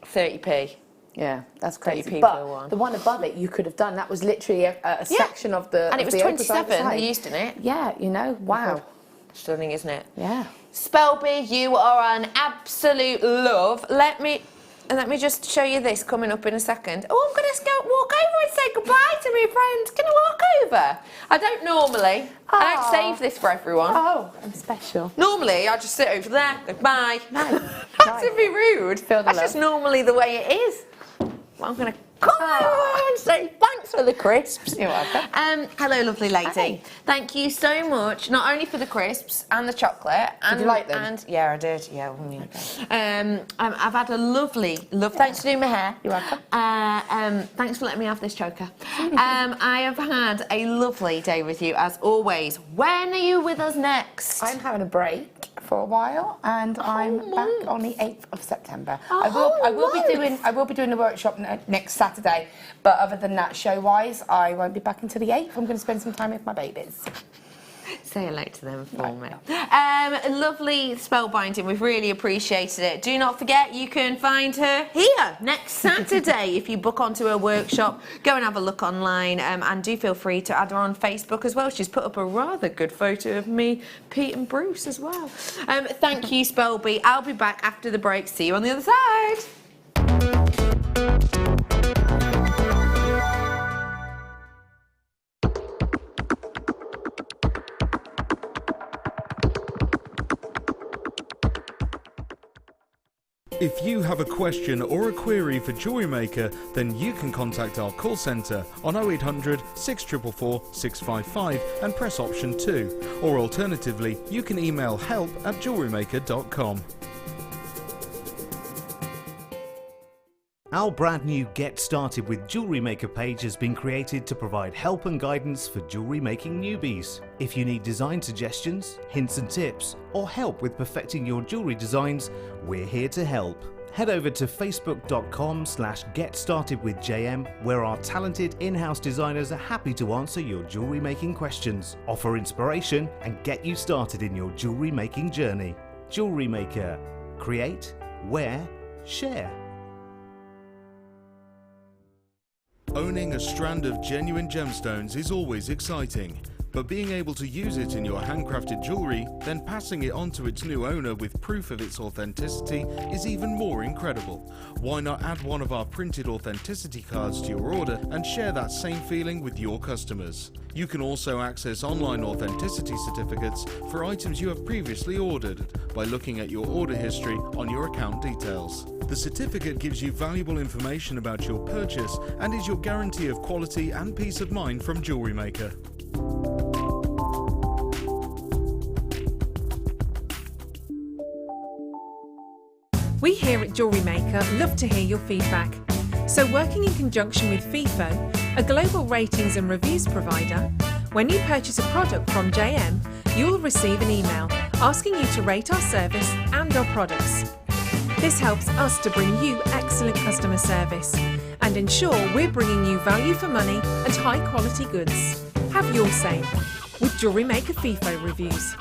30p. Yeah, that's Don't you crazy. people But want? the one above it, you could have done. That was literally a section of the. And it was of the opposite 27 side. they used in it. Yeah, you know, wow. Stunning, isn't it? Yeah. Spelby, you are an absolute love. Let me just show you this coming up in a second. Oh, I'm going to go walk over and say goodbye to my friends. Can I walk over? I don't normally. I don't save this for everyone. Oh, I'm special. Normally, I just sit over there, goodbye. No. That's to be rude. Feel the That's love. just normally the way it is. Well, I'm going to come over and say thanks for the crisps. You're welcome. Hello, lovely lady. Hi. Thank you so much, not only for the crisps and the chocolate. And, you like them? And, yeah, I did. Yeah. I've had a lovely. Thanks for doing my hair. You're welcome. Thanks for letting me have this choker. I have had a lovely day with you as always. When are you with us next? I'm having a break for a while, and I'm back on the 8th of September. I will be doing the workshop next Saturday, but other than that, show-wise, I won't be back until the 8th. I'm going to spend some time with my babies. Say hello to them for me. Lovely spellbinding. We've really appreciated it. Do not forget, you can find her here next Saturday. If you book onto her workshop, go and have a look online, and do feel free to add her on Facebook as well. She's put up a rather good photo of me, Pete and Bruce as well. Thank you, Spelby. I'll be back after the break. See you on the other side. If you have a question or a query for Jewellery Maker, then you can contact our call centre on 0800 644 655 and press option 2. Or alternatively, you can email help@jewellerymaker.com. Our brand new Get Started with Jewellery Maker page has been created to provide help and guidance for jewellery making newbies. If you need design suggestions, hints and tips, or help with perfecting your jewellery designs, we're here to help. Head over to facebook.com/getstartedwithjm, where our talented in-house designers are happy to answer your jewellery making questions, offer inspiration, and get you started in your jewellery making journey. Jewellery Maker. Create, wear, share. Owning a strand of genuine gemstones is always exciting, but being able to use it in your handcrafted jewellery, then passing it on to its new owner with proof of its authenticity is even more incredible. Why not add one of our printed authenticity cards to your order and share that same feeling with your customers? You can also access online authenticity certificates for items you have previously ordered by looking at your order history on your account details. The certificate gives you valuable information about your purchase and is your guarantee of quality and peace of mind from Jewellery Maker. We here at Jewellery Maker love to hear your feedback. So working in conjunction with FIFO, a global ratings and reviews provider, when you purchase a product from JM, you'll receive an email asking you to rate our service and our products. This helps us to bring you excellent customer service and ensure we're bringing you value for money and high quality goods. Have your say with Jewellery Maker FIFO reviews.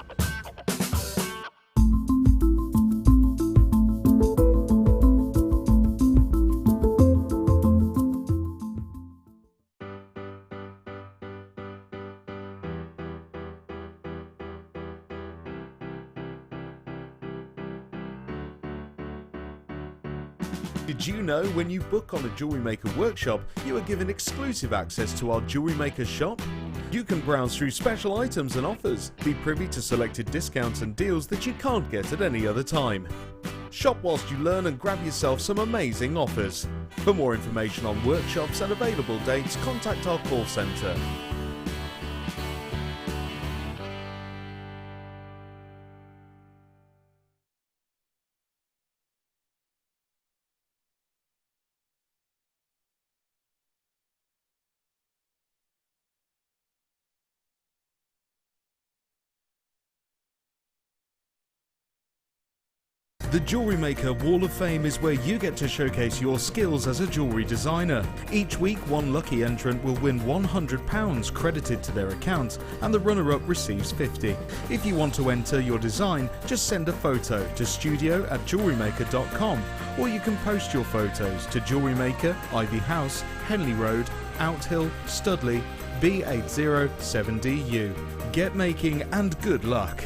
Did you know when you book on a Jewellery Maker workshop, you are given exclusive access to our Jewellery Maker shop? You can browse through special items and offers, be privy to selected discounts and deals that you can't get at any other time. Shop whilst you learn and grab yourself some amazing offers. For more information on workshops and available dates, contact our call centre. The Jewellery Maker Wall of Fame is where you get to showcase your skills as a jewellery designer. Each week, one lucky entrant will win £100 credited to their account, and the runner-up receives £50. If you want to enter your design, just send a photo to studio@jewellerymaker.com, or you can post your photos to Jewellery Maker, Ivy House, Henley Road, Outhill, Studley, B807DU. Get making and good luck.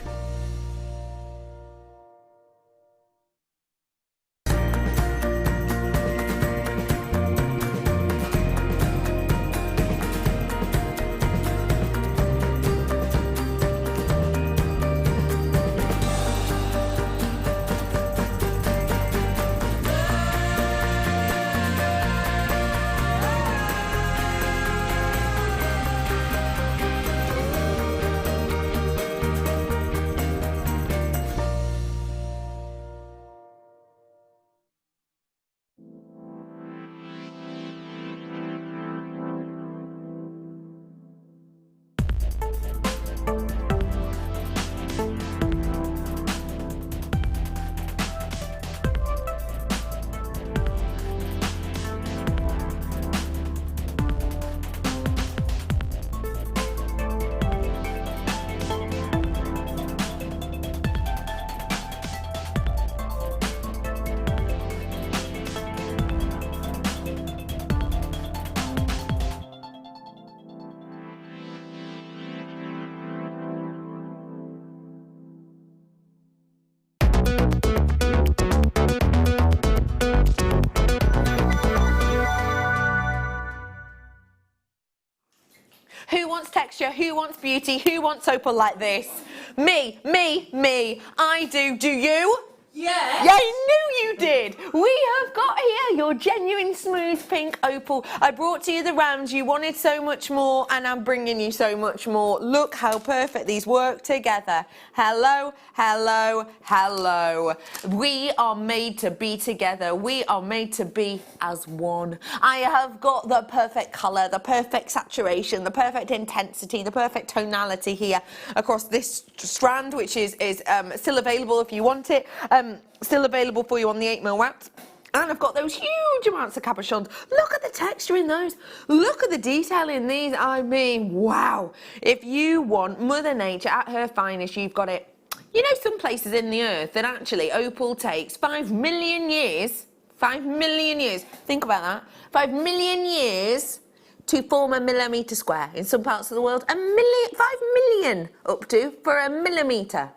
Who wants texture? Who wants beauty? Who wants opal like this? Me. I do. Do you? Yeah. Yeah, I knew you did. We have got here your genuine smooth pink opal. I brought to you the rounds. You wanted so much more, and I'm bringing you so much more. Look how perfect these work together. Hello, hello, hello. We are made to be together. We are made to be as one. I have got the perfect colour, the perfect saturation, the perfect intensity, the perfect tonality here across this strand, which is still available if you want it. Still available for you on the 8mm wax. And I've got those huge amounts of cabochons. Look at the texture in those. Look at the detail in these. I mean, wow. If you want Mother Nature at her finest, you've got it. You know, some places in the earth that actually opal takes 5 million years. 5 million years. Think about that. 5 million years to form a millimetre square. In some parts of the world, 5 million up to for a millimetre.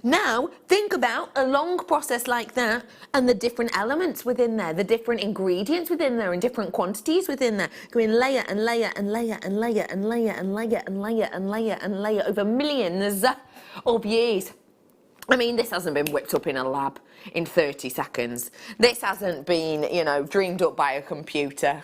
Now, think about a long process like that and the different elements within there, the different ingredients within there and different quantities within there, going layer and layer and layer and layer and layer and layer and layer and layer and layer over millions of years. I mean, this hasn't been whipped up in a lab in 30 seconds. This hasn't been, you know, dreamed up by a computer.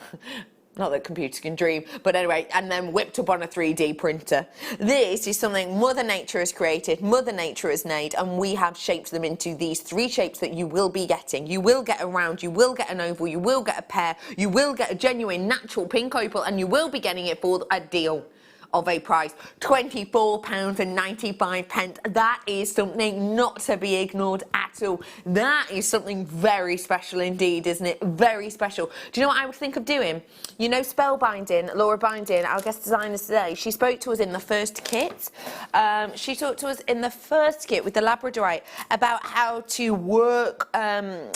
Not that computers can dream, but anyway, and then whipped up on a 3D printer. This is something Mother Nature has created, Mother Nature has made, and we have shaped them into these 3 shapes that you will be getting. You will get a round, you will get an oval, you will get a pear, you will get a genuine natural pink opal, and you will be getting it for a deal of a price, £24.95. That is something not to be ignored at all. That is something very special indeed, isn't it? Very special. Do you know what I would think of doing? You know, Spellbinding, Laura Binding, our guest designer today, she spoke to us in the first kit. She talked to us in the first kit with the Labradorite about how to work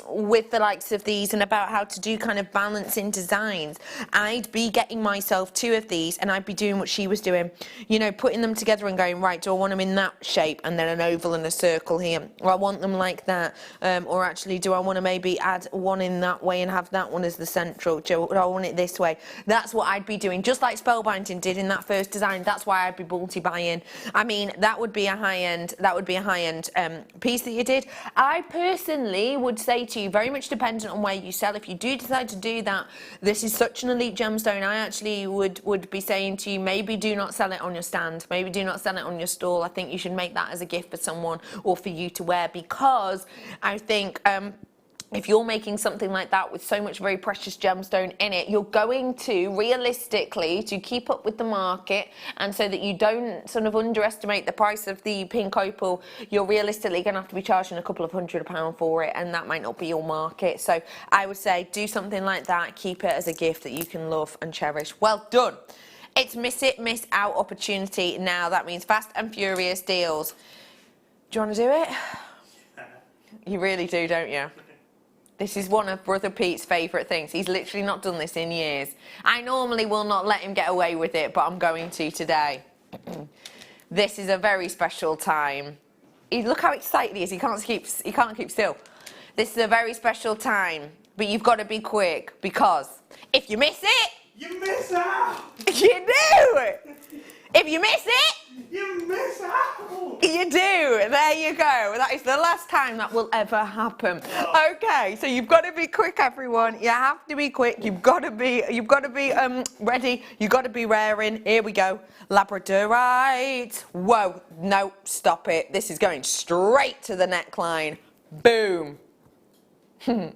with the likes of these and about how to do kind of balancing designs. I'd be getting myself 2 of these and I'd be doing what she was doing, you know, putting them together and going, right, do I want them in that shape and then an oval and a circle here, or I want them like that, or actually do I want to maybe add one in that way and have that one as the central, do I want it this way? That's what I'd be doing, just like Spellbinding did in that first design. That's why I'd be multi-buying. I mean, that would be a high-end piece that you did. I personally would say to you, very much dependent on where you sell, if you do decide to do that, this is such an elite gemstone, I actually would be saying to you, maybe do not sell it on your stand, maybe do not sell it on your stall. I think you should make that as a gift for someone or for you to wear, because I think if you're making something like that with so much very precious gemstone in it, you're going to realistically, to keep up with the market and so that you don't sort of underestimate the price of the pink opal, you're realistically going to have to be charging a couple of £100 for it, and that might not be your market. So I would say do something like that, keep it as a gift that you can love and cherish. Well done. It's miss it, miss out opportunity now. That means fast and furious deals. Do you want to do it? You really do, don't you? This is one of Brother Pete's favourite things. He's literally not done this in years. I normally will not let him get away with it, but I'm going to today. This is a very special time. Look how excited he is. He can't keep still. This is a very special time, but you've got to be quick, because if you miss it, you miss out. You do. If you miss it, you miss out. You do. There you go. That is the last time that will ever happen. Okay, so you've got to be quick, everyone. You have to be quick. You've got to be ready. You've got to be raring. Here we go. Labradorite. Whoa. No, stop it. This is going straight to the neckline. Boom. Do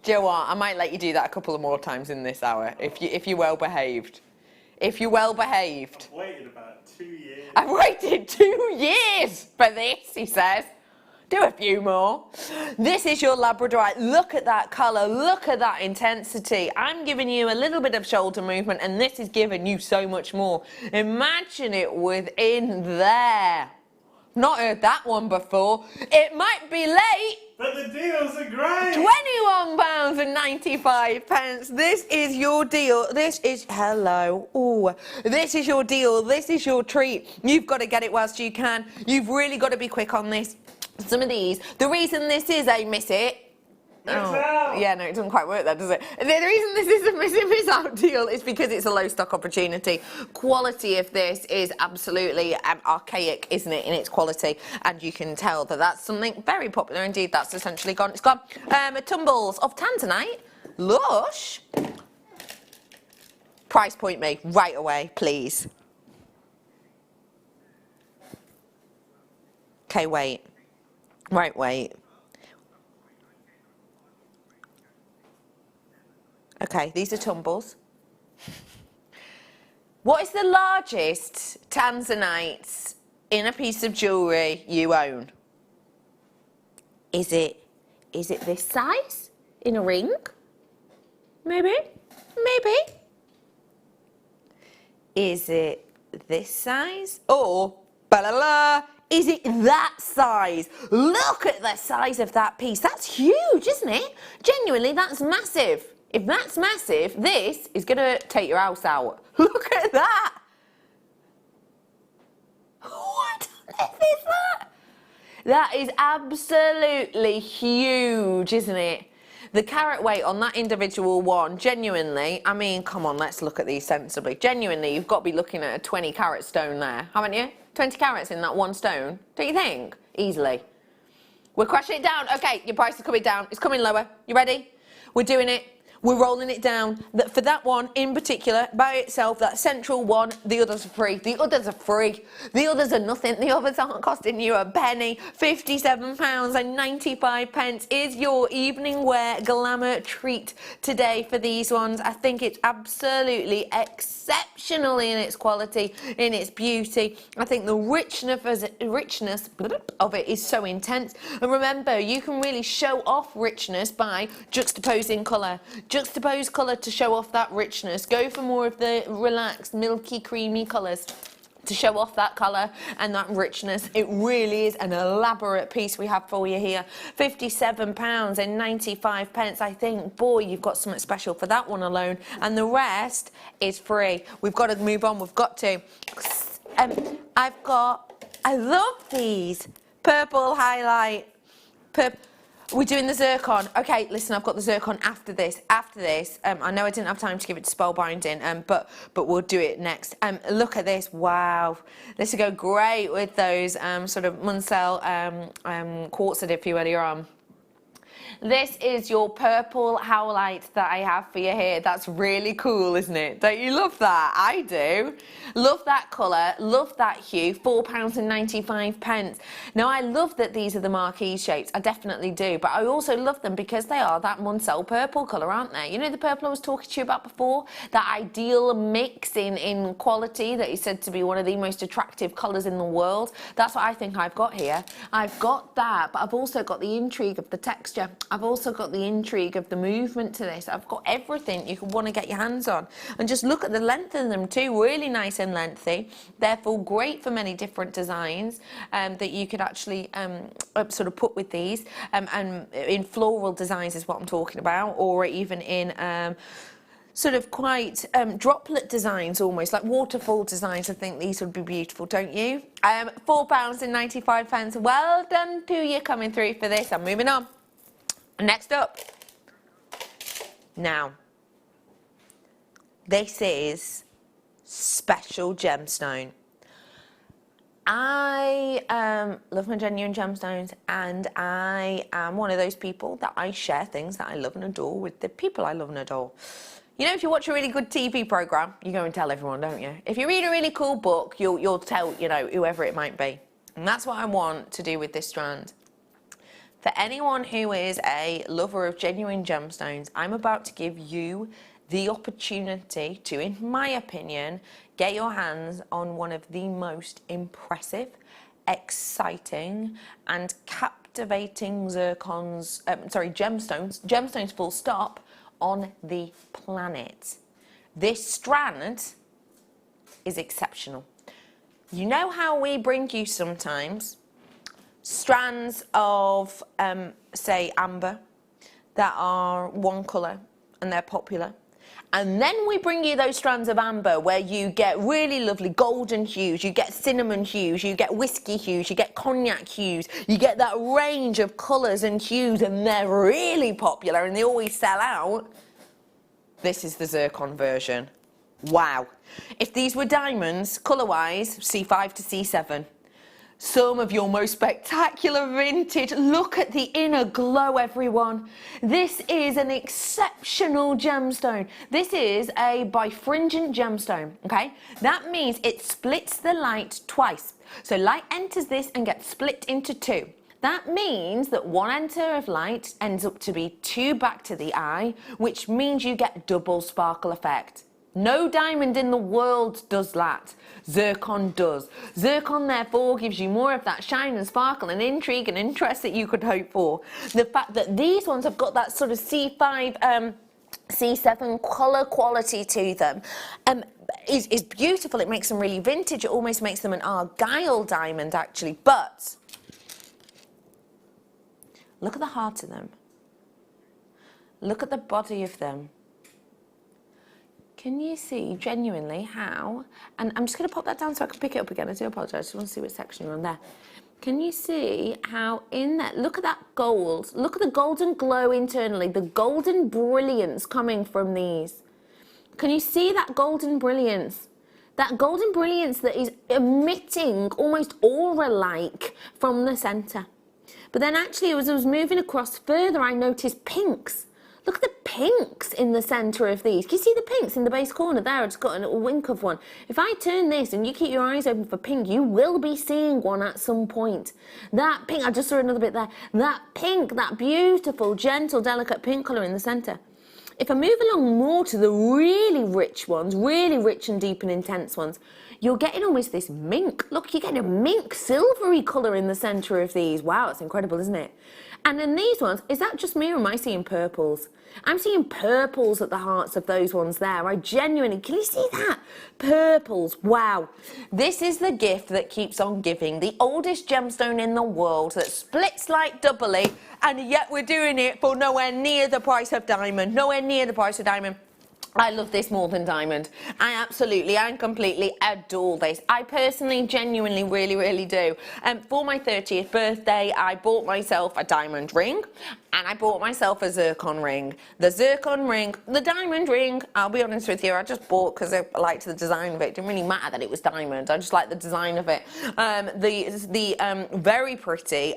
you know what? I might let you do that a couple of more times in this hour if you're well behaved. If you're well behaved. I've waited about 2 years. I've waited 2 years for this, he says. Do a few more. This is your Labradorite. Look at that colour. Look at that intensity. I'm giving you a little bit of shoulder movement, and this is giving you so much more. Imagine it within there. Not heard that one before. It might be late, but the deals are great. £21.95. This is your deal. This is, hello. Ooh, this is your deal. This is your treat. You've got to get it whilst you can. You've really got to be quick on this. Some of these, the reason this is a miss it. Yeah, no, it doesn't quite work there, does it? The reason this is a miss out deal is because it's a low stock opportunity. Quality of this is absolutely archaic, isn't it, in its quality? And you can tell that that's something very popular indeed. That's essentially gone. It's gone. Tumbles of tanzanite. Lush. Price point me right away, please. Okay, wait. Right, wait. Okay, these are tumbles. What is the largest tanzanites in a piece of jewellery you own? Is it this size in a ring? Maybe. Maybe. Is it this size? Or, ba-la-la, is it that size? Look at the size of that piece. That's huge, isn't it? Genuinely, that's massive. If that's massive, this is going to take your house out. Look at that. What is that? That is absolutely huge, isn't it? The carat weight on that individual one, genuinely, I mean, come on, let's look at these sensibly. Genuinely, you've got to be looking at a 20 carat stone there, haven't you? 20 carats in that one stone, don't you think? Easily. We're crashing it down. Okay, your price is coming down. It's coming lower. You ready? We're doing it. We're rolling it down. For that one in particular, by itself, that central one, the others are free. The others are free. The others are nothing. The others aren't costing you a penny. £57.95 is your evening wear glamour treat today for these ones. I think it's absolutely exceptional in its quality, in its beauty. I think the richness of it is so intense. And remember, you can really show off richness by juxtaposing colour. Juxtapose colour to show off that richness. Go for more of the relaxed, milky, creamy colours to show off that colour and that richness. It really is an elaborate piece we have for you here. £57.95. I think, boy, you've got something special for that one alone. And the rest is free. We've got to move on. We've got to. I love these. Purple highlight. We're doing the zircon. Okay, listen, I've got the zircon after this. I know I didn't have time to give it to spellbinding, but we'll do it next. Look at this. Wow. This will go great with those sort of Munsell quartz I did for you earlier on. This is your purple howlite that I have for you here. That's really cool, isn't it? Don't you love that? I do. Love that colour, love that hue, £4.95. Now, I love that these are the marquee shapes. I definitely do, but I also love them because they are that Munsell purple colour, aren't they? You know the purple I was talking to you about before? That ideal mix in quality that is said to be one of the most attractive colours in the world. That's what I think I've got here. I've got that, but I've also got the intrigue of the texture. I've also got the intrigue of the movement to this. I've got everything you could want to get your hands on. And just look at the length of them too, really nice and lengthy. Therefore great for many different designs that you could actually sort of put with these. And in floral designs is what I'm talking about, or even in sort of quite droplet designs, almost like waterfall designs. I think these would be beautiful, don't you? £4.95. Well done to you coming through for this. I'm moving on. Next up. Now, this is special gemstone. I love my genuine gemstones, and I am one of those people that I share things that I love and adore with the people I love and adore. You know, if you watch a really good TV programme, you go and tell everyone, don't you? If you read a really cool book, you'll tell, you know, whoever it might be. And that's what I want to do with this strand. For anyone who is a lover of genuine gemstones, I'm about to give you the opportunity to, in my opinion, get your hands on one of the most impressive, exciting and captivating gemstones full stop, on the planet. This strand is exceptional. You know how we bring you sometimes strands of, say, amber that are one colour and they're popular. And then we bring you those strands of amber where you get really lovely golden hues, you get cinnamon hues, you get whiskey hues, you get cognac hues, you get that range of colours and hues, and they're really popular and they always sell out. This is the zircon version. Wow. If these were diamonds, colour-wise, C5 to C7. Some of your most spectacular vintage. Look at the inner glow, everyone. This is an exceptional gemstone. This is a bifringent gemstone, okay? That means it splits the light twice. So light enters this and gets split into two. That means that one enter of light ends up to be two back to the eye, which means you get double sparkle effect. No diamond in the world does that. Zircon does. Zircon, therefore, gives you more of that shine and sparkle and intrigue and interest that you could hope for. The fact that these ones have got that sort of C5, C7 colour quality to them is beautiful. It makes them really vintage. It almost makes them an Argyle diamond, actually. But look at the heart of them. Look at the body of them. Can you see genuinely how, and I'm just going to pop that down so I can pick it up again. I do apologise, I just want to see what section you're on there. Can you see how in there, look at that gold, look at the golden glow internally, the golden brilliance coming from these. Can you see that golden brilliance? That golden brilliance that is emitting almost aura-like from the centre. But then actually as I was moving across further, I noticed pinks. Look at the pinks in the centre of these. Can you see the pinks in the base corner there? I just got a little wink of one. If I turn this and you keep your eyes open for pink, you will be seeing one at some point. That pink, I just saw another bit there. That pink, that beautiful, gentle, delicate pink colour in the centre. If I move along more to the really rich ones, really rich and deep and intense ones, you're getting almost this mink. Look, you're getting a mink silvery colour in the centre of these. Wow, it's incredible, isn't it? And then these ones, is that just me or am I seeing purples? I'm seeing purples at the hearts of those ones there. I genuinely, can you see that? Purples, wow. This is the gift that keeps on giving. The oldest gemstone in the world that splits like doubly, and yet we're doing it for nowhere near the price of diamond. Nowhere near the price of diamond. I love this more than diamond. I absolutely and completely adore this. I personally, genuinely, really do. For my 30th birthday, I bought myself a diamond ring and I bought myself a zircon ring. The zircon ring, the diamond ring, I'll be honest with you, I just bought because I liked the design of it. It didn't really matter that it was diamond. I just liked the design of it. The very pretty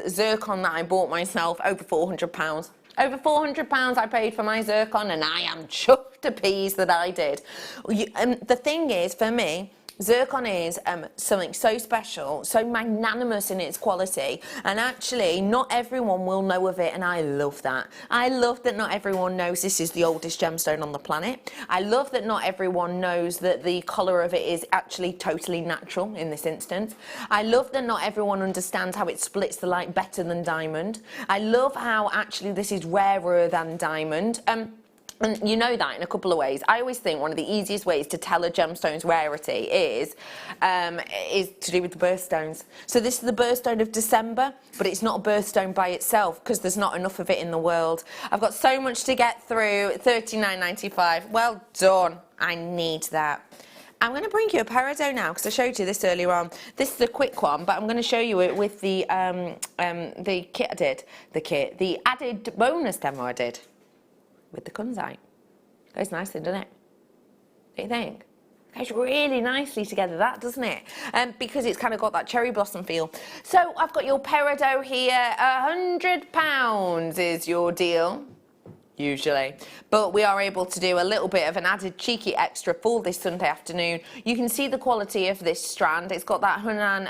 zircon that I bought myself, over £400. Over £400 I paid for my zircon, and I am chuffed to peas that I did. The thing is, for me, zircon is something so special, so magnanimous in its quality, and actually not everyone will know of it, and I love that. I love that not everyone knows this is the oldest gemstone on the planet. I love that not everyone knows that the colour of it is actually totally natural in this instance. I love that not everyone understands how it splits the light better than diamond. I love how actually this is rarer than diamond. And you know that in a couple of ways. I always think one of the easiest ways to tell a gemstone's rarity is to do with the birthstones. So this is the birthstone of December, but it's not a birthstone by itself because there's not enough of it in the world. I've got so much to get through. $39.95. Well done. I need that. I'm going to bring you a peridot now because I showed you this earlier on. This is a quick one, but I'm going to show you it with the kit I did. The added bonus demo I did. With the kunzite. Goes nicely, doesn't it? Don't you think? Goes really nicely together, that, doesn't it? Because it's kind of got that cherry blossom feel. So I've got your peridot here. £100 is your deal. Usually, but we are able to do a little bit of an added cheeky extra for this Sunday afternoon. You can see the quality of this strand. It's got that Hunan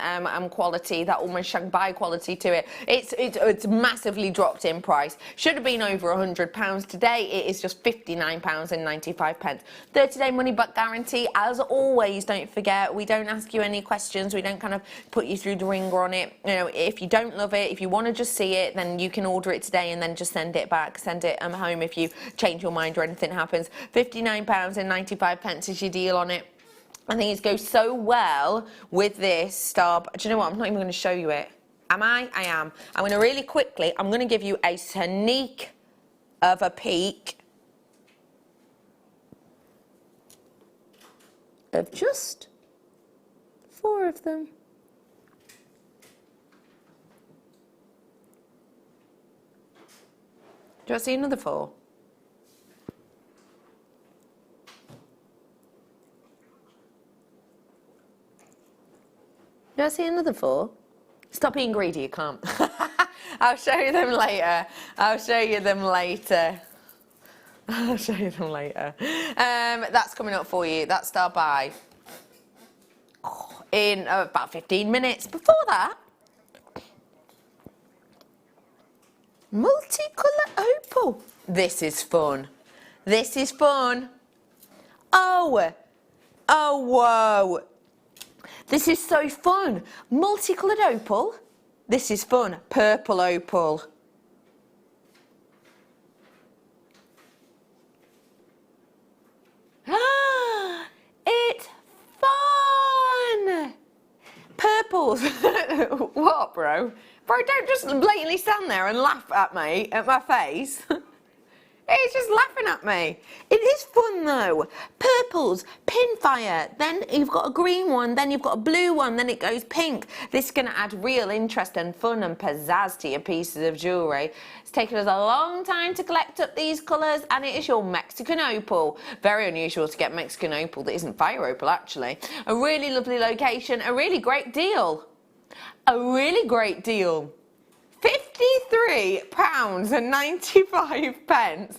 quality, that almost Shanghai quality to it. It's massively dropped in price. Should have been over £100. Today it is just £59.95. 30-day money back guarantee. As always, don't forget, we don't ask you any questions. We don't kind of put you through the ringer on it. You know, if you don't love it, if you want to just see it, then you can order it today and then just send it back, send it home if you change your mind or anything happens. £59.95 is your deal on it. I think it goes so well with this star. Do you know what? I'm not even going to show you it. Am I? I am. I'm going to really quickly, I'm going to give you a sneak of a peek of just 4 of them. Do I see another 4? Do I see another 4? Stop being greedy, you can't. I'll show you them later. I'll show you them later. I'll show you them later. That's coming up for you. That's star by in about 15 minutes. Before that, multicolour opal. This is fun. This is fun. Oh, whoa. This is so fun. Multicoloured opal. This is fun. Purple opal. It's fun. Purples. What, bro? Bro, don't just blatantly stand there and laugh at me, at my face. It's just laughing at me. It is fun though. Purples, pinfire, then you've got a green one, then you've got a blue one, then it goes pink. This is going to add real interest and fun and pizzazz to your pieces of jewellery. It's taken us a long time to collect up these colours, and it is your Mexican opal. Very unusual to get Mexican opal that isn't fire opal actually. A really lovely location, a really great deal. A really great deal. £53.95.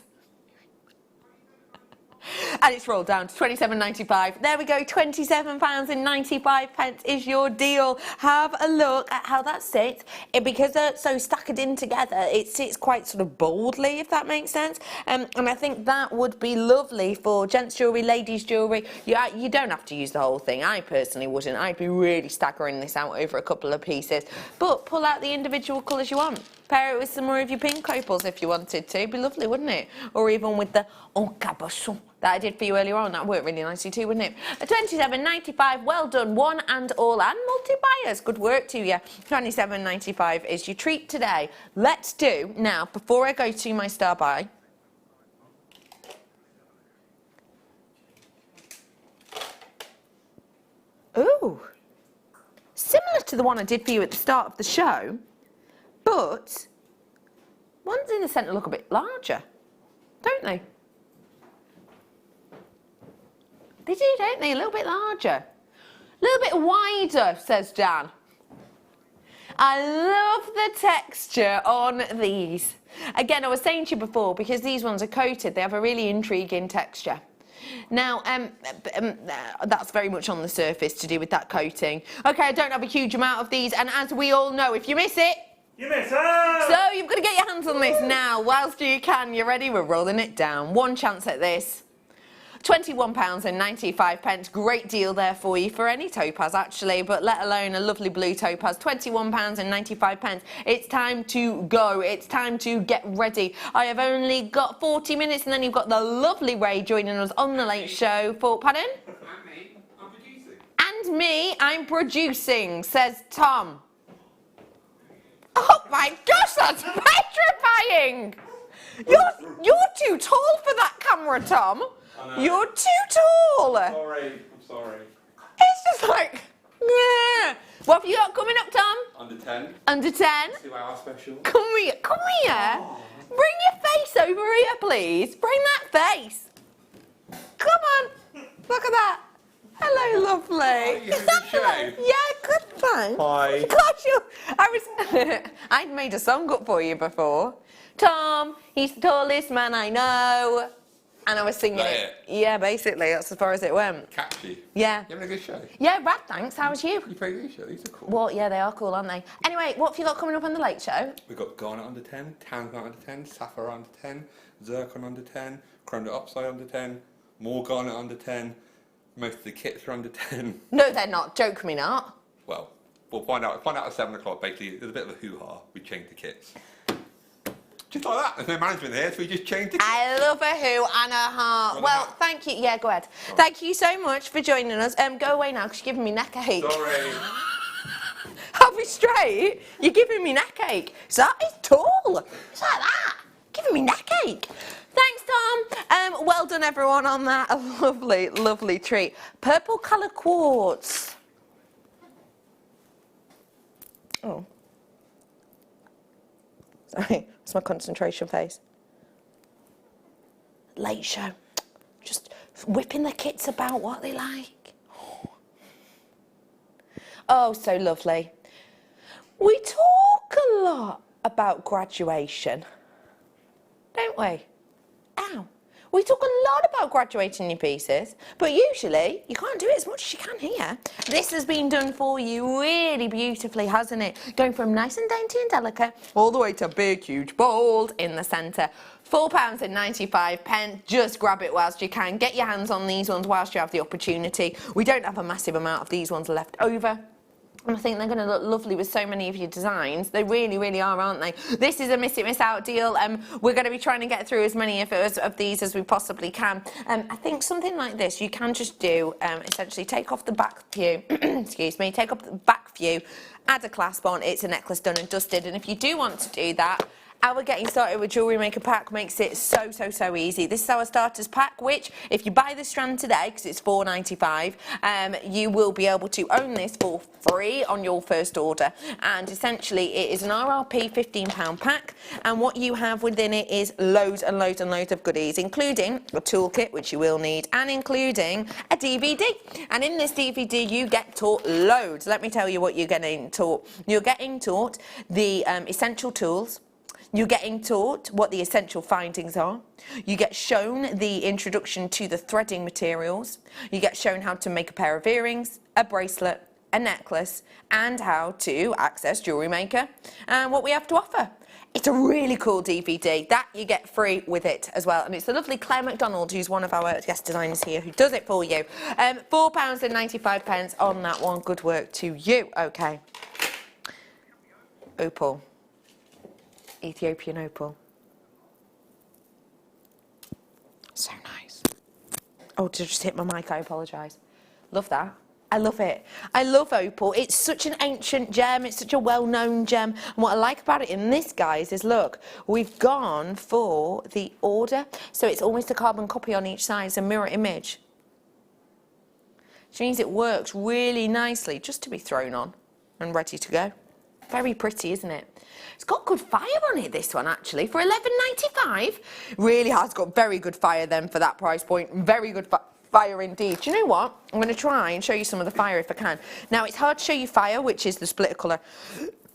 And it's rolled down to £27.95. There we go, £27.95 is your deal. Have a look at how that sits. Because they're so staggered in together, it sits quite sort of boldly, if that makes sense. And I think that would be lovely for gents jewellery, ladies jewellery. You don't have to use the whole thing. I personally wouldn't. I'd be really staggering this out over a couple of pieces. But pull out the individual colours you want. Pair it with some more of your pink opals if you wanted to. It'd be lovely, wouldn't it? Or even with the en cabochon that I did for you earlier on. That worked really nicely too, wouldn't it? £27.95. Well done, one and all, and multi-buyers. Good work to you. £27.95 is your treat today. Let's do, now, before I go to my star buy, to the one I did for you at the start of the show, but ones in the centre look a bit larger, don't they? They do, don't they? A little bit larger. A little bit wider, says Dan. I love the texture on these. Again, I was saying to you before, because these ones are coated, they have a really intriguing texture. Now, that's very much on the surface to do with that coating. Okay, I don't have a huge amount of these, and as we all know, if you miss it, You miss out! so you've got to get your hands on this now, whilst you can. You ready? We're rolling it down. One chance at this. £21.95. Great deal there for you for any topaz actually, but let alone a lovely blue topaz. £21.95. It's time to go. It's time to get ready. I have only got 40 minutes, and then you've got the lovely Ray joining us on the late show for, pardon? And me, I'm producing. And me, I'm producing, says Tom. Oh my gosh, that's petrifying! You're too tall for that camera, Tom. You're too tall. I'm sorry. It's just like, yeah. What have you got coming up, Tom? Under 10. Under 10? 2 hour special. Come here. Oh. Bring your face over here, please. Bring that face. Come on. Look at that. Hello, lovely. Hi, you having a good show? Yeah, good, thanks. Hi. Gosh, I'd made a song up for you before. Tom, he's the tallest man I know. And I was singing it. Yeah, basically, that's as far as it went. Catchy. Yeah. You having a good show? Yeah, rad, thanks. How was you? You play these shows? These are cool. Well, yeah, they are cool, aren't they? Anyway, what have you got coming up on the late show? We've got Garnet under 10, Tanzanite under 10, Sapphire under 10, Zircon under 10, Chromed Upside under 10, more Garnet under 10. Most of the kits are under 10. No, they're not. Joke me not. Well, we'll find out at 7 o'clock. Basically, there's a bit of a hoo-ha. We changed the kits. Just like that. There's no management here, so we just changed the kits. I love a who and a heart. Well, thank you. Yeah, go ahead. Oh. Thank you so much for joining us. Go away now, because you're giving me neck ache. Sorry. I'll be straight. You're giving me neck ache. So that is tall. It's like that. Giving me neck ache. Thanks, Tom. Well done, everyone, on that. A lovely, lovely treat. Purple colour quartz. Oh. Sorry, it's my concentration face. Late show. Just whipping the kits about what they like. Oh, so lovely. We talk a lot about graduation, don't we? Ow. We talk a lot about graduating your pieces, but usually you can't do it as much as you can here. This has been done for you really beautifully, hasn't it? Going from nice and dainty and delicate all the way to big, huge, bold in the centre. £4.95. Just grab it whilst you can. Get your hands on these ones whilst you have the opportunity. We don't have a massive amount of these ones left over. And I think they're going to look lovely with so many of your designs. They really, really are, aren't they? This is a miss it, miss out deal. We're going to be trying to get through as many of these as we possibly can. I think something like this, you can just do, essentially take off the back view, excuse me, take off the back view, add a clasp on, it's a necklace done and dusted. And if you do want to do that, our Getting Started with Jewellery Maker pack makes it so easy. This is our starters pack, which if you buy the strand today, because it's £4.95, you will be able to own this for free on your first order. And essentially it is an RRP £15 pack, and what you have within it is loads and loads and loads of goodies, including a toolkit, which you will need, and including a DVD. And in this DVD you get taught loads. Let me tell you what you're getting taught. You're getting taught the essential tools. You're getting taught what the essential findings are. You get shown the introduction to the threading materials. You get shown how to make a pair of earrings, a bracelet, a necklace, and how to access Jewellery Maker and what we have to offer. It's a really cool DVD that you get free with it as well. And it's the lovely Claire McDonald, who's one of our guest designers here, who does it for you. £4.95 on that one. Good work to you. Okay. Opal. Ethiopian opal. So nice. Oh, did I just hit my mic? I apologise. Love that. I love it. I love opal. It's such an ancient gem. It's such a well-known gem. And what I like about it in this, guys, is look, we've gone for the order. So it's almost a carbon copy on each side. It's a mirror image. Which means it works really nicely just to be thrown on. and ready to go. Very pretty, isn't it? It's got good fire on it, this one, actually. For $11.95, really has got very good fire then for that price point. Very good fire indeed. Do you know what? I'm going to try and show you some of the fire if I can. Now, it's hard to show you fire, which is the splitter colour,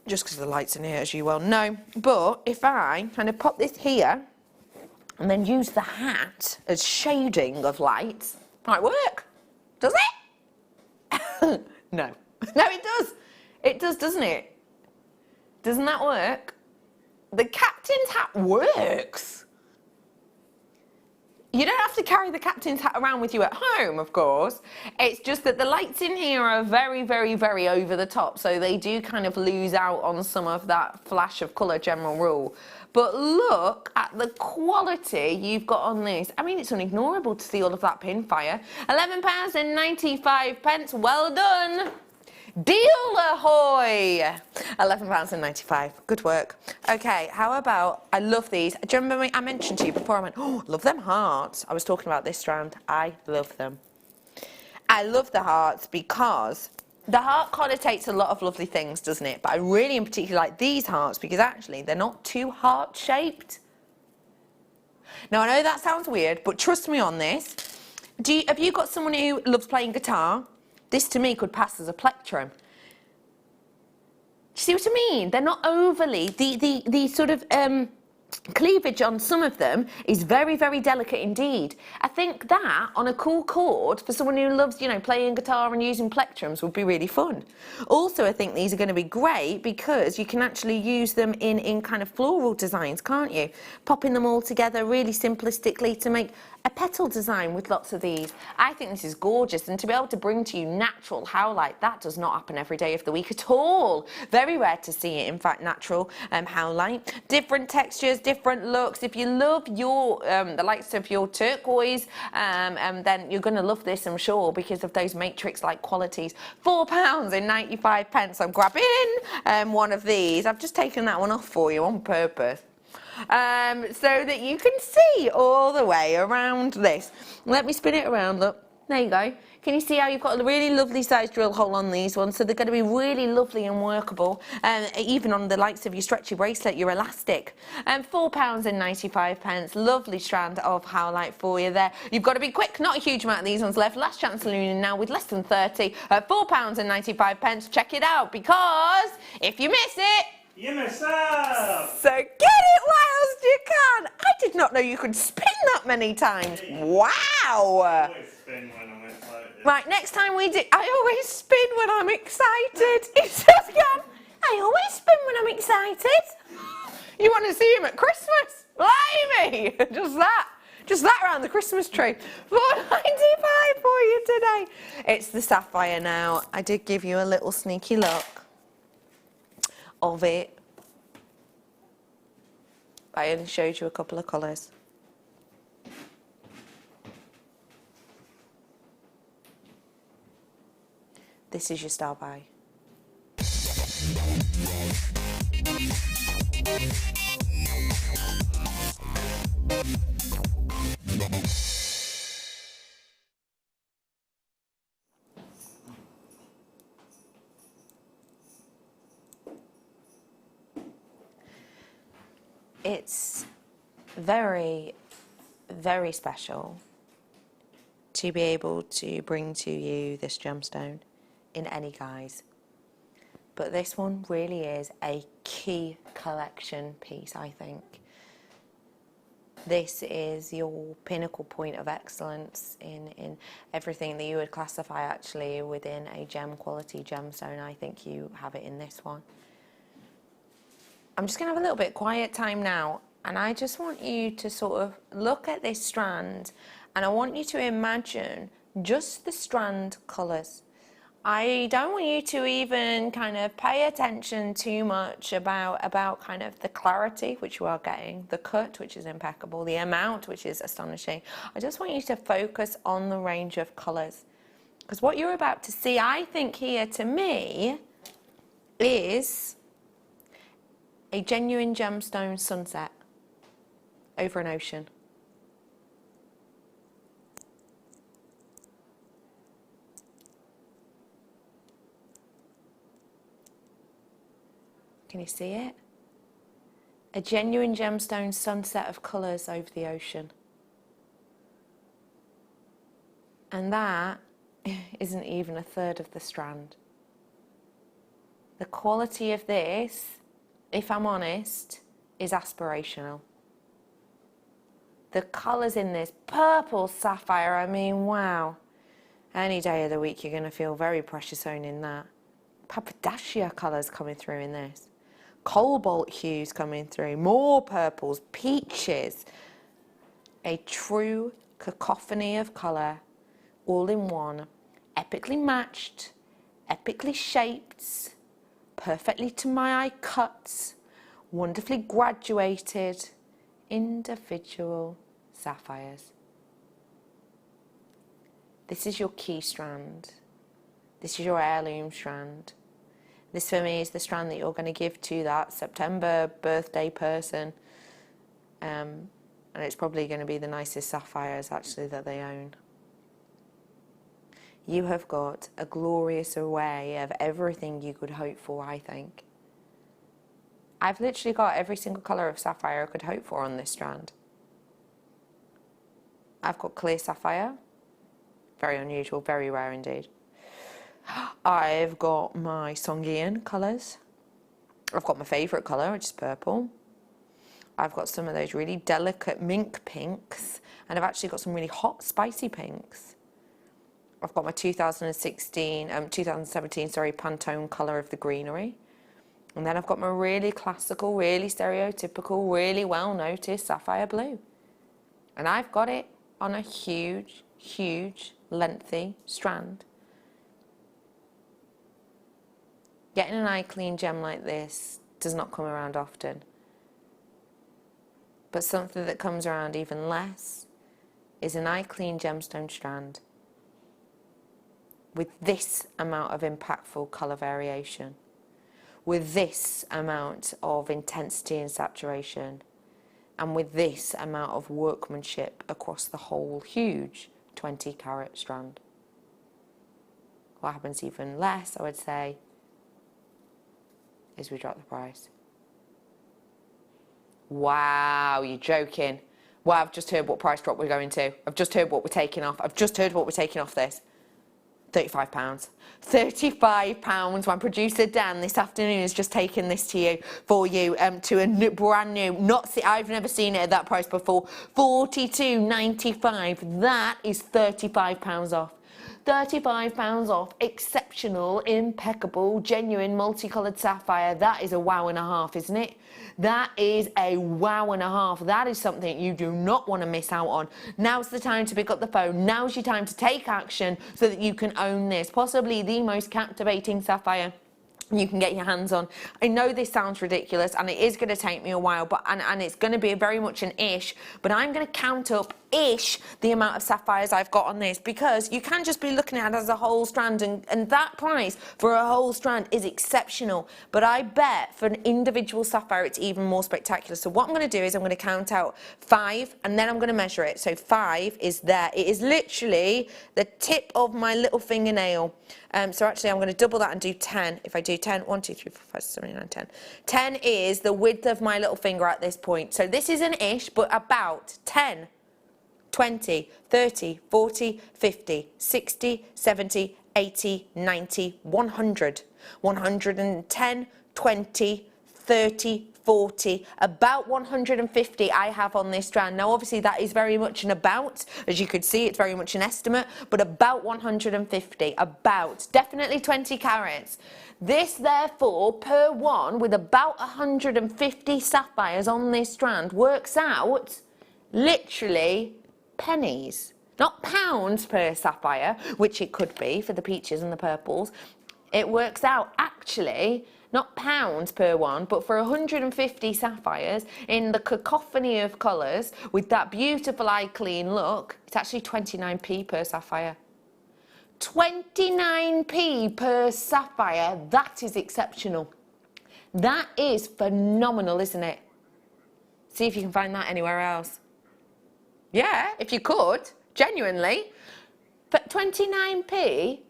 just because of the light's in here, as you well know. But if I kind of pop this here and then use the hat as shading of light, might work. Does it? No. No, it does. It does, doesn't it? Doesn't that work? The captain's hat works. You don't have to carry the captain's hat around with you at home, of course. It's just that the lights in here are very, very, very over the top, so they do kind of lose out on some of that flash of colour, general rule. But look at the quality you've got on this. I mean, it's unignorable to see all of that pin fire. £11.95. Well done. Deal ahoy! £11.95. Good work. Okay, how about, I love these. Do you remember I mentioned to you before, I went, oh, love them hearts. I was talking about this strand. I love them. I love the hearts because the heart connotates a lot of lovely things, doesn't it? But I really in particular like these hearts because actually they're not too heart-shaped. Now, I know that sounds weird, but trust me on this. Have you got someone who loves playing guitar? This, to me, could pass as a plectrum. See what I mean? They're not overly... The sort of cleavage on some of them is very, very delicate indeed. I think that, on a cool chord, for someone who loves, you know, playing guitar and using plectrums would be really fun. Also, I think these are going to be great because you can actually use them in kind of floral designs, can't you? Popping them all together really simplistically to make a petal design with lots of these. I think this is gorgeous, and to be able to bring to you natural howlite, that does not happen every day of the week at all. Very rare to see it, in fact, natural howlite. Different textures, different looks. If you love your the likes of your turquoise, then you're going to love this, I'm sure, because of those matrix-like qualities. £4.95. I'm grabbing one of these. I've just taken that one off for you on purpose. So that you can see all the way around this. Let me spin it around, look. There you go. Can you see how you've got a really lovely sized drill hole on these ones? So they're going to be really lovely and workable, even on the likes of your stretchy bracelet, your elastic. £4.95. Lovely strand of howlite for you there. You've got to be quick, not a huge amount of these ones left. Last chance saloon now with less than 30 at £4.95. Check it out, because if you miss it, you miss out! So get it whilst you can! I did not know you could spin that many times. Wow! I always spin when I'm excited. Right, next time we do... I always spin when I'm excited. He says again, I always spin when I'm excited. You want to see him at Christmas? Blimey! Just that around the Christmas tree. $4.95 for you today. It's the sapphire now. I did give you a little sneaky look of it. I only showed you a couple of colours. This is your star buy. It's very, very special to be able to bring to you this gemstone in any guise. But this one really is a key collection piece, I think. This is your pinnacle point of excellence in everything that you would classify actually within a gem quality gemstone. I think you have it in this one. I'm just going to have a little bit of quiet time now, and I just want you to sort of look at this strand, and I want you to imagine just the strand colours. I don't want you to even kind of pay attention too much about kind of the clarity, which you are getting, the cut, which is impeccable, the amount, which is astonishing. I just want you to focus on the range of colours, because what you're about to see, I think here to me, is a genuine gemstone sunset over an ocean. Can you see it? A genuine gemstone sunset of colours over the ocean. And that isn't even a third of the strand. The quality of this, if I'm honest, is aspirational. The colours in this purple sapphire, I mean, wow. Any day of the week you're going to feel very precious owning that. Papadashia colours coming through in this. Cobalt hues coming through. More purples, peaches. A true cacophony of colour, all in one. Epically matched, epically shaped, perfectly to my eye cuts, wonderfully graduated, individual sapphires. This is your key strand. This is your heirloom strand. This for me is the strand that you're going to give to that September birthday person. And it's probably going to be the nicest sapphires actually that they own. You have got a glorious array of everything you could hope for, I think. I've literally got every single colour of sapphire I could hope for on this strand. I've got clear sapphire, very unusual, very rare indeed. I've got my Songian colours. I've got my favourite colour, which is purple. I've got some of those really delicate mink pinks, and I've actually got some really hot, spicy pinks. I've got my 2017, Pantone colour of the greenery. And then I've got my really classical, really stereotypical, really well-noticed sapphire blue. And I've got it on a huge, huge, lengthy strand. Getting an eye clean gem like this does not come around often. But something that comes around even less is an eye clean gemstone strand with this amount of impactful colour variation, with this amount of intensity and saturation, and with this amount of workmanship across the whole huge 20 carat strand. What happens even less, I would say, is we drop the price. Wow, you're joking. Well, I've just heard what price drop we're going to. I've just heard what we're taking off. I've just heard what we're taking off this. £35. £35. My producer Dan this afternoon has just taken this to you, to a brand new, I've never seen it at that price before, £42.95. That is £35 off. £35 off, exceptional, impeccable, genuine, multicoloured sapphire. That is a wow and a half, isn't it? That is a wow and a half. That is something you do not want to miss out on. Now's the time to pick up the phone. Now's your time to take action so that you can own this. Possibly the most captivating sapphire you can get your hands on. I know this sounds ridiculous and it is going to take me a while, but and it's going to be very much an ish, but I'm going to count up ish the amount of sapphires I've got on this, because you can just be looking at it as a whole strand, and that price for a whole strand is exceptional, but I bet for an individual sapphire it's even more spectacular. So what I'm going to do is I'm going to count out 5 and then I'm going to measure it. So 5 is there. It is literally the tip of my little fingernail. So actually I'm going to double that and do 10. If I do 10, 1, 2, 3, 4, 5, 6, 7, 8, 9, 10. 10 is the width of my little finger at this point. So this is an ish, but about 10, 20, 30, 40, 50, 60, 70, 80, 90, 100, 110, 20, 30, 40, about 150 I have on this strand. Now obviously that is very much an about, as you could see it's very much an estimate, but about 150, about, definitely 20 carats. This therefore per one with about 150 sapphires on this strand works out literally pennies, not pounds per sapphire, which it could be for the peaches and the purples. It works out actually not pounds per one, but for 150 sapphires in the cacophony of colours with that beautiful eye clean look, it's actually 29p per sapphire. 29p per sapphire, that is exceptional. That is phenomenal, isn't it? See if you can find that anywhere else. Yeah, if you could, genuinely. But 29p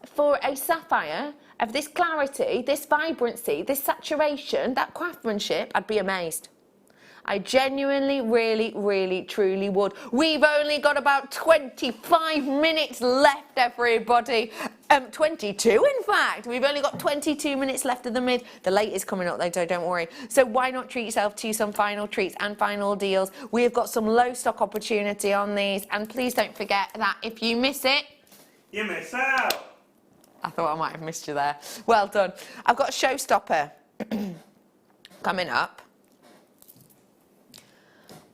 for a sapphire of this clarity, this vibrancy, this saturation, that craftsmanship, I'd be amazed. I genuinely, really, really, truly would. We've only got about 25 minutes left, everybody. 22, in fact. We've only got 22 minutes left of the mid. The late is coming up, though, so don't worry. So why not treat yourself to some final treats and final deals? We've got some low stock opportunity on these. And please don't forget that if you miss it, You miss out. I thought I might have missed you there. Well done. I've got a showstopper coming up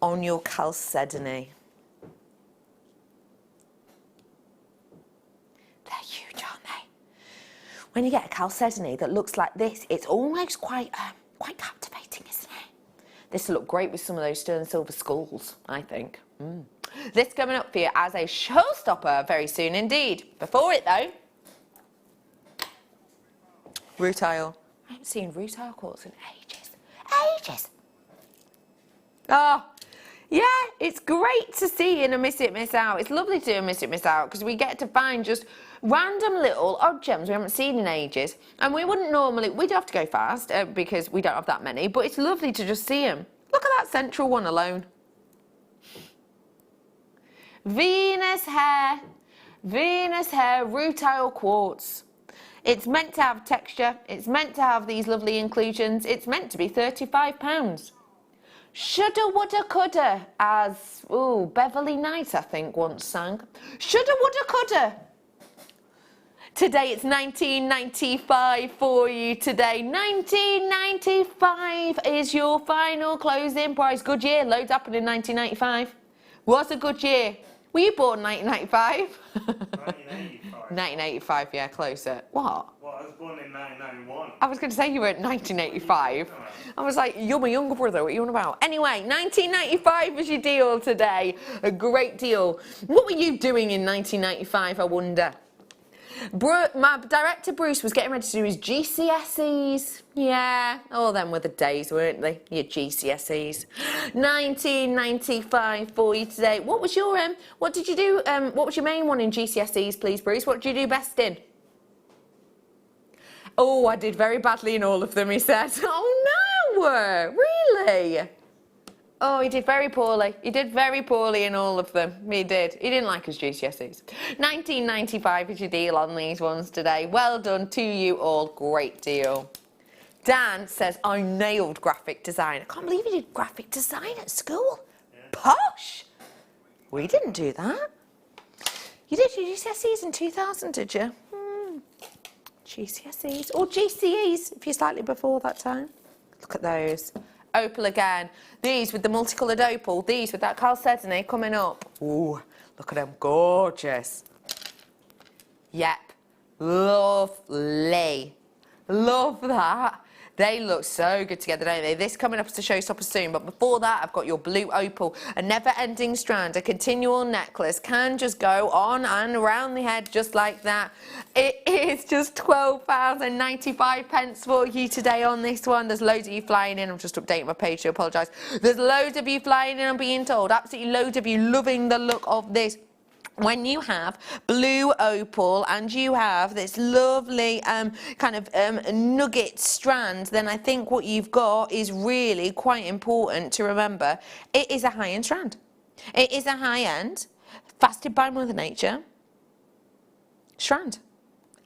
on your chalcedony. They're huge, aren't they? When you get a chalcedony that looks like this, it's almost quite captivating, isn't it? This will look great with some of those sterling silver skulls, I think. This coming up for you as a showstopper very soon indeed. Before it though, rutile. I haven't seen rutile quartz in ages. Ages! Oh, yeah, it's great to see in a Miss It, Miss Out. It's lovely to do a Miss It, Miss Out because we get to find just random little odd gems we haven't seen in ages. And we wouldn't normally, we'd have to go fast because we don't have that many, but it's lovely to just see them. Look at that central one alone. Venus hair rutile quartz. It's meant to have texture, it's meant to have these lovely inclusions, it's meant to be £35. Shoulda, woulda, coulda, as, Beverly Knight, I think, once sang. Shoulda, woulda, coulda. Today it's $19.95 for you today. $19.95 is your final closing price. Good year, loads happened in 1995. Was a good year. Were you born in 1995? 1985. 1985, yeah, closer. What? Well, I was born in 1991. I was going to say you were in 1985. I was like, you're my younger brother, what are you on about? Anyway, 1995 was your deal today. A great deal. What were you doing in 1995, I wonder? My director Bruce was getting ready to do his GCSEs. Yeah, all them were the days, weren't they? Your GCSEs. 1995 for you today. What was your what did you do? What was your main one in GCSEs, please, Bruce? What did you do best in? Oh, I did very badly in all of them, he said. Oh no, really? Oh, he did very poorly. He did very poorly in all of them. He did. He didn't like his GCSEs. 1995 is your deal on these ones today. Well done to you all. Great deal. Dan says, I nailed graphic design. I can't believe you did graphic design at school. Yeah. Posh. We didn't do that. You did your GCSEs in 2000, did you? GCSEs. Or GCEs, if you're slightly before that time. Look at those. Opal again. These with the multicoloured opal. These with that chalcedony coming up. Ooh, look at them. Gorgeous. Yep. Lovely. Love that. They look so good together, don't they? This coming up as a showstopper soon. But before that, I've got your blue opal. A never-ending strand, a continual necklace. Can just go on and around the head just like that. It is just £12.95 for you today on this one. There's loads of you flying in. I'm just updating my page to apologise. There's loads of you flying in, I'm being told. Absolutely loads of you loving the look of this. When you have blue opal and you have this lovely nugget strand, then I think what you've got is really quite important to remember. It is a high-end strand. It is a high-end, fasted by Mother Nature strand.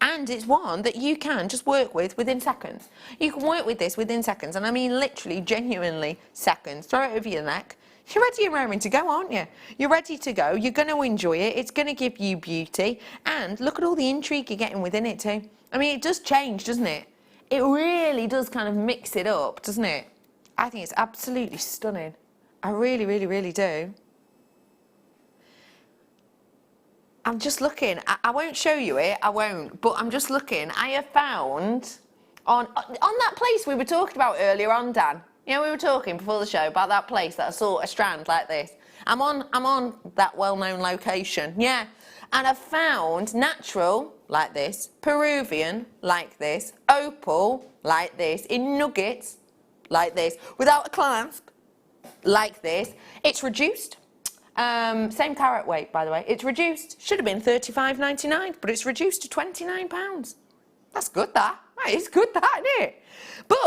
And it's one that you can just work with within seconds. You can work with this within seconds, and I mean literally, genuinely seconds. Throw it over your neck. You're ready and raring to go, aren't you? You're ready to go. You're going to enjoy it. It's going to give you beauty. And look at all the intrigue you're getting within it too. I mean, it does change, doesn't it? It really does kind of mix it up, doesn't it? I think it's absolutely stunning. I really, really, really do. I'm just looking. I won't show you it. I won't. But I'm just looking. I have found on that place we were talking about earlier on, Dan. You know, we were talking before the show about that place that I saw a strand like this. I'm on that well-known location, yeah. And I've found natural, like this, Peruvian, like this, opal, like this, in nuggets, like this, without a clasp, like this. It's reduced. Same carat weight, by the way. It's reduced. Should have been $35.99, but it's reduced to £29. That's good, that is good, that, isn't it? But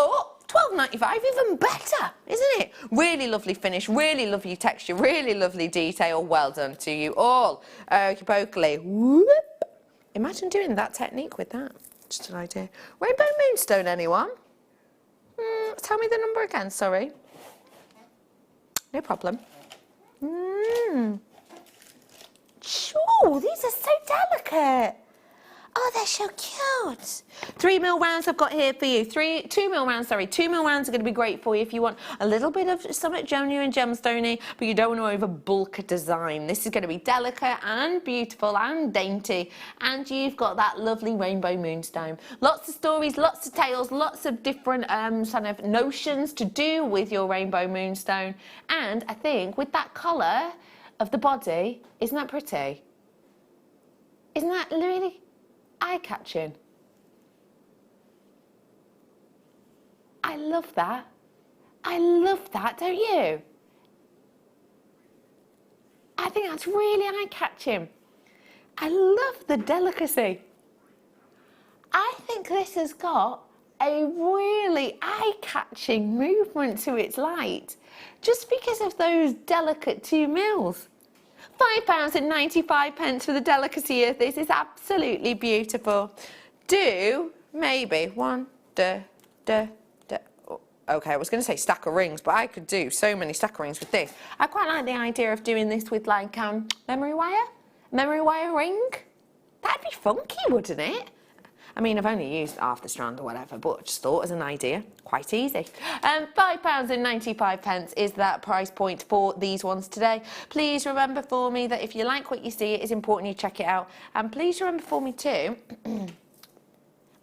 £12.95, even better, isn't it? Really lovely finish, really lovely texture, really lovely detail. Well done to you all. Okie pokely. Whoop. Imagine doing that technique with that. Just an idea. Rainbow Moonstone, anyone? Tell me the number again, sorry. No problem. Sure, these are so delicate. Oh, they're so cute. 3mm rounds I've got here for you. 2mm rounds, sorry. 2mm rounds are going to be great for you if you want a little bit of something genuine gemstone-y, but you don't want to over bulk a design. This is going to be delicate and beautiful and dainty, and you've got that lovely rainbow moonstone. Lots of stories, lots of tales, lots of different kind of notions to do with your rainbow moonstone. And I think with that colour of the body, isn't that pretty? Isn't that really eye-catching? I love that. I love that, don't you? I think that's really eye-catching. I love the delicacy. I think this has got a really eye-catching movement to its light, just because of those delicate 2mm. £5.95 for the delicacy of this is absolutely beautiful. Do maybe okay, I was going to say stack of rings, but I could do so many stack of rings with this. I quite like the idea of doing this with like memory wire ring. That'd be funky, wouldn't it? I mean, I've only used half the strand or whatever, but I just thought as an idea, quite easy. £5.95 is that price point for these ones today. Please remember for me that if you like what you see, it is important you check it out. And please remember for me too,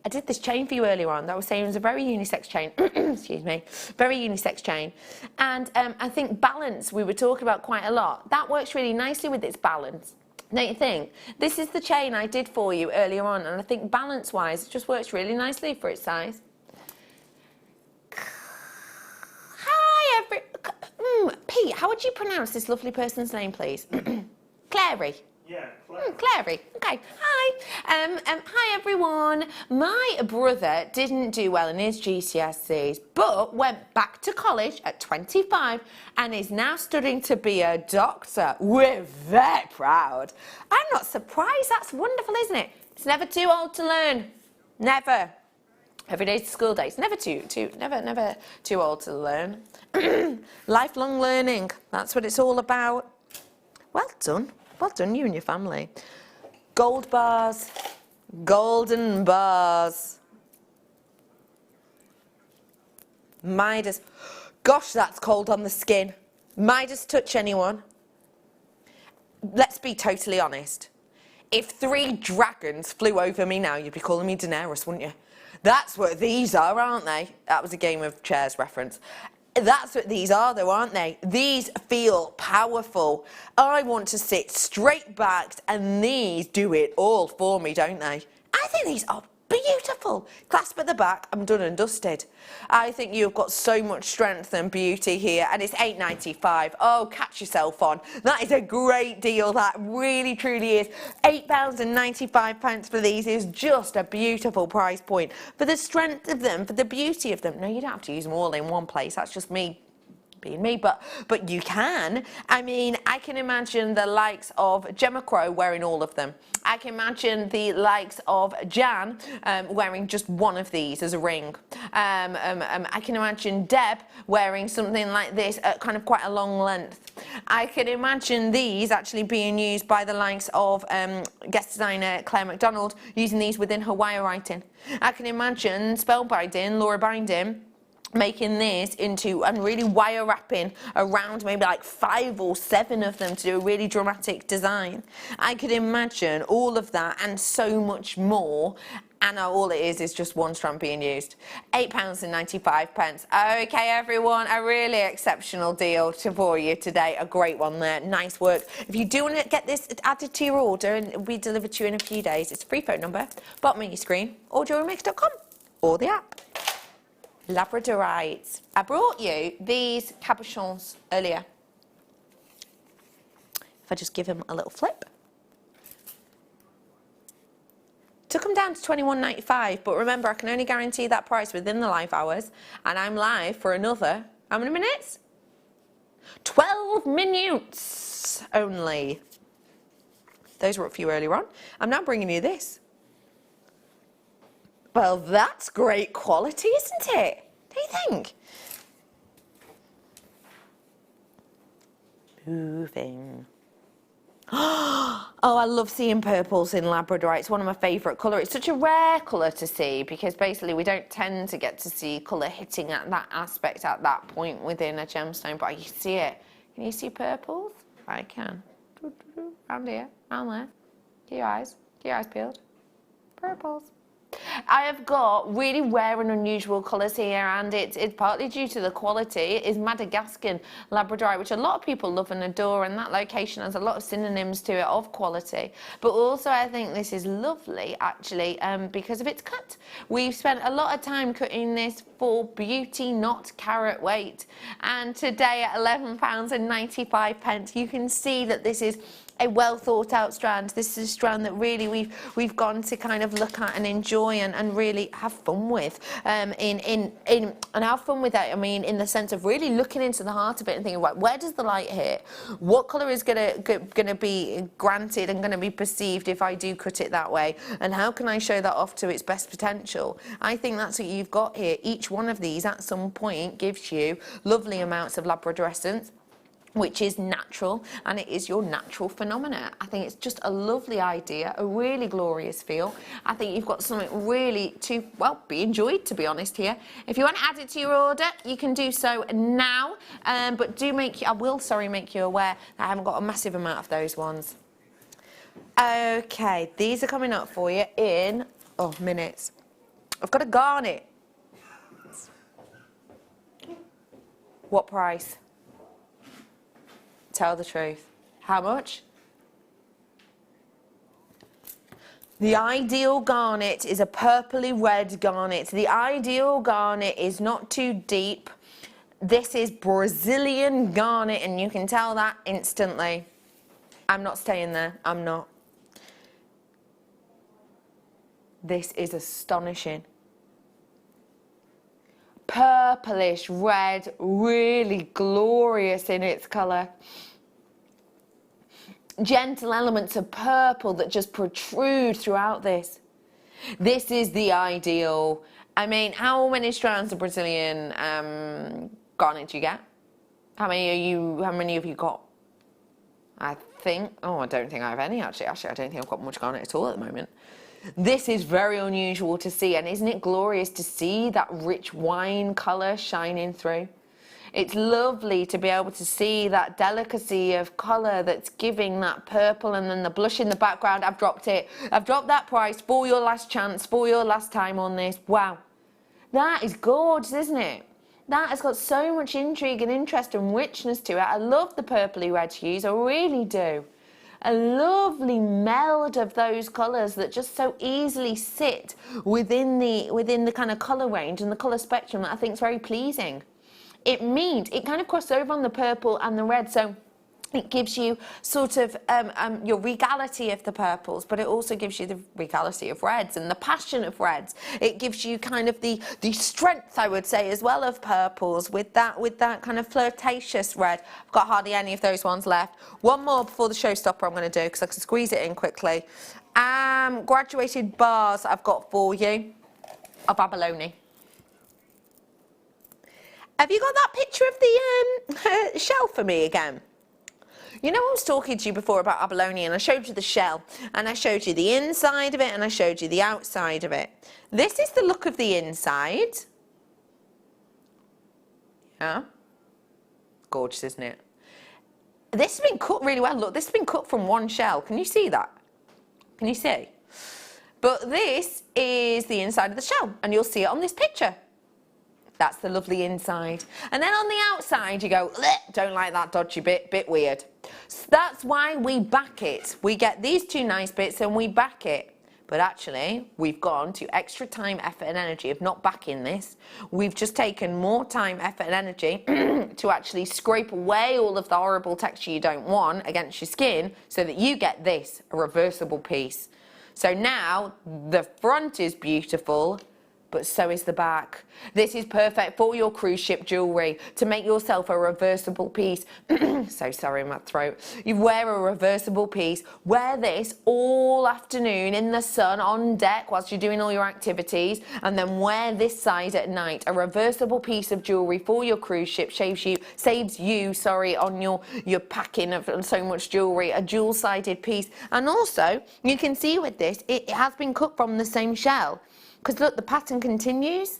I did this chain for you earlier on that I was saying was a very unisex chain. Excuse me. Very unisex chain. And I think balance we were talking about quite a lot. That works really nicely with its balance. Don't you think? This is the chain I did for you earlier on, and I think balance-wise, it just works really nicely for its size. Hi, Pete, how would you pronounce this lovely person's name, please? Clary. Yeah, Clary. Clary. Okay. Hi. Hi, everyone. My brother didn't do well in his GCSEs, but went back to college at 25 and is now studying to be a doctor. We're very proud. I'm not surprised. That's wonderful, isn't it? It's never too old to learn. Never. Every day's school days. Never too old to learn. Lifelong learning. That's what it's all about. Well done. Well done, you and your family. Gold bars. Golden bars. Midas. Gosh, that's cold on the skin. Midas touch anyone? Let's be totally honest. If 3 dragons flew over me now, you'd be calling me Daenerys, wouldn't you? That's what these are, aren't they? That was a Game of Chairs reference. That's what these are, though, aren't they? These feel powerful. I want to sit straight backed, and these do it all for me, don't they? I think these are beautiful. Clasp at the back, I'm done and dusted. I think you've got so much strength and beauty here, and it's £8.95. Oh, catch yourself on. That is a great deal, that really truly is. £8.95 for these is just a beautiful price point. For the strength of them, for the beauty of them. No, you don't have to use them all in one place, that's just me being me, but you can. I mean, I can imagine the likes of Gemma Crow wearing all of them. I can imagine the likes of Jan wearing just one of these as a ring. I can imagine Deb wearing something like this at kind of quite a long length. I can imagine these actually being used by the likes of guest designer Claire MacDonald using these within her wire writing. I can imagine Spellbinding, Laura Binding, making this into and really wire wrapping around maybe like 5 or 7 of them to do a really dramatic design. I could imagine all of that and so much more, and all it is just one strand being used. £8.95. Okay, everyone, a really exceptional deal for you today. A great one there. Nice work. If you do want to get this added to your order and it'll be delivered to you in a few days, it's a free phone number, bottom of your screen, or jewellerymaker.com, or the app. Labradorites. I brought you these cabochons earlier. If I just give them a little flip. to come down to £21.95, but remember, I can only guarantee that price within the live hours, and I'm live for another, how many minutes? 12 minutes only. Those were up for you earlier on. I'm now bringing you this. Well, that's great quality, isn't it? Don't you think? Moving. Oh, I love seeing purples in Labradorite. It's one of my favourite colours. It's such a rare colour to see because basically we don't tend to get to see colour hitting at that aspect at that point within a gemstone, but you see it. Can you see purples? I can. Round here, round there. Keep your eyes peeled. Purples. I have got really rare and unusual colours here, and it's partly due to the quality. It is Madagascan Labradorite, which a lot of people love and adore, and that location has a lot of synonyms to it of quality. But also I think this is lovely, actually, because of its cut. We've spent a lot of time cutting this for beauty, not carat weight. And today at £11.95, you can see that this is a well thought out strand. This is a strand that really we've gone to kind of look at and enjoy and really have fun with. And have fun with that, I mean, in the sense of really looking into the heart of it and thinking, right, where does the light hit? What colour is gonna be granted and gonna be perceived if I do cut it that way? And how can I show that off to its best potential? I think that's what you've got here. Each one of these at some point gives you lovely amounts of labradorescence, which is natural, and it is your natural phenomena. I think it's just a lovely idea, a really glorious feel. I think you've got something really to, well, be enjoyed, to be honest here. If you want to add it to your order, you can do so now, but do make you aware that I haven't got a massive amount of those ones. Okay, these are coming up for you in, minutes. I've got a garnet. What price? Tell the truth. How much? The ideal garnet is a purpley red garnet. The ideal garnet is not too deep. This is Brazilian garnet, and you can tell that instantly. I'm not staying there. I'm not. This is astonishing. Purplish red, really glorious in its colour. Gentle elements of purple that just protrude throughout this. This is the ideal. I mean, how many strands of Brazilian garnet do you get? How many have you got? I don't think I have any actually. Actually, I don't think I've got much garnet at all at the moment. This is very unusual to see, and isn't it glorious to see that rich wine colour shining through? It's lovely to be able to see that delicacy of colour that's giving that purple, and then the blush in the background. I've dropped it. I've dropped that price for your last chance, for your last time on this. Wow. That is gorgeous, isn't it? That has got so much intrigue and interest and richness to it. I love the purpley red hues, I really do. A lovely meld of those colours that just so easily sit within the kind of colour range and the colour spectrum that I think is very pleasing. It kind of crosses over on the purple and the red, so it gives you sort of your regality of the purples, but it also gives you the regality of reds and the passion of reds. It gives you kind of the strength, I would say, as well of purples with that kind of flirtatious red. I've got hardly any of those ones left. One more before the showstopper I'm going to do because I can squeeze it in quickly. Graduated bars I've got for you of abalone. Have you got that picture of the shell for me again? You know, I was talking to you before about abalone, and I showed you the shell, and I showed you the inside of it, and I showed you the outside of it. This is the look of the inside. Yeah. Gorgeous, isn't it? This has been cut really well. Look, this has been cut from one shell. Can you see that? Can you see? But this is the inside of the shell, and you'll see it on this picture. That's the lovely inside. And then on the outside, you go, don't like that dodgy bit weird. So that's why we back it. We get these two nice bits and we back it. But actually, we've gone to extra time, effort and energy of not backing this. We've just taken more time, effort and energy to actually scrape away all of the horrible texture you don't want against your skin so that you get this, a reversible piece. So now the front is beautiful, but so is the back. This is perfect for your cruise ship jewellery, to make yourself a reversible piece. So sorry, my throat. You wear a reversible piece, wear this all afternoon in the sun on deck whilst you're doing all your activities, and then wear this side at night. A reversible piece of jewellery for your cruise ship saves you on your packing of so much jewellery, a dual-sided piece. And also, you can see with this, it has been cut from the same shell. Because look, the pattern continues.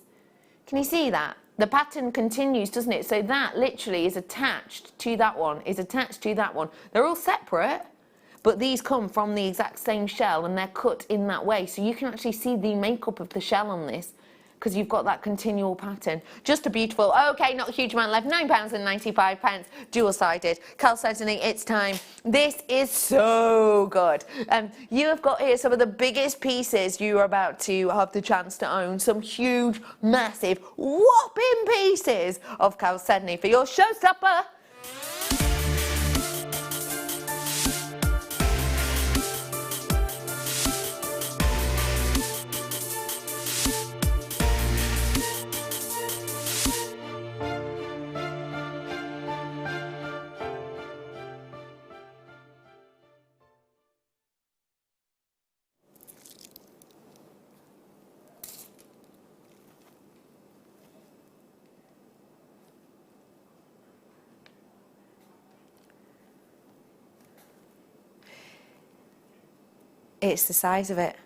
Can you see that? The pattern continues, doesn't it? So that literally is attached to that one, They're all separate, but these come from the exact same shell and they're cut in that way. So you can actually see the makeup of the shell on this, because you've got that continual pattern. Just a beautiful, okay, not a huge amount left, £9.95, dual-sided. Chalcedony, it's time. This is so good. You have got here some of the biggest pieces you are about to have the chance to own. Some huge, massive, whopping pieces of chalcedony for your showstopper. It's the size of it,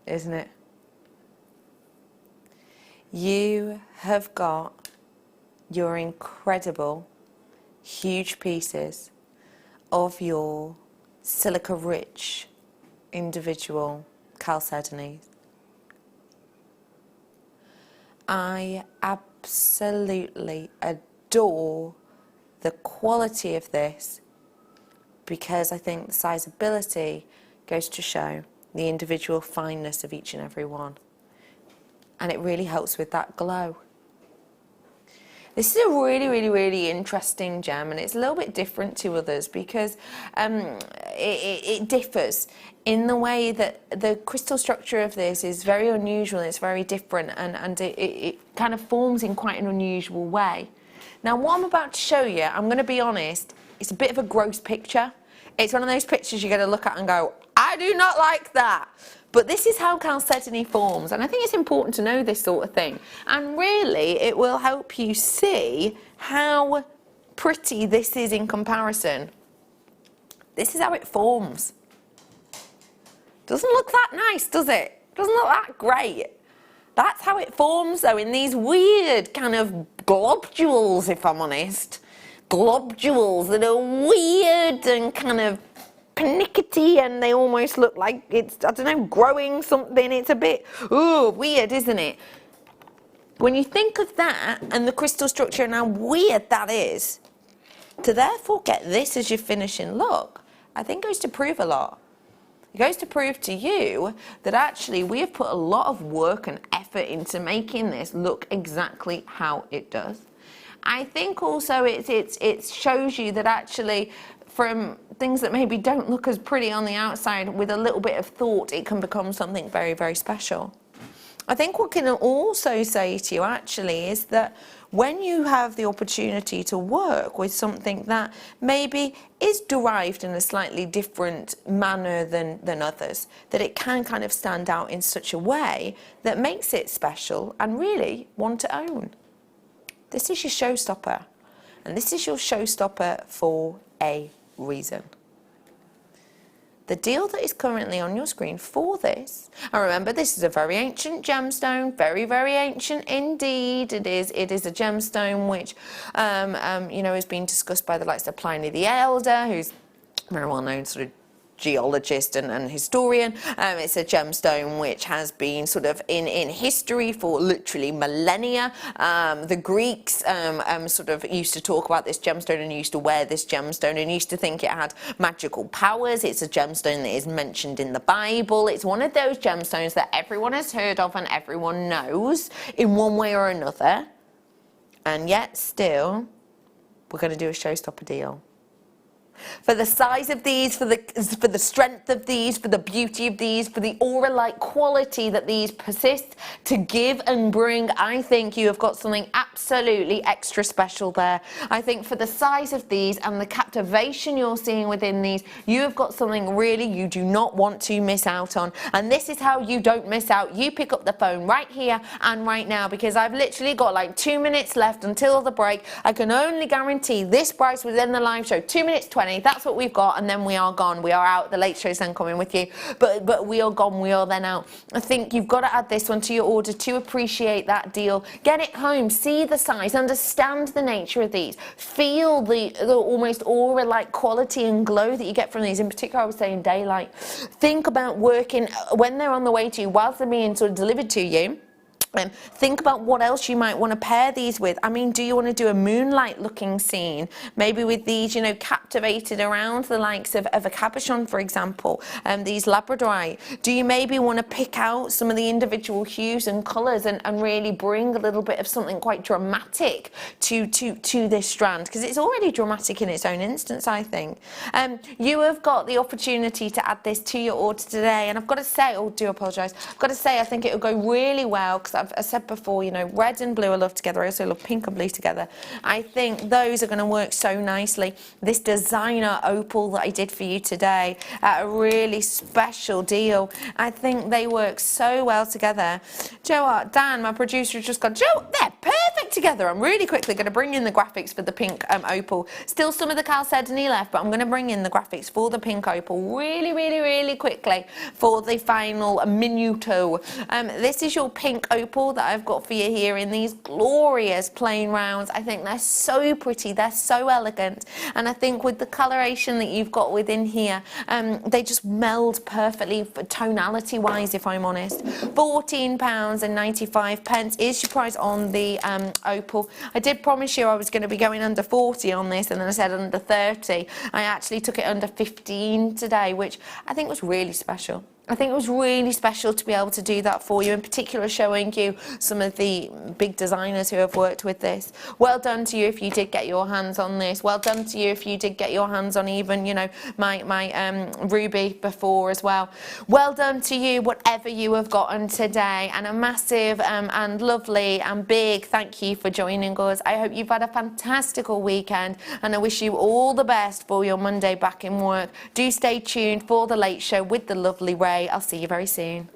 isn't it? You have got your incredible, huge pieces of your silica-rich individual chalcedonies. I absolutely adore the quality of this, because I think the sizeability goes to show the individual fineness of each and every one. And it really helps with that glow. This is a really, really, really interesting gem, and it's a little bit different to others because it differs in the way that the crystal structure of this is very unusual, it's very different, and it kind of forms in quite an unusual way. Now, what I'm about to show you, I'm going to be honest, it's a bit of a gross picture. It's one of those pictures you're going to look at and go, I do not like that. But this is how chalcedony forms, and I think it's important to know this sort of thing. And really, it will help you see how pretty this is in comparison. This is how it forms. Doesn't look that nice, does it? Doesn't look that great. That's how it forms, though, in these weird kind of globules, if I'm honest. Globules that are weird and kind of panickety, and they almost look like it's, I don't know, growing something. It's a bit, ooh, weird, isn't it? When you think of that and the crystal structure and how weird that is, to therefore get this as your finishing look, I think goes to prove a lot. It goes to prove to you that actually we have put a lot of work and effort into making this look exactly how it does. I think also it shows you that actually from things that maybe don't look as pretty on the outside, with a little bit of thought, it can become something very, very special. I think what can also say to you actually is that when you have the opportunity to work with something that maybe is derived in a slightly different manner than others, that it can kind of stand out in such a way that makes it special and really one to own. This is your showstopper, and this is your showstopper for a reason. The deal that is currently on your screen for this, and remember this is a very ancient gemstone, very, very ancient indeed. It is a gemstone which you know, has been discussed by the likes of Pliny the Elder, who's a very well known sort of geologist and historian. It's a gemstone which has been sort of in history for literally millennia. The Greeks sort of used to talk about this gemstone and used to wear this gemstone and used to think it had magical powers. It's a gemstone that is mentioned in the Bible. It's one of those gemstones that everyone has heard of and everyone knows in one way or another. And yet still, we're going to do a showstopper deal. For the size of these, for the strength of these, for the beauty of these, for the aura-like quality that these persist to give and bring, I think you have got something absolutely extra special there. I think for the size of these and the captivation you're seeing within these, you have got something really you do not want to miss out on. And this is how you don't miss out. You pick up the phone right here and right now, because I've literally got like 2 minutes left until the break. I can only guarantee this price within the live show, 2 minutes 20. That's what we've got, and then we are gone. We are out. The late show's then coming with you, but we are gone. We are then out. I think you've got to add this one to your order to appreciate that deal. Get it home. See the size. Understand the nature of these. Feel the almost aura-like quality and glow that you get from these. In particular, I was saying daylight. Think about working when they're on the way to you, whilst they're being sort of delivered to you. Think about what else you might want to pair these with. I mean, do you want to do a moonlight looking scene? Maybe with these, you know, captivated around the likes of a cabochon, for example, these labradorite. Do you maybe want to pick out some of the individual hues and colours and really bring a little bit of something quite dramatic to this strand? Because it's already dramatic in its own instance, I think. You have got the opportunity to add this to your order today, and I've got to say, oh, do apologise, I've got to say I think it will go really well, because I said before, you know, red and blue I love together. I also love pink and blue together. I think those are going to work so nicely. This designer opal that I did for you today at a really special deal, I think they work so well together. Dan, my producer, has just gone, Joe, they're perfect together. I'm really quickly going to bring in the graphics for the pink opal. Still some of the chalcedony left, but I'm going to bring in the graphics for the pink opal really quickly for the final minuto. This is your pink opal that I've got for you here in these glorious plain rounds. I think they're so pretty, they're so elegant, and I think with the coloration that you've got within here, they just meld perfectly tonality wise, if I'm honest. £14.95 is your price on the opal. I did promise you I was going to be going under 40 on this, and then I said under 30. I actually took it under 15 today, which I think was really special. I think it was really special to be able to do that for you, in particular showing you some of the big designers who have worked with this. Well done to you if you did get your hands on this. Well done to you if you did get your hands on even, you know, my ruby before as well. Well done to you, whatever you have gotten today, and a massive and lovely and big thank you for joining us. I hope you've had a fantastical weekend, and I wish you all the best for your Monday back in work. Do stay tuned for the late show with the lovely Ray. I'll see you very soon.